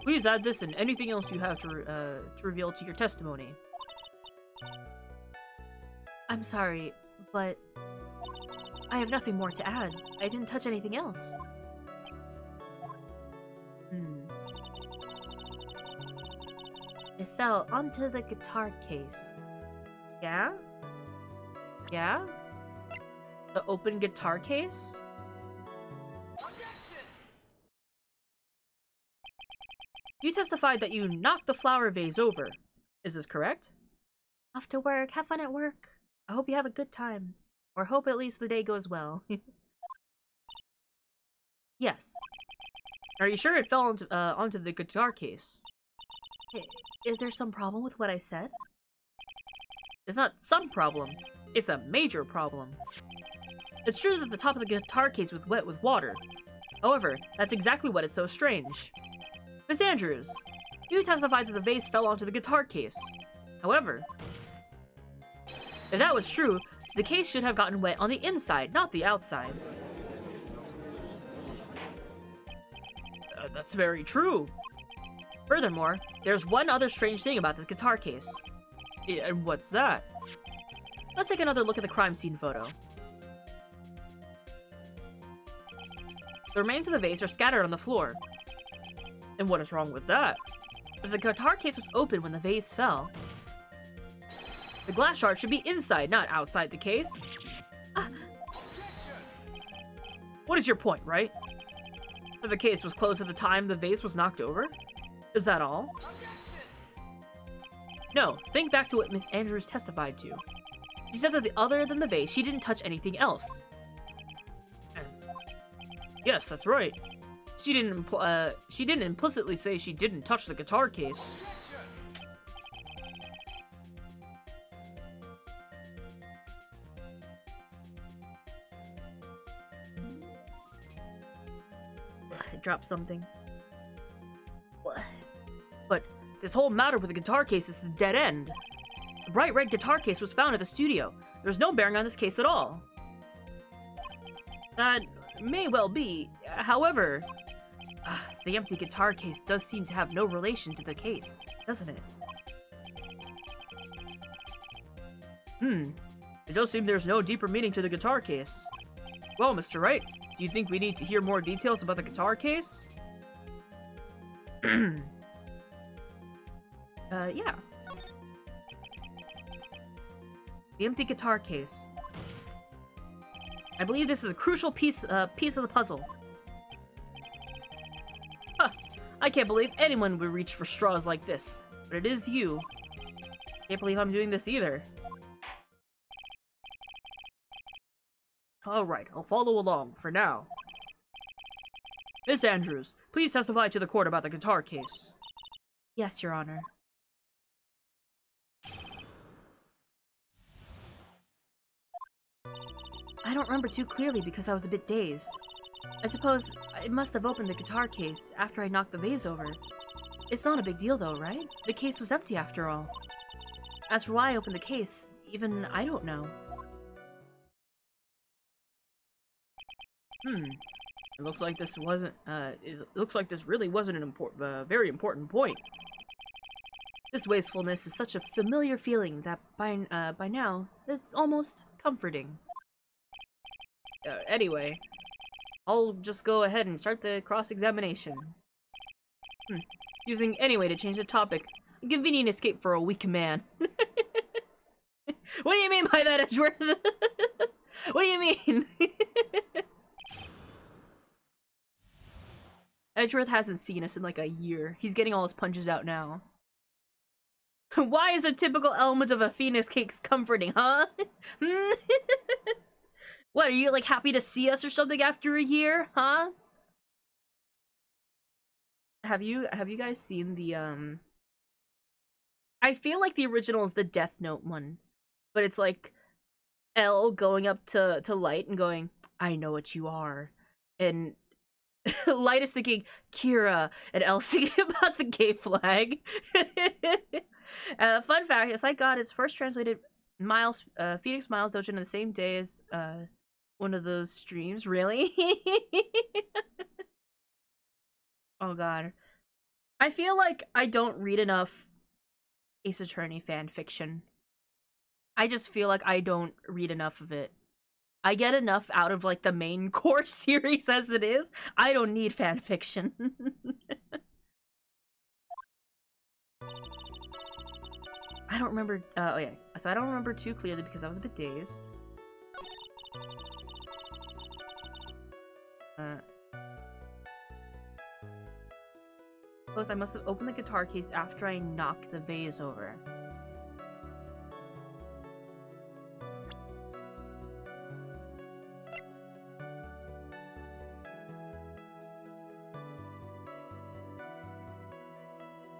S3: Please add this and anything else you have to reveal to your testimony.
S1: I'm sorry, but I have nothing more to add. I didn't touch anything else.
S2: It fell onto the guitar case.
S3: Yeah? Yeah? The open guitar case? You testified that you knocked the flower vase over. Is this correct?
S2: Off to work. Have fun at work. I hope you have a good time. Or hope at least the day goes well.
S3: Yes. Are you sure it fell onto the guitar case?
S2: Is there some problem with what I said?
S3: It's not some problem. It's a major problem. It's true that the top of the guitar case was wet with water. However, that's exactly what is so strange. Miss Andrews, you testified that the vase fell onto the guitar case. However, if that was true, the case should have gotten wet on the inside, not the outside. That's very true. Furthermore, there's one other strange thing about this guitar case. And what's that? Let's take another look at the crime scene photo. The remains of the vase are scattered on the floor. And what is wrong with that? If the guitar case was open when the vase fell, the glass shard should be inside, not outside the case. What is your point, right? That the case was closed at the time the vase was knocked over? Is that all? No, think back to what Miss Andrews testified to. She said that other than the vase, she didn't touch anything else. Yes, that's right. She didn't implicitly say she didn't touch the guitar case. I dropped something. What? But this whole matter with the guitar case is a dead end. The bright red guitar case was found at the studio. There's no bearing on this case at all. That may well be. However, the empty guitar case does seem to have no relation to the case, doesn't it? It does seem there's no deeper meaning to the guitar case. Well, Mr. Wright, do you think we need to hear more details about the guitar case? Yeah. The empty guitar case. I believe this is a crucial piece of the puzzle. Huh. I can't believe anyone would reach for straws like this, but it is you. Can't believe I'm doing this either. Alright, I'll follow along, for now. Miss Andrews, please testify to the court about the guitar case.
S2: Yes, Your Honor. I don't remember too clearly because I was a bit dazed. I suppose I must have opened the guitar case after I knocked the vase over. It's not a big deal though, right? The case was empty after all. As for why I opened the case, even I don't know.
S3: It looks like this wasn't, it looks like this really wasn't an very important point.
S2: This wastefulness is such a familiar feeling that by now, it's almost comforting.
S3: Anyway, I'll just go ahead and start the cross-examination. Using anyway to change the topic. A convenient escape for a weak man. What do you mean by that, Edgeworth? What do you mean? Edgeworth hasn't seen us in like a year. He's getting all his punches out now. Why is a typical element of a phoenix cake comforting, huh? What, are you like happy to see us or something after a year, huh? Have you guys seen the I feel like the original is the Death Note one, but it's like L going up to Light and going, "I know what you are," and Light is thinking Kira, and L's thinking about the gay flag. Fun fact: Sight got its first translated Phoenix Miles Dojo on the same day as one of those streams. Really? Oh god. I feel like I don't read enough Ace Attorney fan fiction. I just feel like I don't read enough of it. I get enough out of like the main core series as it is. I don't need fan fiction. I don't remember, oh yeah, so I don't remember too clearly because I was a bit dazed. Suppose I must have opened the guitar case after I knocked the vase over.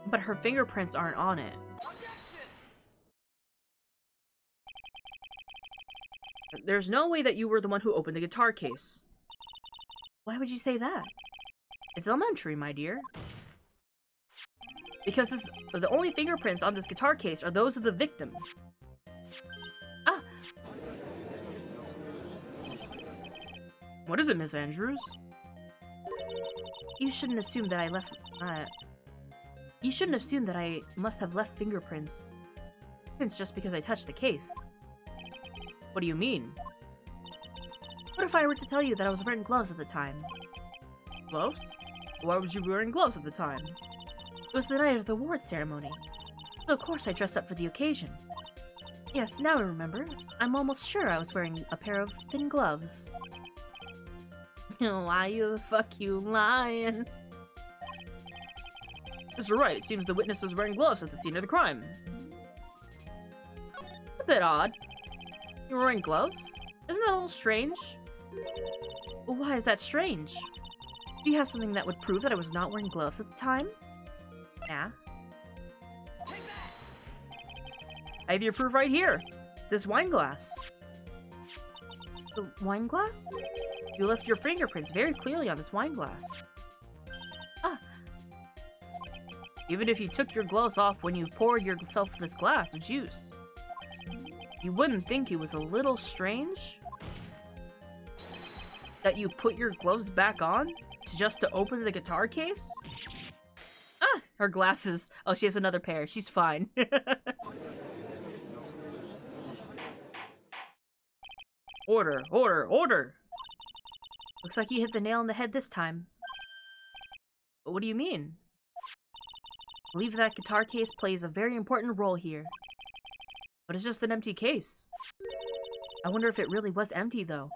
S3: But her fingerprints aren't on it. There's no way that you were the one who opened the guitar case. Why would you say that? It's elementary, my dear. Because the only fingerprints on this guitar case are those of the victim. Ah! What is it, Miss Andrews? You shouldn't assume that I left... You shouldn't assume that I must have left fingerprints. It's just because I touched the case. What do you mean? What if I were to tell you that I was wearing gloves at the time? Gloves? Why would you be wearing gloves at the time? It was the night of the award ceremony. So of course I dressed up for the occasion. Yes, now I remember. I'm almost sure I was wearing a pair of thin gloves. Why you fuck you lying? Mr. Wright, it seems the witness was wearing gloves at the scene of the crime. A bit odd. You were wearing gloves? Isn't that a little strange? Well, why is that strange? Do you have something that would prove that I was not wearing gloves at the time? Yeah. I have your proof right here. This wine glass. The wine glass? You left your fingerprints very clearly on this wine glass. Ah. Even if you took your gloves off when you poured yourself this glass of juice, you wouldn't think it was a little strange that you put your gloves back on just to open the guitar case? Ah, her glasses. Oh, she has another pair. She's fine. Order, order, order! Looks like you hit the nail on the head this time. But what do you mean? I believe that guitar case plays a very important role here. But it's just an empty case. I wonder if it really was empty, though.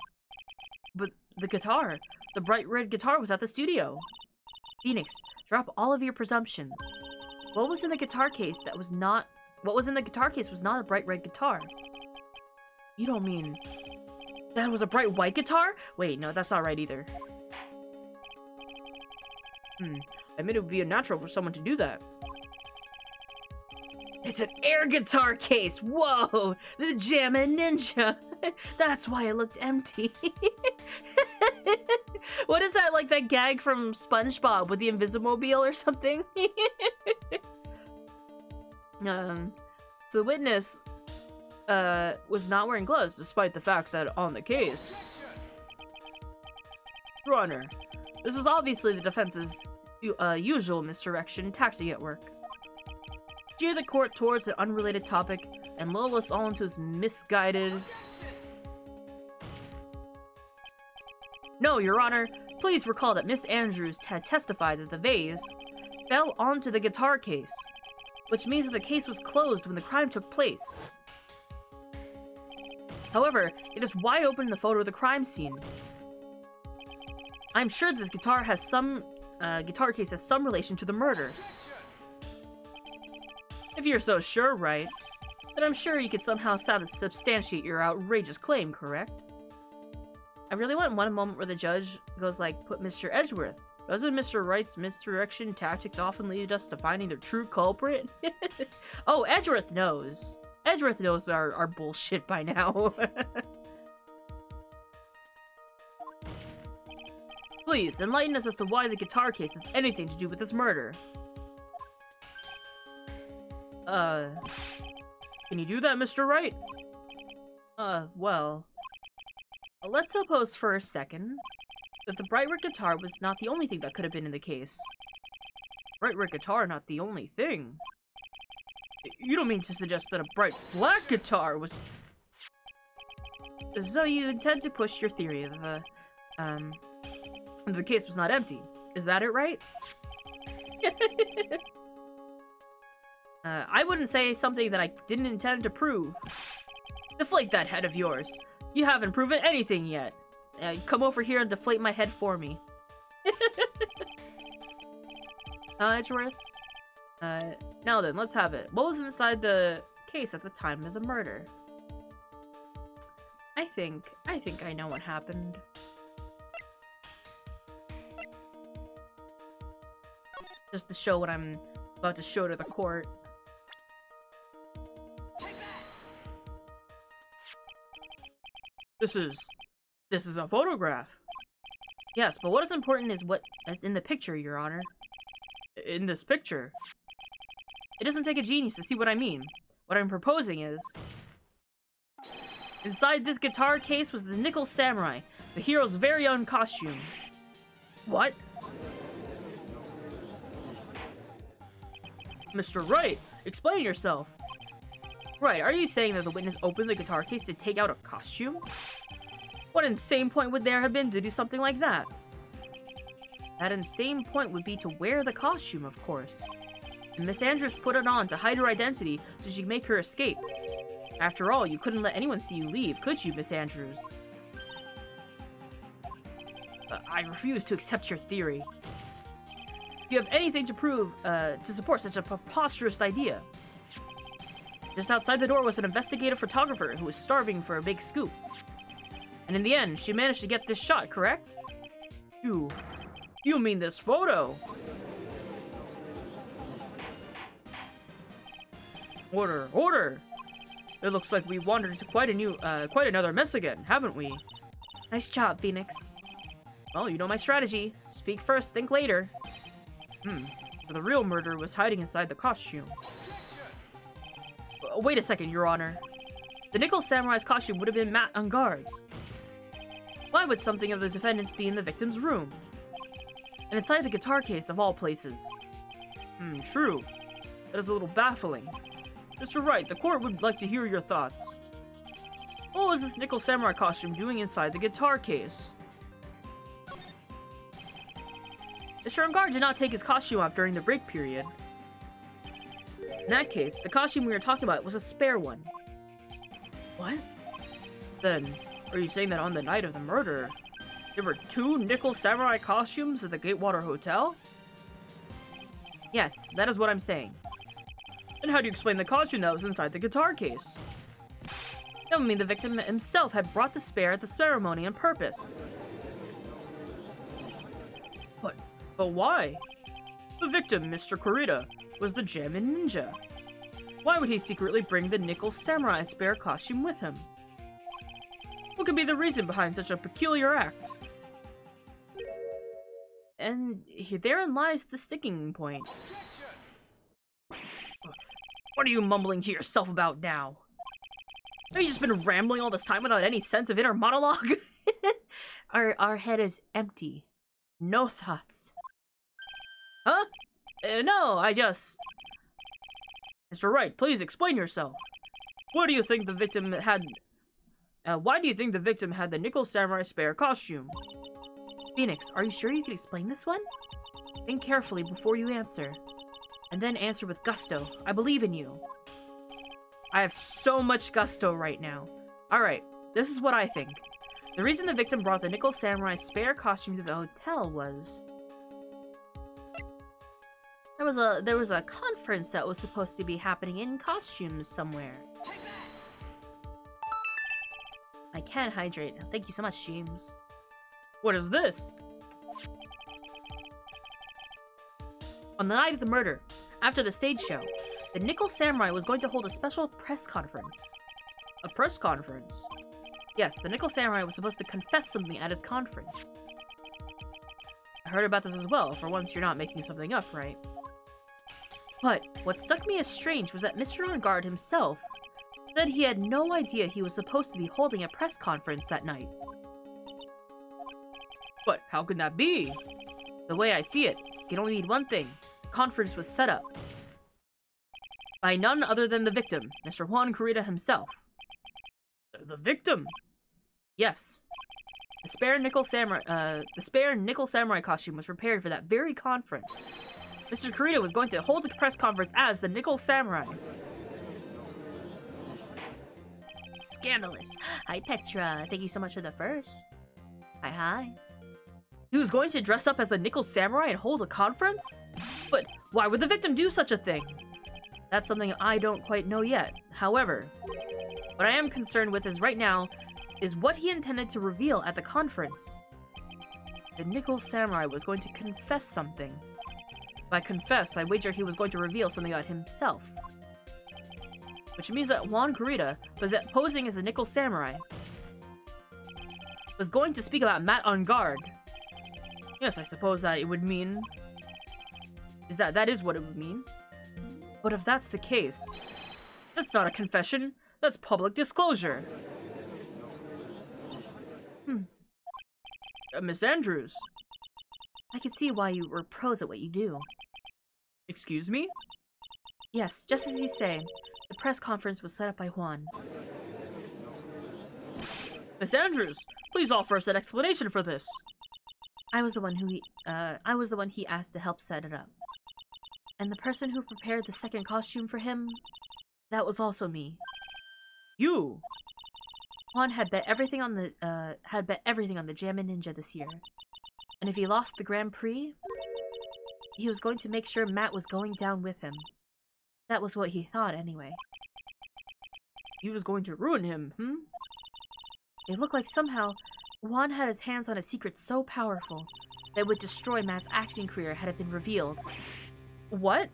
S3: But the guitar, the bright red guitar was at the studio. Phoenix, drop all of your presumptions. What was in the guitar case was not a bright red guitar? You don't mean that was a bright white guitar? Wait, no, that's not right either. I mean, it would be unnatural for someone to do that. It's an air guitar case! Whoa! The Jammin' Ninja! That's why it looked empty. What is that, like that gag from SpongeBob with the Invisimobile or something? So the witness was not wearing gloves, despite the fact that on the case... Your Honor, this is obviously the defense's usual misdirection tactic at work. Steer the court towards an unrelated topic and lull us all into his misguided... No, Your Honor, please recall that Miss Andrews had testified that the vase fell onto the guitar case, which means that the case was closed when the crime took place. However, it is wide open in the photo of the crime scene. I'm sure this guitar case has some relation to the murder. If you're so sure, right, then I'm sure you could somehow substantiate your outrageous claim, correct? I really want one moment where the judge goes like, put Mr. Edgeworth. Doesn't Mr. Wright's misdirection tactics often lead us to finding the true culprit? Oh, Edgeworth knows. Edgeworth knows our bullshit by now. Please, enlighten us as to why the guitar case has anything to do with this murder. Can you do that, Mr. Wright? Well... Let's suppose for a second that the bright red guitar was not the only thing that could have been in the case. Bright red guitar not the only thing. You don't mean to suggest that a bright black guitar was... So you intend to push your theory that the case was not empty. Is that it, right? I wouldn't say something that I didn't intend to prove. Deflate that head of yours. You haven't proven anything yet. Come over here and deflate my head for me. Edgeworth? Now then, let's have it. What was inside the case at the time of the murder? I think I know what happened. Just to show what I'm about to show to the court. This is a photograph. Yes, but what is important is what is in the picture, Your Honor. In this picture? It doesn't take a genius to see what I mean. What I'm proposing is... inside this guitar case was the Nickel Samurai, the hero's very own costume. What? Mr. Wright, explain yourself. Right, are you saying that the witness opened the guitar case to take out a costume? What insane point would there have been to do something like that? That insane point would be to wear the costume, of course. And Miss Andrews put it on to hide her identity so she could make her escape. After all, you couldn't let anyone see you leave, could you, Miss Andrews? I refuse to accept your theory. If you have anything to prove, to support such a preposterous idea. Just outside the door was an investigative photographer who was starving for a big scoop. And in the end, she managed to get this shot, correct? You mean this photo? Order, order! It looks like we wandered into quite another mess again, haven't we?
S2: Nice job, Phoenix.
S3: Well, you know my strategy. Speak first, think later. The real murderer was hiding inside the costume. Wait a second, Your Honor. The Nickel Samurai's costume would have been Matt on guards. Why would something of the defendants be in the victim's room? And inside the guitar case of all places. True. That is a little baffling. Mr. Wright, the court would like to hear your thoughts. What was this Nickel Samurai costume doing inside the guitar case? Mr. Angard did not take his costume off during the break period. In that case, the costume we were talking about was a spare one. What? Then, are you saying that on the night of the murder, there were 2 Nickel Samurai costumes at the Gatewater Hotel? Yes, that is what I'm saying. And how do you explain the costume that was inside the guitar case? That would mean the victim himself had brought the spare at the ceremony on purpose. But why? The victim, Mr. Kurita, was the Jammin Ninja. Why would he secretly bring the Nickel Samurai spare costume with him? What could be the reason behind such a peculiar act? And therein lies the sticking point. What are you mumbling to yourself about now? Have you just been rambling all this time without any sense of inner monologue?
S2: Our head is empty. No thoughts.
S3: Huh? No, I just... Mr. Wright, please explain yourself. Why do you think the victim had the Nickel Samurai spare costume?
S2: Phoenix, are you sure you can explain this one? Think carefully before you answer. And then answer with gusto. I believe in you.
S3: I have so much gusto right now. Alright, this is what I think. The reason the victim brought the Nickel Samurai spare costume to the hotel was...
S2: There was a conference that was supposed to be happening in costumes somewhere. I can hydrate. Thank you so much, James.
S3: What is this?
S2: On the night of the murder, after the stage show, the Nickel Samurai was going to hold a special press conference.
S3: A press conference?
S2: Yes, the Nickel Samurai was supposed to confess something at his conference.
S3: I heard about this as well. For once, you're not making something up, right?
S2: But what struck me as strange was that Mr. On Guard himself said he had no idea he was supposed to be holding a press conference that night.
S3: But how could that be?
S2: The way I see it, you can only need one thing. The conference was set up by none other than the victim, Mr. Juan Kurita himself.
S3: The victim?
S2: Yes. The spare Nickel Samurai costume was prepared for that very conference.
S3: Mr. Kurita was going to hold a press conference as the Nickel Samurai.
S2: Scandalous. Hi, Petra. Thank you so much for the first. Hi.
S3: He was going to dress up as the Nickel Samurai and hold a conference? But why would the victim do such a thing? That's something I don't quite know yet. However, what I am concerned with is right now is what he intended to reveal at the conference. The Nickel Samurai was going to confess something. By confess, I wager he was going to reveal something about himself. Which means that Juan Kurita, posing as a Nickel Samurai, was going to speak about Matt on guard. Yes, I suppose that it would mean... That is what it would mean. But if that's the case, that's not a confession, that's public disclosure. Miss Andrews.
S2: I can see why you were pros at what you do.
S3: Excuse me?
S2: Yes, just as you say. The press conference was set up by Juan.
S3: Miss Andrews, please offer us an explanation for this.
S2: I was the one he asked to help set it up. And the person who prepared the second costume for him, that was also me.
S3: You?
S2: Juan had bet everything on the Jammin' Ninja this year. And if he lost the Grand Prix, he was going to make sure Matt was going down with him. That was what he thought, anyway.
S3: He was going to ruin him,
S2: It looked like somehow Juan had his hands on a secret so powerful that it would destroy Matt's acting career had it been revealed.
S3: What?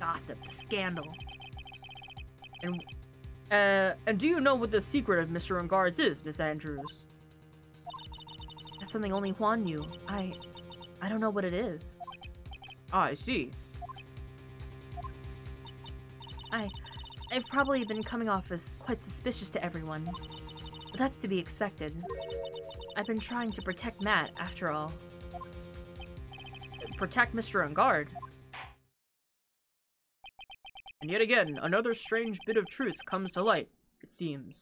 S2: Gossip, scandal.
S3: And do you know what the secret of Mr. Unguards is, Miss Andrews?
S2: That's something only Juan knew. I don't know what it is.
S3: Ah, I see.
S2: I've probably been coming off as quite suspicious to everyone. But that's to be expected. I've been trying to protect Matt, after all.
S3: Protect Mr. Unguard? And yet again, another strange bit of truth comes to light, it seems.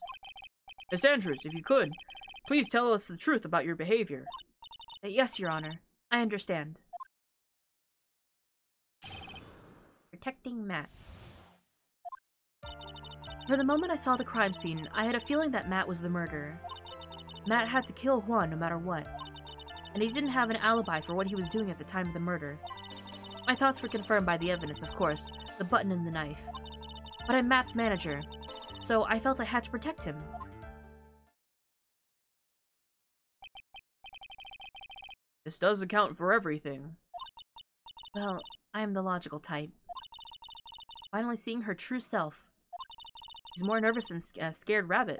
S3: Miss Andrews, if you could, please tell us the truth about your behavior.
S2: Yes, Your Honor. I understand. Protecting Matt. For the moment I saw the crime scene, I had a feeling that Matt was the murderer. Matt had to kill Juan no matter what. And he didn't have an alibi for what he was doing at the time of the murder. My thoughts were confirmed by the evidence, of course, the button and the knife. But I'm Matt's manager, so I felt I had to protect him.
S3: This does account for everything.
S2: Well, I am the logical type. Finally seeing her true self. He's more nervous than a scared rabbit.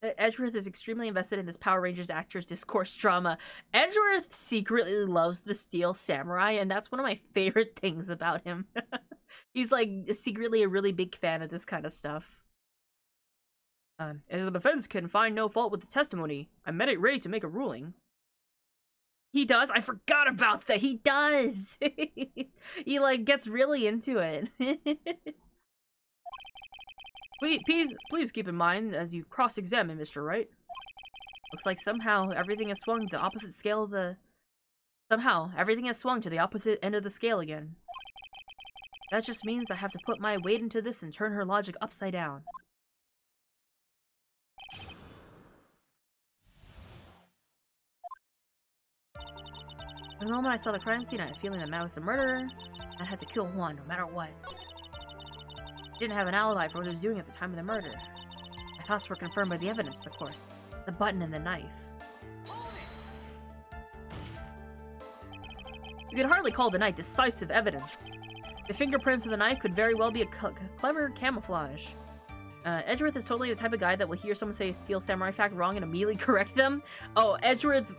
S2: Edgeworth is extremely invested in this Power Rangers actors discourse drama. Edgeworth secretly loves the Steel Samurai, and that's one of my favorite things about him. He's like secretly a really big fan of this kind of stuff.
S3: And the defense can find no fault with the testimony. I'm ready to make a ruling.
S2: He does? I forgot about that. He does. He like gets really into it.
S3: Please keep in mind as you cross-examine Mr. Wright.
S2: Looks like somehow everything has swung to the opposite scale of the... Somehow, everything has swung to the opposite end of the scale again. That just means I have to put my weight into this and turn her logic upside down. The moment I saw the crime scene, I had a feeling that Matt was the murderer. I had to kill Juan, no matter what. He didn't have an alibi for what he was doing at the time of the murder. My thoughts were confirmed by the evidence, of course. The button and the knife.
S3: You could hardly call the knife decisive evidence. The fingerprints of the knife could very well be a clever camouflage.
S2: Edgeworth is totally the type of guy that will hear someone say a Steel Samurai fact wrong and immediately correct them. Oh, Edgeworth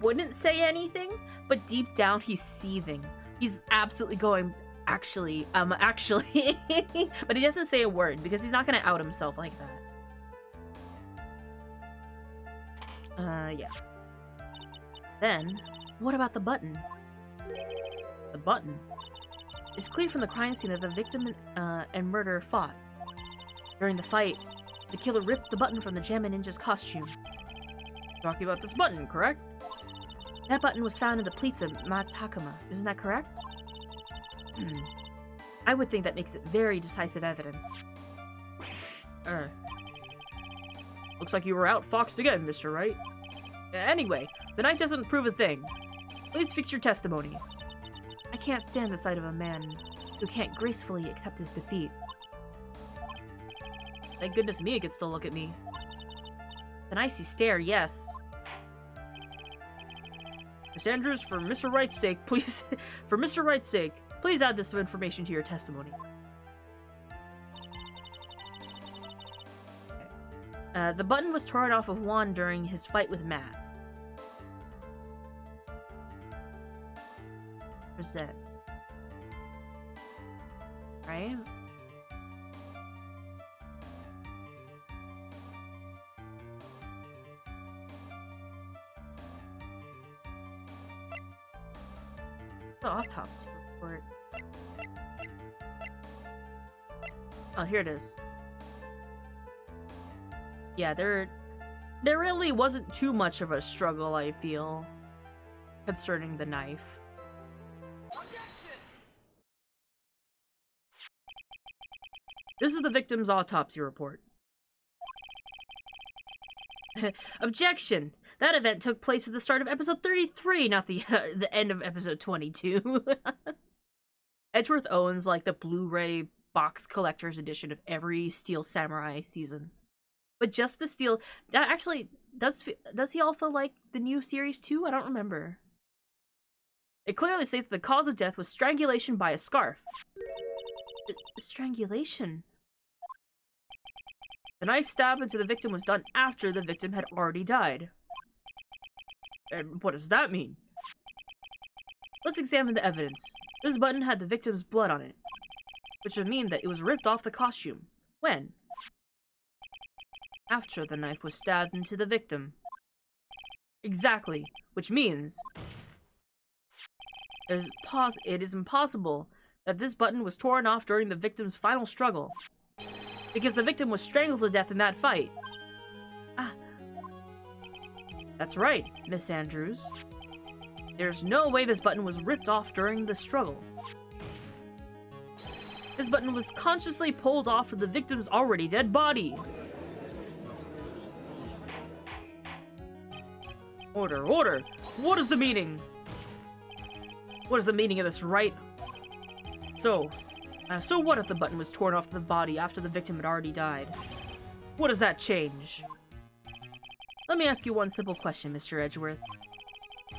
S2: wouldn't say anything, but deep down he's seething. He's absolutely going, actually. But he doesn't say a word because he's not gonna out himself like that. Yeah. Then, what about the button?
S3: The button?
S2: It's clear from the crime scene that the victim and murderer fought. During the fight, the killer ripped the button from the Jammin' Ninja's costume.
S3: Talking about this button, correct?
S2: That button was found in the pleats of Mats Hakama. Isn't that correct? I would think that makes it very decisive evidence.
S3: Looks like you were outfoxed again, Mr. Wright. Anyway, the knife doesn't prove a thing. Please fix your testimony.
S2: I can't stand the sight of a man who can't gracefully accept his defeat.
S3: Thank goodness Mia could still look at me.
S2: An icy stare, yes.
S3: Miss Andrews, for Mr. Wright's sake, please, please add this information to your testimony.
S2: The button was torn off of Juan during his fight with Matt. Present. Right? The autopsy report. Oh, here it is.
S3: Yeah, there really wasn't too much of a struggle, I feel, concerning the knife. This is the victim's autopsy report.
S2: Objection! That event took place at the start of episode 33, not the end of episode 22.
S3: Edgeworth owns, like, the Blu-ray box collector's edition of every Steel Samurai season.
S2: But just the Steel... That actually... Does he also like the new series too? I don't remember.
S3: It clearly states that the cause of death was strangulation by a scarf.
S2: Strangulation?
S3: The knife stab into the victim was done after the victim had already died. And what does that mean? Let's examine the evidence. This button had the victim's blood on it, which would mean that it was ripped off the costume. When? After the knife was stabbed into the victim. Exactly, which means it is impossible that this button was torn off during the victim's final struggle, because the victim was strangled to death in that fight. That's right, Miss Andrews. There's no way this button was ripped off during the struggle. This button was consciously pulled off of the victim's already dead body. Order, order! What is the meaning? What is the meaning of this, right? So what if the button was torn off the body after the victim had already died? What does that change? Let me ask you one simple question, Mr. Edgeworth.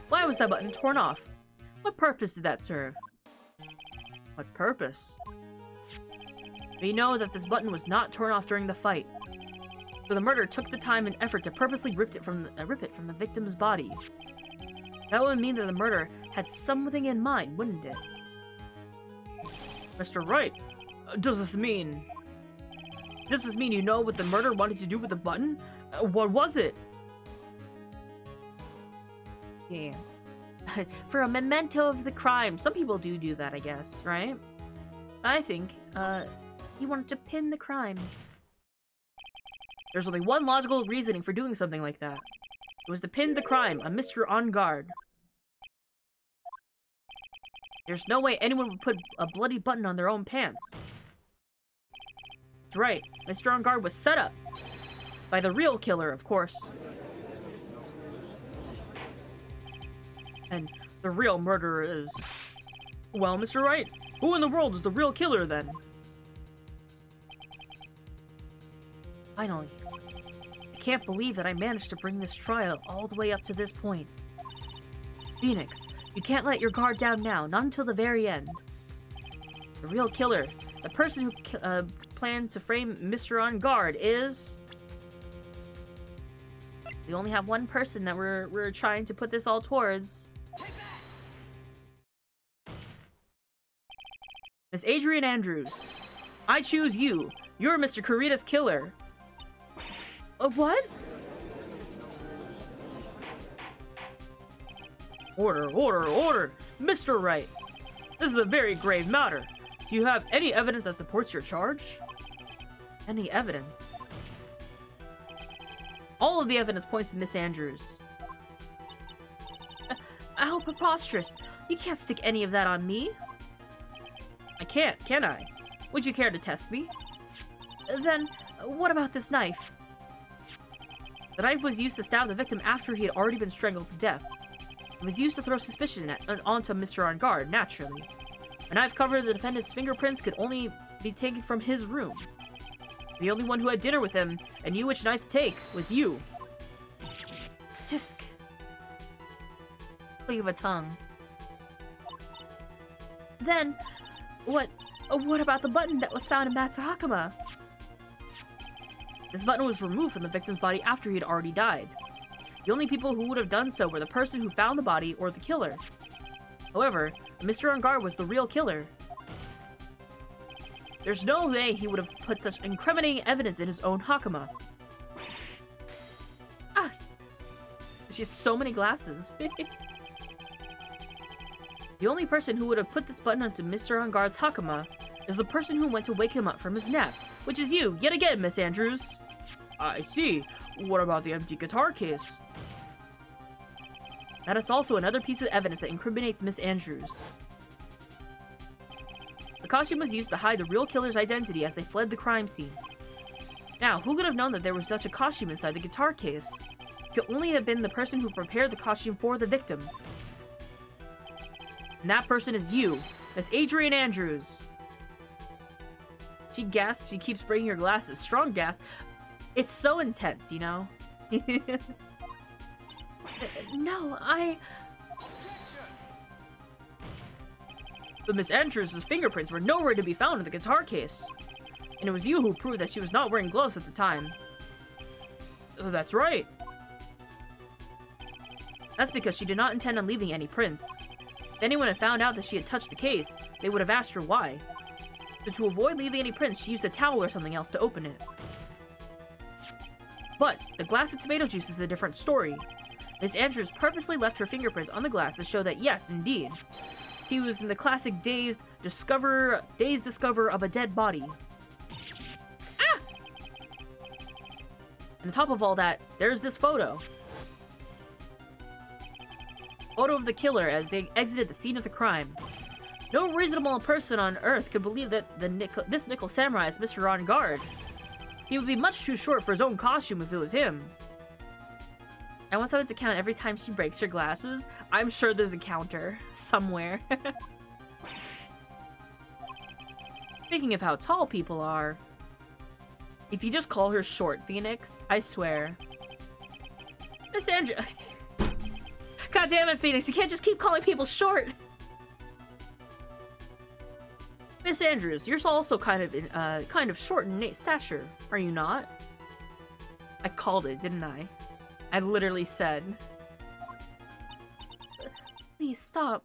S3: Why was that button torn off? What purpose did that serve? What purpose? We know that this button was not torn off during the fight, so the murderer took the time and effort to purposely rip it from the victim's body. That would mean that the murderer had something in mind, wouldn't it? Mr. Wright, does this mean you know what the murderer wanted to do with the button? What was it?
S2: Yeah. For a memento of the crime. Some people do that, I guess, right? I think, he wanted to pin the crime.
S3: There's only one logical reasoning for doing something like that. It was to pin the crime on Mr. On Guard. There's no way anyone would put a bloody button on their own pants. That's right, Mr. On Guard was set up. By the real killer, of course. And the real murderer is... Well, Mr. Wright, who in the world is the real killer, then?
S2: Finally. I can't believe that I managed to bring this trial all the way up to this point. Phoenix, you can't let your guard down now, not until the very end. The real killer, the person who planned to frame Mr. On Guard is... We only have one person that we're trying to put this all towards.
S3: Miss Adrian Andrews, I choose you. You're Mr. Kurita's killer.
S2: What?
S3: Order, order, order! Mr. Wright, this is a very grave matter. Do you have any evidence that supports your charge?
S2: Any evidence?
S3: All of the evidence points to Miss Andrews.
S2: How preposterous. You can't stick any of that on me.
S3: I can't, can I? Would you care to test me?
S2: Then, what about this knife?
S3: The knife was used to stab the victim after he had already been strangled to death. It was used to throw suspicion onto Mr. On Guard, naturally. A knife covering the defendant's fingerprints could only be taken from his room. The only one who had dinner with him and knew which knife to take was you.
S2: Tisk. Flick of a tongue. Then, what about the button that was found in Matsuhakama?
S3: This button was removed from the victim's body after he had already died. The only people who would have done so were the person who found the body or the killer. However, Mr. On Guard was the real killer. There's no way he would have put such incriminating evidence in his own Hakama.
S2: Ah!
S3: She has so many glasses. The only person who would have put this button onto Mr. On Guard's Hakama is the person who went to wake him up from his nap, which is you, yet again, Miss Andrews. I see. What about the empty guitar case? That is also another piece of evidence that incriminates Miss Andrews. The costume was used to hide the real killer's identity as they fled the crime scene. Now, who could have known that there was such a costume inside the guitar case? It could only have been the person who prepared the costume for the victim. And that person is you, Miss Adrian Andrews. She gasps, she keeps bringing her glasses. Strong gas. It's so intense, you know?
S2: No,
S3: But Miss Andrews' fingerprints were nowhere to be found in the guitar case. And it was you who proved that she was not wearing gloves at the time. Oh, that's right. That's because she did not intend on leaving any prints. If anyone had found out that she had touched the case, they would have asked her why. So to avoid leaving any prints, she used a towel or something else to open it. But the glass of tomato juice is a different story. Miss Andrews purposely left her fingerprints on the glass to show that yes, indeed, he was in the classic dazed discoverer of a dead body. Ah! And on top of all that, there's this photo. Photo of the killer as they exited the scene of the crime. No reasonable person on Earth could believe that this Nickel Samurai is Mr. On Guard. He would be much too short for his own costume if it was him. I want someone to count every time she breaks her glasses. I'm sure there's a counter somewhere. Speaking of how tall people are, if you just call her short, Phoenix, I swear. Miss Andrew. God damn it, Phoenix, you can't just keep calling people short. Miss Andrews, you're also kind of short in stature, are you not? I called it, didn't I? I literally said.
S2: Please stop.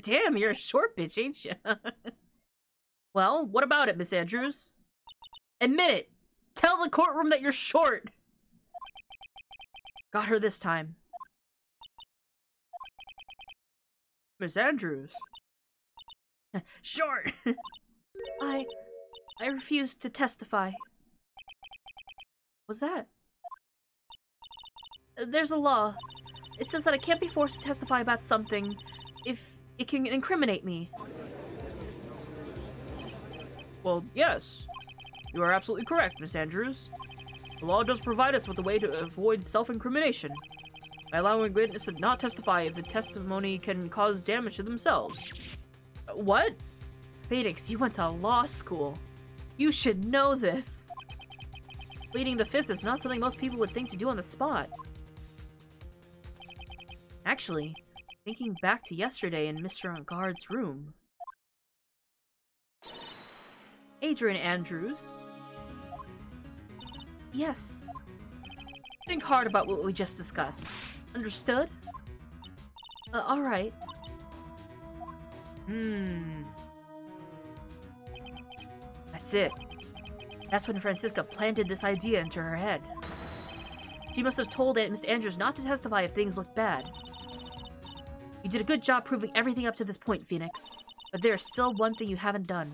S3: Damn, you're a short bitch, ain't you? Well, what about it, Miss Andrews? Admit it. Tell the courtroom that you're short. Got her this time. Miss Andrews. Short.
S2: I refuse to testify.
S3: What's that?
S2: There's a law. It says that I can't be forced to testify about something if it can incriminate me.
S3: Well, yes. You are absolutely correct, Miss Andrews. The law does provide us with a way to avoid self-incrimination by allowing witnesses to not testify if the testimony can cause damage to themselves. What?
S2: Phoenix, you went to law school. You should know this.
S3: Pleading the fifth is not something most people would think to do on the spot. Actually, thinking back to yesterday in Mr. On Guard's room. Adrian Andrews?
S2: Yes.
S3: Think hard about what we just discussed. Understood?
S2: Alright.
S3: That's it. That's when Francisca planted this idea into her head. She must have told Miss Andrews not to testify if things looked bad. You did a good job proving everything up to this point, Phoenix. But there's still one thing you haven't done.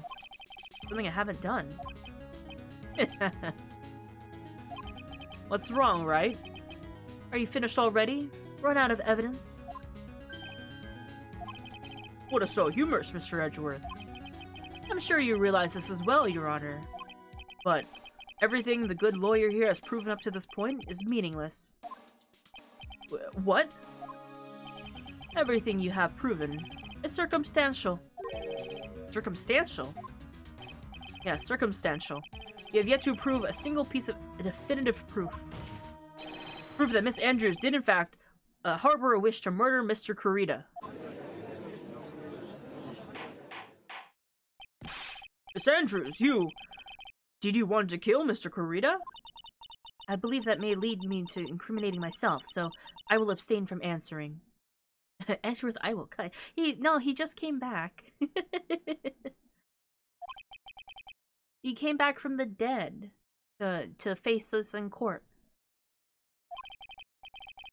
S3: Something I haven't done. What's wrong, right?
S2: Are you finished already? Run out of evidence?
S3: What is so humorous, Mr. Edgeworth?
S2: I'm sure you realize this as well, Your Honor.
S3: But everything the good lawyer here has proven up to this point is meaningless. What?
S2: Everything you have proven is circumstantial.
S3: Circumstantial? Yeah, circumstantial. You have yet to prove a single piece of definitive proof. Proof that Miss Andrews did in fact harbor a wish to murder Mr. Kurita. Miss Andrews, did you want to kill Mr. Kurita?
S2: I believe that may lead me to incriminating myself, so I will abstain from answering. Edgeworth, I will cut. He just came back. He came back from the dead to face us in court.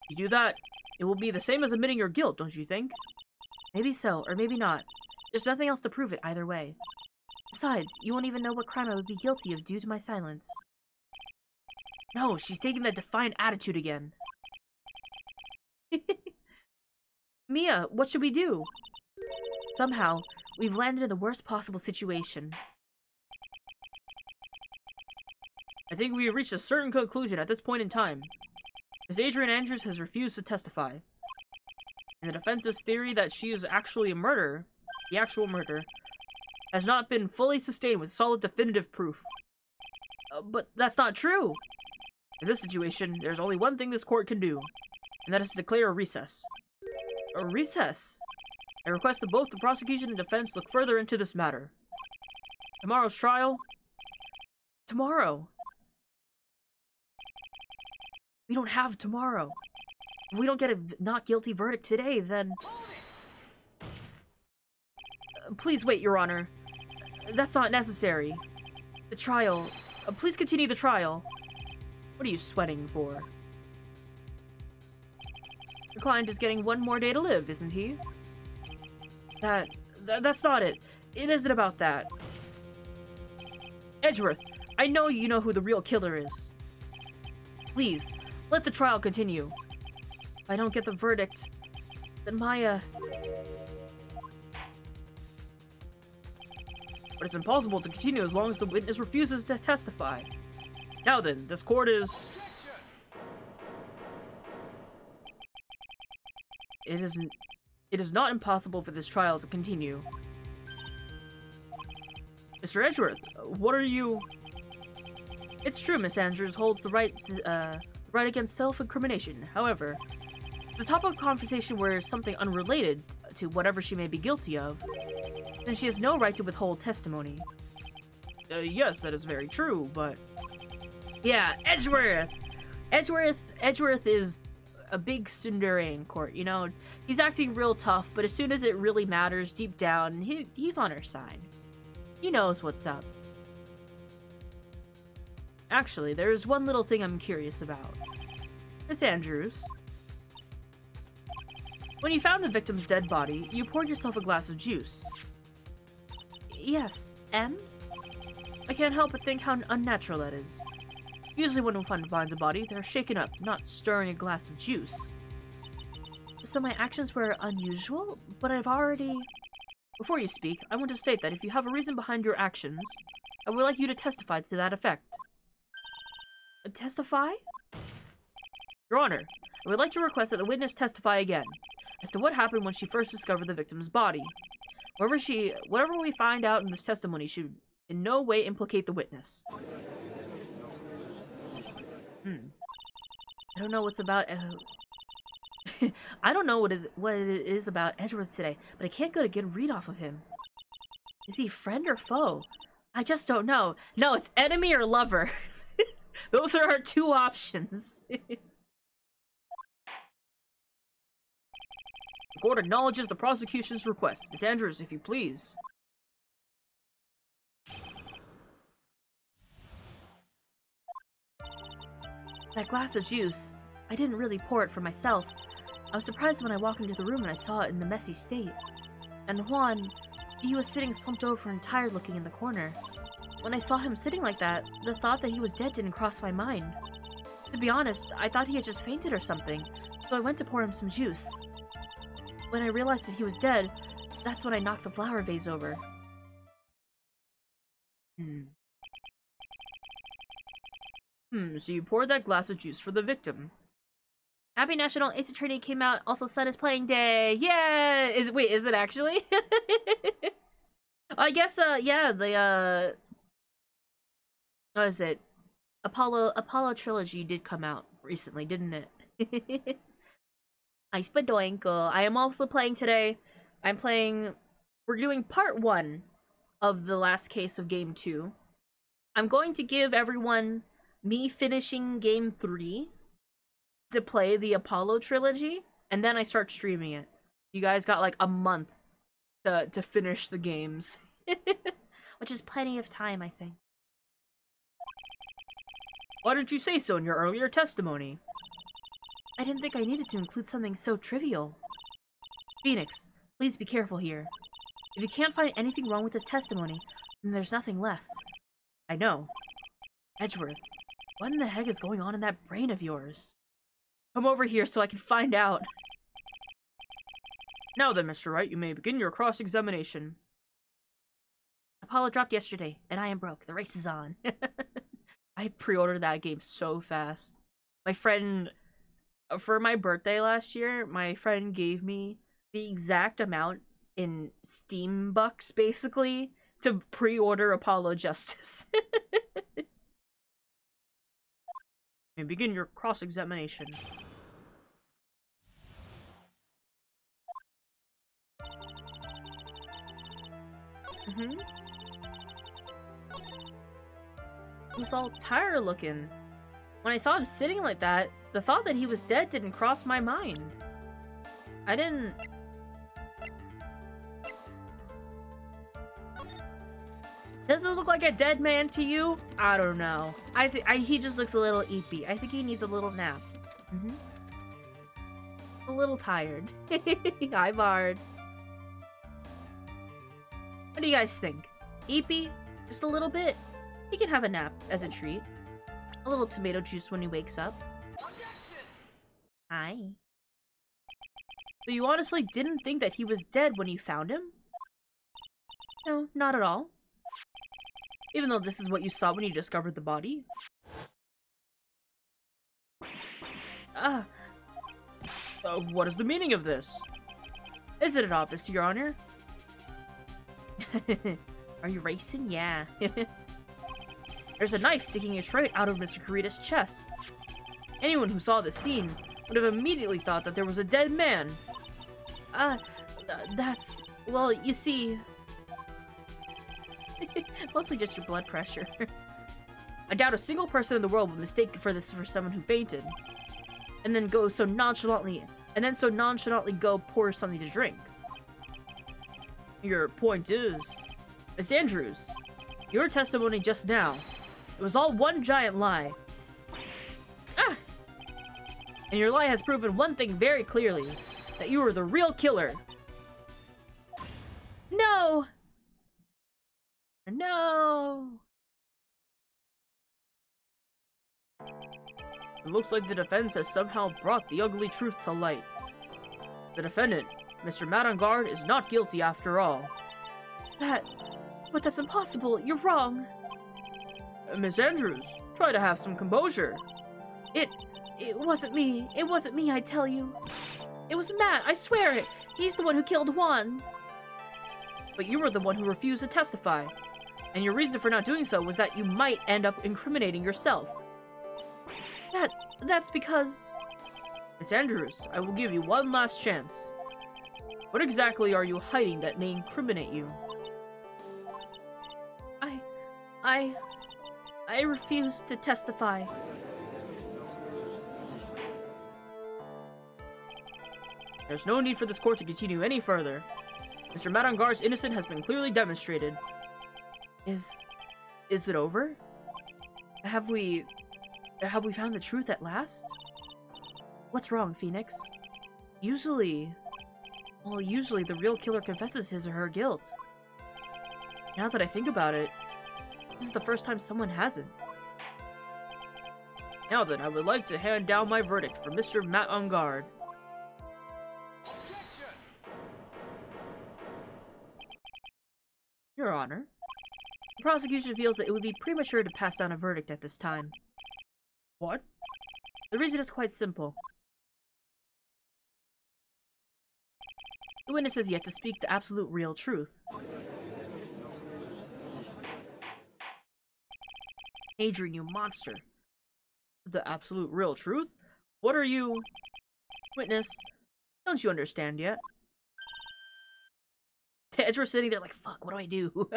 S3: You do that, it will be the same as admitting your guilt, don't you think?
S2: Maybe so, or maybe not. There's nothing else to prove it either way. Besides, you won't even know what crime I would be guilty of due to my silence.
S3: No, she's taking that defiant attitude again.
S2: Mia, what should we do? Somehow, we've landed in the worst possible situation.
S3: I think we have reached a certain conclusion at this point in time. Ms. Adrian Andrews has refused to testify. And the defense's theory that she is actually a murderer, the actual murderer, has not been fully sustained with solid definitive proof. But that's not true! In this situation, there's only one thing this court can do, and that is to declare a recess.
S2: A recess?
S3: I request that both the prosecution and defense look further into this matter. Tomorrow's trial?
S2: Tomorrow?
S3: We don't have tomorrow.
S2: If we don't get a not guilty verdict today, then...
S3: Please wait, Your Honor. That's not necessary. The trial... please continue the trial. What are you sweating for? The client is getting one more day to live, isn't he? That's not it. It isn't about that. Edgeworth, I know you know who the real killer is. Please, let the trial continue.
S2: If I don't get the verdict, then Maya...
S3: But it's impossible to continue as long as the witness refuses to testify. Now then, this court is... It is not impossible for this trial to continue. Mr. Edgeworth, what are you...
S2: It's true Miss Andrews holds the right against self-incrimination. However, the topic of conversation were something unrelated to whatever she may be guilty of, then she has no right to withhold testimony.
S3: Yes, that is very true, but...
S2: Yeah, Edgeworth! Edgeworth is a big tsundere in court, you know? He's acting real tough, but as soon as it really matters, deep down, he's on her side. He knows what's up. Actually, there's one little thing I'm curious about. Miss Andrews, when you found the victim's dead body, you poured yourself a glass of juice. Yes, and? I can't help but think how unnatural that is. Usually when one finds a body, they're shaken up, not stirring a glass of juice. So my actions were unusual, but I've already... Before you speak, I want to state that if you have a reason behind your actions, I would like you to testify to that effect. Testify?
S3: Your Honor, I would like to request that the witness testify again as to what happened when she first discovered the victim's body. Whatever we find out in this testimony should in no way implicate the witness.
S2: I don't know what's about... I don't know what it is about Edgeworth today, but I can't get a good read off of him. Is he friend or foe? I just don't know. No, it's enemy or lover. Those are our two options.
S3: The court acknowledges the prosecution's request. Miss Andrews, if you please.
S2: That glass of juice, I didn't really pour it for myself. I was surprised when I walked into the room and I saw it in the messy state. And Juan, he was sitting slumped over and tired looking in the corner. When I saw him sitting like that, the thought that he was dead didn't cross my mind. To be honest, I thought he had just fainted or something, so I went to pour him some juice. When I realized that he was dead, that's when I knocked the flower vase over.
S3: So you poured that glass of juice for the victim.
S2: Happy National Ace Attorney came out. Also, Sun is playing day.
S3: Yeah! Wait, is it actually?
S2: I guess, yeah, the, what is it? Apollo Trilogy did come out recently, didn't it? Ice Badoinko. I am also playing today. We're doing part 1 of the last case of game 2. I'm going to give everyone me finishing game 3 to play the Apollo Trilogy, and then I start streaming it. You guys got like a month to finish the games. Which is plenty of time, I think.
S3: Why didn't you say so in your earlier testimony?
S2: I didn't think I needed to include something so trivial. Phoenix, please be careful here. If you can't find anything wrong with this testimony, then there's nothing left.
S3: I know.
S2: Edgeworth, what in the heck is going on in that brain of yours?
S3: Come over here so I can find out. Now then, Mr. Wright, you may begin your cross-examination.
S2: Apollo dropped yesterday, and I am broke. The race is on.
S3: I pre-ordered that game so fast. My friend, for my birthday last year, my friend gave me the exact amount in Steam bucks, basically, to pre-order Apollo Justice. And begin your cross-examination.
S2: He was all tired looking. When I saw him sitting like that, the thought that he was dead didn't cross my mind. I didn't...
S3: Does it look like a dead man to you? I don't know.
S2: He just looks a little eepy. I think he needs a little nap. A little tired.
S3: Hi, Bard.
S2: What do you guys think? Eepy? Just a little bit? He can have a nap as a treat. A little tomato juice when he wakes up. Hi.
S3: So you honestly didn't think that he was dead when you found him?
S2: No, not at all.
S3: Even though this is what you saw when you discovered the body? What is the meaning of this?
S2: Isn't it obvious, Your Honor? Are you racing? Yeah.
S3: There's a knife sticking straight out of Mr. Kurita's chest. Anyone who saw this scene would have immediately thought that there was a dead man.
S2: That's... Well, you see... Mostly just your blood pressure.
S3: I doubt a single person in the world would mistake for this for someone who fainted. And then so nonchalantly go pour something to drink. Your point is, Miss Andrews, your testimony just now, it was all one giant lie. And your lie has proven one thing very clearly, that you were the real killer.
S2: No! No!
S3: It looks like the defense has somehow brought the ugly truth to light. The defendant, Mr. Madangard, is not guilty after all.
S2: But that's impossible. You're wrong.
S3: Miss Andrews, try to have some composure.
S2: It wasn't me. It wasn't me, I tell you. It was Matt, I swear it. He's the one who killed Juan.
S3: But you were the one who refused to testify. And your reason for not doing so was that you might end up incriminating yourself.
S2: That's because...
S3: Miss Andrews, I will give you one last chance. What exactly are you hiding that may incriminate you?
S2: I refuse to testify.
S3: There's no need for this court to continue any further. Mr. Madangard's innocence has been clearly demonstrated.
S2: Is it over? Have we found the truth at last? What's wrong, Phoenix? Usually the real killer confesses his or her guilt. Now that I think about it, this is the first time someone hasn't.
S3: Now then, I would like to hand down my verdict for Mr. Matt on guard. Your Honor, the prosecution feels that it would be premature to pass down a verdict at this time. What? The reason is quite simple. The witness has yet to speak the absolute real truth. Adrian, you monster. The absolute real truth? What are you... Witness, don't you understand yet? Edgeworth sitting there like, fuck, what do I do?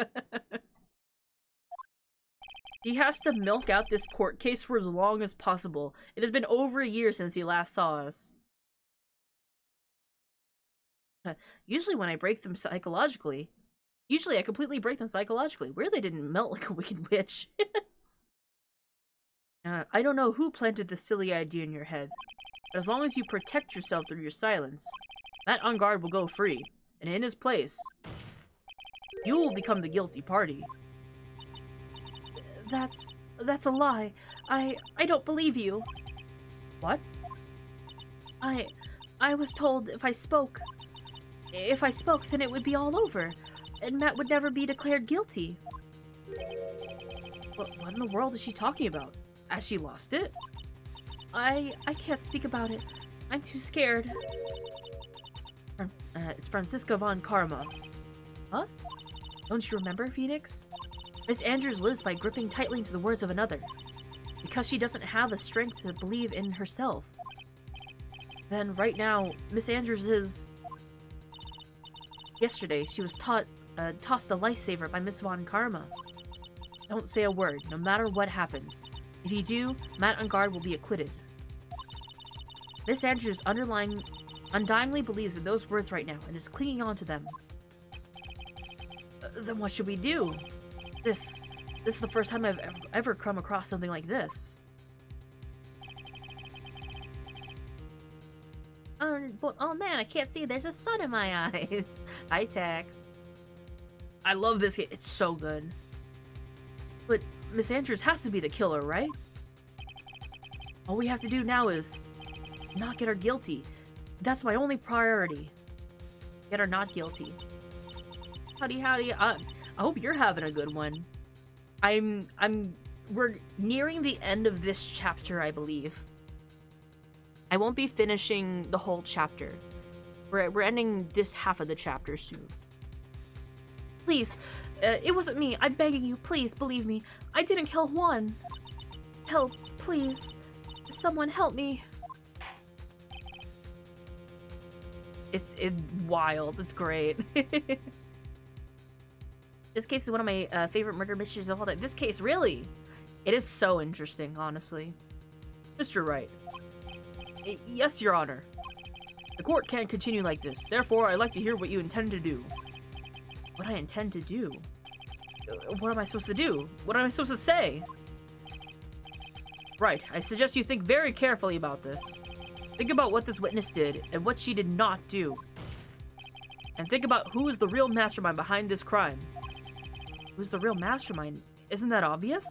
S3: He has to milk out this court case for as long as possible. It has been over a year since he last saw us. Usually when I break them psychologically... Usually I completely break them psychologically. Really didn't melt like a wicked witch. I don't know who planted this silly idea in your head, but as long as you protect yourself through your silence, Matt on guard will go free, and in his place, you will become the guilty party.
S2: That's a lie. I don't believe you.
S3: What?
S2: I was told if I spoke, then it would be all over, and Matt would never be declared guilty.
S3: What in the world is she talking about? Has she lost it?
S2: I can't speak about it. I'm too scared.
S3: It's Francisca von Karma.
S2: Huh? Don't you remember, Phoenix? Miss Andrews lives by gripping tightly to the words of another, because she doesn't have the strength to believe in herself.
S3: Then right now, Miss Andrews is...
S2: Yesterday, she was tossed a lifesaver by Miss von Karma.
S3: Don't say a word, no matter what happens. If you do, Matt on guard will be acquitted.
S2: Miss Andrews undyingly believes in those words right now and is clinging on to them.
S3: Then what should we do? This is the first time I've ever come across something like this.
S2: Oh man, I can't see. There's a sun in my eyes. Hi, Tex.
S3: I love this game. It's so good. But Miss Andrews has to be the killer, right? All we have to do now is not get her guilty. That's my only priority.
S2: Get her not guilty.
S3: Howdy. I hope you're having a good one. We're nearing the end of this chapter, I believe. I won't be finishing the whole chapter. We're ending this half of the chapter soon.
S2: Please, it wasn't me. I'm begging you, please believe me. I didn't kill Juan. Help, please. Someone help me.
S3: It's wild. It's great. This case is one of my favorite murder mysteries of all time. This case, really? It is so interesting, honestly. Mr. Wright. Yes, Your Honor. The court can't continue like this. Therefore, I'd like to hear what you intend to do. What I intend to do? What am I supposed to do? What am I supposed to say? Right. I suggest you think very carefully about this. Think about what this witness did and what she did not do. And think about who is the real mastermind behind this crime. Who's the real mastermind? Isn't that obvious?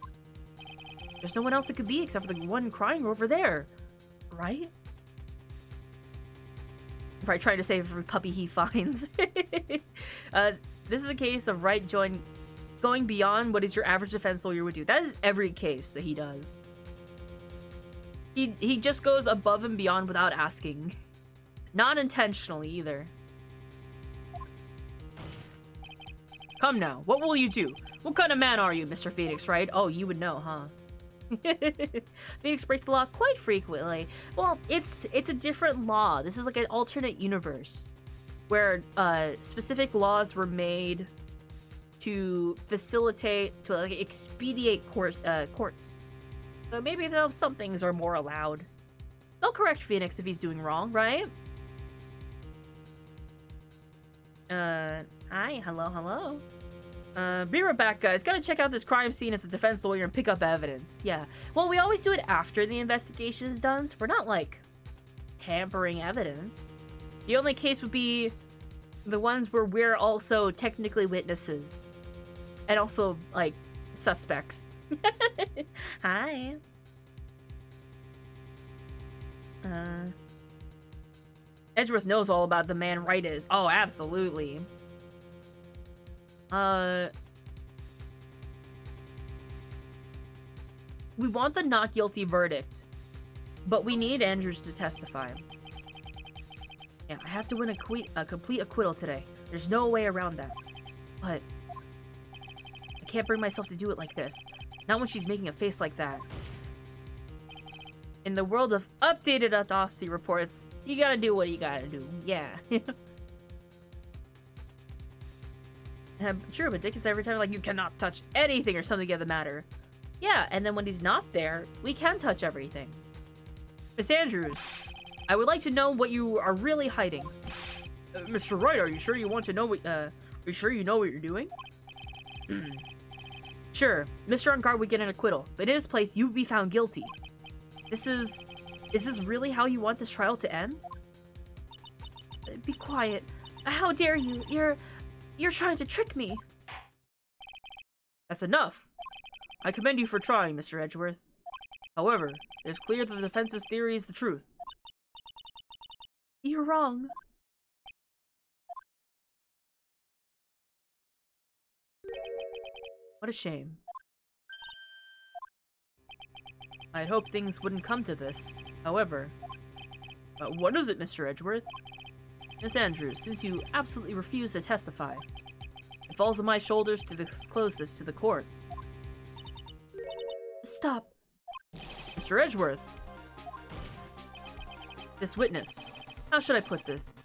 S3: There's no one else it could be except for the one crying over there. Right? I'm probably trying to save every puppy he finds. This is a case of Wright going beyond what is your average defense lawyer would do. That is every case that he does. He just goes above and beyond without asking. Not intentionally either. Come now, what will you do? What kind of man are you, Mr. Phoenix, right? Oh, you would know, huh?
S2: Phoenix breaks the law quite frequently. Well, it's a different law. This is like an alternate universe where specific laws were made to facilitate, to like expedite courts. So maybe some things are more allowed. They'll correct Phoenix if he's doing wrong, right?
S3: Hi, hello. Be right back, guys. Gotta check out this crime scene as a defense lawyer and pick up evidence.
S2: Yeah. Well, we always do it after the investigation is done, so we're not, like, tampering evidence.
S3: The only case would be the ones where we're also technically witnesses. And also, like, suspects.
S2: Hi.
S3: Edgeworth knows all about the man Wright is. Oh, absolutely. We want the not guilty verdict, but we need Andrews to testify. Yeah, I have to win a complete acquittal today. There's no way around that. But I can't bring myself to do it like this. Not when she's making a face like that. In the world of updated autopsy reports, you gotta do what you gotta do. Yeah. True, but Dick is every time like, you cannot touch anything or something of the matter. Yeah, and then when he's not there, we can touch everything. Miss Andrews, I would like to know what you are really hiding. Mr. Wright, are you sure you want to know what, are you sure you know what you're doing? Sure, Mr. Ungard would get an acquittal, but in his place, you would be found guilty. Is this really how you want this trial to end? Be quiet. How dare you? You're trying to trick me. That's enough. I commend you for trying, Mr. Edgeworth. However, it is clear that the defense's theory is the truth. You're wrong. What a shame. I had hoped things wouldn't come to this. However, what is it, Mr. Edgeworth? Miss Andrews, since you absolutely refuse to testify, it falls on my shoulders to disclose this to the court. Stop. Mr. Edgeworth. This witness. How should I put this?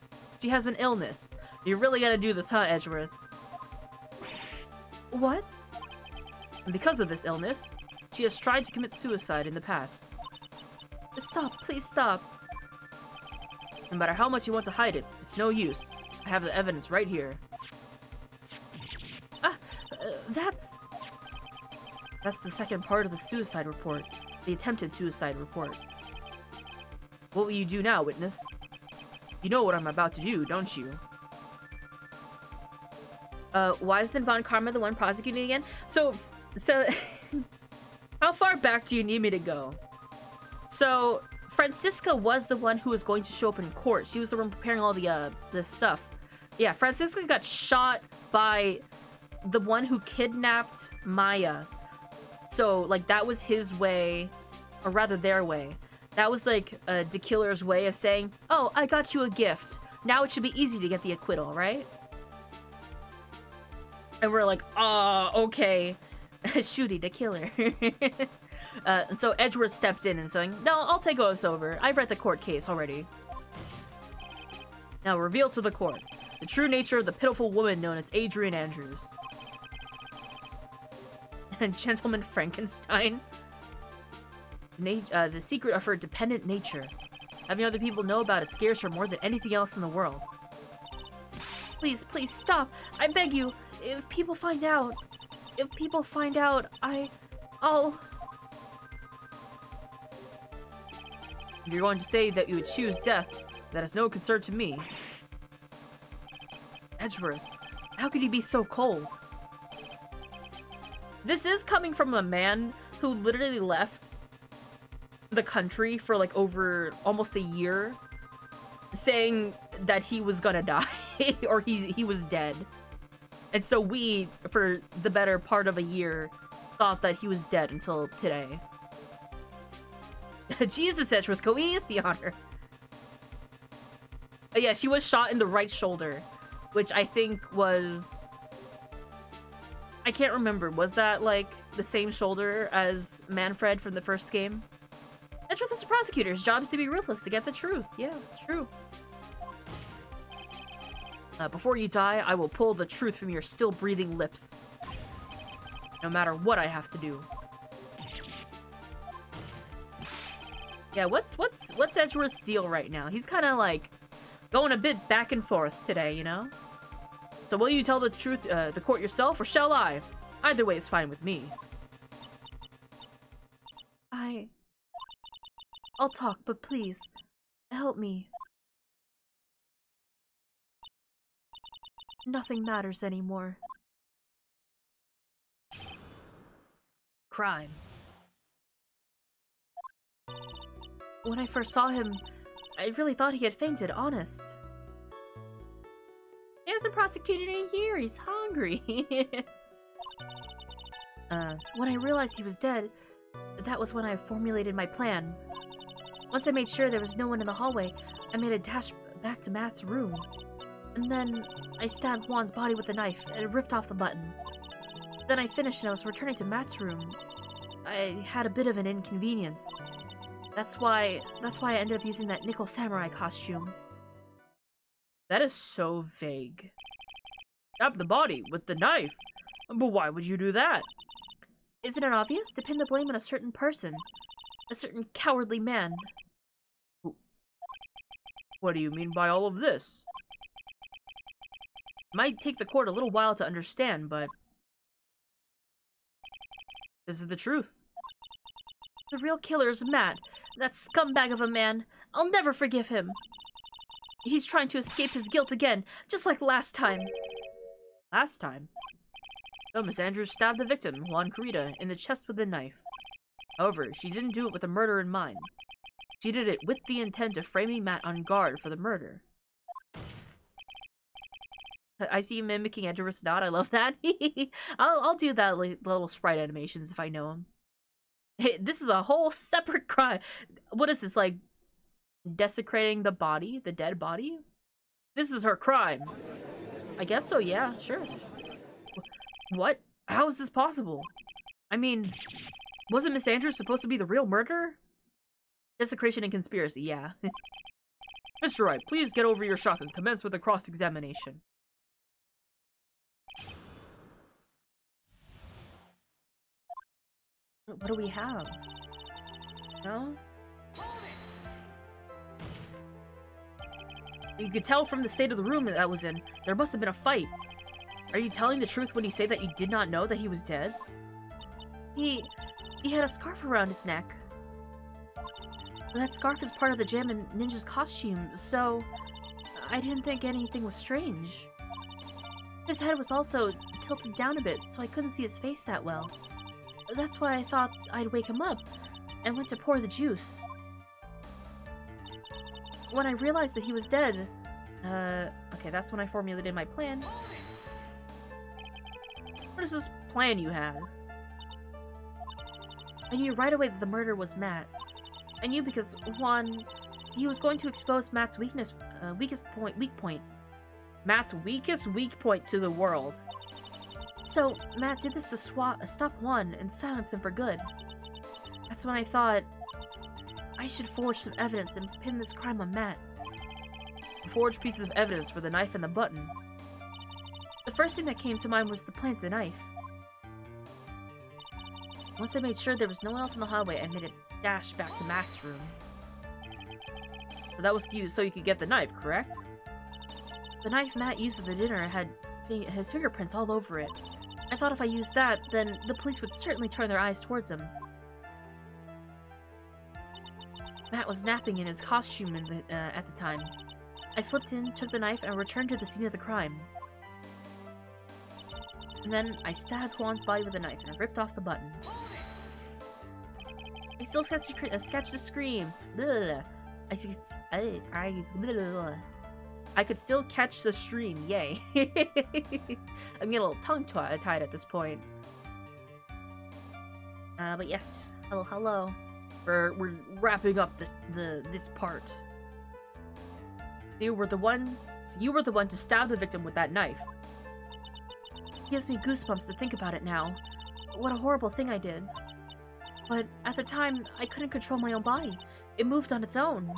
S3: She has an illness. You really gotta do this, huh, Edgeworth? What? And because of this illness, she has tried to commit suicide in the past. Stop, please stop. No matter how much you want to hide it, it's no use. I have the evidence right here. That's the second part of the suicide report. The attempted suicide report. What will you do now, witness? You know what I'm about to do, don't you? Why isn't Von Karma the one prosecuting again? So, how far back do you need me to go? So, Francisca was the one who was going to show up in court. She was the one preparing all the stuff. Yeah, Francisca got shot by the one who kidnapped Maya. So, like, that was his way, or rather their way. That was, like, De Killer's way of saying, oh, I got you a gift. Now it should be easy to get the acquittal, right? And we're like, okay. Shooty, De Killer. So Edgeworth stepped in and saying, no, I'll take us over. I've read the court case already. Now reveal to the court the true nature of the pitiful woman known as Adrian Andrews. And Gentleman Frankenstein. The secret of her dependent nature. Having other people know about it scares her more than anything else in the world. Please, please, stop. I beg you. If people find out, I'll... If you're going to say that you would choose death, that is no concern to me. Edgeworth, how could you be so cold? This is coming from a man who literally left the country for like over almost a year, saying that he was gonna die or he was dead. And so we, for the better part of a year, thought that he was dead until today. Jesus, Edgeworth, go easy on her. Yeah, she was shot in the right shoulder, which I think was... I can't remember. Was that, like, the same shoulder as Manfred from the first game? Edgeworth is a prosecutor. His job is to be ruthless, to get the truth. Yeah, it's true. Before you die, I will pull the truth from your still breathing lips. No matter what I have to do. Yeah, what's Edgeworth's deal right now? He's kind of like going a bit back and forth today, you know? So will you tell the truth, the court yourself, or shall I? Either way is fine with me.
S2: I'll talk, but please, help me. Nothing matters anymore.
S3: Crime.
S2: When I first saw him, I really thought he had fainted, honest.
S3: He hasn't prosecuted in a year, he's hungry.
S2: When I realized he was dead, that was when I formulated my plan. Once I made sure there was no one in the hallway, I made a dash back to Matt's room. And then I stabbed Juan's body with a knife and ripped off the button. Then I finished and I was returning to Matt's room. I had a bit of an inconvenience. That's why I ended up using that nickel samurai costume.
S3: That is so vague. Stab the body with the knife? But why would you do that?
S2: Isn't it obvious? To pin the blame on a certain person. A certain cowardly man.
S3: What do you mean by all of this? It might take the court a little while to understand, but this is the truth.
S2: The real killer is Matt. That scumbag of a man. I'll never forgive him. He's trying to escape his guilt again, just like last time.
S3: Last time? No, Miss Andrews stabbed the victim, Juan Carita, in the chest with a knife. However, she didn't do it with a murder in mind. She did it with the intent of framing Matt on guard for the murder.
S2: I see you mimicking Edgeworth's nod. I love that. I'll do that little sprite animations if I know him.
S3: Hey, this is a whole separate crime. What is this, like, desecrating the body? The dead body? This is her crime.
S2: I guess so, yeah, sure.
S3: What? How is this possible? I mean, wasn't Miss Andrews supposed to be the real murderer?
S2: Desecration and conspiracy, yeah.
S3: Mr. Wright, please get over your shock and commence with the cross-examination.
S2: What do we have? No?
S3: You could tell from the state of the room that I was in, there must have been a fight. Are you telling the truth when you say that you did not know that he was dead?
S2: He had a scarf around his neck. That scarf is part of the Jammin' Ninja's costume, so I didn't think anything was strange. His head was also tilted down a bit, so I couldn't see his face that well. That's why I thought I'd wake him up, and went to pour the juice. When I realized that he was dead, okay, that's when I formulated my plan.
S3: What is this plan you had?
S2: I knew right away that the murder was Matt. I knew because Juan, he was going to expose Matt's weak point.
S3: Matt's weakest weak point to the world.
S2: So Matt did this to stop Juan and silence him for good. That's when I thought I should forge some evidence and pin this crime on Matt.
S3: Forge pieces of evidence for the knife and the button.
S2: The first thing that came to mind was the plant of the knife. Once I made sure there was no one else in the hallway, I made a dash back to Matt's room.
S3: So that was so you could get the knife, correct?
S2: The knife Matt used at the dinner had his fingerprints all over it. I thought if I used that, then the police would certainly turn their eyes towards him. Matt was napping in his costume at the time. I slipped in, took the knife, and returned to the scene of the crime. And then I stabbed Juan's body with a knife and ripped off the button. I still sketched the scream. Blah. I could still catch the stream. Yay. I'm getting a little tongue-tied at this point. But yes. Hello.
S3: We're wrapping up this part. You were the one to stab the victim with that knife.
S2: It gives me goosebumps to think about it now. What a horrible thing I did. But at the time, I couldn't control my own body. It moved on its own.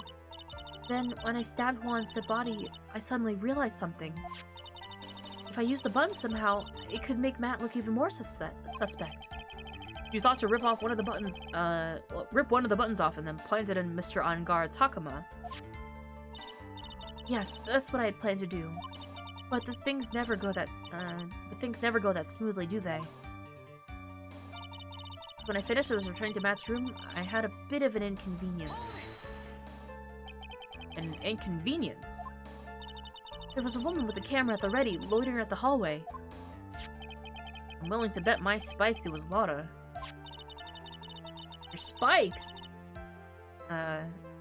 S2: Then, when I stabbed Juan's dead body, I suddenly realized something. If I used the button somehow, it could make Matt look even more suspect.
S3: You thought to rip one of the buttons off and then plant it in Mr. On Guard's hakama.
S2: Yes, that's what I had planned to do. But things never go that smoothly, do they? When I finished, I was returning to Matt's room. I had a bit of an inconvenience.
S3: An inconvenience?
S2: There was a woman with a camera at the ready, loitering at the hallway.
S3: I'm willing to bet my spikes it was Lotta.
S2: Your spikes?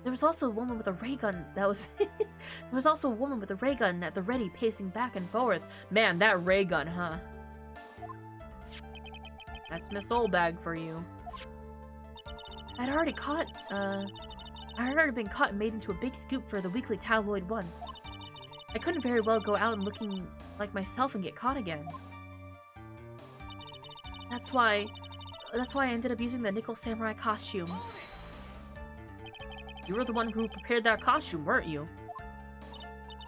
S2: There was also a woman with a ray gun that was... There was also a woman with a ray gun at the ready, pacing back and forth.
S3: Man, that ray gun, huh? That's Miss Oldbag for you.
S2: I'd already been caught and made into a big scoop for the weekly tabloid once. I couldn't very well go out and looking like myself and get caught again. That's why I ended up using the nickel samurai costume.
S3: You were the one who prepared that costume, weren't you?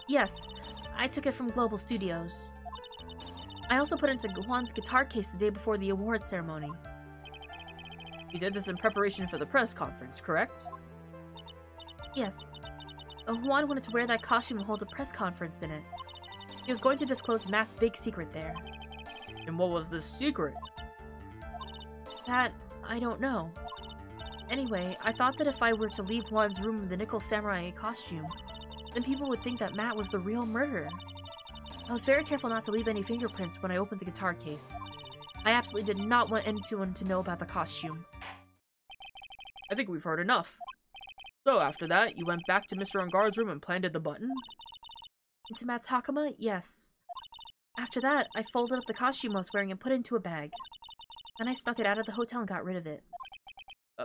S2: Yes, I took it from Global Studios. I also put it into Juan's guitar case the day before the award ceremony.
S3: You did this in preparation for the press conference, correct?
S2: Yes. Juan wanted to wear that costume and hold a press conference in it. He was going to disclose Matt's big secret there.
S3: And what was this secret?
S2: That, I don't know. Anyway, I thought that if I were to leave Juan's room in the nickel samurai costume, then people would think that Matt was the real murderer. I was very careful not to leave any fingerprints when I opened the guitar case. I absolutely did not want anyone to know about the costume.
S3: I think we've heard enough. So after that, you went back to Mr. Unguard's room and planted the button?
S2: Into Matt's Hakama? Yes. After that, I folded up the costume I was wearing and put it into a bag. Then I snuck it out of the hotel and got rid of it.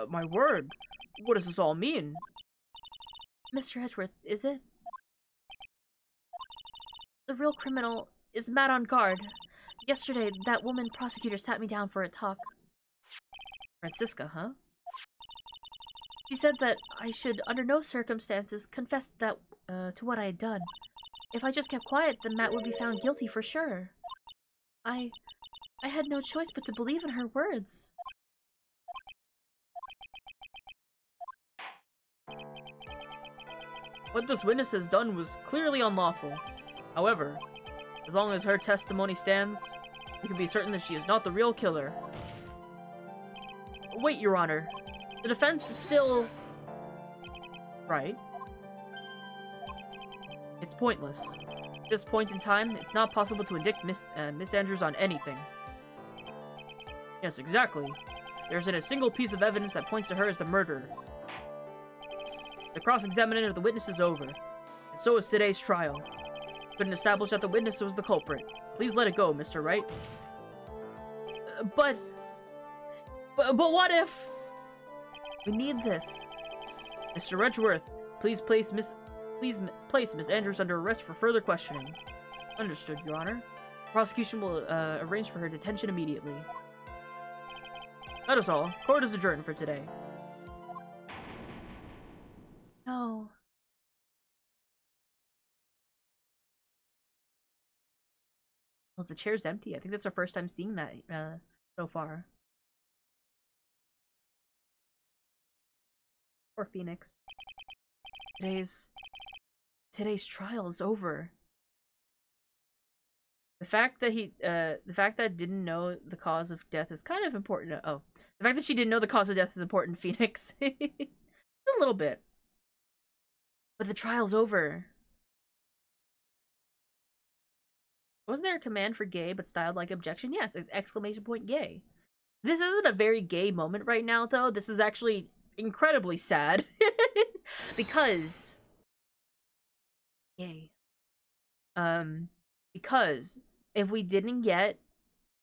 S3: My word. What does this all mean?
S2: Mr. Edgeworth, is it? The real criminal is Matt Unguard. Yesterday, that woman prosecutor sat me down for a talk.
S3: Francisca, huh?
S2: She said that I should, under no circumstances, confess that to what I had done. If I just kept quiet, then Matt would be found guilty for sure. I had no choice but to believe in her words.
S3: What this witness has done was clearly unlawful. However, as long as her testimony stands, we can be certain that she is not the real killer. Wait, Your Honor. The defense is still... Right. It's pointless. At this point in time, it's not possible to indict Miss Andrews on anything. Yes, exactly. There isn't a single piece of evidence that points to her as the murderer. The cross-examination of the witness is over, and so is today's trial. Couldn't establish that the witness was the culprit. Please let it go, Mr. Wright. But what if...
S2: We need this.
S3: Mr. Edgeworth, please place Miss Andrews under arrest for further questioning. Understood, Your Honor. Prosecution will arrange for her detention immediately. That is all. Court is adjourned for today.
S2: No.
S3: Well, the chair's empty. I think that's our first time seeing that so far. Poor Phoenix.
S2: Today's trial is over.
S3: The fact that didn't know the cause of death is kind of important. Oh, the fact that she didn't know the cause of death is important, Phoenix. Just a little bit.
S2: But the trial's over.
S3: Wasn't there a command for gay but styled like objection? Yes, it's exclamation point gay. This isn't a very gay moment right now, though. This is actually incredibly sad. Because...
S2: Gay.
S3: Because if we didn't get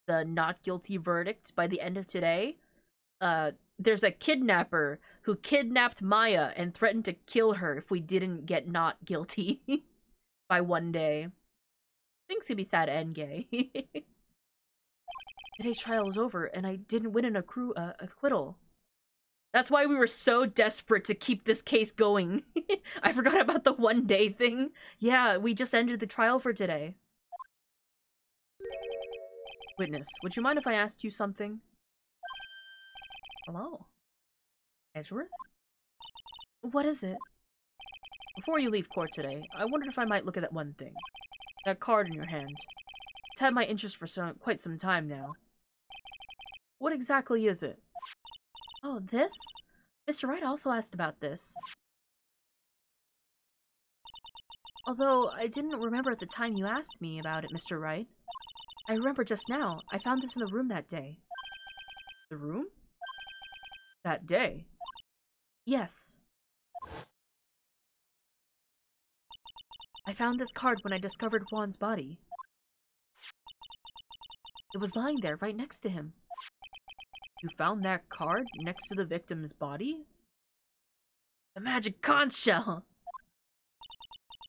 S3: the not guilty verdict by the end of today, there's a kidnapper who kidnapped Maya and threatened to kill her if we didn't get not guilty by one day. Things could be sad and gay.
S2: Today's trial was over, and I didn't win an acquittal.
S3: That's why we were so desperate to keep this case going. I forgot about the one-day thing.
S2: Yeah, we just ended the trial for today.
S3: Witness, would you mind if I asked you something?
S2: Hello?
S3: Edgeworth?
S2: What is it?
S3: Before you leave court today, I wondered if I might look at that one thing. That card in your hand. It's had my interest for quite some time now. What exactly is it?
S2: Oh, this? Mr. Wright also asked about this. Although, I didn't remember at the time you asked me about it, Mr. Wright. I remember just now. I found this in the room that day.
S3: The room? That day?
S2: Yes. I found this card when I discovered Juan's body. It was lying there, right next to him.
S3: You found that card next to the victim's body?
S2: The magic conch shell!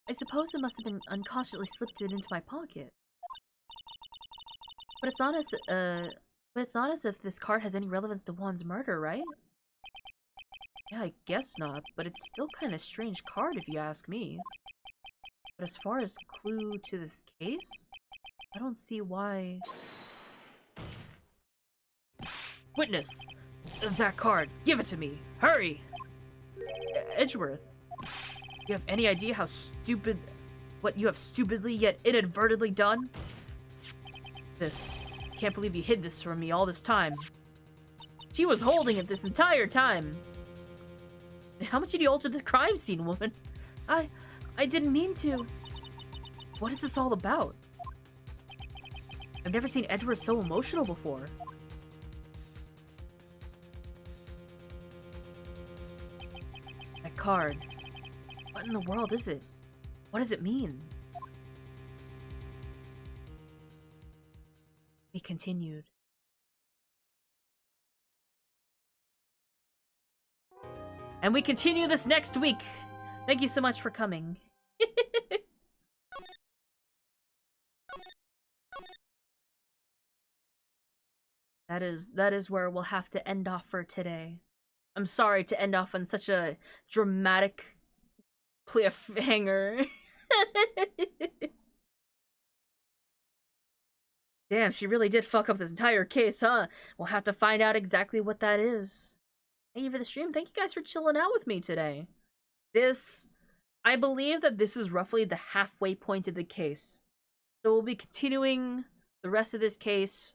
S2: I suppose it must have been unconsciously slipped it into my pocket. But it's not as if this card has any relevance to Juan's murder, right?
S3: Yeah, I guess not, but it's still kind of strange card if you ask me.
S2: But as far as clue to this case, I don't see why...
S3: Witness! That card! Give it to me! Hurry! Edgeworth, you have any idea what you have stupidly yet inadvertently done? Can't believe you hid this from me all this time.
S2: She was holding it this entire time.
S3: How much did you alter this crime scene, woman?
S2: I didn't mean to.
S3: What is this all about? I've never seen Edgeworth so emotional before.
S2: That card. What in the world is it? What does it mean? He continued.
S3: And we continue this next week. Thank you so much for coming.
S2: That is where we'll have to end off for today. I'm sorry to end off on such a dramatic cliffhanger.
S3: Damn, she really did fuck up this entire case, huh? We'll have to find out exactly what that is.
S2: Thank you for the stream. Thank you guys for chilling out with me today.
S3: I believe that this is roughly the halfway point of the case. So we'll be continuing the rest of this case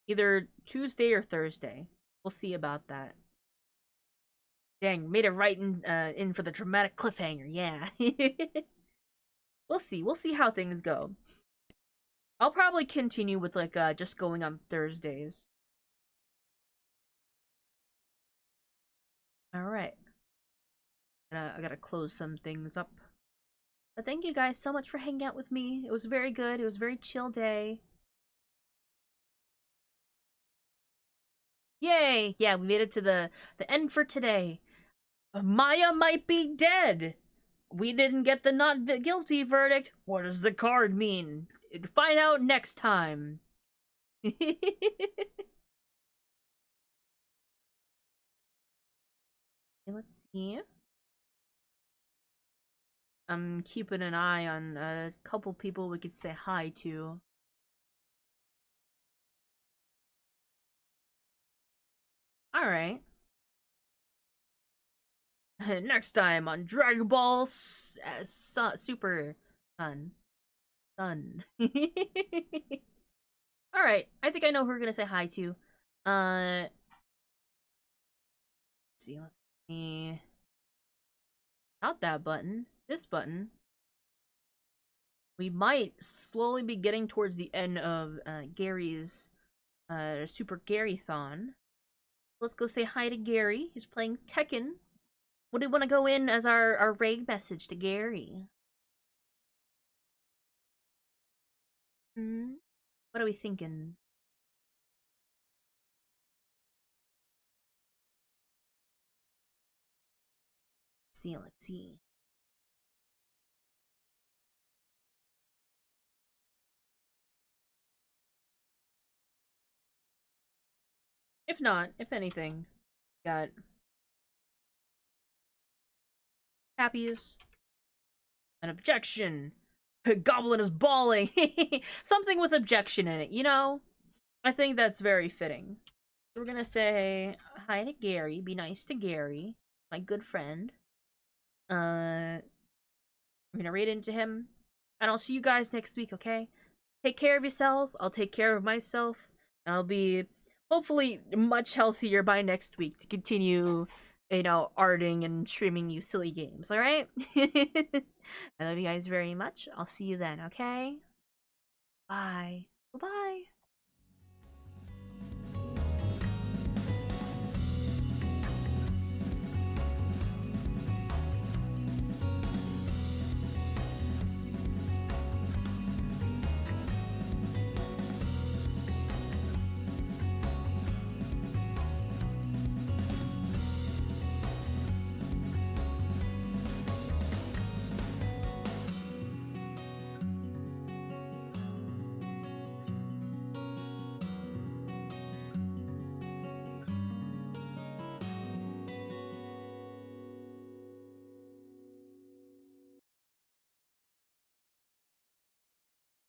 S3: either Tuesday or Thursday. We'll see about that. Dang, made it right in for the dramatic cliffhanger, yeah. We'll see. We'll see how things go. I'll probably continue with, like, just going on Thursdays. Alright. I gotta close some things up.
S2: But thank you guys so much for hanging out with me. It was very good. It was a very chill day.
S3: Yay! Yeah, we made it to the end for today. Maya might be dead! We didn't get the not guilty verdict. What does the card mean? Find out next time.
S2: Let's see.
S3: I'm keeping an eye on a couple people we could say hi to. Alright. Next time on Dragon Ball Super Sun. Alright, I think I know who we're gonna say hi to. Let's see. Not that button. This button. We might slowly be getting towards the end of Gary's Super Gary-thon. Let's go say hi to Gary. He's playing Tekken. What do we want to go in as our raid message to Gary? What are we thinking? Let's see. If not, if anything, got Happy's an objection. Goblin is bawling. Something with objection in it, you know? I think that's very fitting. So we're gonna say hi to Gary. Be nice to Gary, my good friend. I'm gonna raid into him. And I'll see you guys next week, okay? Take care of yourselves. I'll take care of myself. And I'll be hopefully much healthier by next week to continue, you know, arting and streaming you silly games, alright? I love you guys very much. I'll see you then, okay? Bye. Bye-bye.